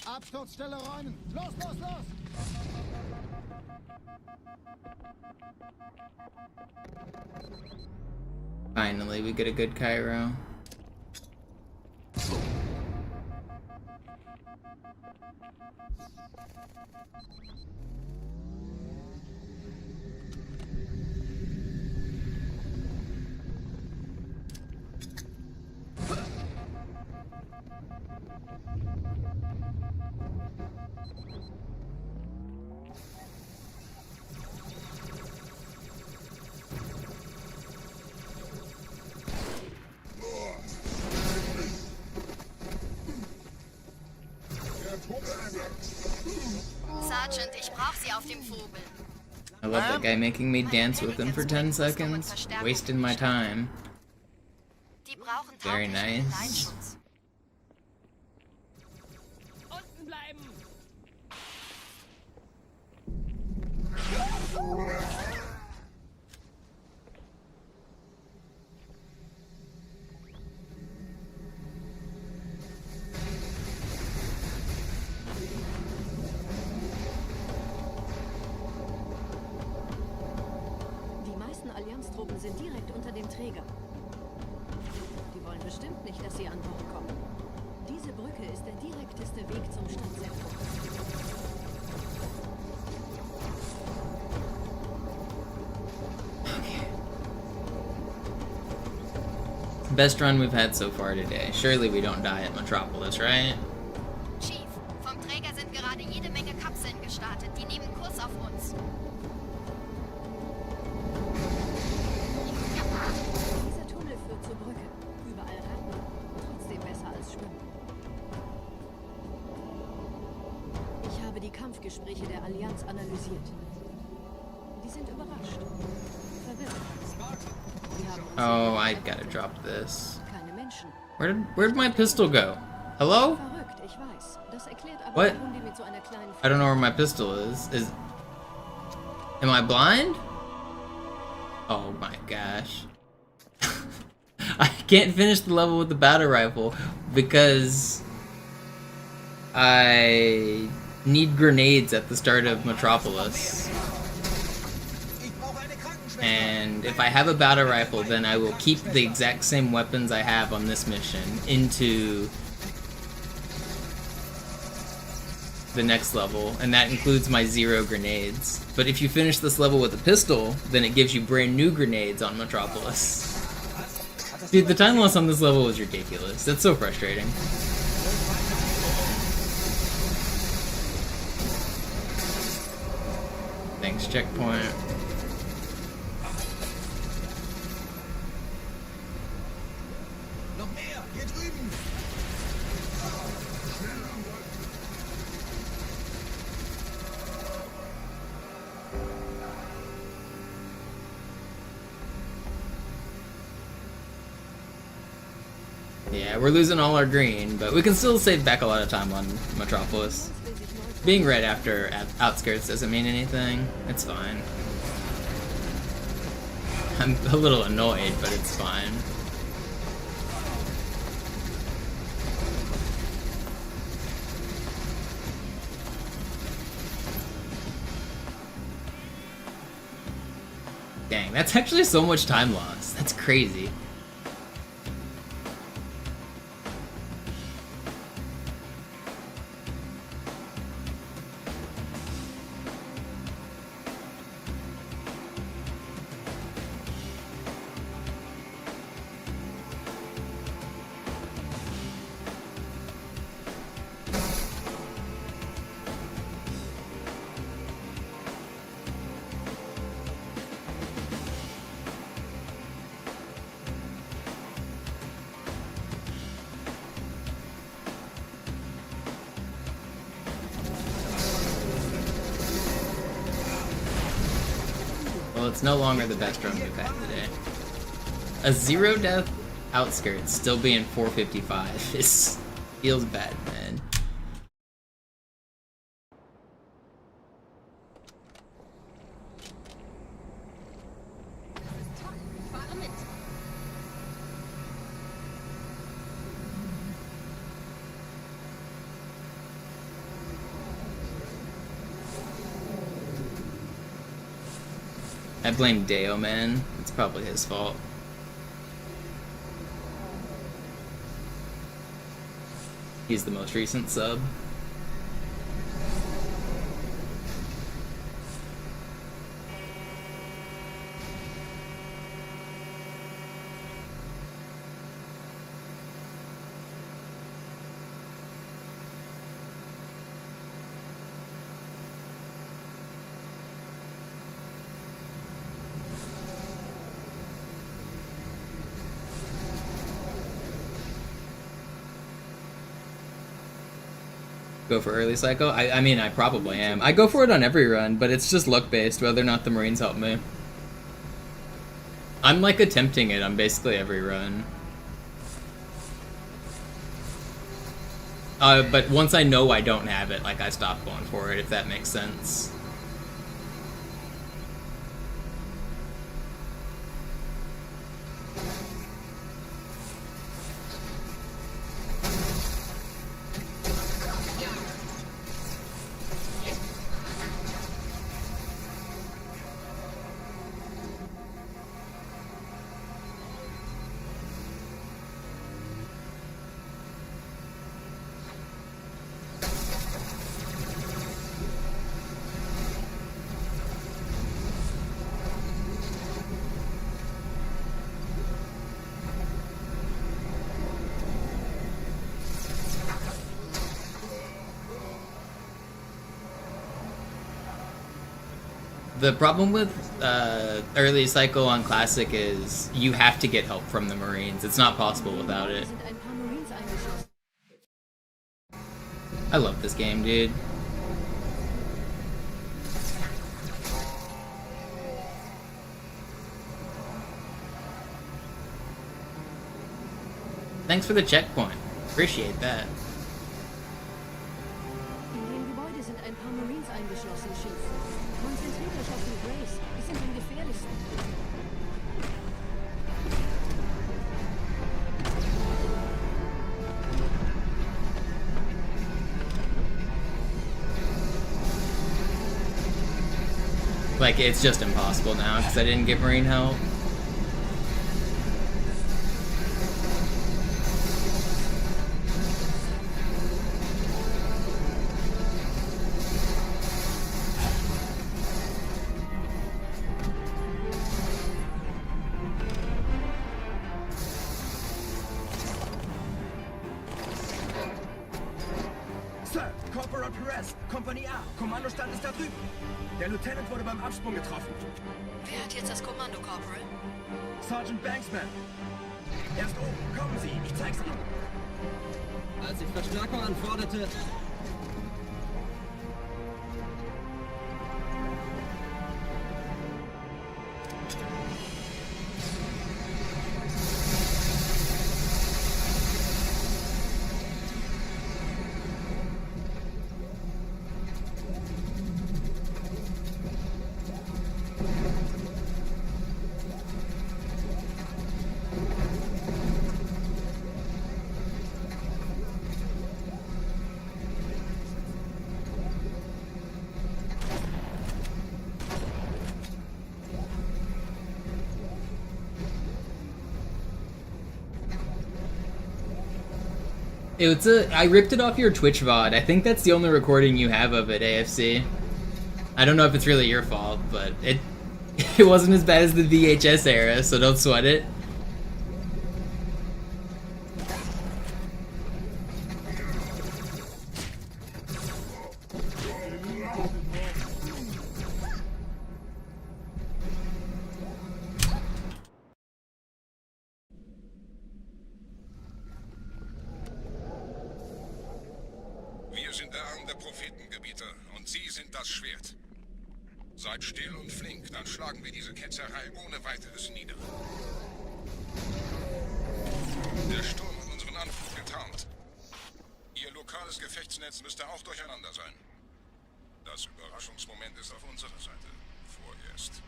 Absturzstelle räumen! Los, los, los! Finally, we get a good Cairo. Sergeant, ich brauche Sie auf dem Vogel. I love that guy making me dance with him for 10 seconds. Wasting my time. Die brauchen Very tauglichen nice. Geleitschutz. Unten bleiben. Die meisten Allianztruppen sind direkt unter dem Träger. Die wollen bestimmt nicht, dass sie an Bord kommen. Diese Brücke ist der direkteste Weg zum Stadtzentrum. Best run we've had so far today. Surely we don't die at Metropolis, right? Chief, vom Träger sind gerade jede Menge Kapseln gestartet. Die nehmen Kurs auf uns. Dieser Tunnel führt zur Brücke. Überall Ratten. Trotzdem besser als Schwimmen. Ich habe die Kampfgespräche der Allianz analysiert. Die sind überrascht. Verwirrt. Die haben uns Oh, I gotta drop this. keine Menschen. Where'd my pistol go? Hello? Verrückt, ich weiß. Das erklärt aber, What? warum die mit so einer kleinen I don't know where my pistol is. Am I blind? Oh my gosh. I can't finish the level with the battle rifle because I need grenades at the start of Metropolis. And if I have a battle rifle, then I will keep the exact same weapons I have on this mission into the next level, and that includes my 0 grenades. But if you finish this level with a pistol, then it gives you brand new grenades on Metropolis. Dude, the time loss on this level was ridiculous. That's so frustrating. Thanks, checkpoint. Yeah, we're losing all our green, but we can still save back a lot of time on Metropolis. Being red after Outskirts doesn't mean anything. It's fine. I'm a little annoyed, but it's fine. Dang, that's actually so much time loss. That's crazy. Well, it's no longer the best run we've had today. A 0-death Outskirts still being 455 is feels bad, man. I blame Deo, man. It's probably his fault. He's the most recent sub. Go for early cycle? I mean, I probably am. I go for it on every run, but it's just luck based, whether or not the Marines help me. I'm like attempting it on basically every run. But once I know I don't have it, like I stop going for it, if that makes sense. The problem with early cycle on Classic is you have to get help from the Marines. It's not possible without it. I love this game, dude. Thanks for the checkpoint. Appreciate that. In dem Gebäude sind ein paar Marines eingeschlossen, Chief. Konzentriert euch auf die Grace. Die sind am gefährlichsten. Like, it's just impossible now because I didn't get Marine help. Sir, Corporal Perez, Kompanie A, Kommandostand ist da drüben. Der Lieutenant wurde beim Absprung getroffen. Wer hat jetzt das Kommando, Corporal? Sergeant Banksman. Erst oben, kommen Sie, ich zeig's Ihnen. Als ich Verstärkung anforderte, I ripped it off your Twitch VOD. I think that's the only recording you have of it, AFC. I don't know if it's really your fault, but it wasn't as bad as the VHS era, so don't sweat it. Wir sind der Arm der Prophetengebieter und Sie sind das Schwert. Seid still und flink, dann schlagen wir diese Ketzerei ohne weiteres nieder. Der Sturm hat unseren Anflug getarnt. Ihr lokales Gefechtsnetz müsste auch durcheinander sein. Das Überraschungsmoment ist auf unserer Seite. Vorerst.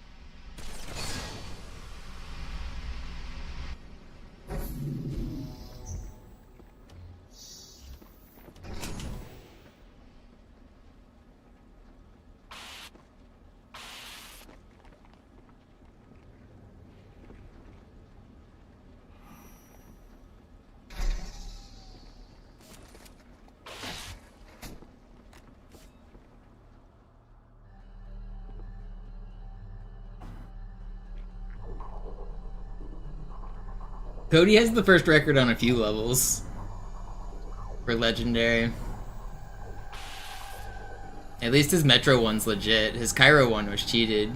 Cody has the first record on a few levels for Legendary. At least his Metro one's legit. His Cairo one was cheated.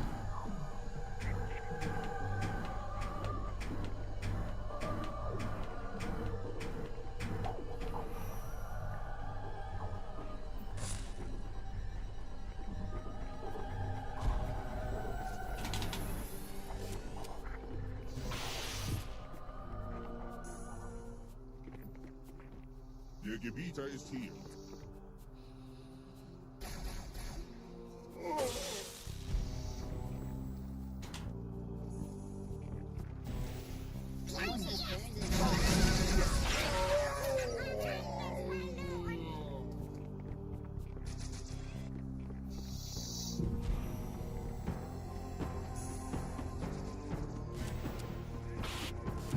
Der Gebieter ist hier.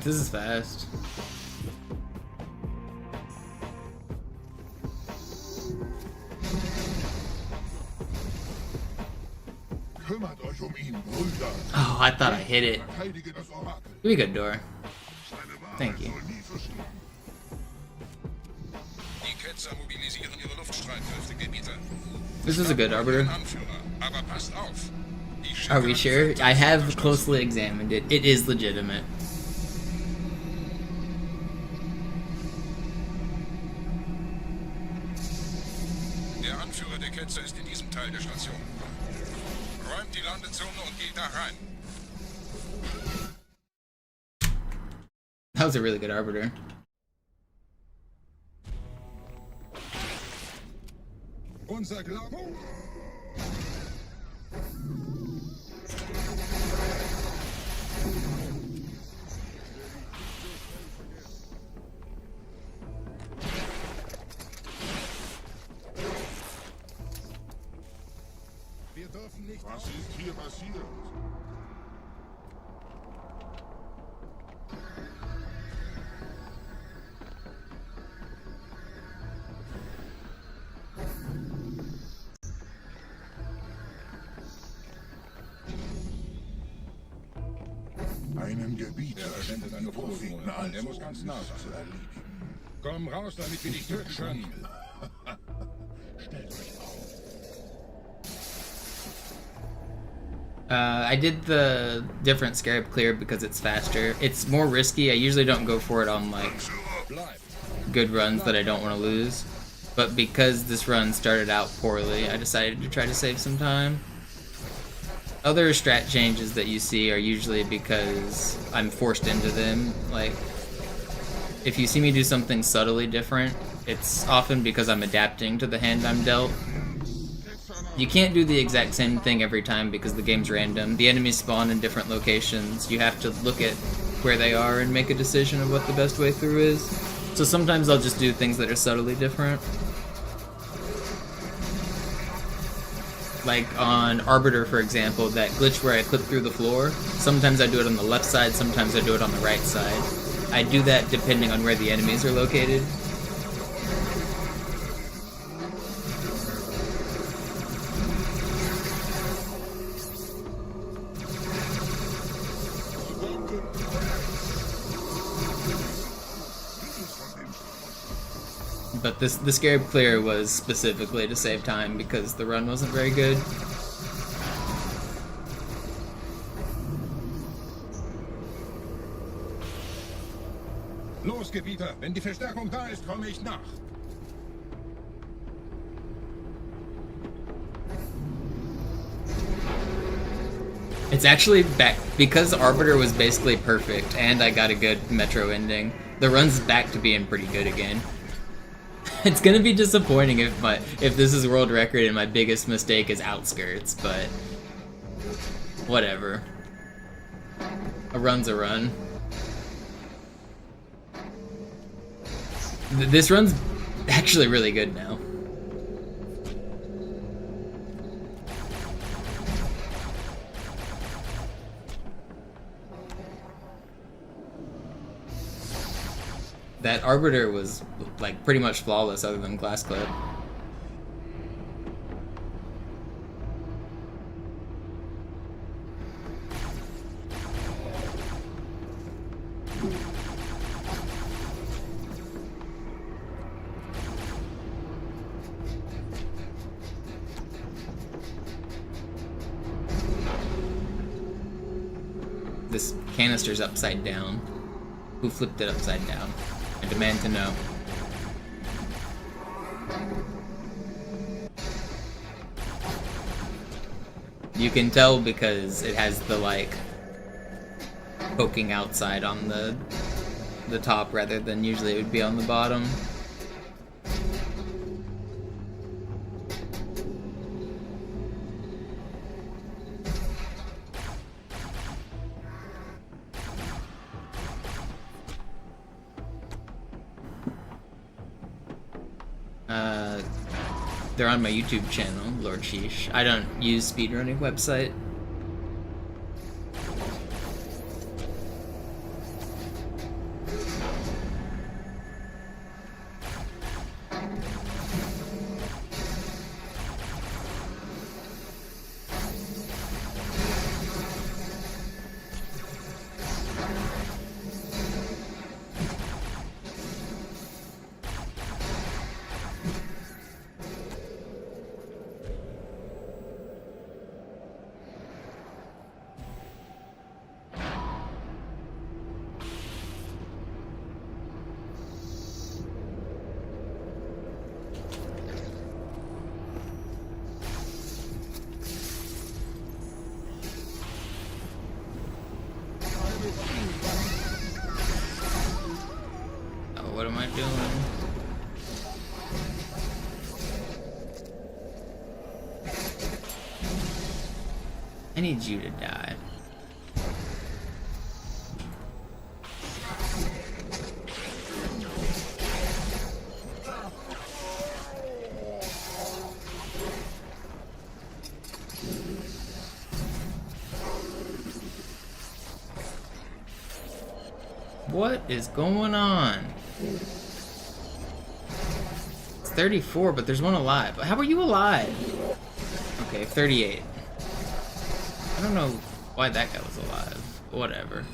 This is fast. Kümmert euch ihn, Brüder. Oh, I thought I hit it. Verteidige das Orakel. Give me a good door. Seine Wahrheit Thank you. soll nie verstehen. Die Ketzer mobilisieren ihre Luftstreitkräfte, Gebieter. This is a good arbiter. Anführer, aber passt auf. Die Are we sure? I have closely examined it. It is legitimate. Der Anführer der Ketzer ist in diesem Teil der Station. Räumt die Landezone und geht da rein. That was a really good arbiter. Unser Glaube. Wir dürfen nicht. Was ist hier passiert? Einen Gebieter sendet eine Propheten an. Der muss ganz nah sein. Komm raus, damit wir dich töten können. Stellt euch auf. I did the different scarab clear because it's faster. It's more risky. I usually don't go for it on like good runs that I don't want to lose. But because this run started out poorly, I decided to try to save some time. Other strat changes that you see are usually because I'm forced into them. Like, if you see me do something subtly different, it's often because I'm adapting to the hand I'm dealt. You can't do the exact same thing every time because the game's random. The enemies spawn in different locations. You have to look at where they are and make a decision of what the best way through is. So sometimes I'll just do things that are subtly different. Like on Arbiter, for example, that glitch where I clip through the floor, sometimes I do it on the left side, sometimes I do it on the right side. I do that depending on where the enemies are located. But the Scarab clear was specifically to save time because the run wasn't very good. Los, Gebieter, wenn die Verstärkung da ist, komme ich nach. It's actually back because Arbiter was basically perfect and I got a good Metro ending. The run's back to being pretty good again. It's gonna be disappointing if this is world record and my biggest mistake is outskirts, but whatever. A run's a run. This run's actually really good now. That Arbiter was like pretty much flawless other than Glass Clip. This canister's upside down. Who flipped it upside down? I demand to know. You can tell because it has the like poking outside on the top rather than usually it would be on the bottom. They're on my YouTube channel, Lord Sheesh. I don't use speedrunning website. What am I doing? I need you to die. What is going on? It's 34, but there's one alive. How are you alive? Okay, 38. I don't know why that guy was alive. Whatever.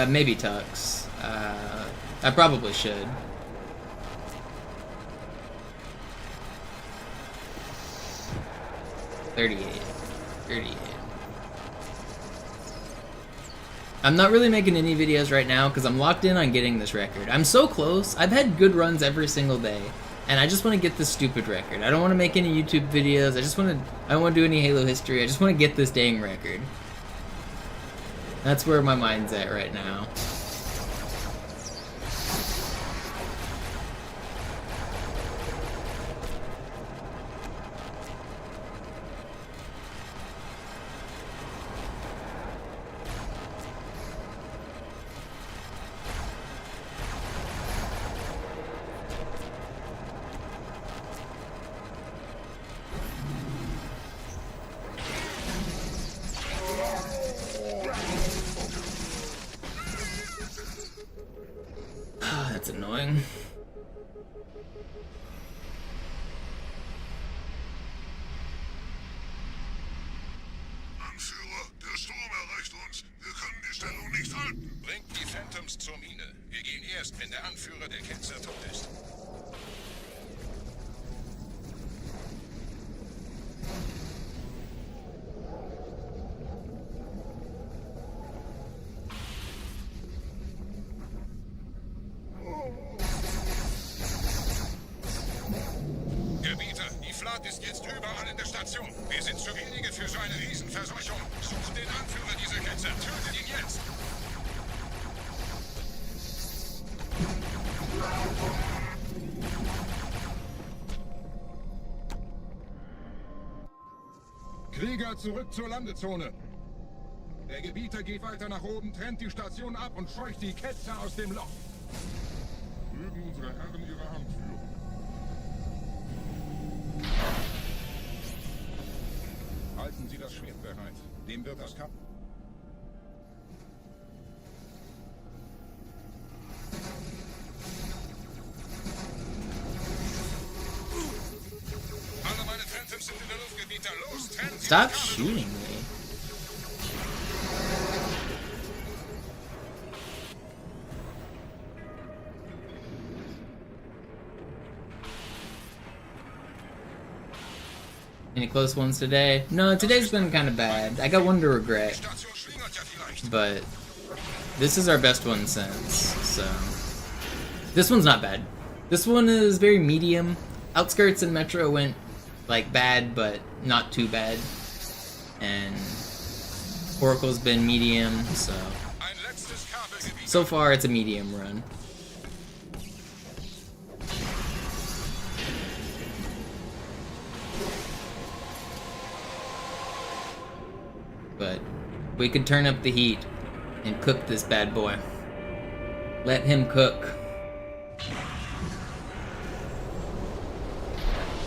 Maybe Tux. I probably should. $38. I'm not really making any videos right now because I'm locked in on getting this record. I'm so close. I've had good runs every single day, and I just want to get this stupid record. I don't want to make any YouTube videos. I don't want to do any Halo history. I just want to get this dang record. That's where my mind's at right now. That's annoying. Anführer, der Sturm erreicht uns. Wir können die Stellung nicht halten. Bringt die Phantoms zur Mine. Wir gehen erst, wenn der Anführer der Ketzer tot ist. Ist jetzt überall in der Station. Wir sind zu wenige für so eine Riesenverseuchung. Sucht den Anführer dieser Ketzer. Tötet ihn jetzt. Krieger, zurück zur Landezone. Der Gebieter geht weiter nach oben, trennt die Station ab und scheucht die Ketzer aus dem Loch. Mögen unsere Herren ihre Hand führen. Halten Sie das Schwert bereit. Dem wird das Kap. Alle meine Phantoms sind in der Luftgebieter. Los, trennen Sie. Stop shooting me. Any close ones today? No, today's been kind of bad. I got one to regret. But this is our best one since, so... This one's not bad. This one is very medium. Outskirts and Metro went, like, bad, but not too bad. And Oracle's been medium, so... So far, it's a medium run. But we could turn up the heat and cook this bad boy. Let him cook.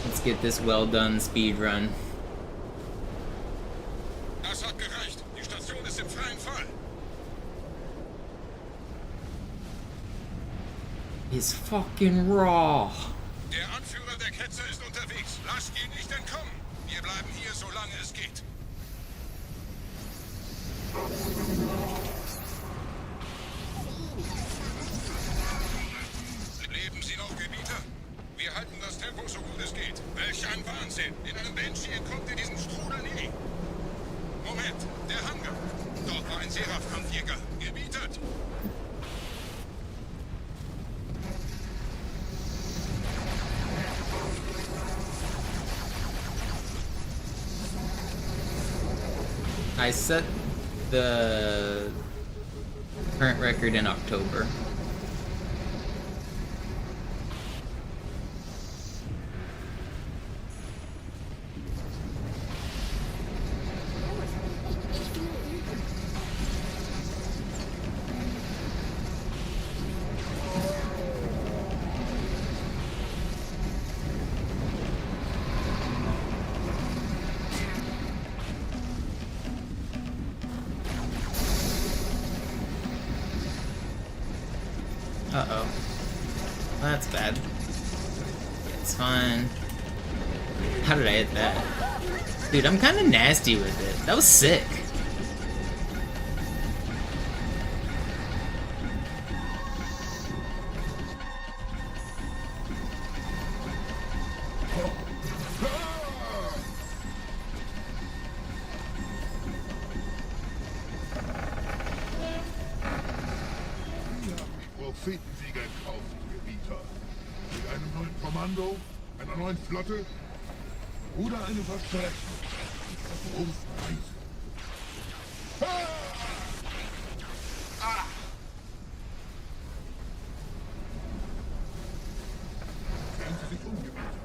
Let's get this well done speed run. Das hat gereicht. Die Station ist im freien Fall. He's fucking raw. Der Anführer der Ketzer ist unterwegs. Lasst ihn nicht entkommen. Wir bleiben hier, solange es geht. Leben Sie noch, Gebieter? Wir halten das Tempo so gut es geht. Welch ein Wahnsinn! In einem Banshee entkommt ihr diesem Strudel nie. Moment, der Hangar. Dort war ein Seraph-Kampfjäger. Gebietet! I set the current record in October. Uh-oh. Well, that's bad. It's fine. How did I hit that? Dude, I'm kind of nasty with it. That was sick. Prophetensieger kaufen, Gebieter. Mit einem neuen Kommando, einer neuen Flotte oder einem Versprechen. Großen Preis. Sehen Sie sich um, Gebieter.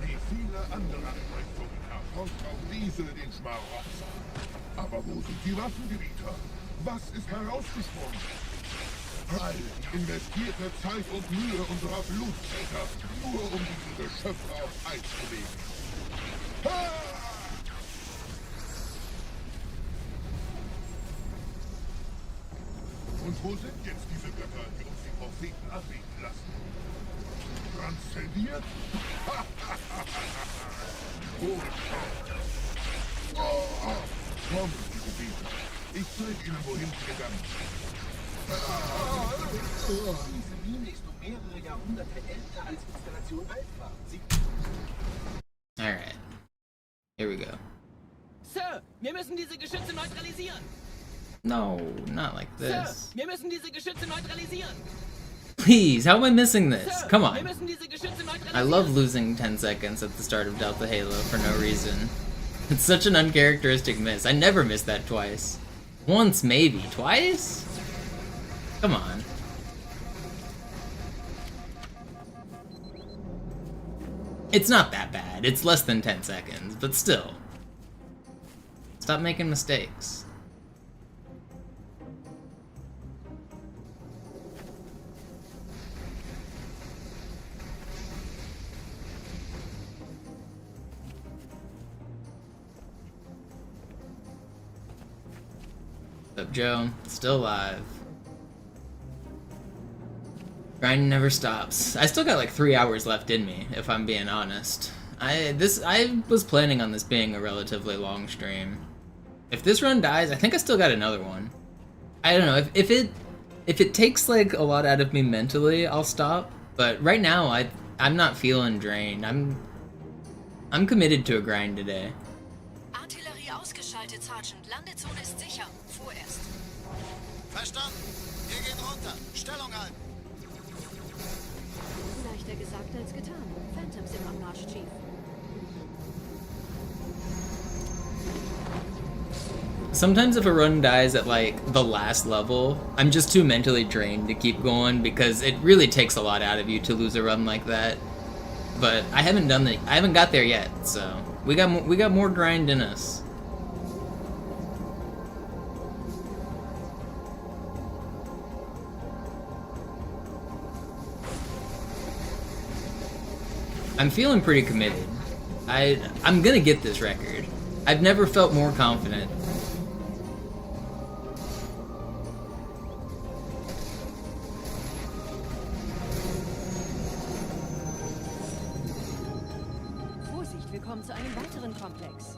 Wie viele andere Einrichtungen erforscht auch diese den Schmarotzer. Aber wo sind die Waffengebieter? Was ist herausgesprungen? All die investierte Zeit und Mühe unserer Bluttäter, nur um diese Geschöpfe auf Eis zu legen. Und wo sind jetzt diese Götter, die uns die Propheten anbieten? motiviert? Kommen Sie, Gebieter. Ich zeige Ihnen, wohin Sie gegangen Diese Mine ist um mehrere Jahrhunderte älter als Installation Alpha. Alright. Here we go. Sir, wir müssen diese Geschütze neutralisieren. No, not like Sir, this. wir müssen diese Geschütze neutralisieren. Please, how am I missing this? Sir, Come wir on. müssen diese Geschütze neutralisieren. I love losing 10 seconds at the start of Delta Halo for no reason. It's such an uncharacteristic miss. I never miss that twice. Once, maybe. Twice? Come on. It's not that bad. It's less than 10 seconds, but still. Stop making mistakes. What's up, Joe? Still alive. Grinding never stops. I still got like 3 hours left in me, if I'm being honest. I was planning on this being a relatively long stream. If this run dies, I think I still got another one. I don't know, if it takes like a lot out of me mentally, I'll stop. But right now, I'm not feeling drained. I'm committed to a grind today. Artillerie ausgeschaltet, Sergeant. Landezone ist sicher. Vorerst. Verstanden. Wir gehen runter. Stellung halten. Leichter gesagt als getan. Phantoms im Anmarsch, Chief. Sometimes if a run dies at like the last level, I'm just too mentally drained to keep going because it really takes a lot out of you to lose a run like that. But I haven't got there yet, so we got more grind in us. I'm feeling pretty committed. I'm gonna get this record. I've never felt more confident. Vorsicht, wir kommen zu einem weiteren Komplex.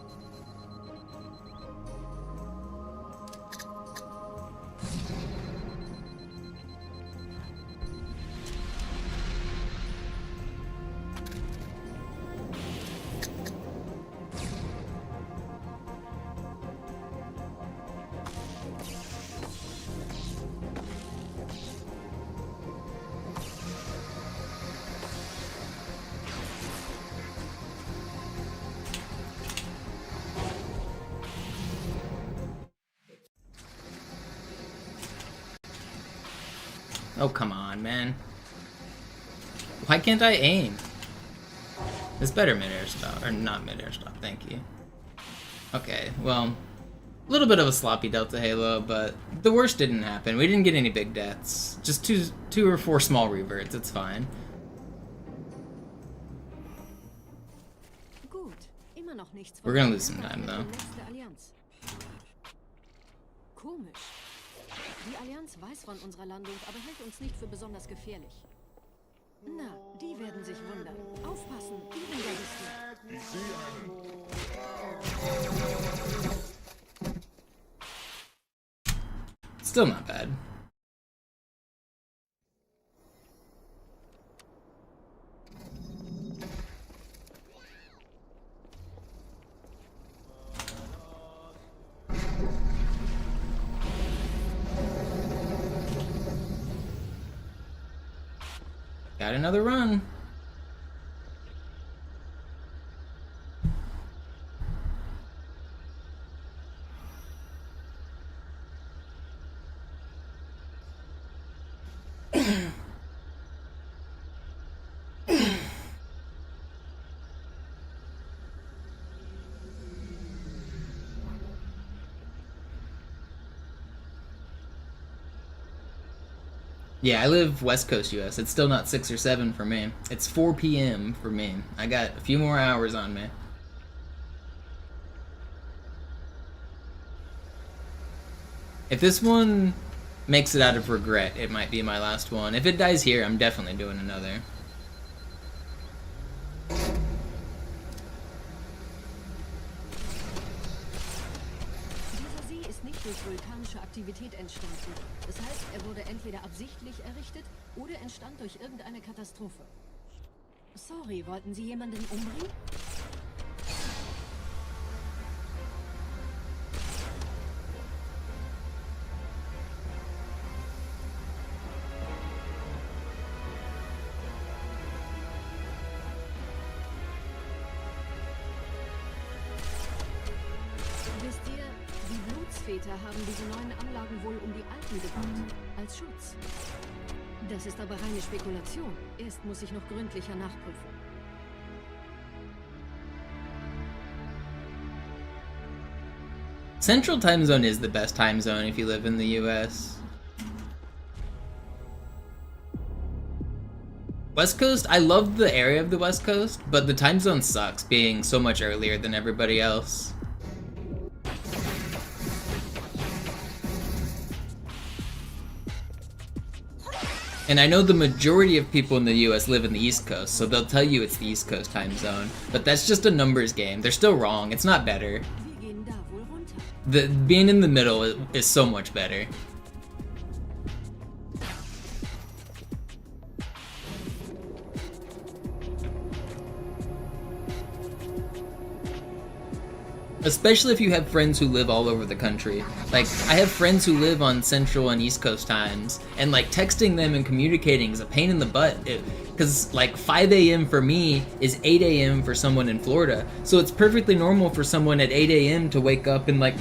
Oh, come on, man. Why can't I aim? It's better mid-air stop, or not mid-air stop, thank you. Okay, well, a little bit of a sloppy Delta Halo, but the worst didn't happen. We didn't get any big deaths. Just two or four small reverts, it's fine. Gut, immer noch nichts. We're gonna lose some time, though. Komisch. Die Allianz weiß von unserer Landung, aber hält uns nicht für besonders gefährlich. Na, die werden sich wundern. Aufpassen, die Regalisten. Ich sehe einen. Still not bad. Got another run. Yeah, I live West Coast US. It's still not 6 or 7 for me. It's 4 p.m. for me. I got a few more hours on me. If this one makes it out of regret, it might be my last one. If it dies here, I'm definitely doing another. vulkanische Aktivität entstanden. Das heißt, er wurde entweder absichtlich errichtet oder entstand durch irgendeine Katastrophe. Sorry, wollten Sie jemanden umbringen? Wisst ihr, die Blutsväter haben diese neuen Anlagen wohl um die alten gebaut. Als Schutz. Das ist aber reine Spekulation. Erst muss ich noch gründlicher nachprüfen. Central time zone is the best time zone if you live in the US. West Coast, I love the area of the West Coast, but the time zone sucks being so much earlier than everybody else. And I know the majority of people in the US live in the East Coast, so they'll tell you it's the East Coast time zone. But that's just a numbers game. They're still wrong. It's not better. Being in the middle is so much better. Especially if you have friends who live all over the country. Like, I have friends who live on Central and East Coast times, and like texting them and communicating is a pain in the butt. Because like 5 a.m. for me is 8 a.m. for someone in Florida. So it's perfectly normal for someone at 8 a.m. to wake up and like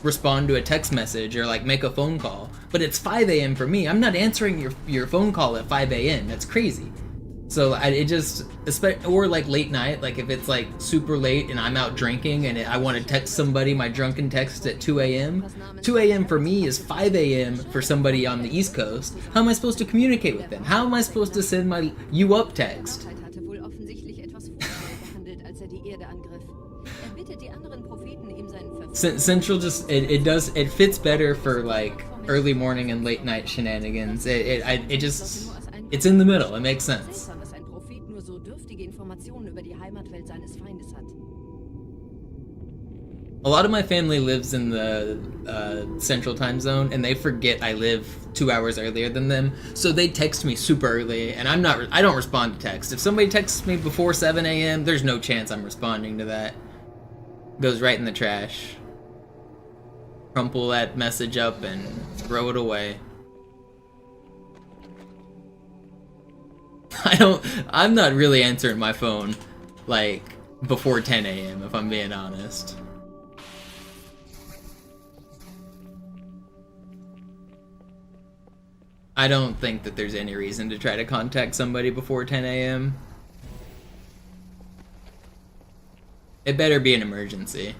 respond to a text message or like make a phone call. But it's 5 a.m. for me. I'm not answering your phone call at 5 a.m. That's crazy. So or like late night, like if it's like super late and I'm out drinking and I want to text somebody my drunken text at 2 a.m. 2 a.m. for me is 5 a.m. for somebody on the East Coast. How am I supposed to communicate with them? How am I supposed to send my you up text? Central just it fits better for like early morning and late night shenanigans. It's in the middle. It makes sense. A lot of my family lives in the Central time zone, and they forget I live 2 hours earlier than them, so they text me super early, and I don't respond to text. If somebody texts me before 7 a.m., there's no chance I'm responding to that. Goes right in the trash. Crumple that message up and throw it away. I'm not really answering my phone, like, before 10 a.m., if I'm being honest. I don't think that there's any reason to try to contact somebody before 10 a.m. It better be an emergency.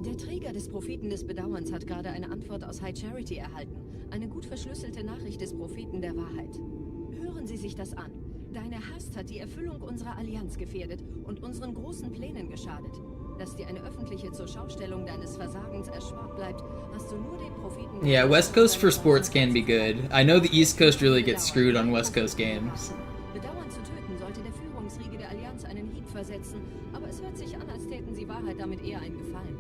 Der Träger des Propheten des Bedauerns hat gerade eine Antwort aus High Charity erhalten. Eine gut verschlüsselte Nachricht des Propheten der Wahrheit. Hören Sie sich das an. Deine Hast hat die Erfüllung unserer Allianz gefährdet und unseren großen Plänen geschadet. Dass dir eine öffentliche Zurschaustellung deines Versagens erspart bleibt, hast du nur den Propheten... Yeah, West Coast for sports can be good. I know the East Coast really gets screwed on West Coast games. Bedauern zu töten sollte der Führungsriege der Allianz einen Hieb versetzen, aber es hört sich an, als täten sie Wahrheit damit eher einen Gefallen.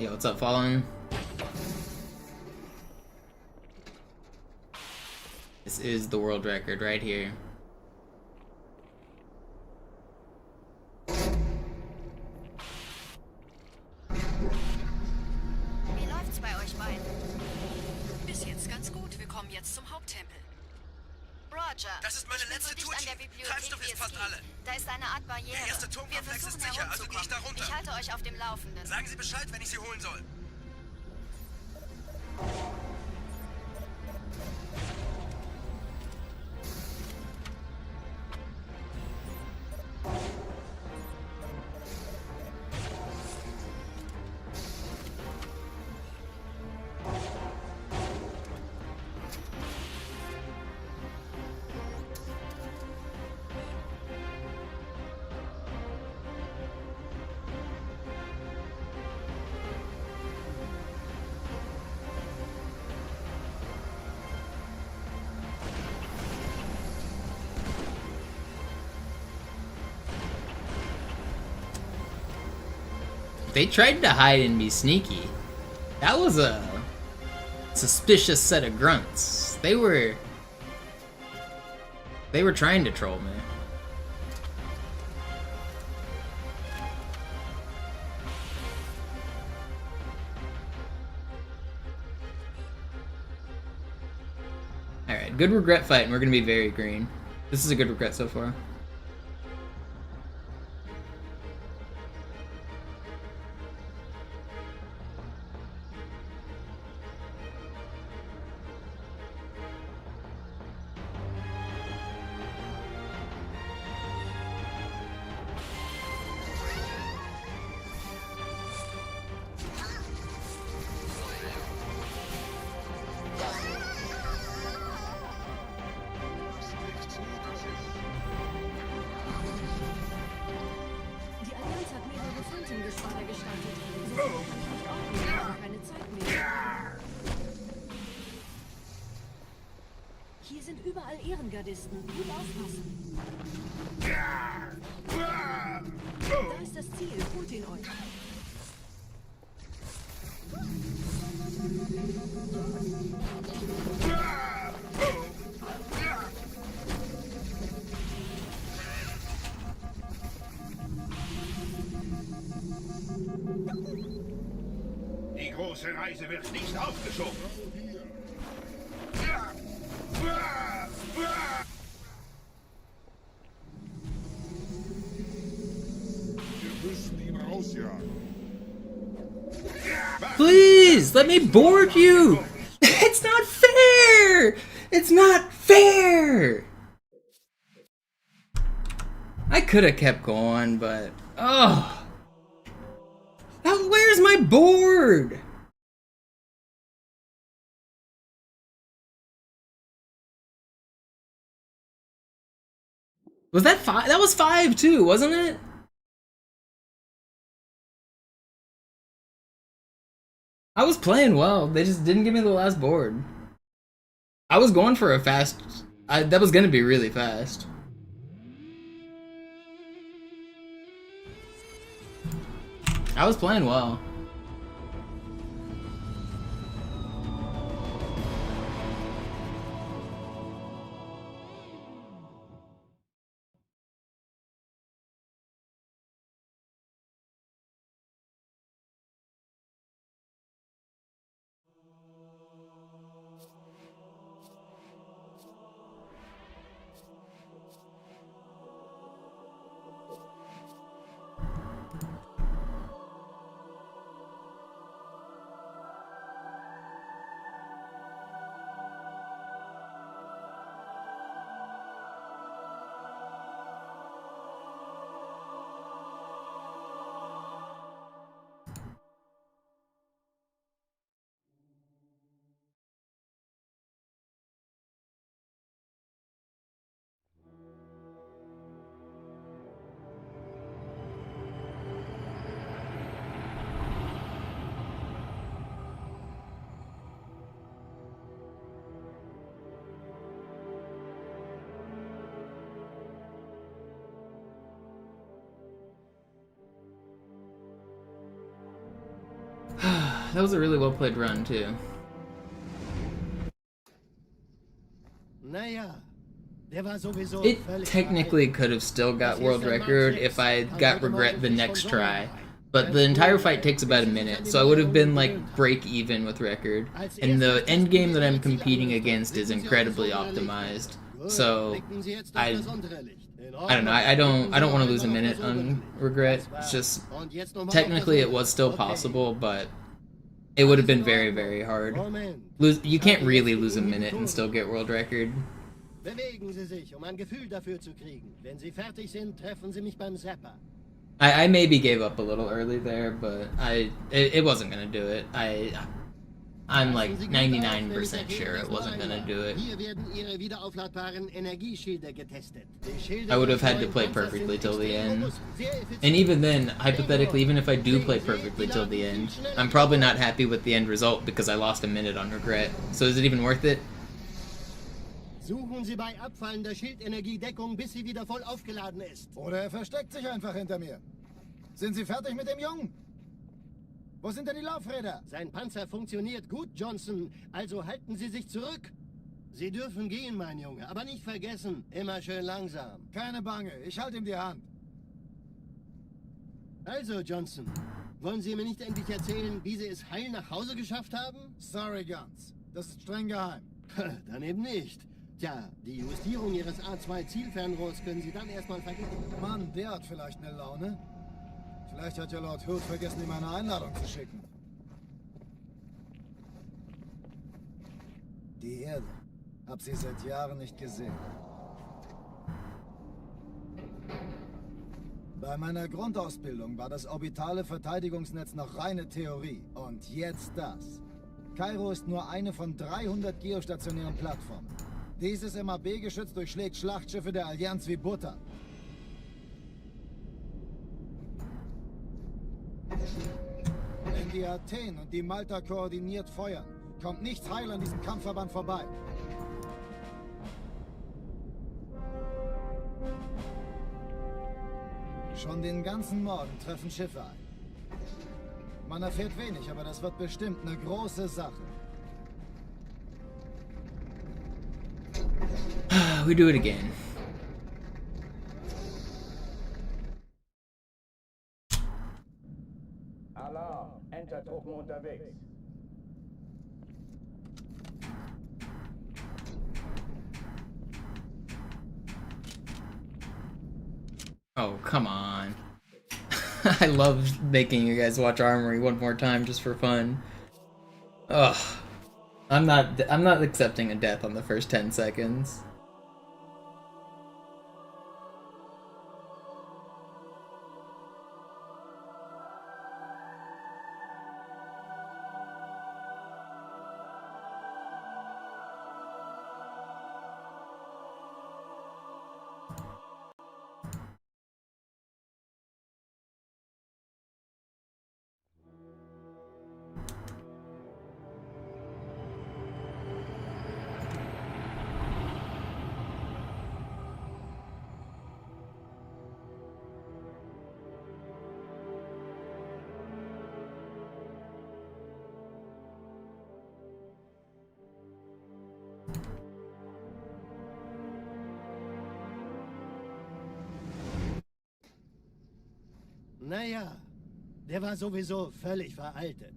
Yo, what's up, Fallen? This is the world record right here. Wie läuft's bei euch beiden? Bis jetzt ganz gut. Wir kommen jetzt zum Haupttempel. Roger. Das ist meine letzte Tour. Tour. Treibstoff ist fast alle. Da ist eine Art Barriere. Der erste Turmkomplex ist sicher, also gehe ich da runter. Ich halte euch auf dem Laufenden. Sagen Sie Bescheid, wenn ich Sie holen soll. They tried to hide and be sneaky. That was a suspicious set of grunts. They were trying to troll me. Alright, good regret fight, and we're gonna be very green. This is a good regret so far. Die Allianz hat mehrere Phantomgeschwader gestartet. So kann ich nicht aufnehmen, wir haben keine Zeit mehr. Hier sind überall Ehrengardisten. Gut aufpassen. Da ist das Ziel. Holt ihn euch. Die große Reise wird nicht aufgeschoben. Wir müssen ihn rausjagen. Please, let me board you! It's not fair! It's not fair! I could have kept going, but... Oh! Now, where's my board? Was that 5? That was 5 too, wasn't it? I was playing well. They just didn't give me the last board. I was going for a fast... that was gonna be really fast. I was playing well. That was a really well played run too. Naja, der war sowieso It völlig technically veraltet. could have still got Das hier world ist ein record Mark if 6, I kam got heute regret Morgen the frisch next von try. Sonnenheim. But Ganz the entire cool fight takes about a bleiben, bis minute, sie sich so I an die would have been Neuerungen like gewöhnt haben. break even with record. Als And the erstes end testen game wir that I'm ihre competing Zieleinrichtung. against is Blicken Sie auf das incredibly obere Licht. optimized. Gut, So blicken Sie jetzt auf I das untere Licht. In I don't know. Ordnung. I don't Blicken Sie want noch to lose a einmal auf minute das obere on Licht. regret. Das It's war's. just Und jetzt noch mal auf technically das it was still untere. Okay. possible, but it would have been very, very hard. You can't really lose a minute and still get world record. Bewegen Sie sich, um ein Gefühl dafür zu kriegen. Wenn Sie fertig sind, treffen Sie mich beim Zapper. I maybe gave up a little early there, but it wasn't gonna do it. I'm like 99% sure it wasn't gonna do it. Hier werden Ihre wiederaufladbaren Energieschilde getestet. Die Schilde I would have ihres had to neuen play Panzers perfectly sind till the extrem end. robust, sehr effizient. And even then, hypothetically, even if I do play perfectly till the end, I'm probably not happy with the end result because I lost a minute on regret. So is it even worth it? Suchen Sie bei abfallender Schildenergie Deckung, bis sie wieder voll aufgeladen ist. Oder er versteckt sich einfach hinter mir. Sind Sie fertig mit dem Jungen? Wo sind denn die Laufräder? Sein Panzer funktioniert gut, Johnson. Also halten Sie sich zurück. Sie dürfen gehen, mein Junge. Aber nicht vergessen, immer schön langsam. Keine Bange, ich halte ihm die Hand. Also, Johnson, wollen Sie mir nicht endlich erzählen, wie Sie es heil nach Hause geschafft haben? Sorry, Guns. Das ist streng geheim. Dann eben nicht. Tja, die Justierung Ihres A2-Zielfernrohrs können Sie dann erstmal vergessen. Mann, der hat vielleicht eine Laune. Vielleicht hat ja Lord Hood vergessen, ihm eine Einladung zu schicken. Die Erde. Hab sie seit Jahren nicht gesehen. Bei meiner Grundausbildung war das orbitale Verteidigungsnetz noch reine Theorie. Und jetzt das. Kairo ist nur eine von 300 geostationären Plattformen. Dieses MAB-Geschütz durchschlägt Schlachtschiffe der Allianz wie Butter. Wenn die Athen und die Malta koordiniert feuern, kommt nichts heil an diesem Kampfverband vorbei. Schon den ganzen Morgen treffen Schiffe ein. Man erfährt wenig, aber das wird bestimmt eine große Sache. We do it again. Alarm, Entertruppen unterwegs. Oh, come on. I love making you guys watch Armory one more time just for fun. Ugh. I'm not accepting a death on the first 10 seconds. Naja, der war sowieso völlig veraltet.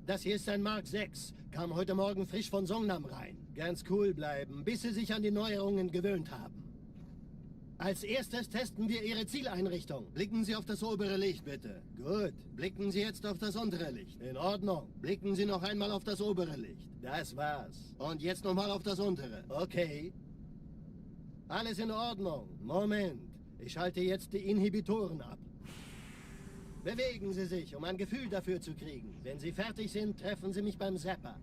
Das hier ist ein Mark 6, kam heute Morgen frisch von Songnam rein. Ganz cool bleiben, bis Sie sich an die Neuerungen gewöhnt haben. Als erstes testen wir Ihre Zieleinrichtung. Blicken Sie auf das obere Licht, bitte. Gut, blicken Sie jetzt auf das untere Licht. In Ordnung. Blicken Sie noch einmal auf das obere Licht. Das war's. Und jetzt nochmal auf das untere. Okay. Alles in Ordnung. Moment. Ich schalte jetzt die Inhibitoren ab. Bewegen Sie sich, um ein Gefühl dafür zu kriegen. Wenn Sie fertig sind, treffen Sie mich beim Zapper.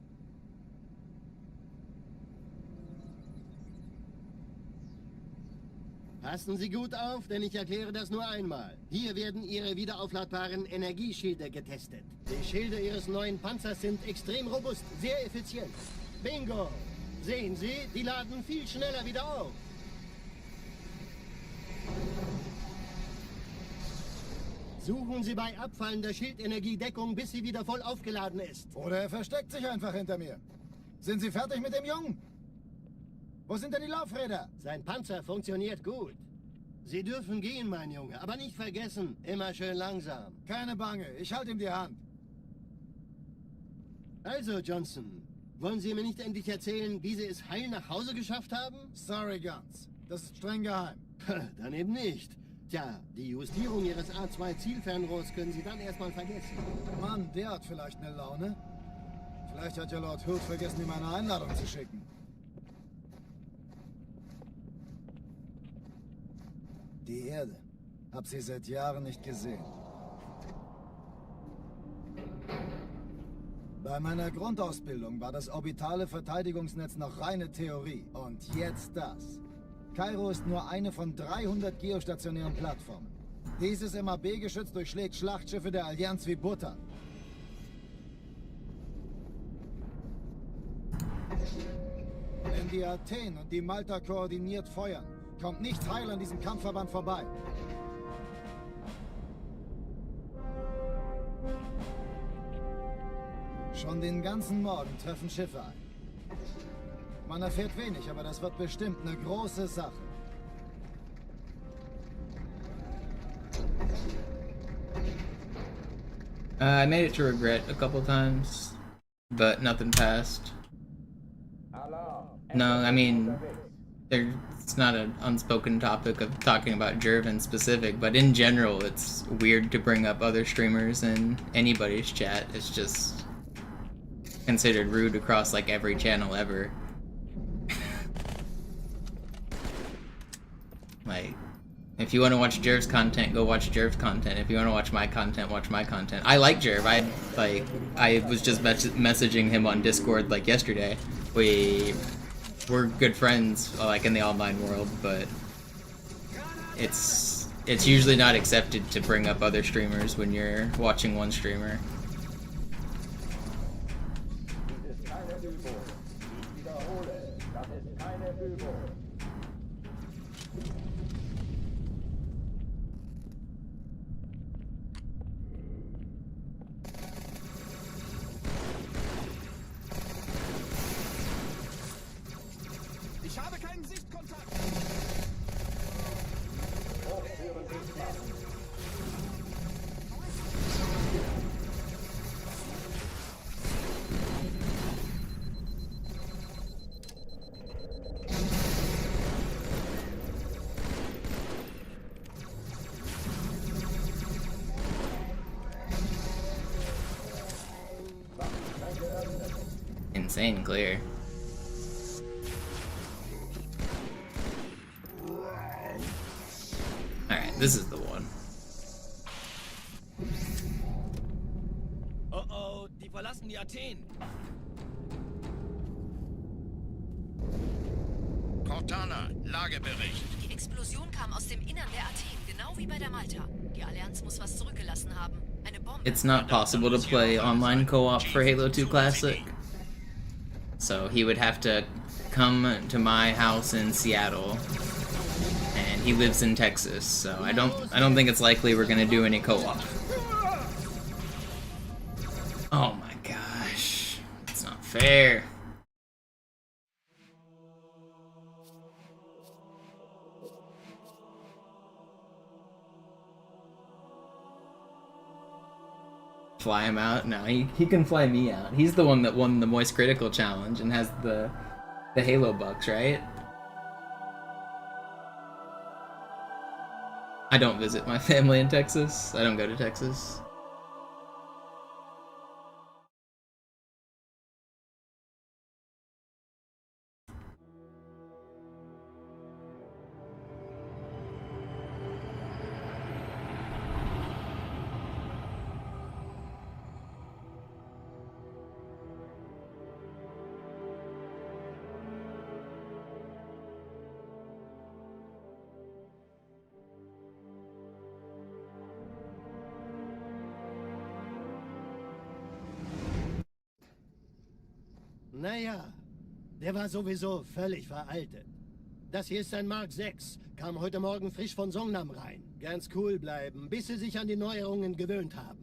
Passen Sie gut auf, denn ich erkläre das nur einmal. Hier werden Ihre wiederaufladbaren Energieschilde getestet. Die Schilde Ihres neuen Panzers sind extrem robust, sehr effizient. Bingo! Sehen Sie, die laden viel schneller wieder auf. Suchen Sie bei abfallender Schildenergie Deckung, bis sie wieder voll aufgeladen ist. Oder er versteckt sich einfach hinter mir. Sind Sie fertig mit dem Jungen? Wo sind denn die Laufräder? Sein Panzer funktioniert gut. Sie dürfen gehen, mein Junge, aber nicht vergessen, immer schön langsam. Keine Bange, ich halte ihm die Hand. Also, Johnson, wollen Sie mir nicht endlich erzählen, wie Sie es heil nach Hause geschafft haben? Sorry, Guns. Das ist streng geheim. Dann eben nicht. Tja, die Justierung Ihres A2-Zielfernrohrs können Sie dann erstmal vergessen. Mann, der hat vielleicht eine Laune. Vielleicht hat ja Lord Hood vergessen, ihm eine Einladung zu schicken. Die Erde. Hab sie seit Jahren nicht gesehen. Bei meiner Grundausbildung war das orbitale Verteidigungsnetz noch reine Theorie. Und jetzt das. Kairo ist nur eine von 300 geostationären Plattformen. Dieses MAB-Geschütz durchschlägt Schlachtschiffe der Allianz wie Butter. Wenn die Athen und die Malta koordiniert feuern, kommt nichts heil an diesem Kampfverband vorbei. Schon den ganzen Morgen treffen Schiffe ein. Man erfährt wenig, aber das wird bestimmt eine große Sache. I made it to regret a couple times, but nothing passed. No, I mean, it's not an unspoken topic of talking about Jerv in specific, but in general, it's weird to bring up other streamers in anybody's chat. It's just considered rude across like every channel ever. Like, if you want to watch Jerv's content, go watch Jerv's content. If you want to watch my content, watch my content. I like Jerv. I was just messaging him on Discord like yesterday. We're good friends, like in the online world, but it's usually not accepted to bring up other streamers when you're watching one streamer. Ich habe keinen Sichtkontakt. Insane clear. Alright, this is the one. Oh oh, die verlassen die Athen. Cortana, Lagebericht. Die Explosion kam aus dem Innern der Athen, genau wie bei der Malta. Die Allianz muss was zurückgelassen haben. Eine Bombe. It's not possible to play online co-op for Halo 2 Classic. So he would have to come to my house in Seattle. And he lives in Texas, so I don't think it's likely we're gonna do any co-op. Oh my gosh. It's not fair. Fly him out? No, he can fly me out. He's the one that won the Moist Critical Challenge and has the Halo bucks, right? I don't visit my family in Texas. I don't go to Texas. Naja, der war sowieso völlig veraltet. Das hier ist ein Mark 6. Kam heute Morgen frisch von Songnam rein. Ganz cool bleiben, bis Sie sich an die Neuerungen gewöhnt haben.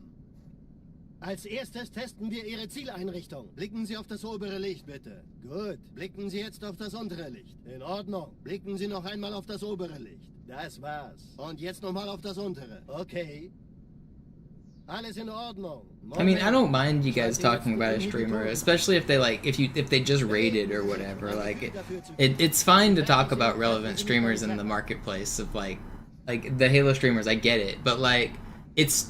Als erstes testen wir Ihre Zieleinrichtung. Blicken Sie auf das obere Licht, bitte. Gut. Blicken Sie jetzt auf das untere Licht. In Ordnung. Blicken Sie noch einmal auf das obere Licht. Das war's. Und jetzt nochmal auf das untere. Okay. Alles in Ordnung. I mean, I don't mind you guys talking about a streamer, especially if they if they just rated or whatever. Like, it's fine to talk about relevant streamers in the marketplace of like the Halo streamers. I get it, but like, it's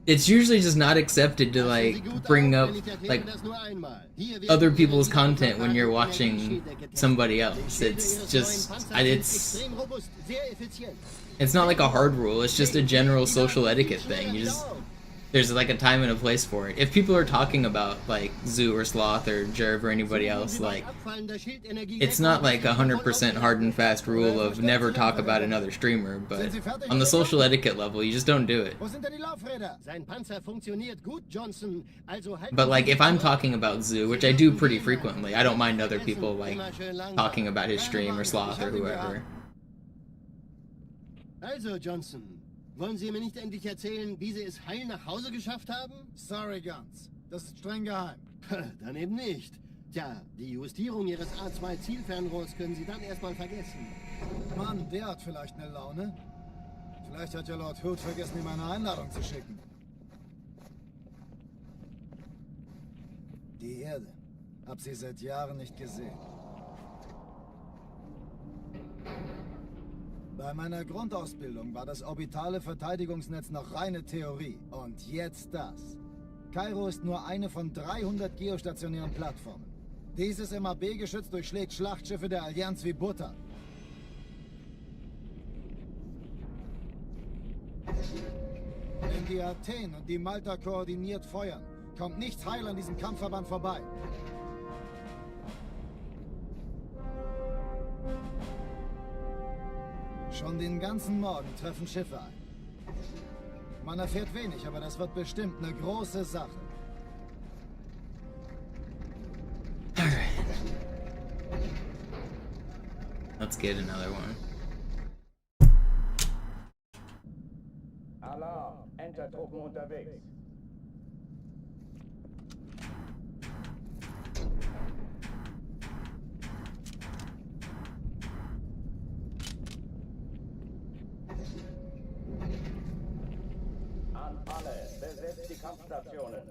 usually just not accepted to like bring up like other people's content when you're watching somebody else. It's just it's not like a hard rule. It's just a general social etiquette thing. There's like a time and a place for it. If people are talking about like Zoo or Sloth or Jerv or anybody else, like, it's not like 100% hard and fast rule of never talk about another streamer, but on the social etiquette level, you just don't do it. But like, if I'm talking about Zoo, which I do pretty frequently, I don't mind other people like talking about his stream or Sloth or whoever. Also, Johnson, wollen Sie mir nicht endlich erzählen, wie Sie es heil nach Hause geschafft haben? Sorry, Guns. Das ist streng geheim. Dann eben nicht. Tja, die Justierung Ihres A2-Zielfernrohrs können Sie dann erstmal vergessen. Mann, der hat vielleicht eine Laune. Vielleicht hat ja Lord Hood vergessen, ihm eine Einladung zu schicken. Die Erde. Hab sie seit Jahren nicht gesehen. Bei meiner Grundausbildung war das orbitale Verteidigungsnetz noch reine Theorie. Und jetzt das. Kairo ist nur eine von 300 geostationären Plattformen. Dieses MAB-Geschütz durchschlägt Schlachtschiffe der Allianz wie Butter. Wenn die Athen und die Malta koordiniert feuern, kommt nichts heil an diesem Kampfverband vorbei. Schon den ganzen Morgen treffen Schiffe ein. Man erfährt wenig, aber das wird bestimmt eine große Sache. Let's get another one. Alarm! Entertruppen unterwegs. An alle, besetzt die Kampfstationen.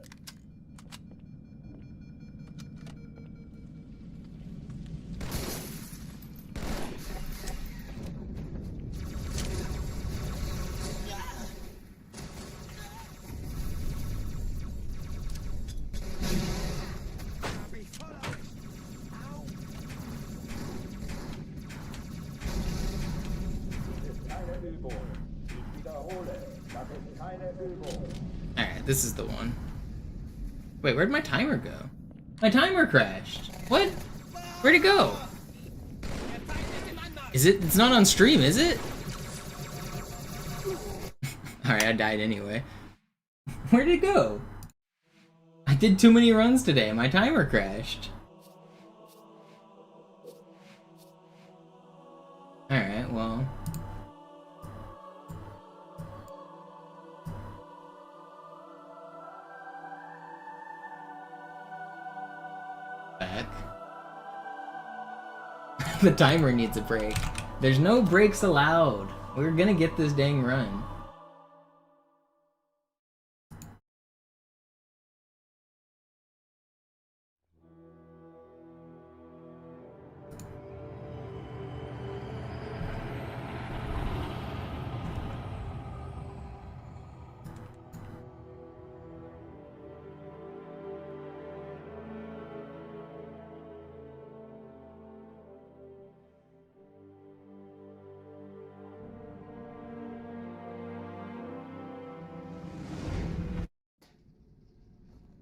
Alright, this is the one. Wait, where'd my timer go? My timer crashed. What? Where'd it go? Is it? It's not on stream, is it? Alright, I died anyway. Where'd it go? I did too many runs today. My timer crashed. Alright, well. Back. The timer needs a break. There's no breaks allowed. We're gonna get this dang run.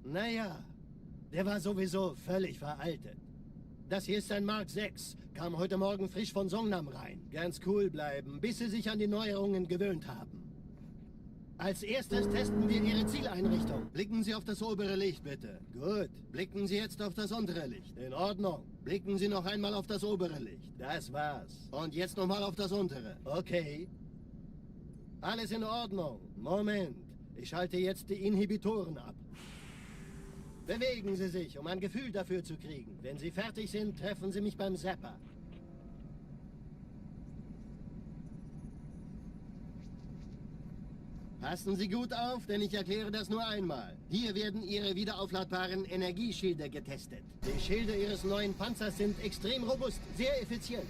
Naja, der war sowieso völlig veraltet. Das hier ist ein Mark 6, kam heute Morgen frisch von Songnam rein. Ganz cool bleiben, bis Sie sich an die Neuerungen gewöhnt haben. Als erstes testen wir Ihre Zieleinrichtung. Blicken Sie auf das obere Licht, bitte. Gut. Blicken Sie jetzt auf das untere Licht. In Ordnung. Blicken Sie noch einmal auf das obere Licht. Das war's. Und jetzt nochmal auf das untere. Okay. Alles in Ordnung. Moment. Ich schalte jetzt die Inhibitoren ab. Bewegen Sie sich, um ein Gefühl dafür zu kriegen. Wenn Sie fertig sind, treffen Sie mich beim Zapper. Passen Sie gut auf, denn ich erkläre das nur einmal. Hier werden Ihre wiederaufladbaren Energieschilde getestet. Die Schilde Ihres neuen Panzers sind extrem robust, sehr effizient.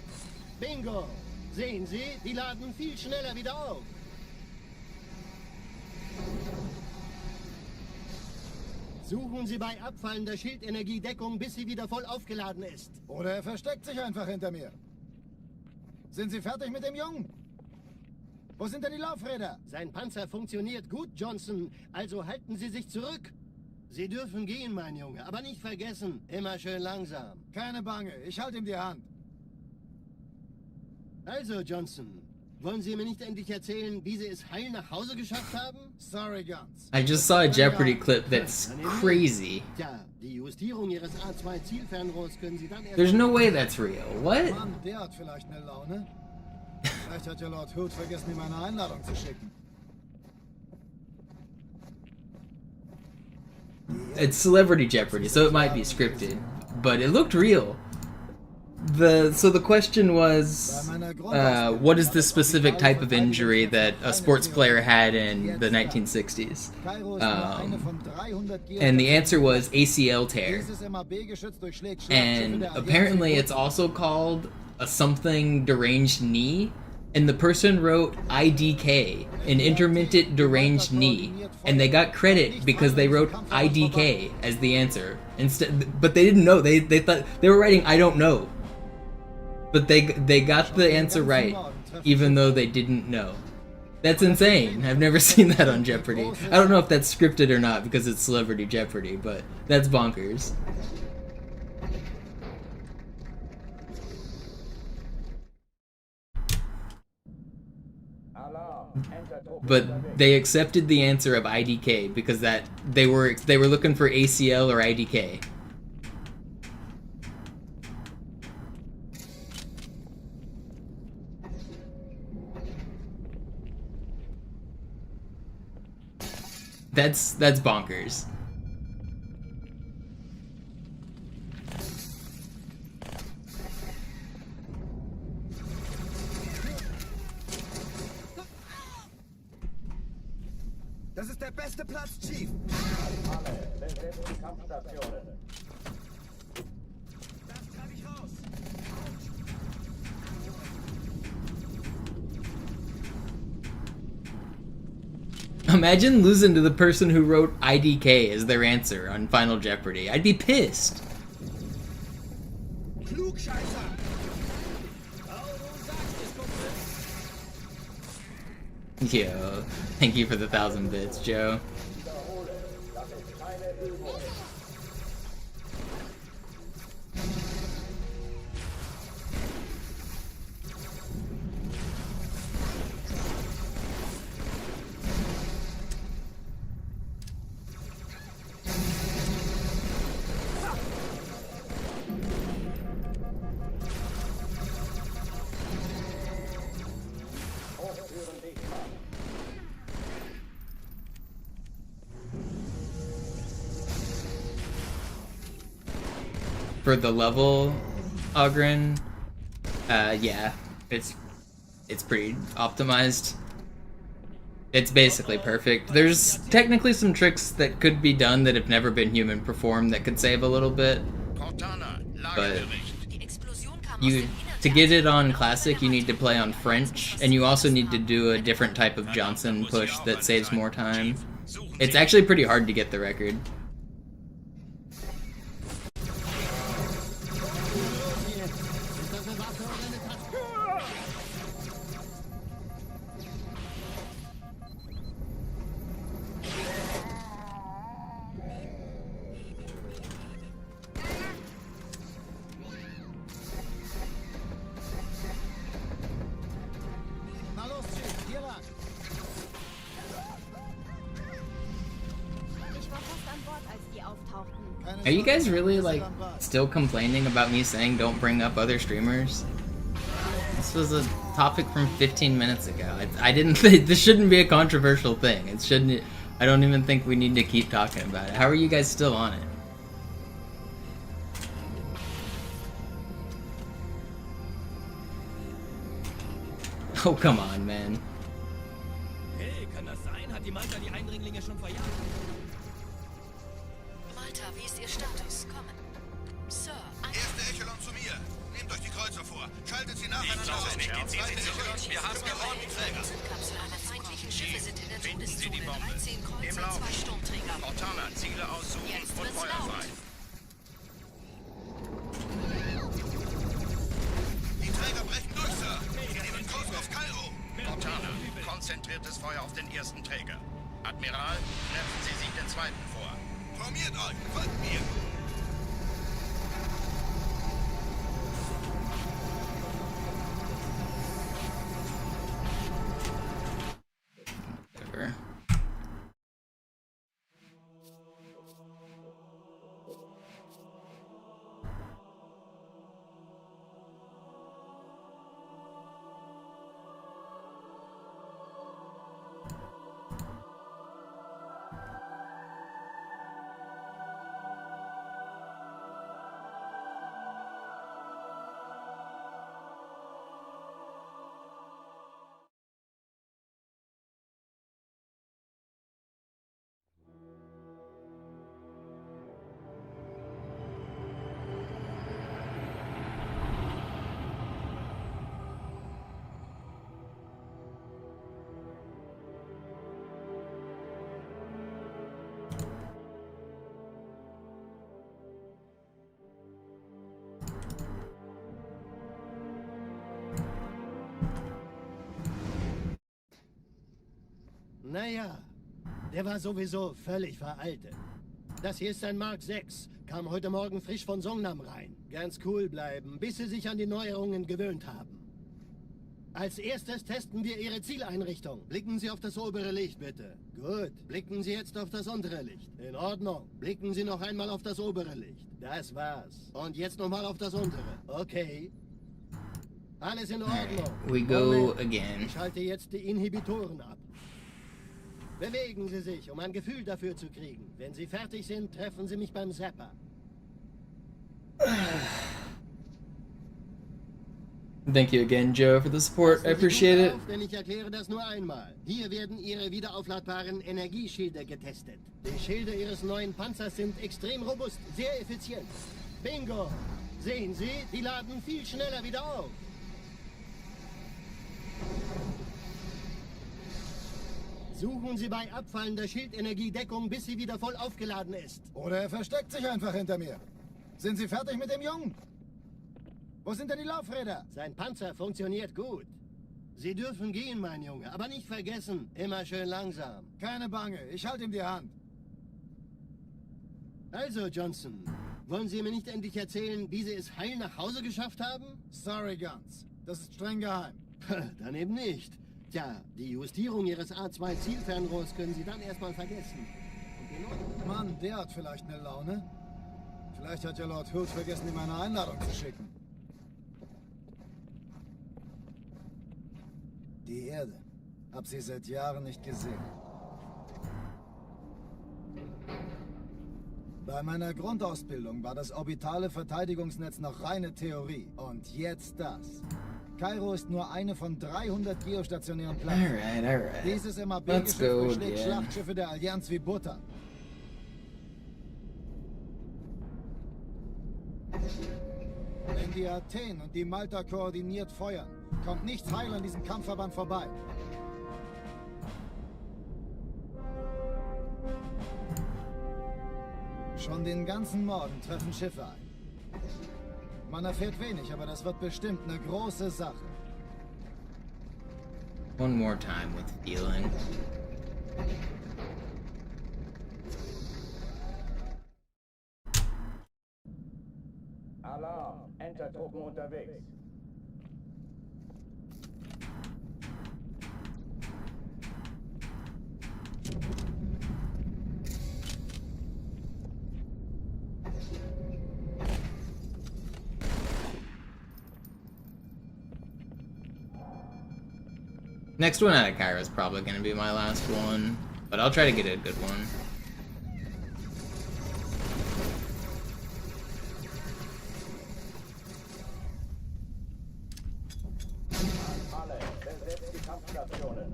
Bingo! Sehen Sie, die laden viel schneller wieder auf. Suchen Sie bei abfallender Schildenergie Deckung, bis sie wieder voll aufgeladen ist. Oder er versteckt sich einfach hinter mir. Sind Sie fertig mit dem Jungen? Wo sind denn die Laufräder? Sein Panzer funktioniert gut, Johnson. Also halten Sie sich zurück. Sie dürfen gehen, mein Junge. Aber nicht vergessen, immer schön langsam. Keine Bange, ich halte ihm die Hand. Also, Johnson, wollen Sie mir nicht endlich erzählen, wie Sie es heil nach Hause geschafft haben? Sorry, Guns. I just saw a Jeopardy clip that's crazy. Tja, die Justierung Ihres A2-Zielfernrohrs können Sie dann erst... There's no way that's real. What? Mann, der hat vielleicht eine Laune. Vielleicht hat ja Lord Hood vergessen, ihm eine Einladung zu schicken. It's Celebrity Jeopardy, so it might be scripted, but it looked real. So the question was, what is the specific type of injury that a sports player had in the 1960s? And the answer was ACL tear. And apparently it's also called a something deranged knee. And the person wrote IDK, an intermittent deranged knee, and they got credit because they wrote IDK as the answer instead. But they didn't know. They thought they were writing I don't know. But they got the answer right, even though they didn't know. That's insane. I've never seen that on Jeopardy. I don't know if that's scripted or not because it's Celebrity Jeopardy, but that's bonkers. But they accepted the answer of IDK because that they were looking for ACL or IDK. That's bonkers. Das ist der beste Platz, Chief. Alle, besetzt die Kampfstationen. Das treibe ich raus. Imagine losing to the person who wrote IDK as their answer on Final Jeopardy. I'd be pissed. Klugscheißer. Yo, thank you for the 1,000 bits, Joe. For the level, Ogren, yeah, it's pretty optimized. It's basically perfect. There's technically some tricks that could be done that have never been human performed that could save a little bit, but to get it on Classic, you need to play on French, and you also need to do a different type of Johnson push that saves more time. It's actually pretty hard to get the record. als die auftauchten. Are you guys really like still complaining about me saying don't bring up other streamers? This was a topic from 15 minutes ago. I didn't think this shouldn't be a controversial thing. It shouldn't. I don't even think we need to keep talking about it. How are you guys still on it? Oh, come on, man. Hey, kann das sein? Hat die Malta die Eindringlinge schon verjagt? Malta, wie ist Ihr Status? Kommen. Sir, Erste Echelon zu mir. Nehmt euch die Kreuzer vor. Schaltet sie nacheinander aus. Zweite Echelon, wir haben gewonnen, Träger. Kapsel aller feindlichen Schiffe sind in der Finden Sie die Todeszone. Bombe. 13 Im Kreuzer, Lauf. 2 Sturmträger. Cortana, Ziele aussuchen Jetzt und wird's Feuer laut. frei. Die Träger brechen durch, Sir. Sie nehmen Kurs auf Kairo. Cortana, konzentriertes Feuer auf den ersten Träger. Admiral, knöpfen Sie sich den zweiten vor. Formiert euch, folgt mir. Whatever. Naja, der war sowieso völlig veraltet. Das hier ist ein Mark 6. Kam heute Morgen frisch von Songnam rein. Ganz cool bleiben, bis Sie sich an die Neuerungen gewöhnt haben. Als erstes testen wir Ihre Zieleinrichtung. Blicken Sie auf das obere Licht, bitte. Gut. Blicken Sie jetzt auf das untere Licht. In Ordnung. Blicken Sie noch einmal auf das obere Licht. Das war's. Und jetzt nochmal auf das untere. Okay. Alles in Ordnung. We go again. Ich schalte jetzt die Inhibitoren ab. Bewegen Sie sich, um ein Gefühl dafür zu kriegen. Wenn Sie fertig sind, treffen Sie mich beim Zapper. Thank you again, Joe, for the support. I appreciate it. Denn ich erkläre das nur einmal. Hier werden Ihre wiederaufladbaren Energieschilde getestet. Die Schilde Ihres neuen Panzers sind extrem robust, sehr effizient. Bingo! Sehen Sie, die laden viel schneller wieder auf. Suchen Sie bei abfallender Schildenergie Deckung, bis sie wieder voll aufgeladen ist. Oder er versteckt sich einfach hinter mir. Sind Sie fertig mit dem Jungen? Wo sind denn die Laufräder? Sein Panzer funktioniert gut. Sie dürfen gehen, mein Junge, aber nicht vergessen, immer schön langsam. Keine Bange, ich halte ihm die Hand. Also, Johnson, wollen Sie mir nicht endlich erzählen, wie Sie es heil nach Hause geschafft haben? Sorry, Guns. Das ist streng geheim. Dann eben nicht. Tja, die Justierung Ihres A2-Zielfernrohrs können Sie dann erstmal vergessen. Mann, der hat vielleicht eine Laune. Vielleicht hat ja Lord Hood vergessen, ihm eine Einladung zu schicken. Die Erde. Hab sie seit Jahren nicht gesehen. Bei meiner Grundausbildung war das orbitale Verteidigungsnetz noch reine Theorie. Und jetzt das. Kairo ist nur eine von 300 geostationären Plattformen. Alright. Dieses Let's MAB-Geschiff go beschlägt again. Schlachtschiffe der Allianz wie Butter. Wenn die Athen und die Malta koordiniert feuern, kommt nichts heil an diesem Kampfverband vorbei. Schon den ganzen Morgen treffen Schiffe ein. Man erfährt wenig, aber das wird bestimmt eine große Sache. One more time with feeling. Alarm! Entertruppen unterwegs. Next one out of Cairo is probably going to be my last one, but I'll try to get a good one. Alle, besetzt die Kampfstationen.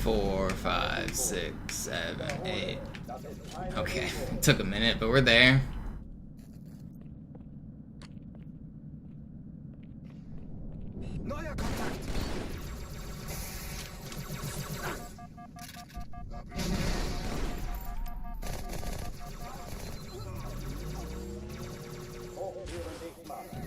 4, 5, 6, 7, 8. Okay, took a minute, but we're there. Neuer Kontakt. Hochtüren dicht machen.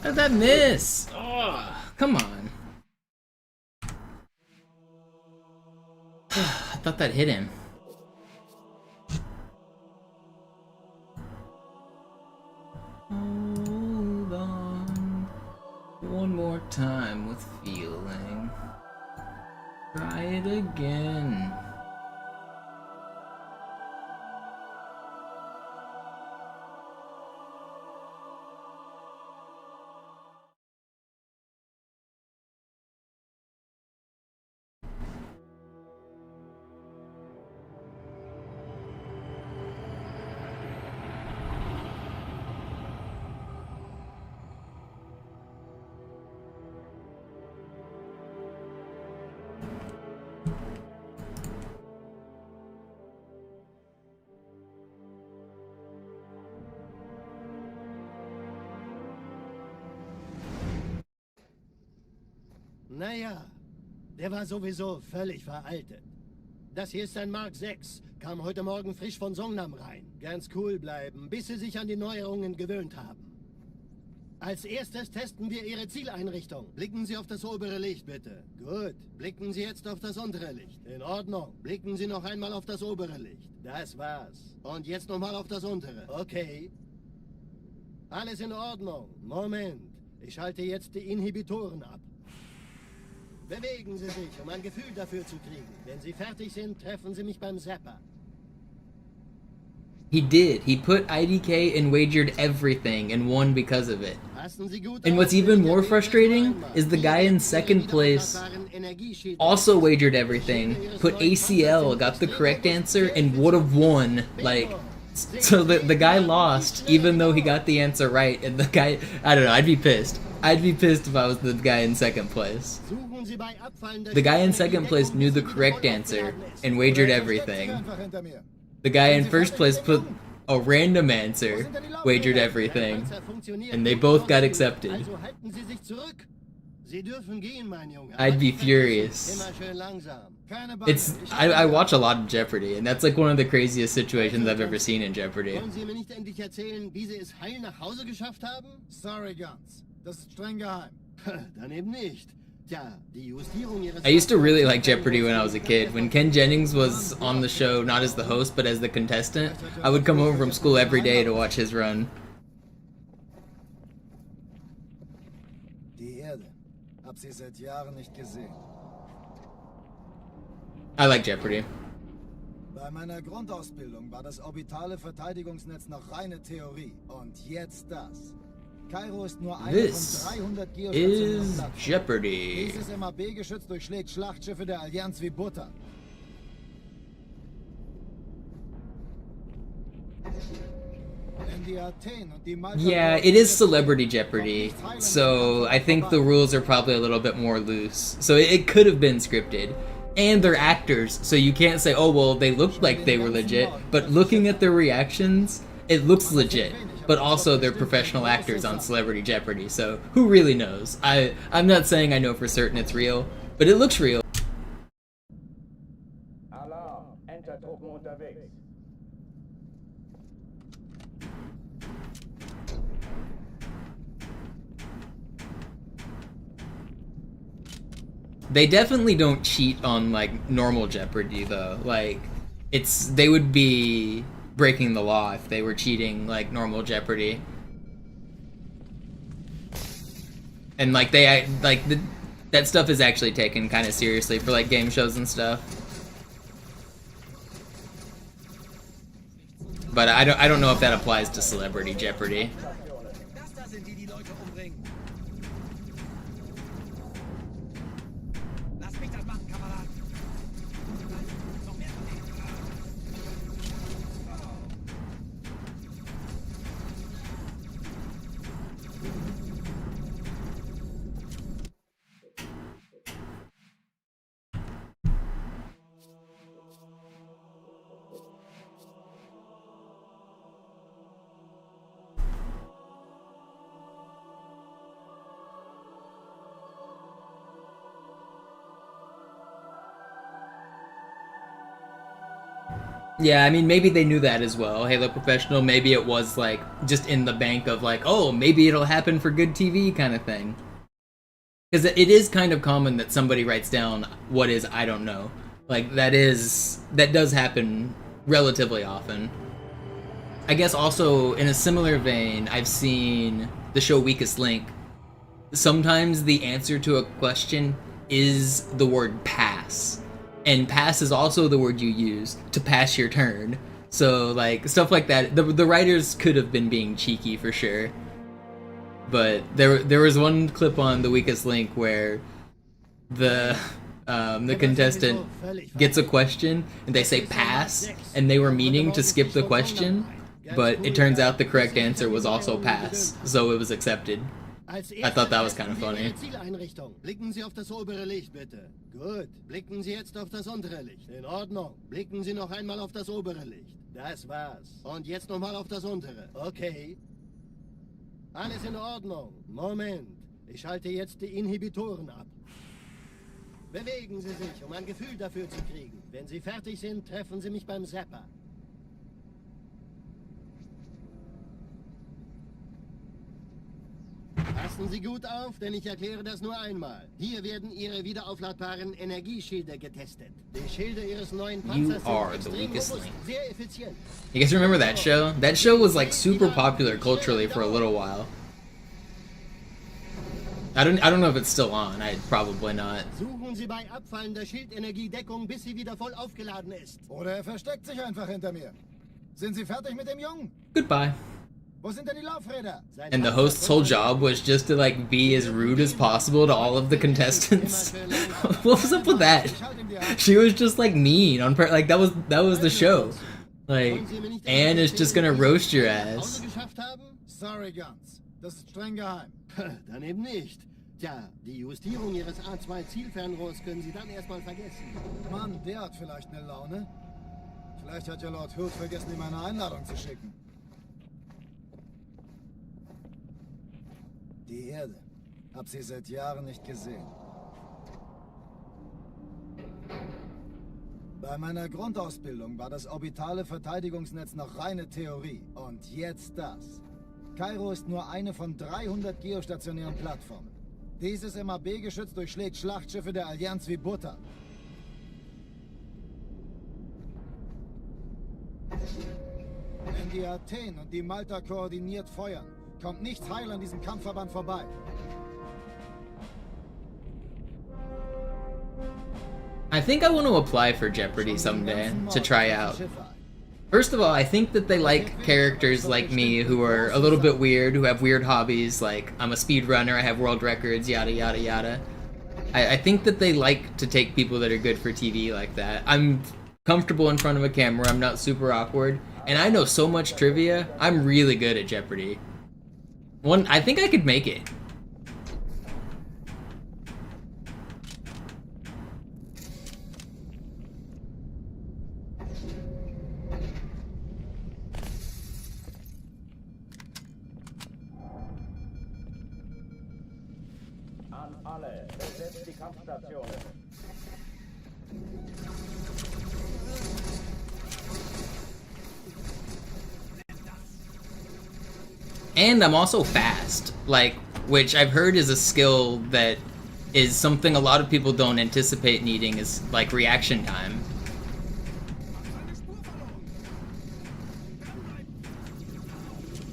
How did that miss? Oh, come on. I thought that hit him. Hold on. One more time with feeling. Try it again. Naja, der war sowieso völlig veraltet. Das hier ist ein Mark 6, kam heute Morgen frisch von Songnam rein. Ganz cool bleiben, bis Sie sich an die Neuerungen gewöhnt haben. Als erstes testen wir Ihre Zieleinrichtung. Blicken Sie auf das obere Licht, bitte. Gut. Blicken Sie jetzt auf das untere Licht. In Ordnung. Blicken Sie noch einmal auf das obere Licht. Das war's. Und jetzt nochmal auf das untere. Okay. Alles in Ordnung. Moment. Ich schalte jetzt die Inhibitoren ab. Bewegen Sie sich, um ein Gefühl dafür zu kriegen. Wenn Sie fertig sind, treffen Sie mich beim Zapper. He did. He put IDK and wagered everything and won because of it. And what's even more frustrating is the guy in second place also wagered everything, put ACL, got the correct answer, and would have won. Like, so the guy lost even though he got the answer right, and the guy, I don't know, I'd be pissed. I'd be pissed if I was the guy in second place. The guy in second place knew the correct answer and wagered everything. The guy in first place put a random answer, wagered everything, and they both got accepted. I'd be furious. I watch a lot of Jeopardy, and that's like one of the craziest situations I've ever seen in Jeopardy. Sorry, Guns. Das ist streng geheim. Dann eben nicht. I used to really like Jeopardy when I was a kid. When Ken Jennings was on the show, not as the host, but as the contestant, I would come home from school every day to watch his run. Die Erde. Hab sie seit Jahren nicht gesehen. I like Jeopardy. Bei meiner Grundausbildung war das orbitale Verteidigungsnetz noch reine Theorie. Und jetzt das. Kairo ist nur eine von 300 Geostationen. Jeopardy. Dieses MAB-Geschütz durchschlägt Schlachtschiffe der Allianz wie Butter. Yeah, it is Celebrity Jeopardy, so I think the rules are probably a little bit more loose. So it could have been scripted. And they're actors, so you can't say, oh, well, they looked like they were legit. But looking at their reactions, it looks legit. but also they're professional actors on Celebrity Jeopardy, so who really knows? I'm not saying I know for certain it's real, but it looks real. Alarm, Entertruppen unterwegs. They definitely don't cheat on like normal Jeopardy though. Like they would be breaking the law if they were cheating like normal Jeopardy. And like that stuff is actually taken kind of seriously for like game shows and stuff. But I don't know if that applies to Celebrity Jeopardy. Yeah, I mean, maybe they knew that as well. Halo Professional, maybe it was, like, just in the bank of, like, oh, maybe it'll happen for good TV kind of thing. Because it is kind of common that somebody writes down what is I don't know. Like, that does happen relatively often. I guess also, in a similar vein, I've seen the show Weakest Link. Sometimes the answer to a question is the word pass. And pass is also the word you use to pass your turn. So, like, stuff like that. The writers could have been being cheeky for sure. But there was one clip on The Weakest Link where the contestant gets a question and they say pass, and they were meaning to skip the question, but it turns out the correct answer was also pass, so it was accepted. I thought that was kind of funny. Blicken Sie auf das obere Licht, bitte. Gut. Blicken Sie jetzt auf das untere Licht. In Ordnung. Blicken Sie noch einmal auf das obere Licht. Das war's. Und jetzt nochmal auf das untere. Okay. Alles in Ordnung. Moment. Ich schalte jetzt die Inhibitoren ab. Bewegen Sie sich, um ein Gefühl dafür zu kriegen. Wenn Sie fertig sind, treffen Sie mich beim Zapper. Passen Sie gut auf, denn ich erkläre das nur einmal. Hier werden Ihre wiederaufladbaren Energieschilde getestet. Die Schilde Ihres neuen Panzers sind extrem robust, sehr effizient. You guys remember that show? That show was like super popular culturally for a little while. I don't know if it's still on. Probably not. Suchen Sie bei abfallender Schildenergiedeckung, bis sie wieder voll aufgeladen ist. Oder versteckt sich einfach hinter mir. Sind Sie fertig mit dem Jungen? Goodbye. Wo sind denn die Laufräder? And the host's whole job was just to like be as rude as possible to all of the contestants. What was up with that? She was just like mean on like that was the show. Like Anne is just gonna roast your ass. Sorry, Guns. Das ist streng geheim. Dann eben nicht. Tja, die Justierung Ihres A2-Zielfernrohrs können Sie dann erstmal vergessen. Mann, der hat vielleicht eine Laune. Vielleicht hat ja Lord Hood vergessen, ihm eine Einladung zu schicken. Die Erde. Hab sie seit Jahren nicht gesehen. Bei meiner Grundausbildung war das orbitale Verteidigungsnetz noch reine Theorie. Und jetzt das. Kairo ist nur eine von 300 geostationären Plattformen. Dieses MAB-Geschütz durchschlägt Schlachtschiffe der Allianz wie Butter. Wenn die Athen und die Malta koordiniert feuern, kommt nichts heil an diesem Kampfverband vorbei. I think I want to apply for Jeopardy someday to try out. First of all, I think that they like characters like me who are a little bit weird, who have weird hobbies, like I'm a speedrunner, I have world records, yada yada yada. I think that they like to take people that are good for TV like that. I'm comfortable in front of a camera, I'm not super awkward, and I know so much trivia, I'm really good at Jeopardy. I think I could make it. alle, besetzt die Kampfstationen. And I'm also fast, like, which I've heard is a skill that is something a lot of people don't anticipate needing, is like reaction time.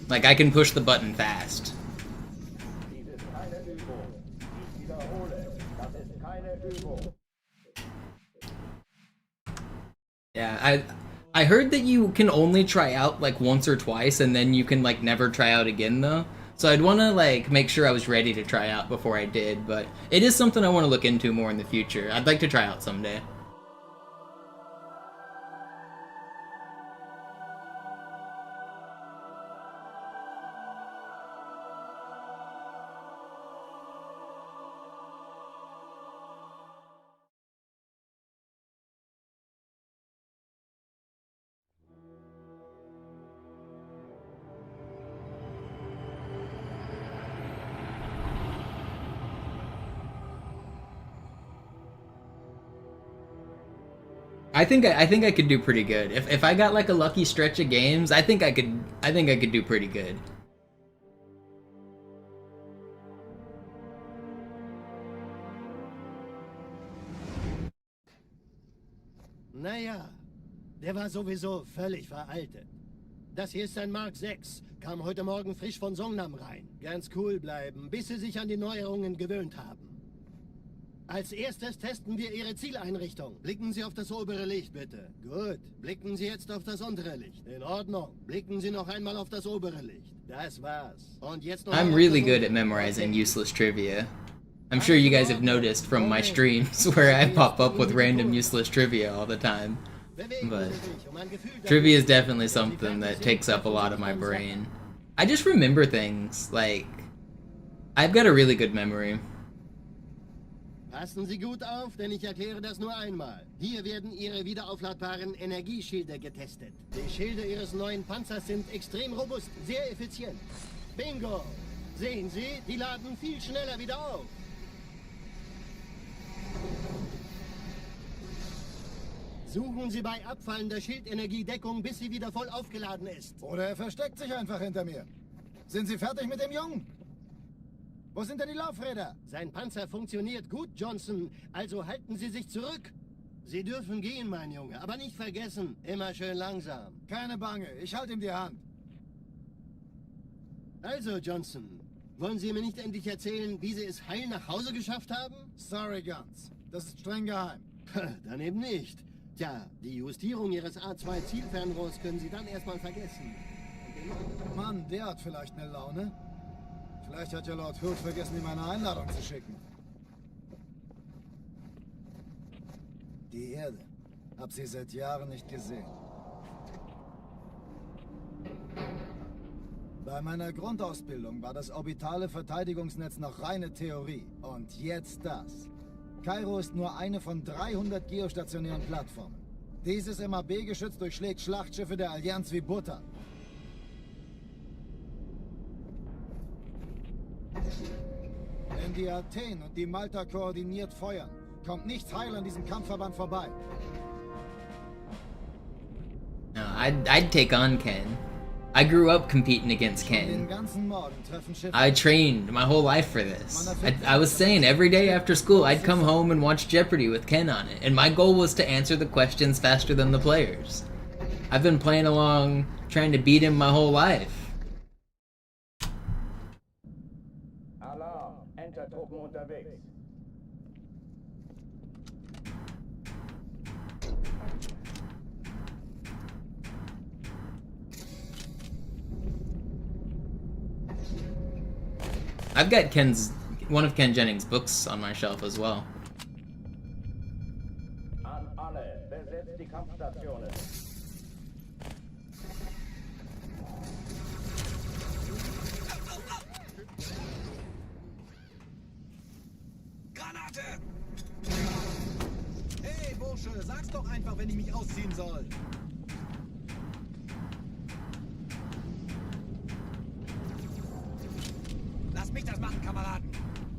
Like, I can push the button fast. Dies ist keine Übung. Ich wiederhole, das ist keine Übung. Yeah, I heard that you can only try out like once or twice, and then you can like never try out again though. So I'd want to like make sure I was ready to try out before I did, but it is something I want to look into more in the future. I'd like to try out someday. I think I could do pretty good. If I got like a lucky stretch of games, I think I could do pretty good. Naja, der war sowieso völlig veraltet. Das hier ist ein Mark 6, kam heute Morgen frisch von Songnam rein. Ganz cool bleiben, bis Sie sich an die Neuerungen gewöhnt haben. Als erstes testen wir Ihre Zieleinrichtung. Blicken Sie auf das obere Licht, bitte. Gut. Blicken Sie jetzt auf das untere Licht. In Ordnung. Blicken Sie noch einmal auf das obere Licht. Das war's. Und jetzt noch I'm really good at memorizing useless trivia. I'm sure you guys have noticed from my streams where I pop up with random useless trivia all the time. But trivia is definitely something that takes up a lot of my brain. I just remember things, like, I've got a really good memory. Passen Sie gut auf, denn ich erkläre das nur einmal. Hier werden Ihre wiederaufladbaren Energieschilde getestet. Die Schilde Ihres neuen Panzers sind extrem robust, sehr effizient. Bingo! Sehen Sie, die laden viel schneller wieder auf. Suchen Sie bei abfallender Schildenergiedeckung, bis sie wieder voll aufgeladen ist. Oder er versteckt sich einfach hinter mir. Sind Sie fertig mit dem Jungen? Wo sind denn die Laufräder? Sein Panzer funktioniert gut, Johnson. Also halten Sie sich zurück. Sie dürfen gehen, mein Junge. Aber nicht vergessen, immer schön langsam. Keine Bange, ich halte ihm die Hand. Also, Johnson, wollen Sie mir nicht endlich erzählen, wie Sie es heil nach Hause geschafft haben? Sorry, Guns. Das ist streng geheim. Dann eben nicht. Tja, die Justierung Ihres A2-Zielfernrohrs können Sie dann erstmal vergessen. Mann, der hat vielleicht eine Laune. Vielleicht hat ja Lord Hood vergessen, ihm eine Einladung zu schicken. Die Erde. Hab sie seit Jahren nicht gesehen. Bei meiner Grundausbildung war das orbitale Verteidigungsnetz noch reine Theorie. Und jetzt das. Kairo ist nur eine von 300 geostationären Plattformen. Dieses MAB-Geschütz durchschlägt Schlachtschiffe der Allianz wie Butter. Wenn die Athen und die Malta koordiniert feuern, kommt nichts heil an diesem Kampfverband vorbei. No, I'd take on Ken. I grew up competing against Ken. I trained my whole life for this. I was saying every day after school I'd come home and watch Jeopardy with Ken on it, and my goal was to answer the questions faster than the players. I've been playing along, trying to beat him my whole life. Alarm, Entertruppen unterwegs. I've got one of Ken Jennings' books on my shelf as well. An alle, besetzt die Kampfstationen. Granate! Hey, Bursche, sag's doch einfach, wenn ich mich ausziehen soll. Lass mich das machen, Kameraden.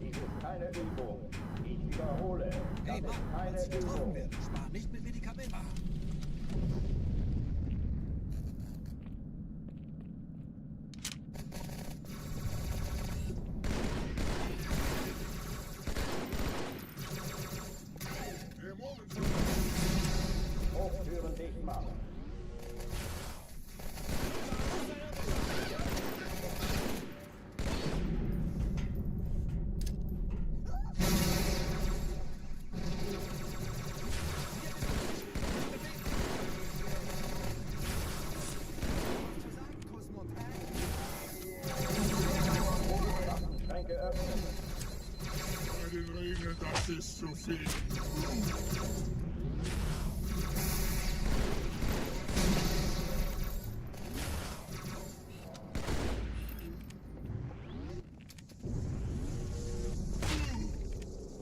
Dies ist keine Übung. Ich wiederhole, das ist keine Übung. Spar nicht mit Medikamenten. Hochtüren dicht machen. Schränke öffnen. Bei den Regeln, das ist zu viel.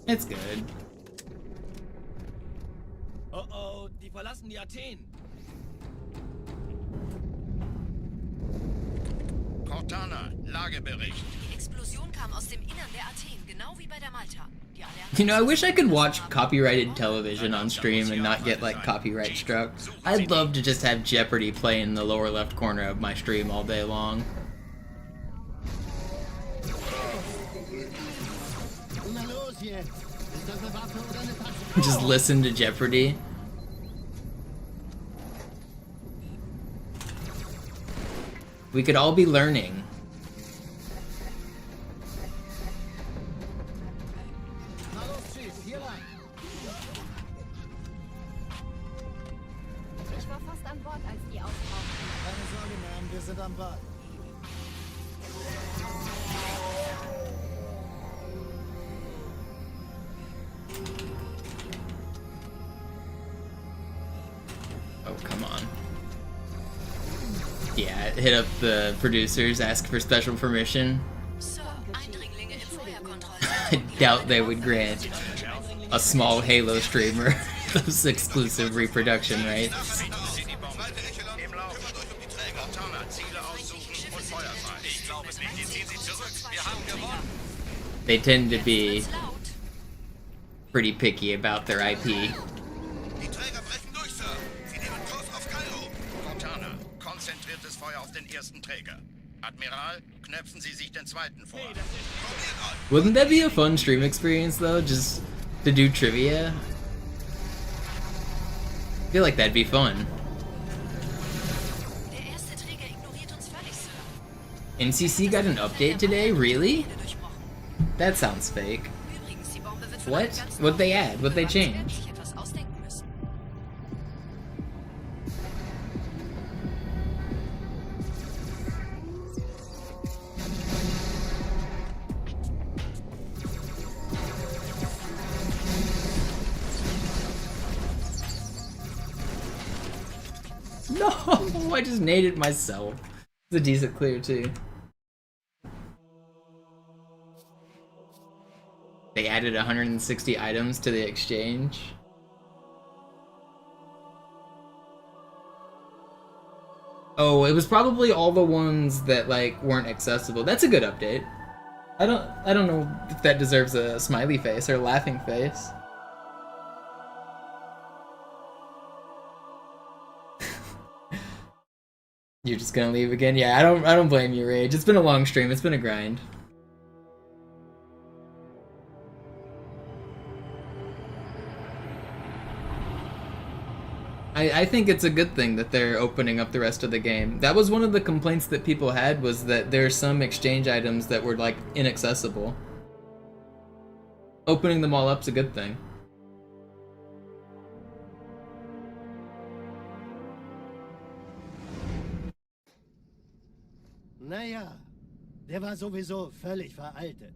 It's good. Oh oh, die verlassen die Athen. Cortana, Lagebericht. Die Explosion kam aus dem Innern der Athen, genau wie bei der Malta. Die Allianz You know, I wish I could watch copyrighted television on stream and not get like copyright struck. I'd love to just have Jeopardy play in the lower left corner of my stream all day long. Na los jetzt! Ist das eine Waffe oder eine Tasche? Just listen to Jeopardy. We could all be learning. Na los, Chief, hier lang. Ich war fast an Bord, als die auftauchten. Keine Sorge, Ma'am, wir sind am Ball. Oh, come on. Yeah, hit up the producers, ask for special permission. Sir, Eindringlinge im Feuerkontroll. I doubt they would grant a small Halo streamer those exclusive reproduction rights. Im Lauf. Cortana, Ziele aussuchen und Feuer frei. Ich glaube es nicht. Ziehen Sie zurück. Wir haben gewonnen. They tend to be Wird's laut. pretty picky about their IP. Die Träger brechen durch, Sir. Sie nehmen Kurs auf Kairo. Cortana, konzentriertes Feuer auf den ersten Träger. Admiral, knöpfen Sie sich den zweiten vor. Wouldn't that be a fun stream experience though? Just to do trivia? I feel like that'd be fun. Der erste Träger ignoriert uns völlig, Sir. NCC got an update today? Really? Erde durchbrochen. That sounds fake. Übrigens, die Bombe wird von What? einem ganzen What'd they Haufen add? What'd they Bewaffnet. Sie werden change? sich etwas ausdenken müssen. No, I just naded myself. It's a decent clear too. They added 160 items to the exchange. Oh, it was probably all the ones that like weren't accessible. That's a good update. I don't know if that deserves a smiley face or a laughing face. You're just gonna leave again? Yeah, I don't blame you, Rage. It's been a long stream, it's been a grind. I think it's a good thing that they're opening up the rest of the game. That was one of the complaints that people had, was that there's some exchange items that were like inaccessible. Opening them all up's a good thing. Naja, der war sowieso völlig veraltet.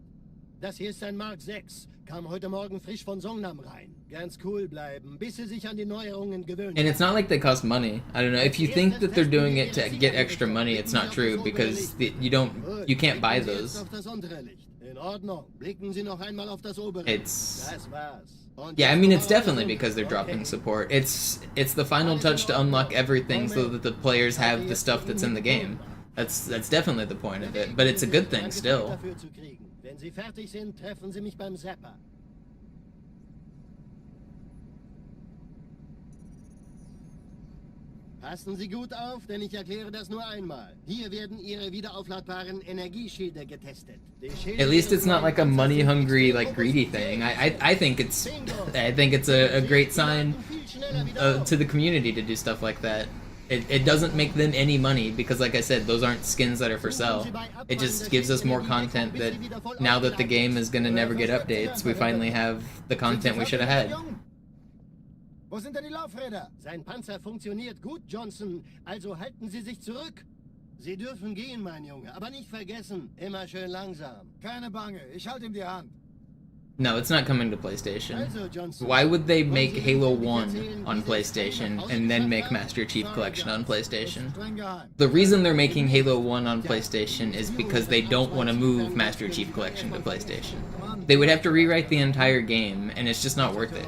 Das hier ist ein Mark 6. Kam heute Morgen frisch von Songnam rein. Ganz cool bleiben, bis sie sich an die Neuerungen gewöhnen. And it's not like they cost money. I don't know, if you think that they're doing it to get extra money, it's not true, because you can't buy those. Auf das untere Licht. In Ordnung. Blicken Sie noch einmal auf das obere. It's... Das war's. Und Yeah, I jetzt mean, noch it's definitely Ordnung. because they're dropping Okay. support. It's the final touch to unlock everything so that the players have the stuff that's in the game. That's definitely the point of it, but it's a good thing still. Dafür zu kriegen. Wenn Sie fertig sind, treffen Sie mich beim Zapper. Passen Sie gut auf, denn ich erkläre das nur einmal. Hier werden Ihre wiederaufladbaren Energieschilde getestet. At least it's not like a money-hungry, like greedy thing. I think it's a great sign to the community to do stuff like that. It doesn't make them any money because, like I said, those aren't skins that are for sale. It just gives us more content that now that the game is gonna never get updates, we finally have the content we should have had. Wo sind denn die Laufräder? Sein Panzer funktioniert gut, Johnson. Also halten Sie sich zurück. Sie dürfen gehen, mein Junge. Aber nicht vergessen, immer schön langsam. Keine Bange, ich halte ihm die Hand. No, it's not coming to PlayStation. Why would they make Halo 1 on PlayStation and then make Master Chief Collection on PlayStation? The reason they're making Halo 1 on PlayStation is because they don't want to move Master Chief Collection to PlayStation. They would have to rewrite the entire game, and it's just not worth it.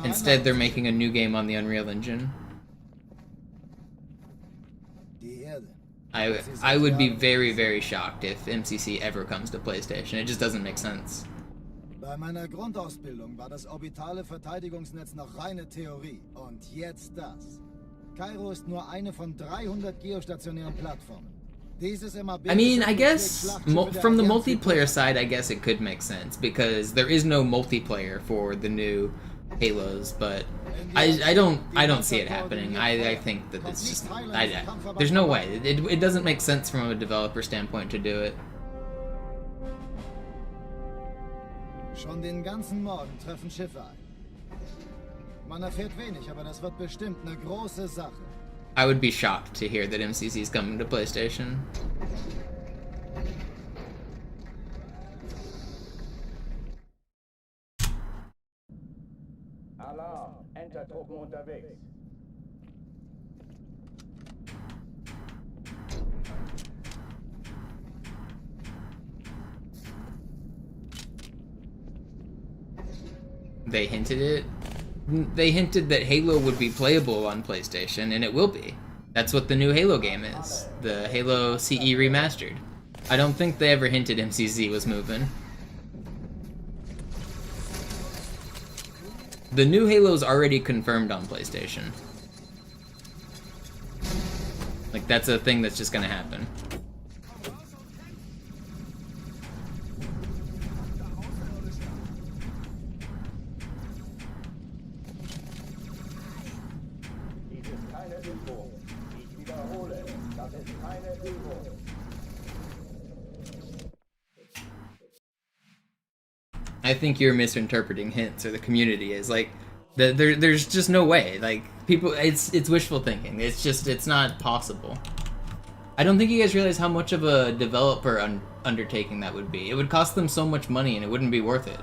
Instead, they're making a new game on the Unreal Engine. I would be very, very shocked if MCC ever comes to PlayStation. It just doesn't make sense. Bei meiner Grundausbildung war das orbitale Verteidigungsnetz noch reine Theorie. Und jetzt das. Kairo ist nur eine von 300 geostationären Plattformen. I mean, I guess from the multiplayer side, I guess it could make sense because there is no multiplayer for the new Halos, but I don't see it happening. I think that it's just there's no way. It doesn't make sense from a developer standpoint to do it. Schon den ganzen Morgen treffen Schiffe ein. Man erfährt wenig, aber das wird bestimmt eine große Sache. I would be shocked to hear that MCC is coming to PlayStation. Alarm, Entertruppen unterwegs. They hinted it. They hinted that Halo would be playable on PlayStation, and it will be. That's what the new Halo game is. The Halo CE Remastered. I don't think they ever hinted MCZ was moving. The new Halo's already confirmed on PlayStation. Like, that's a thing that's just gonna happen. I think you're misinterpreting hints, or the community is. Like, there's just no way. Like, people, it's wishful thinking. It's not possible. I don't think you guys realize how much of a developer undertaking that would be. It would cost them so much money, and it wouldn't be worth it.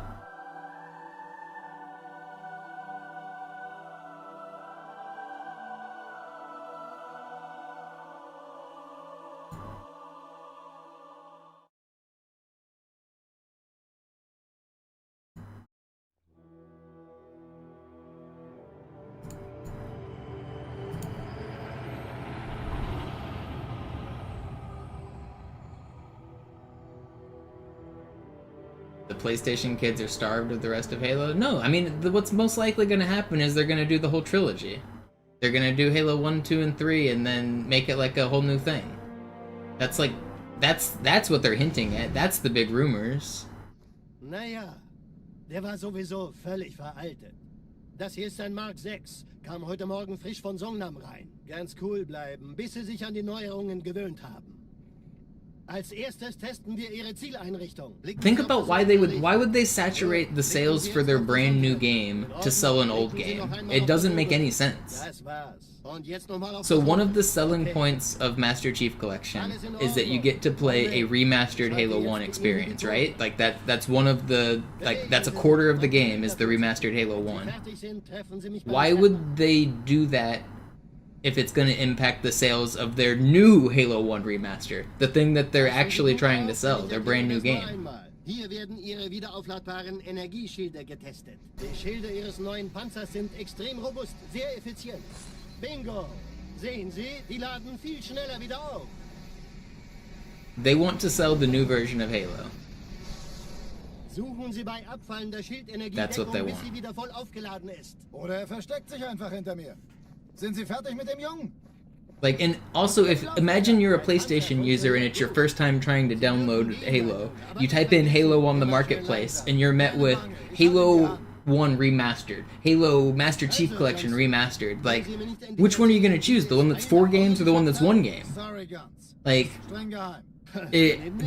The PlayStation kids are starved of the rest of Halo? No, I mean, what's most likely going to happen is they're going to do the whole trilogy. They're going to do Halo 1, 2, and 3 and then make it like a whole new thing. That's like, that's what they're hinting at. That's the big rumors. Naja, der war sowieso völlig veraltet. Das hier ist ein Mark 6. Kam heute Morgen frisch von Songnam rein. Ganz cool bleiben, bis Sie sich an die Neuerungen gewöhnt haben. Als erstes testen wir Ihre Zieleinrichtung. Think about why would they saturate the sales for their brand new game to sell an old game? It doesn't make any sense. So one of the selling points of Master Chief Collection is that you get to play a remastered Halo 1 experience, right? Like that's one of the, like, that's a quarter of the game is the remastered Halo 1. Why would they do that if it's going to impact the sales of their new Halo 1 remaster? The thing that they're actually trying to sell, their brand new game. Hier werden Ihre wiederaufladbaren Energieschilde getestet. Die Schilde Ihres neuen Panzers sind extrem robust, sehr effizient. Bingo! Sehen Sie, die laden viel schneller wieder auf. They want to sell the new version of Halo. Suchen Sie bei abfallender Schildenergie That's what they Deckung, bis want. sie wieder voll aufgeladen ist. Oder er versteckt sich einfach hinter mir. Sind Sie fertig mit dem Jungen? Like, and also, if imagine you're a PlayStation user and it's your first time trying to download Halo. You type in Halo on the marketplace, and you're met with Halo 1 remastered, Halo Master Chief Collection remastered. Like, which one are you gonna choose? The one that's 4 games or the one that's 1 game? Sorry, Guns. Like, Streng geheim.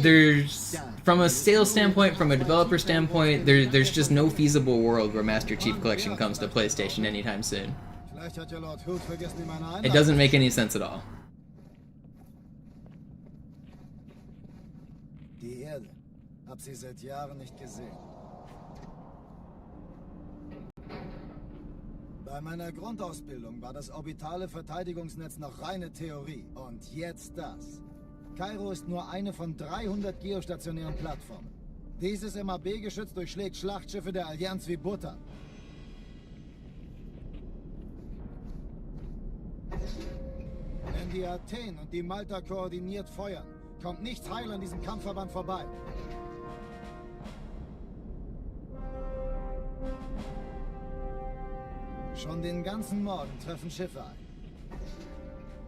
there's, from a sales standpoint, from a developer standpoint, there's just no feasible world where Master Chief Collection comes to PlayStation anytime soon. Vielleicht hat ja Lord Hood vergessen, ihm eine It Einladung. doesn't make any sense at all. Die Erde. Hab sie seit Jahren nicht gesehen. Bei meiner Grundausbildung war das orbitale Verteidigungsnetz noch reine Theorie. Und jetzt das. Kairo ist nur eine von 300 geostationären Plattformen. Dieses MAB-Geschütz durchschlägt Schlachtschiffe der Allianz wie Butter. Wenn die Athen und die Malta koordiniert feuern, kommt nichts heil an diesem Kampfverband vorbei. Schon den ganzen Morgen treffen Schiffe ein.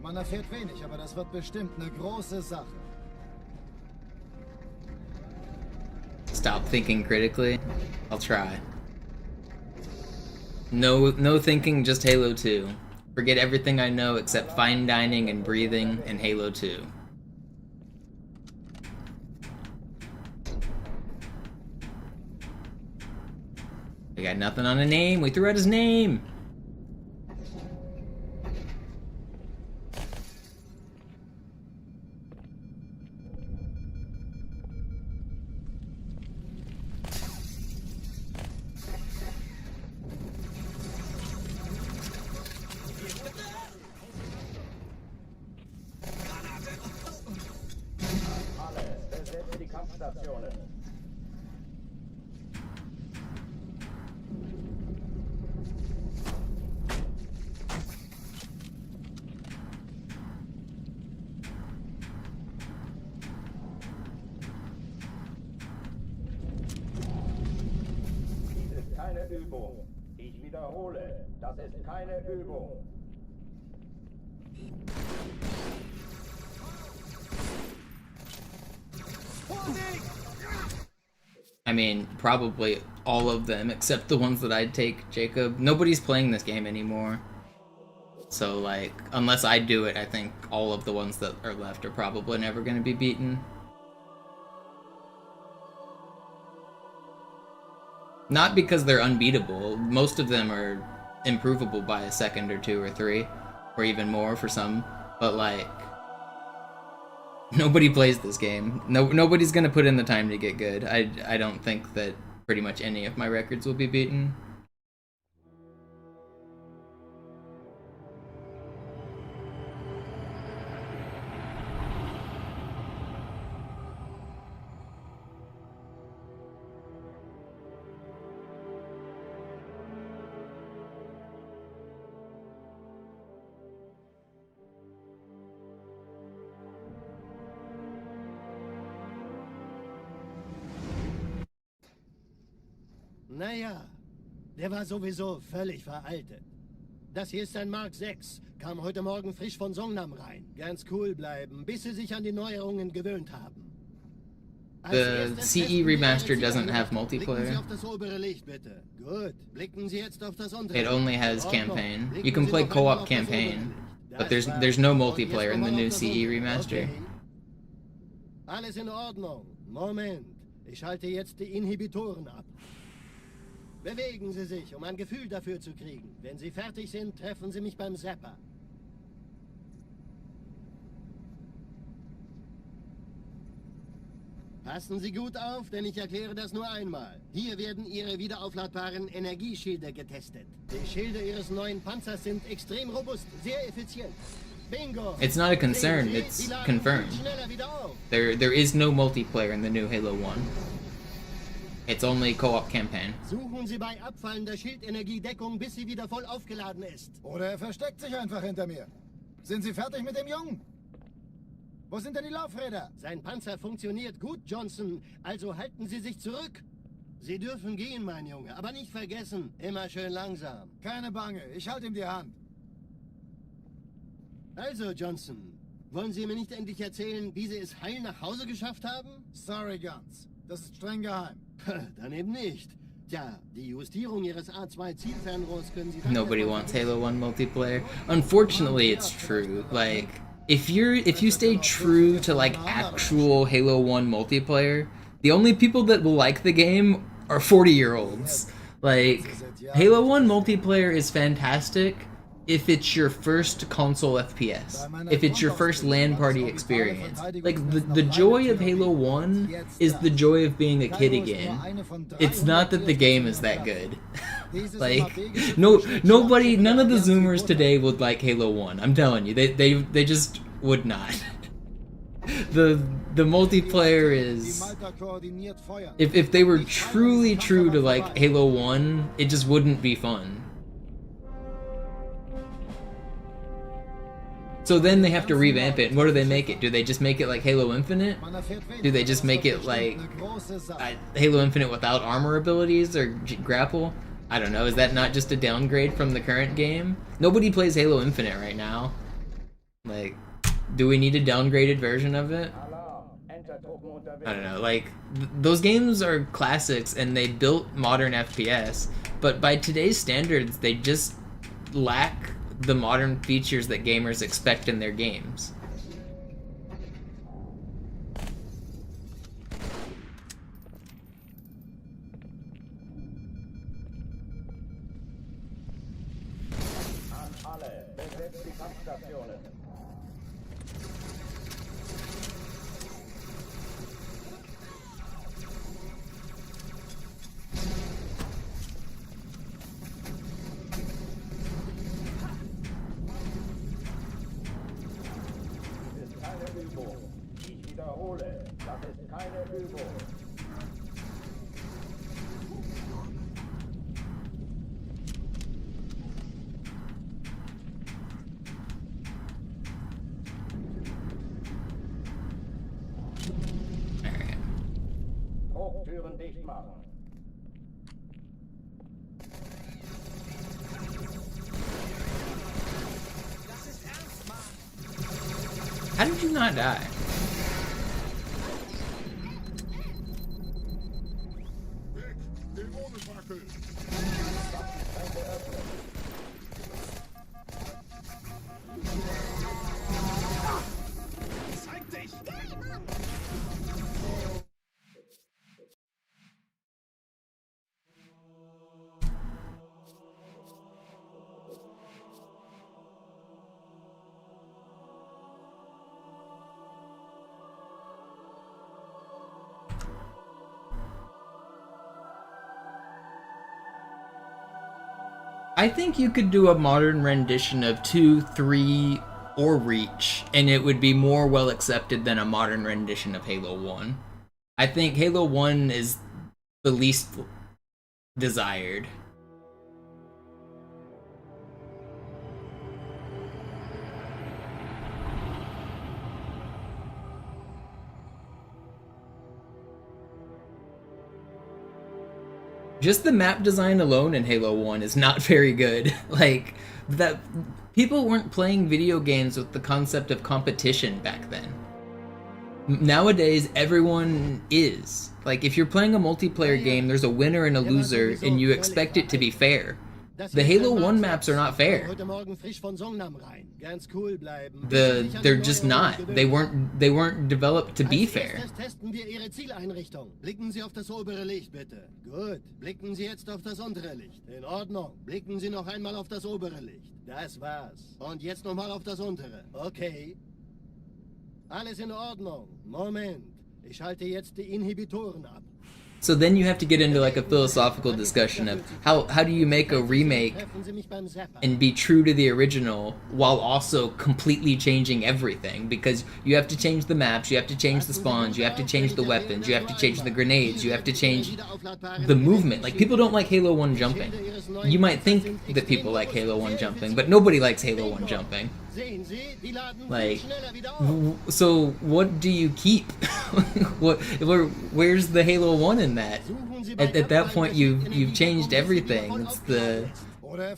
Man erfährt wenig, aber das wird bestimmt eine große Sache. Stop thinking critically. I'll try. No thinking, just Halo 2. Forget everything I know except fine dining and breathing and Halo 2. We got nothing on a name. We threw out his name. Besetzt die Kampfstationen. Dies ist keine Übung. Ich wiederhole, das ist keine Übung. I mean, probably all of them, except the ones that I'd take, Jacob. Nobody's playing this game anymore. So, like, unless I do it, I think all of the ones that are left are probably never going to be beaten. Not because they're unbeatable. Most of them are improvable by a second or 2 or 3, or even more for some. But, like, nobody plays this game. Nobody's gonna put in the time to get good. I don't think that pretty much any of my records will be beaten. Naja, der war sowieso völlig veraltet. Das hier ist ein Mark 6. Kam heute Morgen frisch von Songnam rein. Ganz cool bleiben, bis sie sich an die Neuerungen gewöhnt haben. The CE remaster doesn't have multiplayer. Auf das obere Licht, bitte. Gut, blicken Sie jetzt auf das untere. It only has campaign. You can play co-op campaign, but there's no multiplayer in the new CE remaster. Alles in Ordnung. Moment, ich schalte jetzt die Inhibitoren ab. Bewegen Sie sich, um ein Gefühl dafür zu kriegen. Wenn Sie fertig sind, treffen Sie mich beim Zapper. Passen Sie gut auf, denn ich erkläre das nur einmal. Hier werden Ihre wiederaufladbaren Energieschilde getestet. Die Schilde Ihres neuen Panzers sind extrem robust, sehr effizient. Bingo! It's not a concern, it's confirmed. There is no multiplayer in the new Halo 1. It's only co-op campaign. Suchen Sie bei abfallender Schildenergie Deckung, bis sie wieder voll aufgeladen ist. Oder er versteckt sich einfach hinter mir. Sind Sie fertig mit dem Jungen? Wo sind denn die Laufräder? Sein Panzer funktioniert gut, Johnson. Also halten Sie sich zurück. Sie dürfen gehen, mein Junge, aber nicht vergessen, immer schön langsam. Keine Bange, ich halte ihm die Hand. Also, Johnson, wollen Sie mir nicht endlich erzählen, wie Sie es heil nach Hause geschafft haben? Sorry, Guns. Das ist streng geheim. Dann eben nicht. Tja, die Justierung Ihres A2-Zielfernrohrs können Sie... Nobody wants Halo 1 multiplayer. Unfortunately, it's true. Like, if you stay true to like actual Halo 1 multiplayer, the only people that will like the game are 40-year-olds. Like, Halo 1 multiplayer is fantastic if it's your first console FPS, if it's your first LAN party experience. Like, the joy of Halo 1 is the joy of being a kid again. It's not that the game is that good. Like, nobody, none of the Zoomers today would like Halo 1. I'm telling you, they just would not. The multiplayer is... If they were truly true to, like, Halo 1, it just wouldn't be fun. So then they have to revamp it, and what do they make it? Do they just make it like Halo Infinite? Do they just make it like Halo Infinite without armor abilities or grapple? I don't know, is that not just a downgrade from the current game? Nobody plays Halo Infinite right now. Like, do we need a downgraded version of it? I don't know, like, those games are classics and they built modern FPS, but by today's standards, they just lack the modern features that gamers expect in their games. Ich wiederhole, das ist keine Übung. Hochtüren dicht machen. How did you not die? I think you could do a modern rendition of 2, 3, or Reach, and it would be more well accepted than a modern rendition of Halo 1. I think Halo 1 is the least desired. Just the map design alone in Halo 1 is not very good. Like, that people weren't playing video games with the concept of competition back then. Nowadays, everyone is. Like, if you're playing a multiplayer game, there's a winner and a loser, and you expect it to be fair. The Halo 1 maps are not fair. They're just not. They weren't developed to be fair. Testen wir Ihre Zieleinrichtung. Blicken Sie auf das obere Licht, bitte. Gut. Blicken Sie jetzt auf das untere Licht. In Ordnung. Blicken Sie noch einmal auf das obere Licht. Das war's. Und jetzt nochmal auf das untere. Okay. Alles in Ordnung. Moment. Ich schalte jetzt die Inhibitoren ab. So then you have to get into like a philosophical discussion of how do you make a remake and be true to the original while also completely changing everything, because you have to change the maps, you have to change the spawns, you have to change the weapons, you have to change the grenades, you have to change the movement. Like, people don't like Halo 1 jumping. You might think that people like Halo 1 jumping, but nobody likes Halo 1 jumping. Sehen Sie, die laden Like, viel schneller wieder auf. so what do you keep? Where's the Halo 1 in that? At that point, you've changed everything.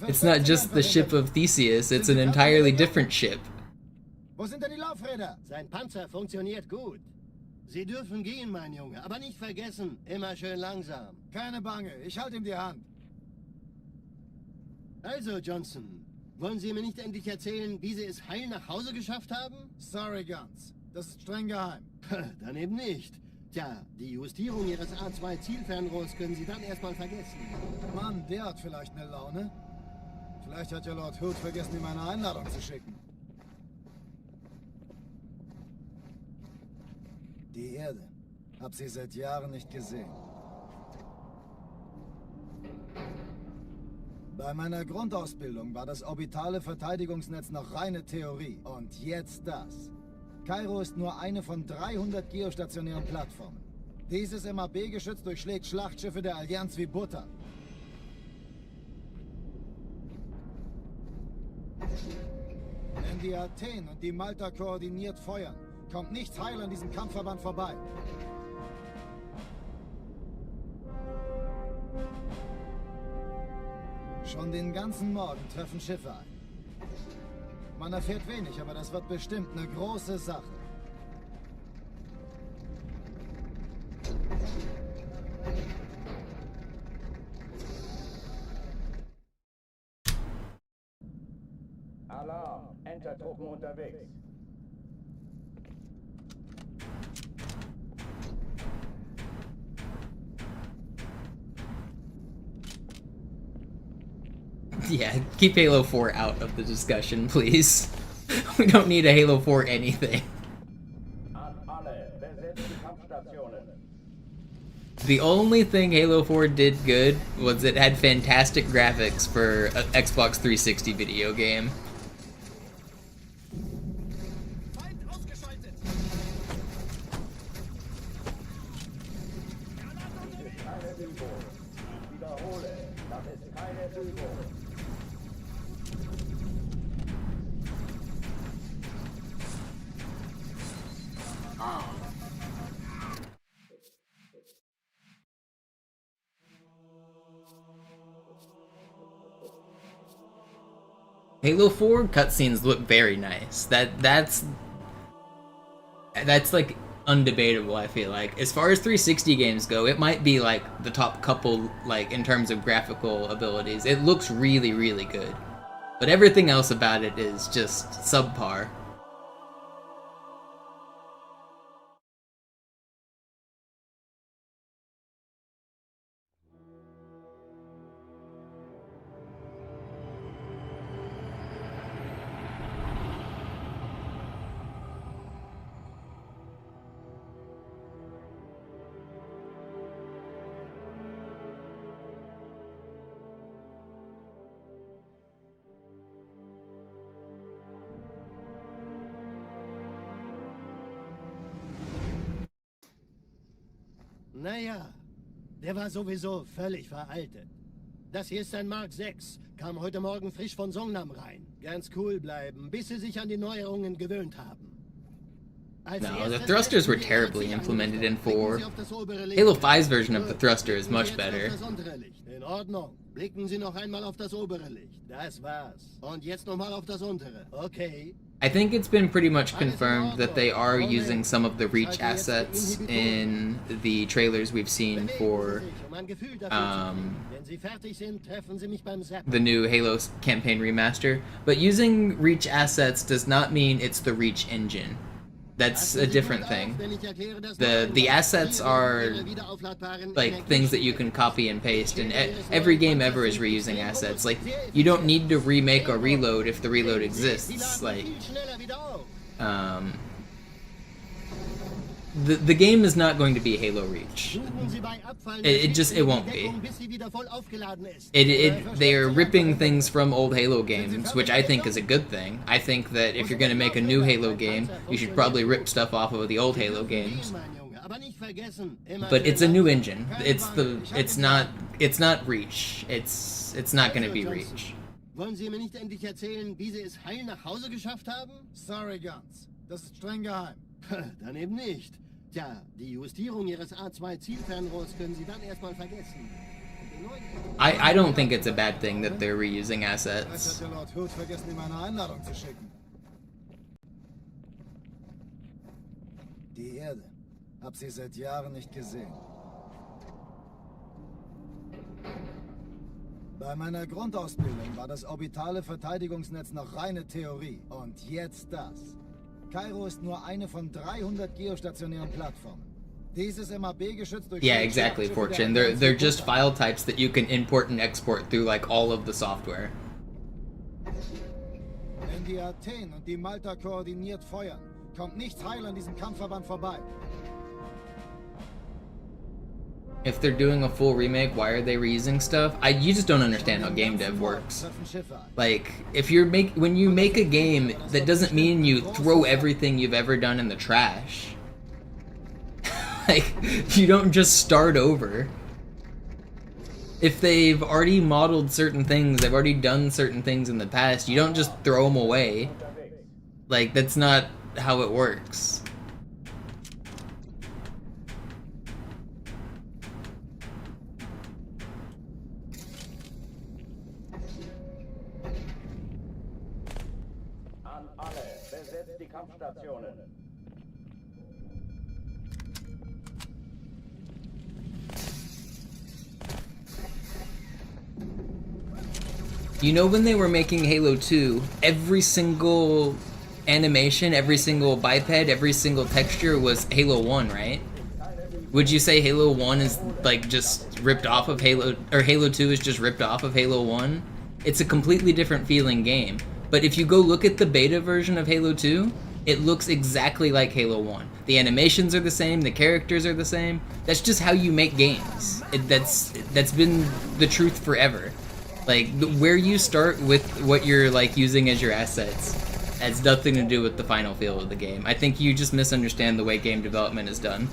It's not just the ship of Theseus. It's an entirely different ship. Wo sind denn die Laufräder? Sein Panzer funktioniert gut. Sie dürfen gehen, mein Junge, aber nicht vergessen, immer schön langsam. Keine Bange, ich halte ihm die Hand. Also, Johnson, wollen Sie mir nicht endlich erzählen, wie Sie es heil nach Hause geschafft haben? Sorry, Guns. Das ist streng geheim. Dann eben nicht. Tja, die Justierung Ihres A2-Zielfernrohrs können Sie dann erstmal vergessen. Mann, der hat vielleicht eine Laune. Vielleicht hat ja Lord Hood vergessen, ihm eine Einladung zu schicken. Die Erde. Hab sie seit Jahren nicht gesehen. Bei meiner Grundausbildung war das orbitale Verteidigungsnetz noch reine Theorie. Und jetzt das. Kairo ist nur eine von 300 geostationären Plattformen. Dieses MAB-Geschütz durchschlägt Schlachtschiffe der Allianz wie Butter. Wenn die Athen und die Malta koordiniert feuern, kommt nichts heil an diesem Kampfverband vorbei. Schon den ganzen Morgen treffen Schiffe ein. Man erfährt wenig, aber das wird bestimmt eine große Sache. Alarm! Entertruppen unterwegs. Yeah, keep Halo 4 out of the discussion, please. We don't need a Halo 4 anything. An alle, besetzt die Kampfstationen. The only thing Halo 4 did good was it had fantastic graphics for an Xbox 360 video game. Feind ausgeschaltet. Keine Übung. Ich wiederhole, das ist keine Übung. Halo 4 cutscenes look very nice. That's like undebatable, I feel like. As far as 360 games go, it might be like the top couple, like in terms of graphical abilities. It looks really, really good. But everything else about it is just subpar. Naja, der war sowieso völlig veraltet. Das hier ist ein Mark 6, kam heute Morgen frisch von Songnam rein. Ganz cool bleiben, bis sie sich an die Neuerungen gewöhnt haben. No, the thrusters were terribly implemented in 4. Halo 5's version of the thruster is much better. In Ordnung. Blicken Sie noch einmal auf das obere Licht. Das war's. Und jetzt nochmal auf das untere. Okay. I think it's been pretty much confirmed that they are using some of the Reach assets in the trailers we've seen for the new Halo campaign remaster. But using Reach assets does not mean it's the Reach engine. That's a different thing. The assets are like things that you can copy and paste, and every game ever is reusing assets. Like, you don't need to remake or reload if the reload exists. Like, the game is not going to be Halo Reach. It won't be. They are ripping things from old Halo games, which I think is a good thing. I think that if you're going to make a new Halo game, you should probably rip stuff off of the old Halo games. But it's a new engine. It's not Reach. It's not going to be Reach. Wollen Sie mir nicht endlich erzählen, wie Sie es heil nach Hause geschafft haben? Sorry, Guns. Das ist streng geheim. Dann eben nicht. Tja, die Justierung Ihres A2-Zielfernrohrs können Sie dann erstmal vergessen. I don't think it's a bad thing that they're reusing Vielleicht assets. hat der Lord Hood vergessen, ihm eine Einladung zu schicken. Die Erde. Hab sie seit Jahren nicht gesehen. Bei meiner Grundausbildung war das orbitale Verteidigungsnetz noch reine Theorie. Und jetzt das. Kairo ist nur eine von 300 geostationären Plattformen. Dieses MAB geschützt durch... Yeah, exactly, Fortune. They're just file types that you can import and export through like all of the software. Wenn die Athen und die Malta koordiniert feuern, kommt nichts heil an diesem Kampfverband vorbei. If they're doing a full remake, why are they reusing stuff? You just don't understand how game dev works. Like, if you're when you make a game, that doesn't mean you throw everything you've ever done in the trash. Like, you don't just start over. If they've already modeled certain things, they've already done certain things in the past, you don't just throw them away. Like, that's not how it works. An alle, besetzt die Kampfstationen. You know, when they were making Halo 2, every single animation, every single biped, every single texture was Halo 1, right? Would you say Halo 1 is like just ripped off of Halo, or Halo 2 is just ripped off of Halo 1? It's a completely different feeling game. But if you go look at the beta version of Halo 2, it looks exactly like Halo 1. The animations are the same, the characters are the same. That's just how you make games. That's been the truth forever. Like, where you start with what you're, like, using as your assets has nothing to do with the final feel of the game. I think you just misunderstand the way game development is done.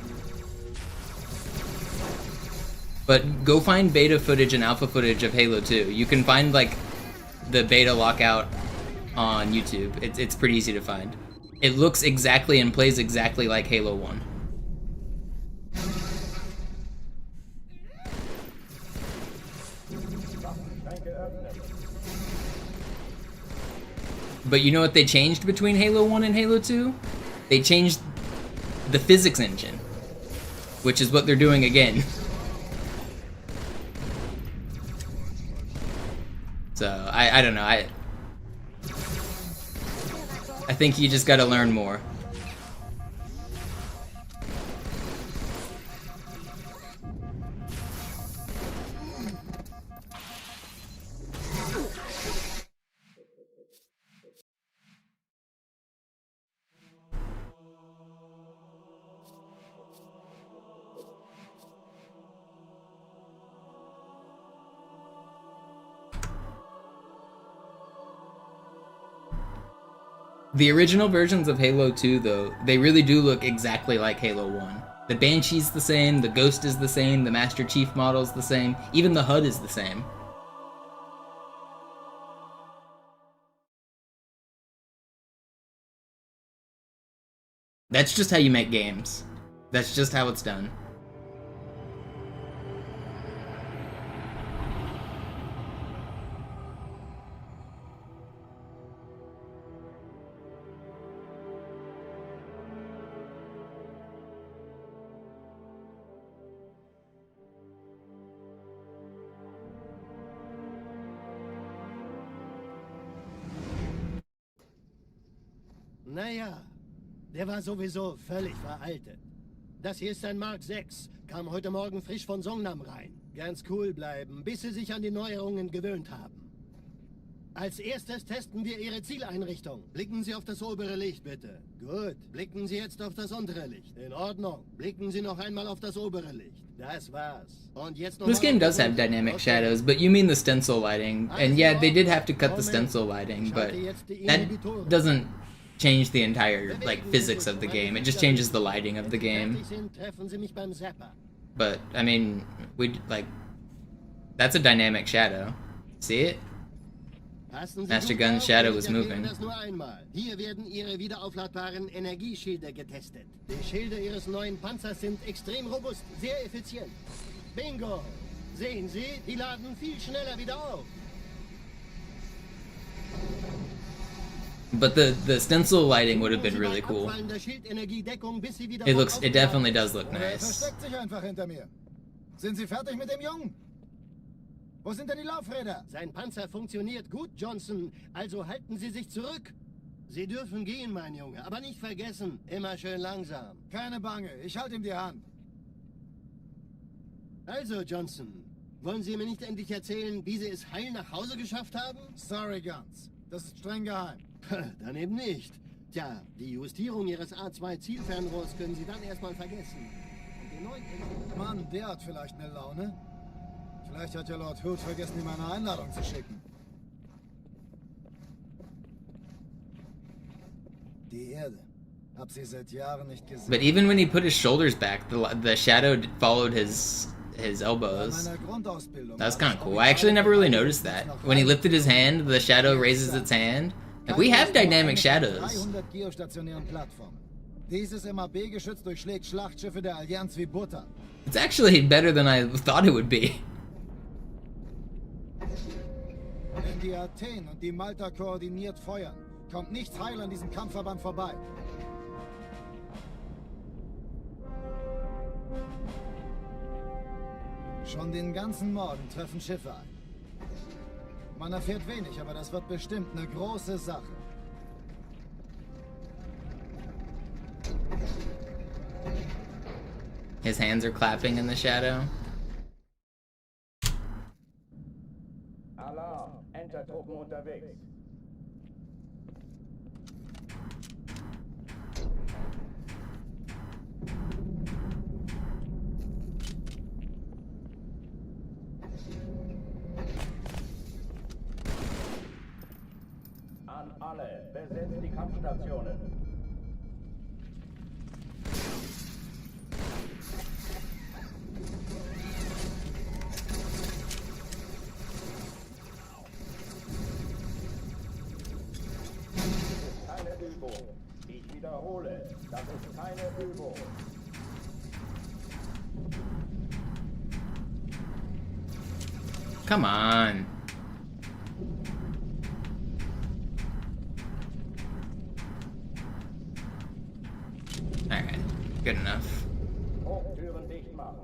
But go find beta footage and alpha footage of Halo 2. You can find, like, the beta lockout on YouTube. It's pretty easy to find. It looks exactly and plays exactly like Halo 1. But you know what they changed between Halo 1 and Halo 2? They changed the physics engine, which is what they're doing again. So, I don't know, I think you just gotta learn more. The original versions of Halo 2, though, they really do look exactly like Halo 1. The Banshee's the same, the Ghost is the same, the Master Chief model's the same, even the HUD is the same. That's just how you make games. That's just how it's done. Naja, der war sowieso völlig veraltet. Das hier ist ein Mark 6, kam heute Morgen frisch von Songnam rein. Ganz cool bleiben, bis Sie sich an die Neuerungen gewöhnt haben. Als erstes testen wir Ihre Zieleinrichtung. Blicken Sie auf das obere Licht, bitte. Gut, blicken Sie jetzt auf das untere Licht. In Ordnung. Blicken Sie noch einmal auf das obere Licht. Das war's. Und jetzt noch This game does have dynamic shadows, but you mean the stencil lighting. And yeah, they did have to cut the stencil lighting, but that doesn't change the entire, like, physics of the game. It just changes the lighting of the game. But, I mean, that's a dynamic shadow. See it? Passen Sie Master gut Gun auf, Shadow ich was erkläre moving. das nur einmal. Hier werden Ihre wiederaufladbaren Energieschilde getestet. Die Schilde Ihres neuen Panzers sind extrem robust, sehr effizient. Bingo! Sehen Sie, die laden viel schneller wieder auf. But the stencil lighting would have been really cool. It definitely does look Oder er nice. versteckt sich einfach hinter mir. Sind Sie fertig mit dem Jungen? Wo sind denn die Laufräder? Sein Panzer funktioniert gut, Johnson. Also halten Sie sich zurück. Sie dürfen gehen, mein Junge. Aber nicht vergessen, immer schön langsam. Keine Bange, ich halte ihm die Hand. Also, Johnson, wollen Sie mir nicht endlich erzählen, wie Sie es heil nach Hause geschafft haben? Sorry, Guns. Das ist streng geheim. Dann eben nicht. Tja, die Justierung Ihres A2-Zielfernrohrs können Sie dann erstmal vergessen. Und den neuen Mann, der hat vielleicht eine Laune. Vielleicht hat ja Lord Hood vergessen, ihm eine Einladung zu schicken. Die Erde. Hab sie seit Jahren nicht gesehen. But even when he put his shoulders back, the shadow followed his elbows. That was kind of cool. I actually never really noticed that. When he lifted his hand, the shadow raises its hand. Like, we have dynamic shadows. 300 geostationären Plattformen. Dieses MAB-Geschütz durchschlägt Schlachtschiffe der Allianz wie Butter. It's actually better than I thought it would be. Wenn die Athen und die Malta koordiniert feuern, kommt nichts heil an diesem Kampfverband vorbei. Schon den ganzen Morgen treffen Schiffe ein. Man erfährt wenig, aber das wird bestimmt eine große Sache. His hands are clapping in the shadow. Alarm, Entertruppen unterwegs. An alle, besetzt die Kampfstationen. Keine Übung. Ich wiederhole, das ist keine Übung. Come on. Alright, good enough. Hochtüren dicht machen.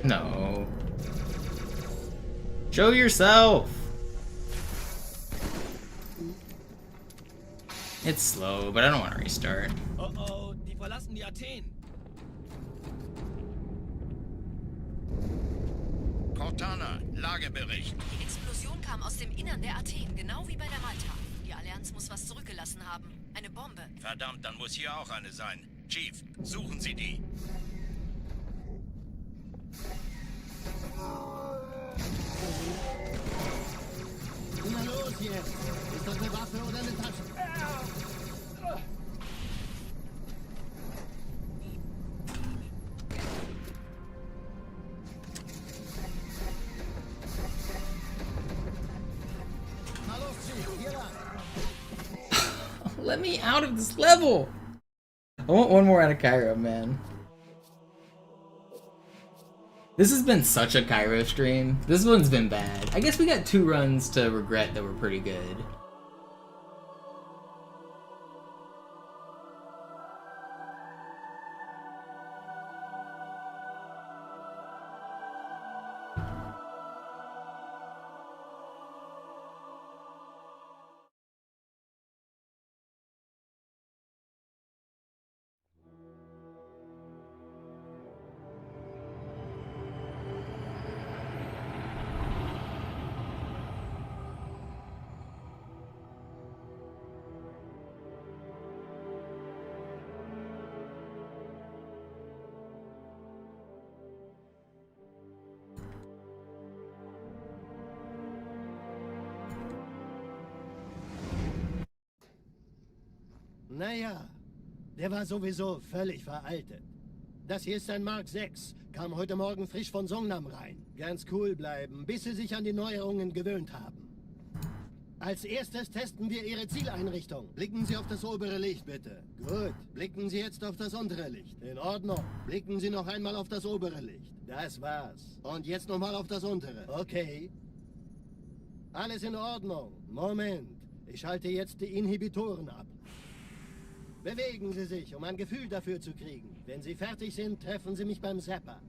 No. Show yourself! It's slow, but I don't want to restart. Oh oh, die verlassen die Athen. Cortana, Lagebericht. Die Explosion kam aus dem Innern der Athen, genau wie bei der Malta. Die Allianz muss was zurückgelassen haben. Eine Bombe. Verdammt, dann muss hier auch eine sein. Chief, suchen Sie die. Na los jetzt! Ist das eine Waffe oder eine Tasche? Na los, Chief, hier lang! Let me out of this level! I want one more out of Cairo, man. This has been such a Cairo stream. This one's been bad. I guess we got 2 runs to regret that were pretty good. Naja, der war sowieso völlig veraltet. Das hier ist ein Mark 6. Kam heute Morgen frisch von Songnam rein. Ganz cool bleiben, bis Sie sich an die Neuerungen gewöhnt haben. Als erstes testen wir Ihre Zieleinrichtung. Blicken Sie auf das obere Licht, bitte. Gut. Blicken Sie jetzt auf das untere Licht. In Ordnung. Blicken Sie noch einmal auf das obere Licht. Das war's. Und jetzt nochmal auf das untere. Okay. Alles in Ordnung. Moment. Ich schalte jetzt die Inhibitoren ab. Bewegen Sie sich, um ein Gefühl dafür zu kriegen. Wenn Sie fertig sind, treffen Sie mich beim Zapper.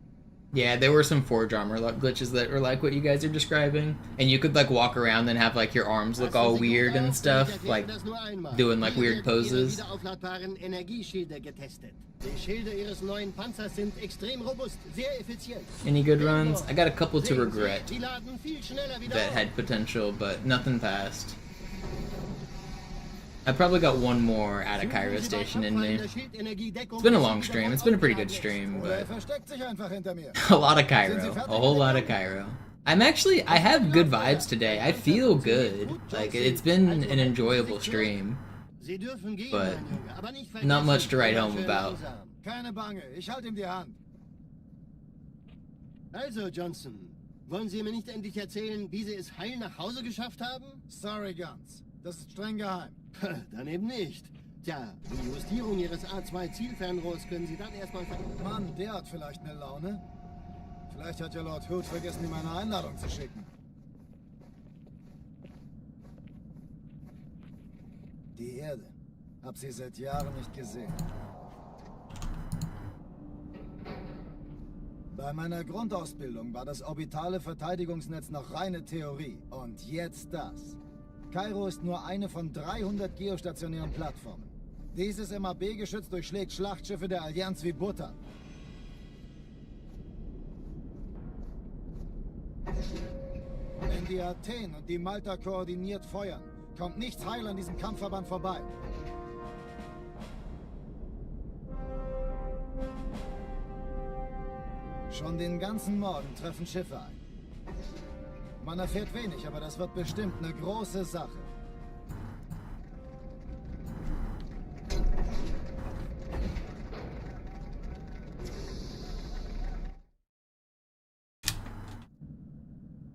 Yeah, there were some forearm glitches that were like what you guys are describing, and you could like walk around and have like your arms look all weird and stuff, like doing like weird poses. Die wiederaufladbaren Energieschilde getestet. Die Schilde Ihres neuen Panzers sind extrem robust, sehr effizient. Any good runs? I got a couple to regret Die laden viel schneller wieder that auf. had potential, but nothing passed. I probably got one more at a Cairo station in me. It's been a long stream. It's been a pretty good stream, but a lot of Cairo. A whole lot of Cairo. I have good vibes today. I feel good. Like, it's been an enjoyable stream, but not much to write home about. Keine Bange, ich halte ihm die Hand. Also, Johnson, wollen Sie mir nicht endlich erzählen, wie Sie es heil nach Hause geschafft haben? Sorry, Guns. Das ist streng geheim. Dann eben nicht. Tja, die Justierung Ihres A2-Zielfernrohrs können Sie dann erstmal... Mann, der hat vielleicht eine Laune. Vielleicht hat ja Lord Hood vergessen, ihm eine Einladung zu schicken. Die Erde. Hab sie seit Jahren nicht gesehen. Bei meiner Grundausbildung war das orbitale Verteidigungsnetz noch reine Theorie. Und jetzt das. Kairo ist nur eine von 300 geostationären Plattformen. Dieses MAB-Geschütz durchschlägt Schlachtschiffe der Allianz wie Butter. Wenn die Athen und die Malta koordiniert feuern, kommt nichts heil an diesem Kampfverband vorbei. Schon den ganzen Morgen treffen Schiffe ein. Man erfährt wenig, aber das wird bestimmt eine große Sache.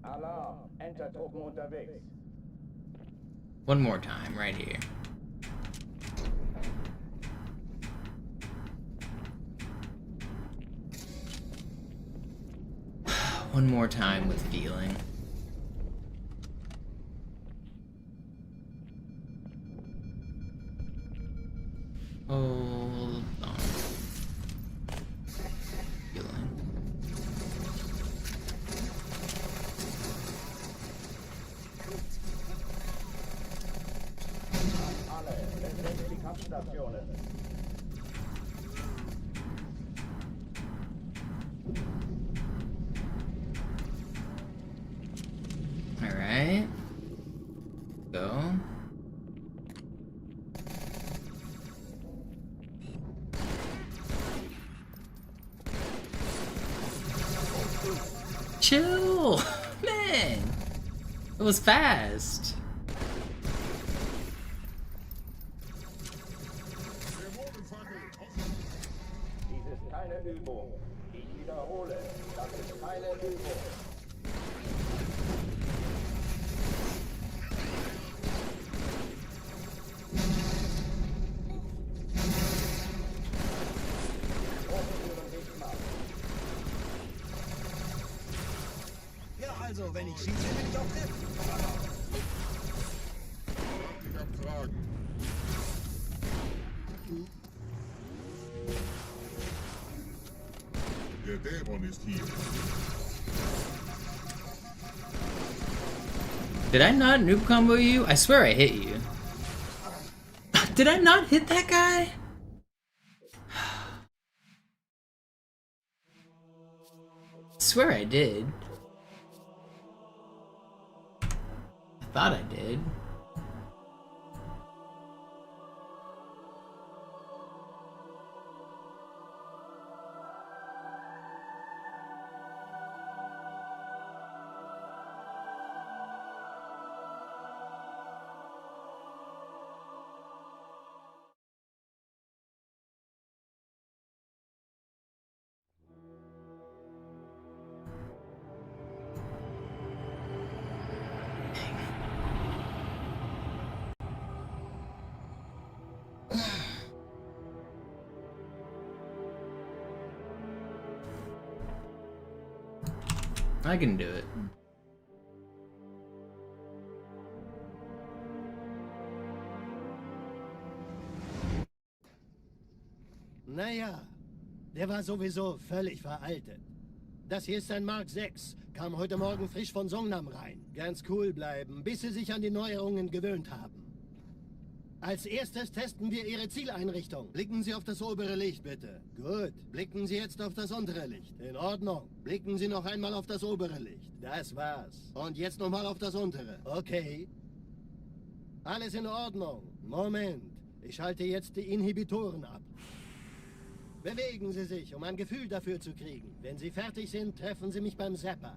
Alarm! Entertruppen unterwegs. One more time, right here. One more time with feeling. Hold on. Feeling. Alle, betreten die Kampfstationen. Alright. Go. Chill! Man! It was fast! Dies ist keine Übung. Ich wiederhole, das ist keine Übung. Ja, also, wenn ich schieße, will ich auch treffen. Ich hab Fragen. Der Dämon ist hier. Did I not noob combo you? I swear I hit you. Did I not hit that guy? Swear I did. I thought I did. I can do it. Naja, der war sowieso völlig veraltet. Das hier ist ein Mark 6. Kam heute Morgen frisch von Songnam rein. Ganz cool bleiben, bis Sie sich an die Neuerungen gewöhnt haben. Als erstes testen wir Ihre Zieleinrichtung. Blicken Sie auf das obere Licht, bitte. Gut. Blicken Sie jetzt auf das untere Licht. In Ordnung. Blicken Sie noch einmal auf das obere Licht. Das war's. Und jetzt nochmal auf das untere. Okay. Alles in Ordnung. Moment. Ich schalte jetzt die Inhibitoren ab. Bewegen Sie sich, um ein Gefühl dafür zu kriegen. Wenn Sie fertig sind, treffen Sie mich beim Zapper.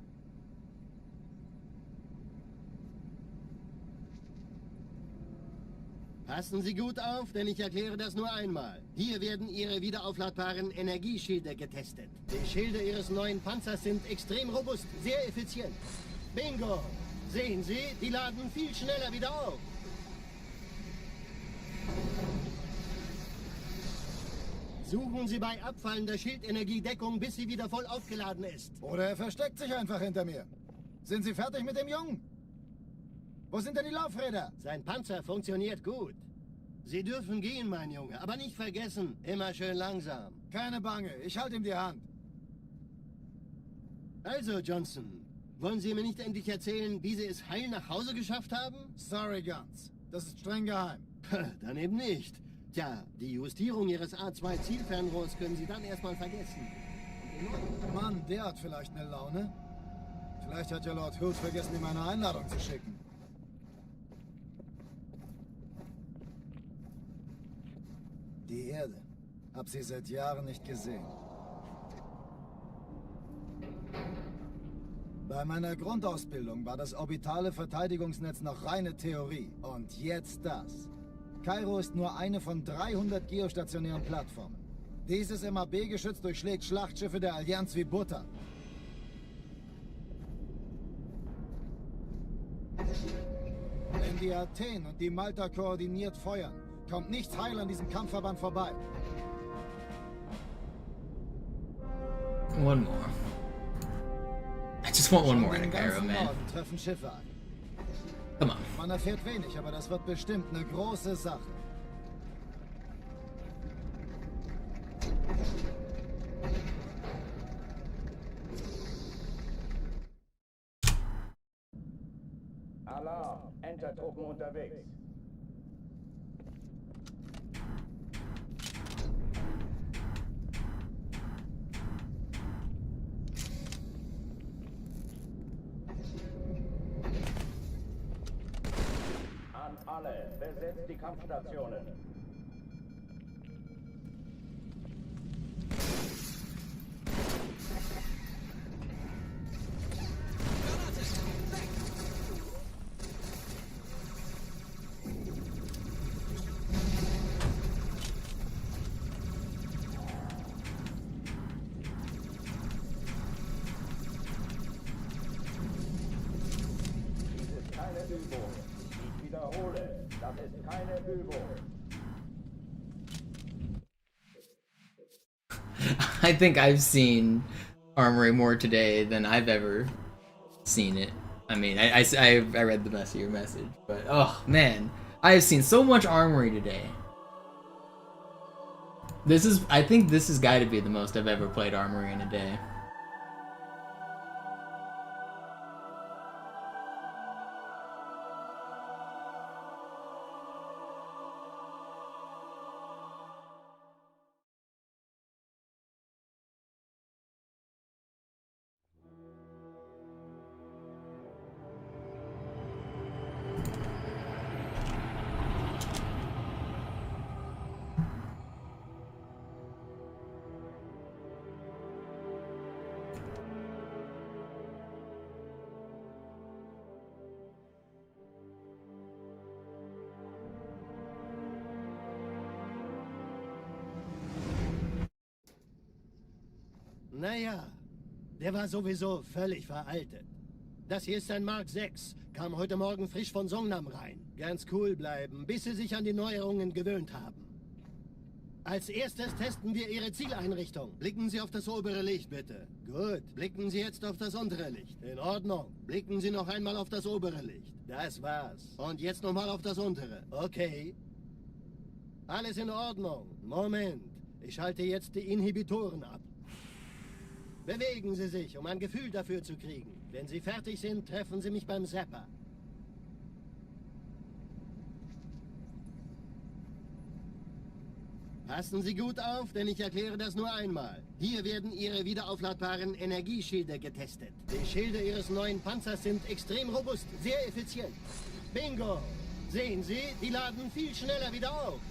Passen Sie gut auf, denn ich erkläre das nur einmal. Hier werden Ihre wiederaufladbaren Energieschilde getestet. Die Schilde Ihres neuen Panzers sind extrem robust, sehr effizient. Bingo! Sehen Sie, die laden viel schneller wieder auf. Suchen Sie bei abfallender Schildenergiedeckung, bis sie wieder voll aufgeladen ist. Oder er versteckt sich einfach hinter mir. Sind Sie fertig mit dem Jungen? Wo sind denn die Laufräder? Sein Panzer funktioniert gut. Sie dürfen gehen, mein Junge, aber nicht vergessen, immer schön langsam. Keine Bange, ich halte ihm die Hand. Also, Johnson, wollen Sie mir nicht endlich erzählen, wie Sie es heil nach Hause geschafft haben? Sorry, Guns. Das ist streng geheim. Dann eben nicht. Tja, die Justierung Ihres A2-Zielfernrohrs können Sie dann erstmal vergessen. Mann, der hat vielleicht eine Laune. Vielleicht hat ja Lord Hood vergessen, ihm eine Einladung zu schicken. Die Erde. Hab sie seit Jahren nicht gesehen. Bei meiner Grundausbildung war das orbitale Verteidigungsnetz noch reine Theorie. Und jetzt das. Kairo ist nur eine von 300 geostationären Plattformen. Dieses MAB-Geschütz durchschlägt Schlachtschiffe der Allianz wie Butter. Wenn die Athen und die Malta koordiniert feuern, kommt nichts heil an diesem Kampfverband vorbei. One more. I just want one more in a Cairo, man. Norden treffen Schiffe ein. Come on. Man erfährt wenig, aber das wird bestimmt eine große Sache. Alarm! Entertruppen unterwegs. An alle, besetzt die Kampfstationen. Übung. Ich wiederhole, das ist keine Übung. I think I've seen armory more today than I've ever seen it. I mean, I read the rest of your message, but oh man, I have seen so much armory today. I think this has got to be the most I've ever played armory in a day. Naja, der war sowieso völlig veraltet. Das hier ist ein Mark 6. Kam heute Morgen frisch von Songnam rein. Ganz cool bleiben, bis Sie sich an die Neuerungen gewöhnt haben. Als erstes testen wir Ihre Zieleinrichtung. Blicken Sie auf das obere Licht, bitte. Gut. Blicken Sie jetzt auf das untere Licht. In Ordnung. Blicken Sie noch einmal auf das obere Licht. Das war's. Und jetzt nochmal auf das untere. Okay. Alles in Ordnung. Moment. Ich schalte jetzt die Inhibitoren ab. Bewegen Sie sich, um ein Gefühl dafür zu kriegen. Wenn Sie fertig sind, treffen Sie mich beim Zapper. Passen Sie gut auf, denn ich erkläre das nur einmal. Hier werden Ihre wiederaufladbaren Energieschilde getestet. Die Schilde Ihres neuen Panzers sind extrem robust, sehr effizient. Bingo! Sehen Sie, die laden viel schneller wieder auf.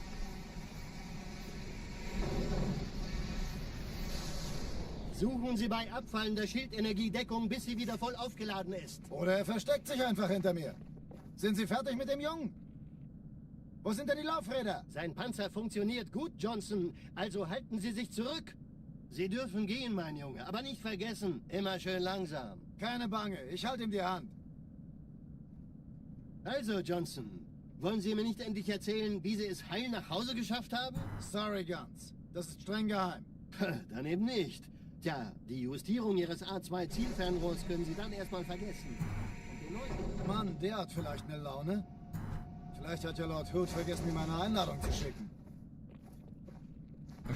Suchen Sie bei abfallender Schildenergiedeckung, bis sie wieder voll aufgeladen ist. Oder er versteckt sich einfach hinter mir. Sind Sie fertig mit dem Jungen? Wo sind denn die Laufräder? Sein Panzer funktioniert gut, Johnson. Also halten Sie sich zurück. Sie dürfen gehen, mein Junge. Aber nicht vergessen, immer schön langsam. Keine Bange, ich halte ihm die Hand. Also, Johnson, wollen Sie mir nicht endlich erzählen, wie Sie es heil nach Hause geschafft haben? Sorry, Guns. Das ist streng geheim. Dann eben nicht. Tja, die Justierung Ihres A2-Zielfernrohrs können Sie dann erstmal vergessen. Mann, der hat vielleicht eine Laune. Vielleicht hat ja Lord Hood vergessen, mir meine Einladung zu schicken.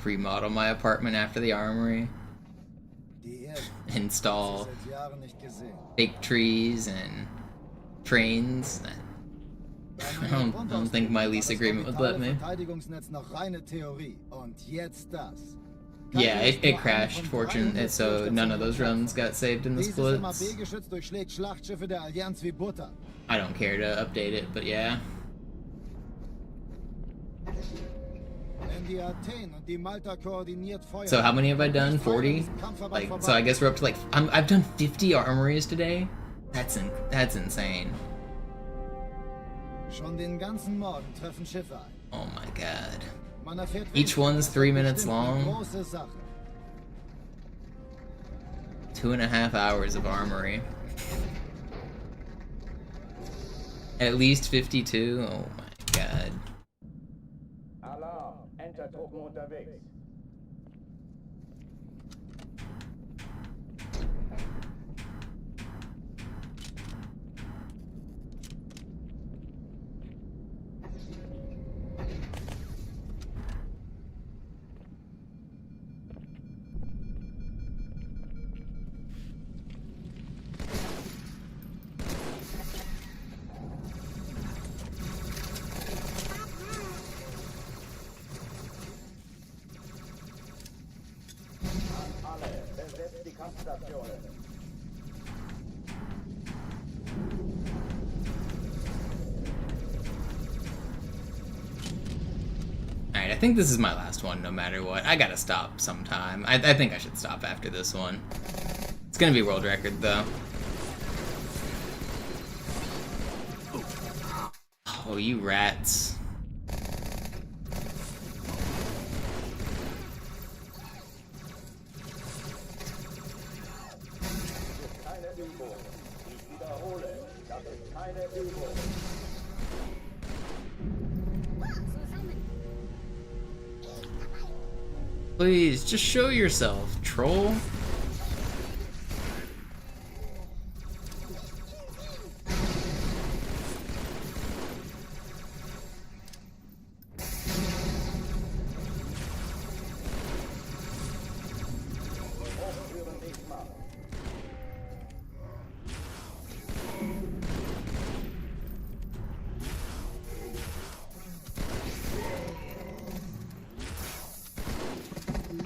Remodel my apartment after the armory. Die Erde. Install Seit Jahren nicht gesehen. fake trees and trains. I don't think my lease agreement would let me. Verteidigungsnetz noch reine Theorie. Und jetzt das. Yeah, it crashed, fortunately, so none of those runs got saved in the splits. MAB-Geschütz durchschlägt Schlachtschiffe der Allianz wie Butter. I don't care to update it, but yeah. So how many have I done? 40? Like, so I guess we're up to like, I've done 50 armories today? That's insane. Schon den ganzen Morgen treffen Schiffe ein. Oh my god. Each one's 3 minutes long. 2.5 hours of armory. At least 52? Oh my god. Alarm! Entertruppen unterwegs. Alright, I think this is my last one no matter what. I gotta stop sometime. I think I should stop after this one. It's gonna be world record though. Oh, you rats. Please, just show yourself, troll.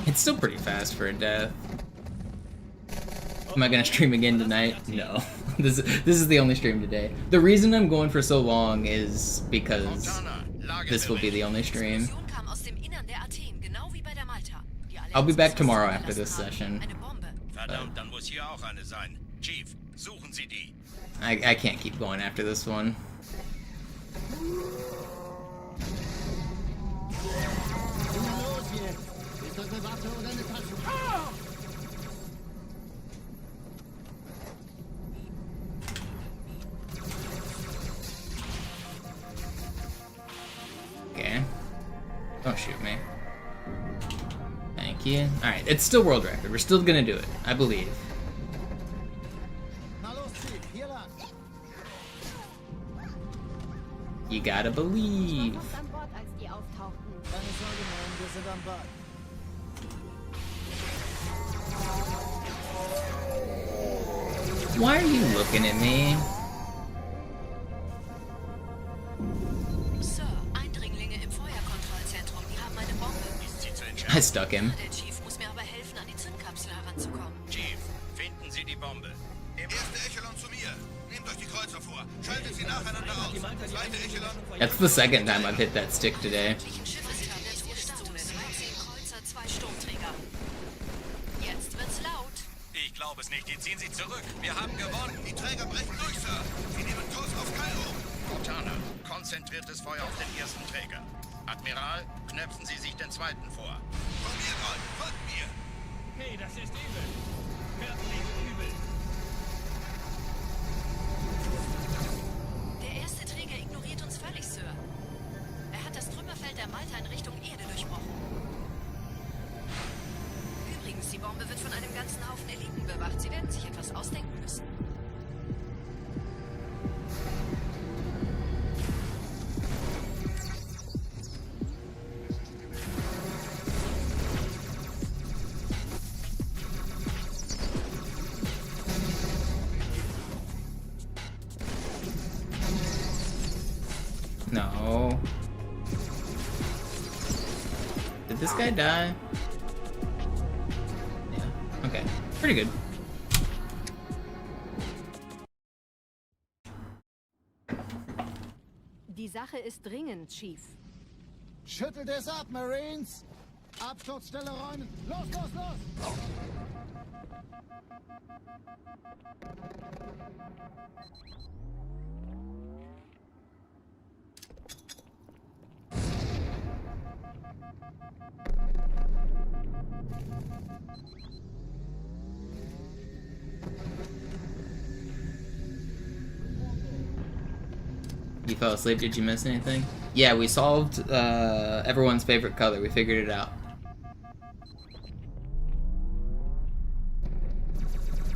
It's still pretty fast for a death. Am I gonna stream again tonight? No. This is the only stream today. The reason I'm going for so long is because this will be the only stream. I'll be back tomorrow after this session. Verdammt, dann muss hier auch eine sein. Chief, suchen Sie die. I can't keep going after this one. Okay. Don't shoot me. Thank you. Alright, it's still world record. We're still gonna do it. I believe. Na los, Chief, hier lang. You gotta believe. An Bord, als die auftauchten. Keine Sorge, Mann, wir sind am Ball. Why are you looking at me? Sir, Eindringlinge im Feuerkontrollzentrum. Die haben eine Bombe. Ist sie zu I entscheiden? stuck him. Der Chief muss mir aber helfen, an die Zündkapsel heranzukommen. Chief, finden Sie die Bombe. Erste Echelon zu mir. Nehmt euch die Kreuzer vor. Schaltet sie nacheinander aus. Zweite Echelon. That's the second time I've hit that stick today. Schiffesterminals gestattet. 13 Kreuzer, 2 Sturmträger. Jetzt wird's laut. Ich glaube es nicht. Die ziehen sie zurück. Wir haben gewonnen. Die Träger brechen durch, Sir. Sie nehmen Kurs auf Kairo. Cortana, konzentriertes Feuer auf den ersten Träger. Admiral, knöpfen Sie sich den zweiten vor. Formiert euch. Folgt mir. Hey, das ist übel. Wirklich übel. Der erste Träger ignoriert uns völlig, Sir. Er hat das Trümmerfeld der Malta in Richtung Erde durchbrochen. Übrigens, die Bombe wird von einem ganzen Haufen Eliten bewacht. Sie werden sich etwas ausdenken müssen. No. Did this guy die? Yeah. Okay. Pretty good. Die Sache ist dringend, Chief. Schüttelt es ab, Marines. Absturzstelle räumen. Los, los, los. You fell asleep? Did you miss anything? Yeah, we solved everyone's favorite color. We figured it out.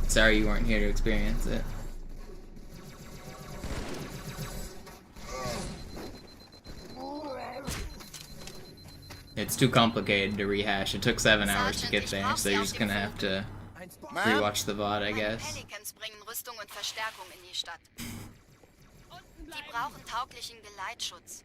Sorry you weren't here to experience it. It's too complicated to rehash. It took 7 hours to get there, so you're just gonna have to rewatch the VOD, I guess. Pelicans bringen Rüstung und Verstärkung in die Stadt. Die brauchen tauglichen Geleitschutz.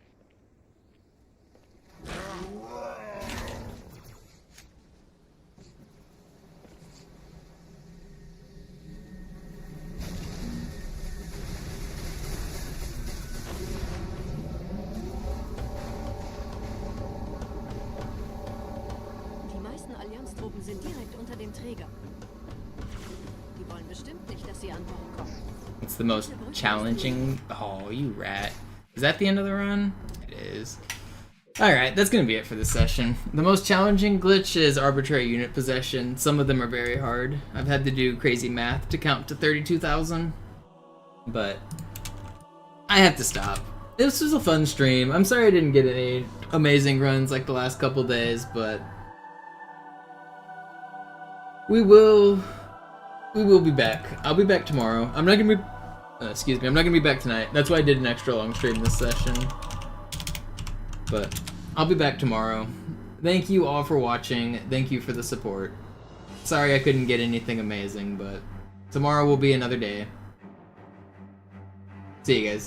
Die meisten Allianztruppen sind direkt unter dem Träger. Die wollen bestimmt nicht, dass sie an Bord kommen. It's the most challenging. Oh, you rat. Is that the end of the run? It is. Alright, that's gonna be it for this session. The most challenging glitch is arbitrary unit possession. Some of them are very hard. I've had to do crazy math to count to 32,000. But I have to stop. This was a fun stream. I'm sorry I didn't get any amazing runs like the last couple days, but we will be back. I'll be back tomorrow. I'm not gonna be excuse me, I'm not gonna be back tonight. That's why I did an extra long stream this session. But I'll be back tomorrow. Thank you all for watching. Thank you for the support. Sorry I couldn't get anything amazing, but tomorrow will be another day. See you guys.